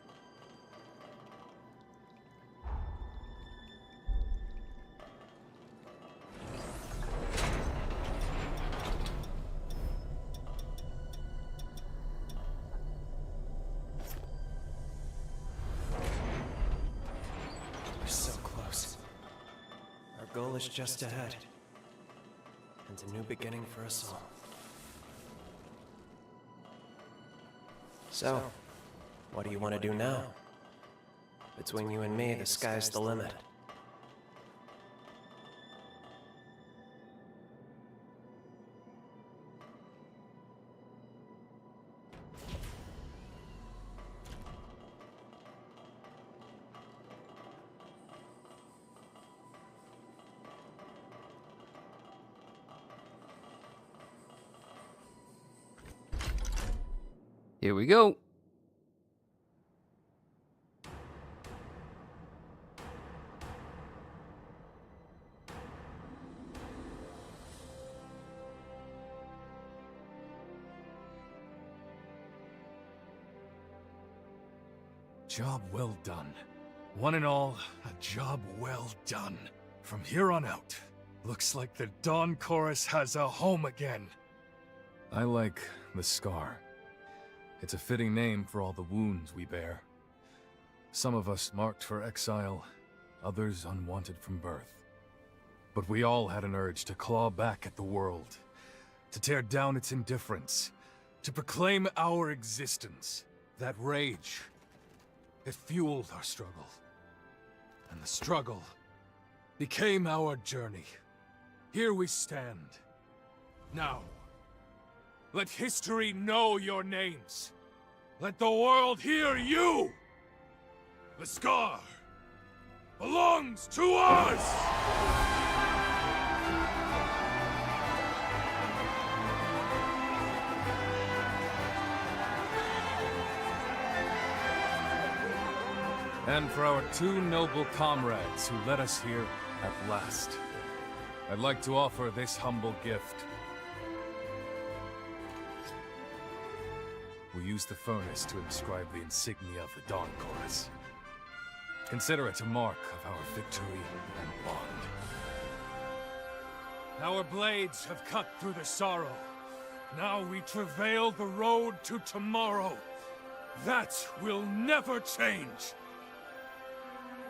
We're so close. Our goal is just ahead. And a new beginning for us all. So, what do you want to do now? Between you and me, the sky's the limit.
Here we go.
Job well done. One and all, a job well done. From here on out, looks like the Dawn Chorus has a home again. I like the Scar. It's a fitting name for all the wounds we bear. Some of us marked for exile, others unwanted from birth. But we all had an urge to claw back at the world, to tear down its indifference, to proclaim our existence. That rage, it fueled our struggle. And the struggle became our journey. Here we stand. Now, let history know your names. Let the world hear you! The Scar belongs to us! And for our two noble comrades who led us here at last, I'd like to offer this humble gift. We use the furnace to inscribe the insignia of the Dawn Chorus. Consider it a mark of our victory and bond. Our blades have cut through the sorrow. Now we travail the road to tomorrow. That will never change.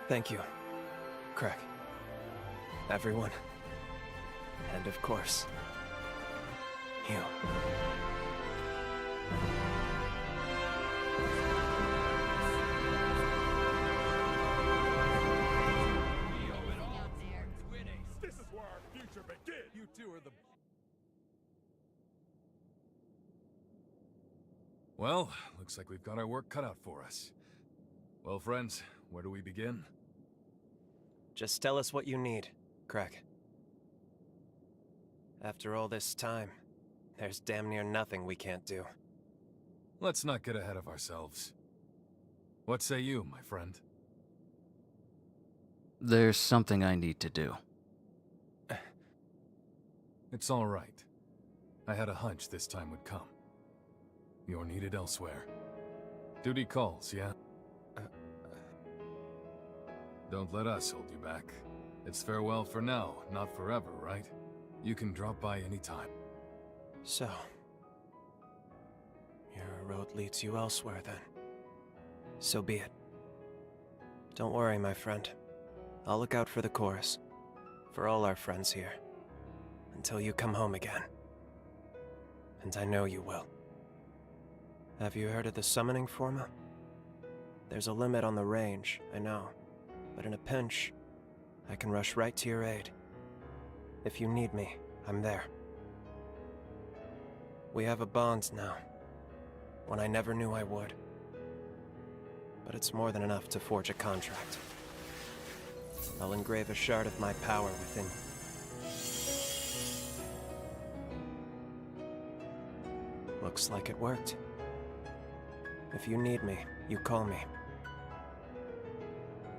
Thank you, Craig. Everyone. And of course, you.
This is where our future begins. You two are the...
Well, looks like we've got our work cut out for us. Well, friends, where do we begin?
Just tell us what you need, Craig. After all this time, there's damn near nothing we can't do.
Let's not get ahead of ourselves. What say you, my friend?
There's something I need to do.
It's all right. I had a hunch this time would come. You're needed elsewhere. Duty calls, yeah? Don't let us hold you back. It's farewell for now, not forever, right? You can drop by anytime.
So, your road leads you elsewhere then. So be it. Don't worry, my friend. I'll look out for the chorus. For all our friends here. Until you come home again. And I know you will. Have you heard of the summoning forma? There's a limit on the range, I know. But in a pinch, I can rush right to your aid. If you need me, I'm there. We have a bond now. One I never knew I would. But it's more than enough to forge a contract. I'll engrave a shard of my power within you. Looks like it worked. If you need me, you call me.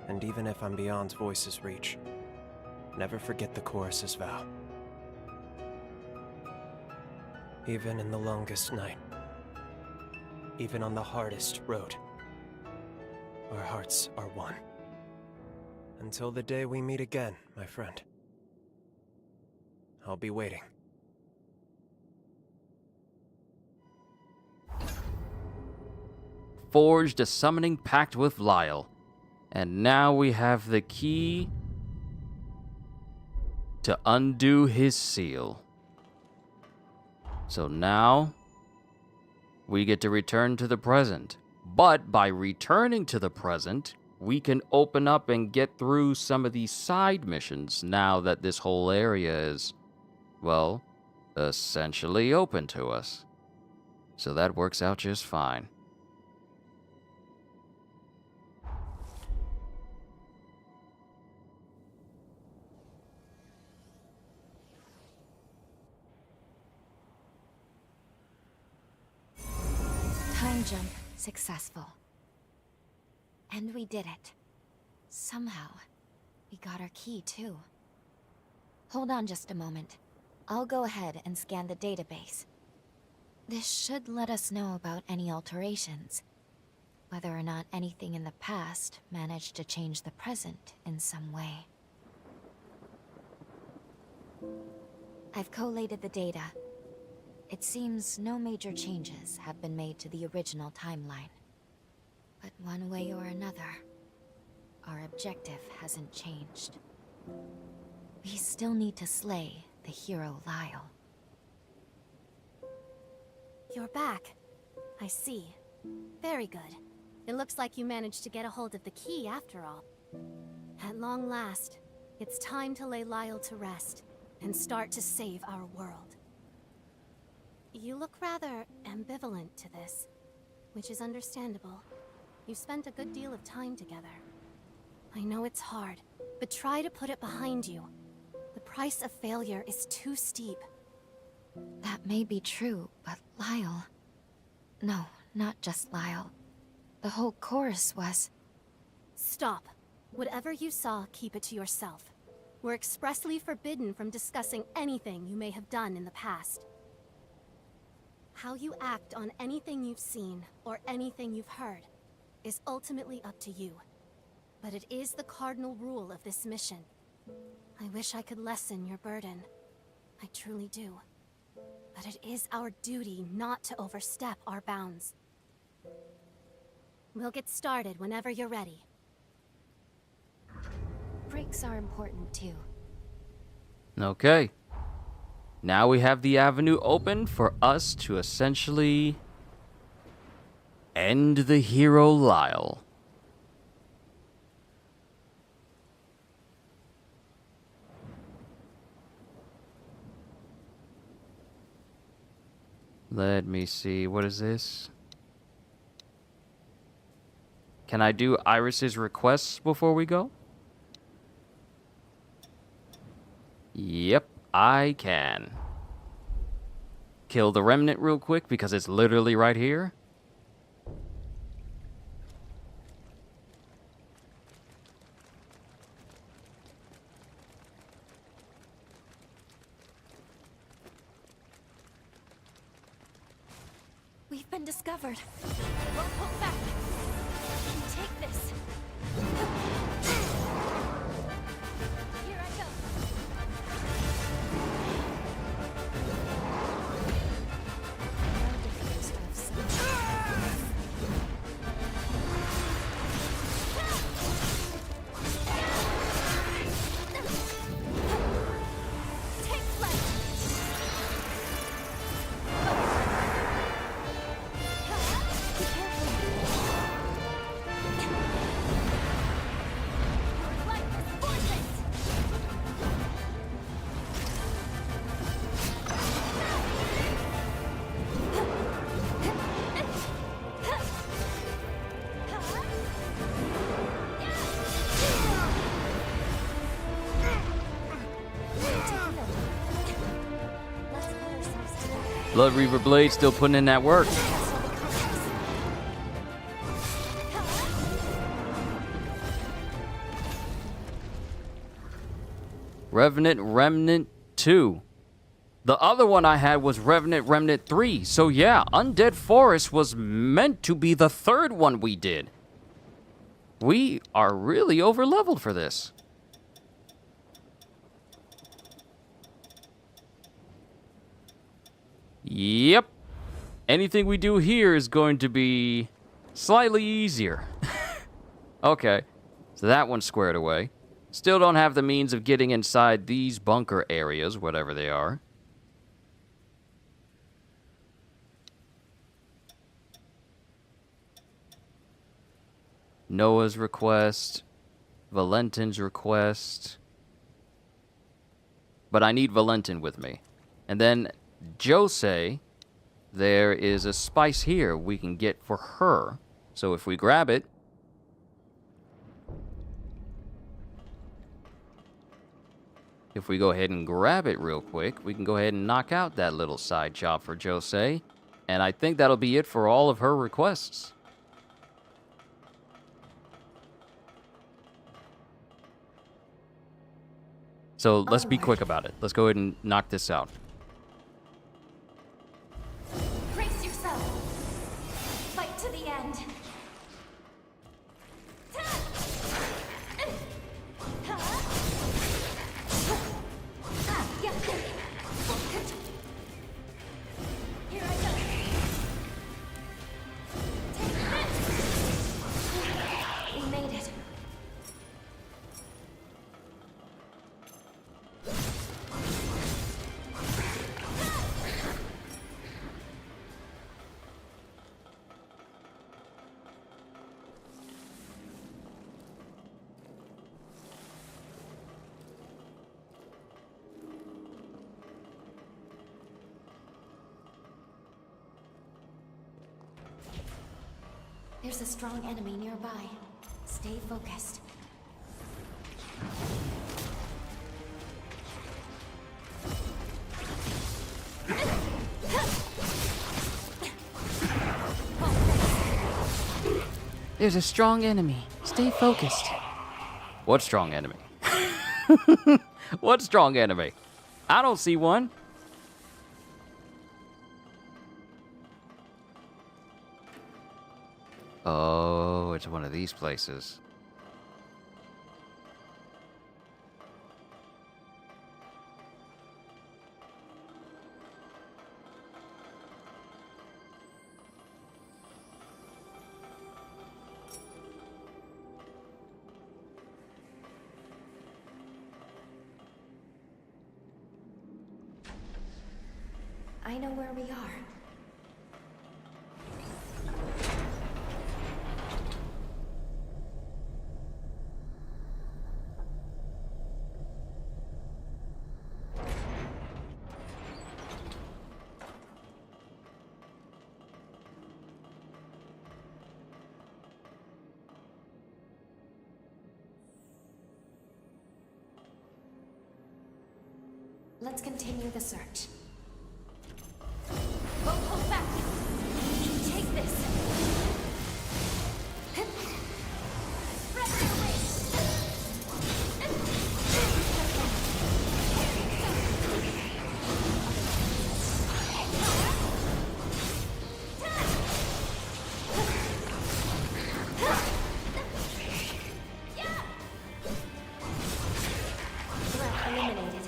And even if I'm beyond Voice's reach, never forget the chorus's vow. Even in the longest night, even on the hardest road, our hearts are one. Until the day we meet again, my friend. I'll be waiting.
Forged a summoning pact with Lyle. And now we have the key to undo his seal. So now we get to return to the present. But by returning to the present, we can open up and get through some of these side missions now that this whole area is, well, essentially open to us. So that works out just fine.
Time time jump successful. And we did it. Somehow, we got our key too. Hold on just a moment. I'll go ahead and scan the database. This should let us know about any alterations. Whether or not anything in the past managed to change the present in some way. I've collated the data. It seems no major changes have been made to the original timeline. But one way or another, our objective hasn't changed. We still need to slay the hero Lyle.
You're back. I see. Very good. It looks like you managed to get a hold of the key after all. At long last, it's time to lay Lyle to rest and start to save our world. You look rather ambivalent to this, which is understandable. You spent a good deal of time together. I know it's hard, but try to put it behind you. The price of failure is too steep.
That may be true, but Lyle... No, not just Lyle. The whole chorus was...
Stop. Whatever you saw, keep it to yourself. We're expressly forbidden from discussing anything you may have done in the past. How you act on anything you've seen, or anything you've heard, is ultimately up to you. But it is the cardinal rule of this mission. I wish I could lessen your burden. I truly do. But it is our duty not to overstep our bounds. We'll get started whenever you're ready.
Breaks are important too.
Okay. Now we have the avenue open for us to essentially end the hero Lyle. Let me see. What is this? Can I do Iris's requests before we go? Yep, I can. Kill the remnant real quick because it's literally right here.
We've been discovered. Don't hold back. You take this. Here I go. Take flight.
Blood Reaver Blade still putting in that work. Revenant Remnant 2. The other one I had was Revenant Remnant 3. So yeah, Undead Forest was meant to be the third one we did. We are really over-leveled for this. Yep. Anything we do here is going to be slightly easier. Okay. So that one's squared away. Still don't have the means of getting inside these bunker areas, whatever they are. Noah's request. Valentin's request. But I need Valentin with me. And then Jose, there is a spice here we can get for her. So if we grab it, if we go ahead and grab it real quick, we can go ahead and knock out that little side job for Jose. And I think that'll be it for all of her requests. So let's be quick about it. Let's go ahead and knock this out.
Brace yourself. Fight to the end. Here I go. Take this. We made it. There's a strong enemy nearby. Stay focused.
There's a strong enemy. Stay focused. What strong enemy? What strong enemy? I don't see one. Oh, it's one of these places.
I know where we are. Let's continue the search. Don't hold back! Take this! Spread your wings! Threat eliminated.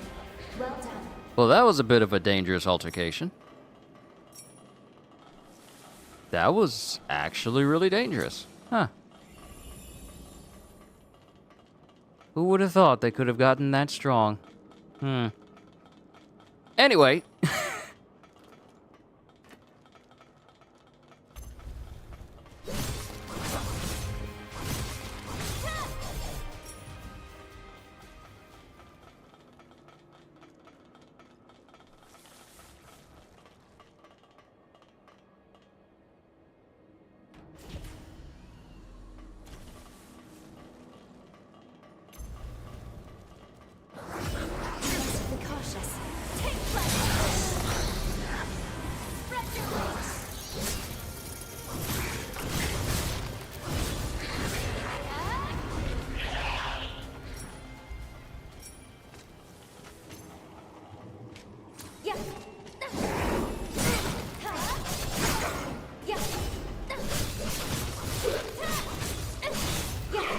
Well done.
Well, that was a bit of a dangerous altercation. That was actually really dangerous. Huh. Who would have thought they could have gotten that strong? Anyway.
Be cautious. Take flight! Spread your wings! Yeah. Yeah. Yeah.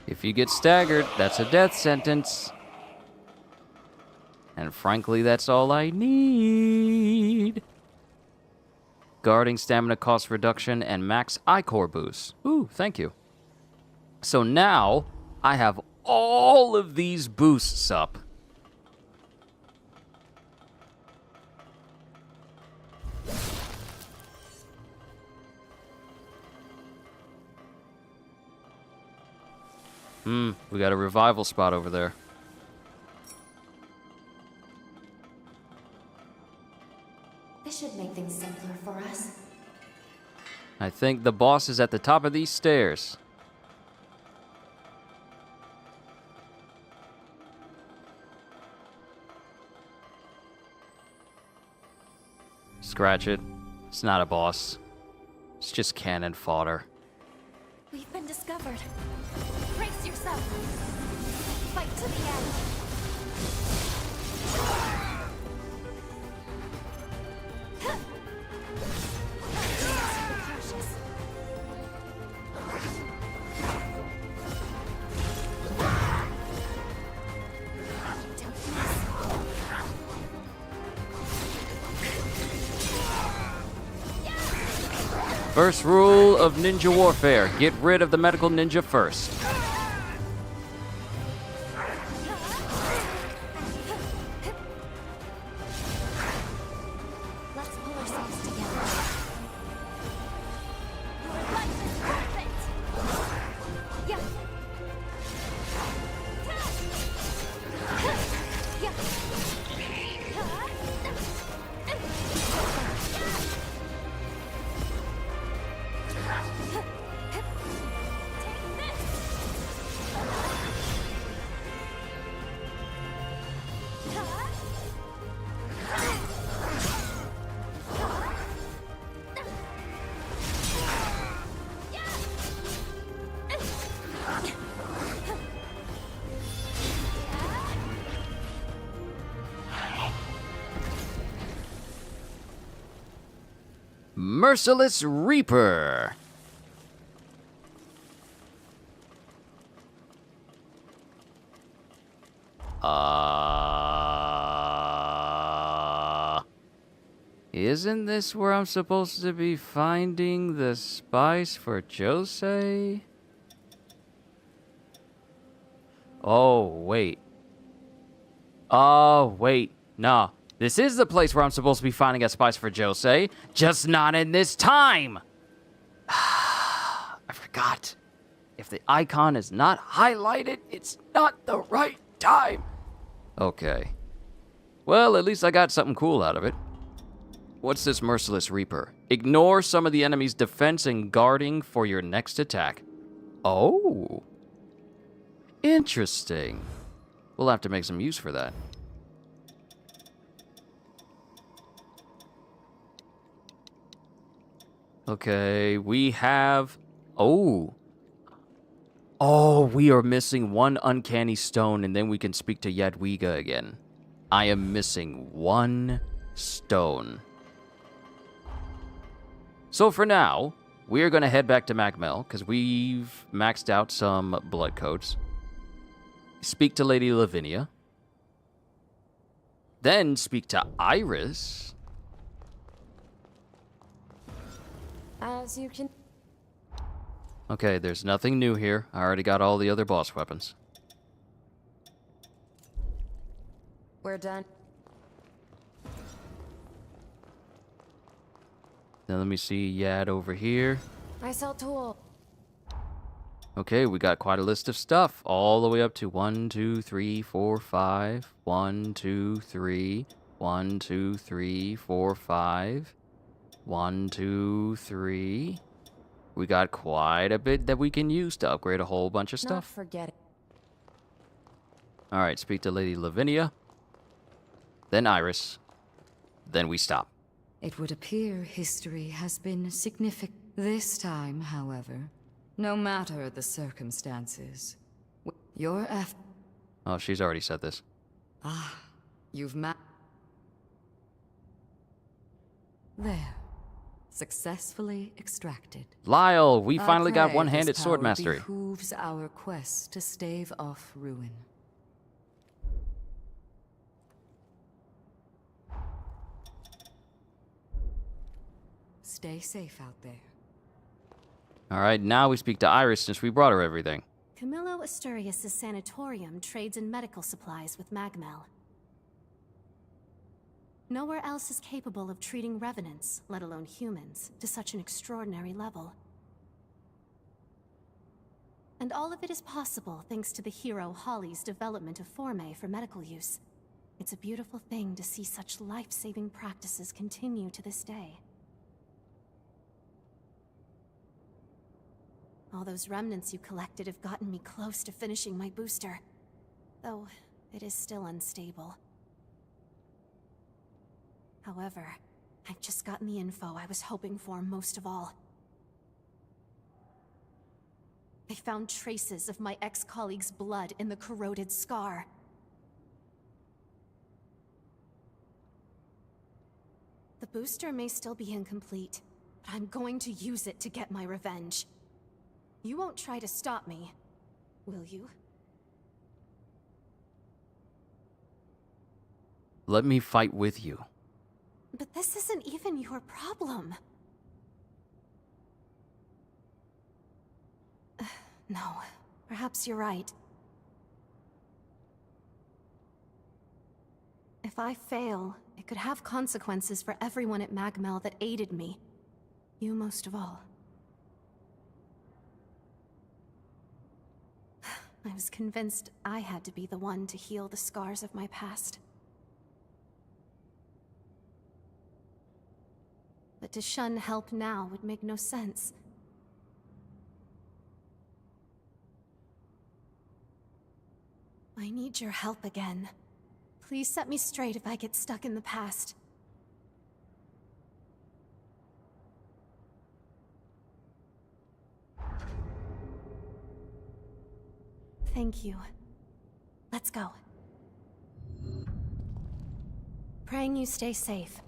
If you get staggered, that's a death sentence. And frankly, that's all I need. Guarding stamina cost reduction and max I-Core boost. Ooh, thank you. So now, I have all of these boosts up. We got a revival spot over there.
This should make things simpler for us.
I think the boss is at the top of these stairs. Scratch it. It's not a boss. It's just cannon fodder.
We've been discovered. Brace yourself. Fight to the end. Cautious.
First rule of ninja warfare. Get rid of the medical ninja first.
Let's pull ourselves together. Your life is perfect. Yeah. Yeah.
Merciless Reaper. Isn't this where I'm supposed to be finding the spice for Jose? Oh, wait. Oh, wait. Nah. This is the place where I'm supposed to be finding a spice for Jose, just not in this time. I forgot. If the icon is not highlighted, it's not the right time. Okay. Well, at least I got something cool out of it. What's this Merciless Reaper? Ignore some of the enemy's defense and guarding for your next attack. Oh. Interesting. We'll have to make some use for that. Okay, we have... Oh, we are missing one uncanny stone, and then we can speak to Jadwiga again. I am missing one stone. So for now, we're going to head back to Magmel, because we've maxed out some blood codes. Speak to Lady Lavinia. Then speak to Iris.
As you can...
Okay, there's nothing new here. I already got all the other boss weapons.
We're done.
Now let me see Yad over here.
I sell tool.
Okay, we got quite a list of stuff. All the way up to 1, 2, 3, 4, 5. 1, 2, 3. 1, 2, 3, 4, 5. 1, 2, 3. We got quite a bit that we can use to upgrade a whole bunch of
Not
stuff.
forget it.
Alright, speak to Lady Lavinia. Then Iris. Then we stop.
It would appear history has been significant. This time, however, no matter the circumstances, your
Oh, she's already said this.
you've there. Successfully extracted.
Lyle, we
I
finally got
pray
one-handed
this
sword
power
mastery.
behooves our quest to stave off ruin. Stay safe out there.
Alright, now we speak to Iris since we brought her everything.
Camillo Asturias' sanatorium trades in medical supplies with Magmel. Nowhere else is capable of treating revenants, let alone humans, to such an extraordinary level. And all of it is possible thanks to the hero Holly's development of Forme for medical use. It's a beautiful thing to see such life-saving practices continue to this day. All those remnants you collected have gotten me close to finishing my booster, though it is still unstable. However, I've just gotten the info I was hoping for most of all. They found traces of my ex-colleague's blood in the corroded scar. The booster may still be incomplete, but I'm going to use it to get my revenge. You won't try to stop me, will you?
Let me fight with you.
But this isn't even your problem. No, perhaps you're right. If I fail, it could have consequences for everyone at Magmel that aided me. You most of all. I was convinced I had to be the one to heal the scars of my past. But to shun help now would make no sense. I need your help again. Please set me straight if I get stuck in the past. Thank you. Let's go. Praying you stay safe.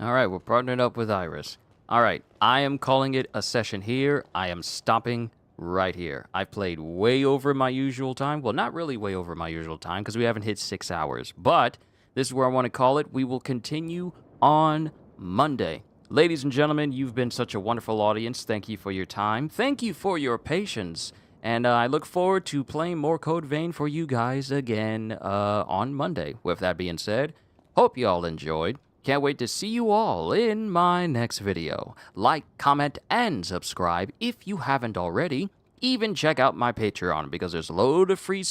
Alright, we're partnered up with Iris. Alright, I am calling it a session here. I am stopping right here. I played way over my usual time. Well, not really way over my usual time, because we haven't hit 6 hours. But this is where I want to call it. We will continue on Monday. Ladies and gentlemen, you've been such a wonderful audience. Thank you for your time. Thank you for your patience. And I look forward to playing more Code Vein for you guys again on Monday. With that being said, hope you all enjoyed. Can't wait to see you all in my next video. Like, comment, and subscribe if you haven't already. Even check out my Patreon because there's loads of free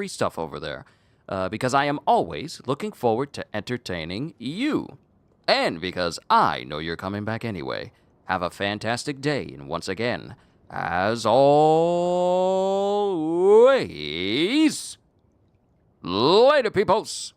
stuff over there. Because I am always looking forward to entertaining you. And because I know you're coming back anyway. Have a fantastic day, and once again, as always, later, peoples!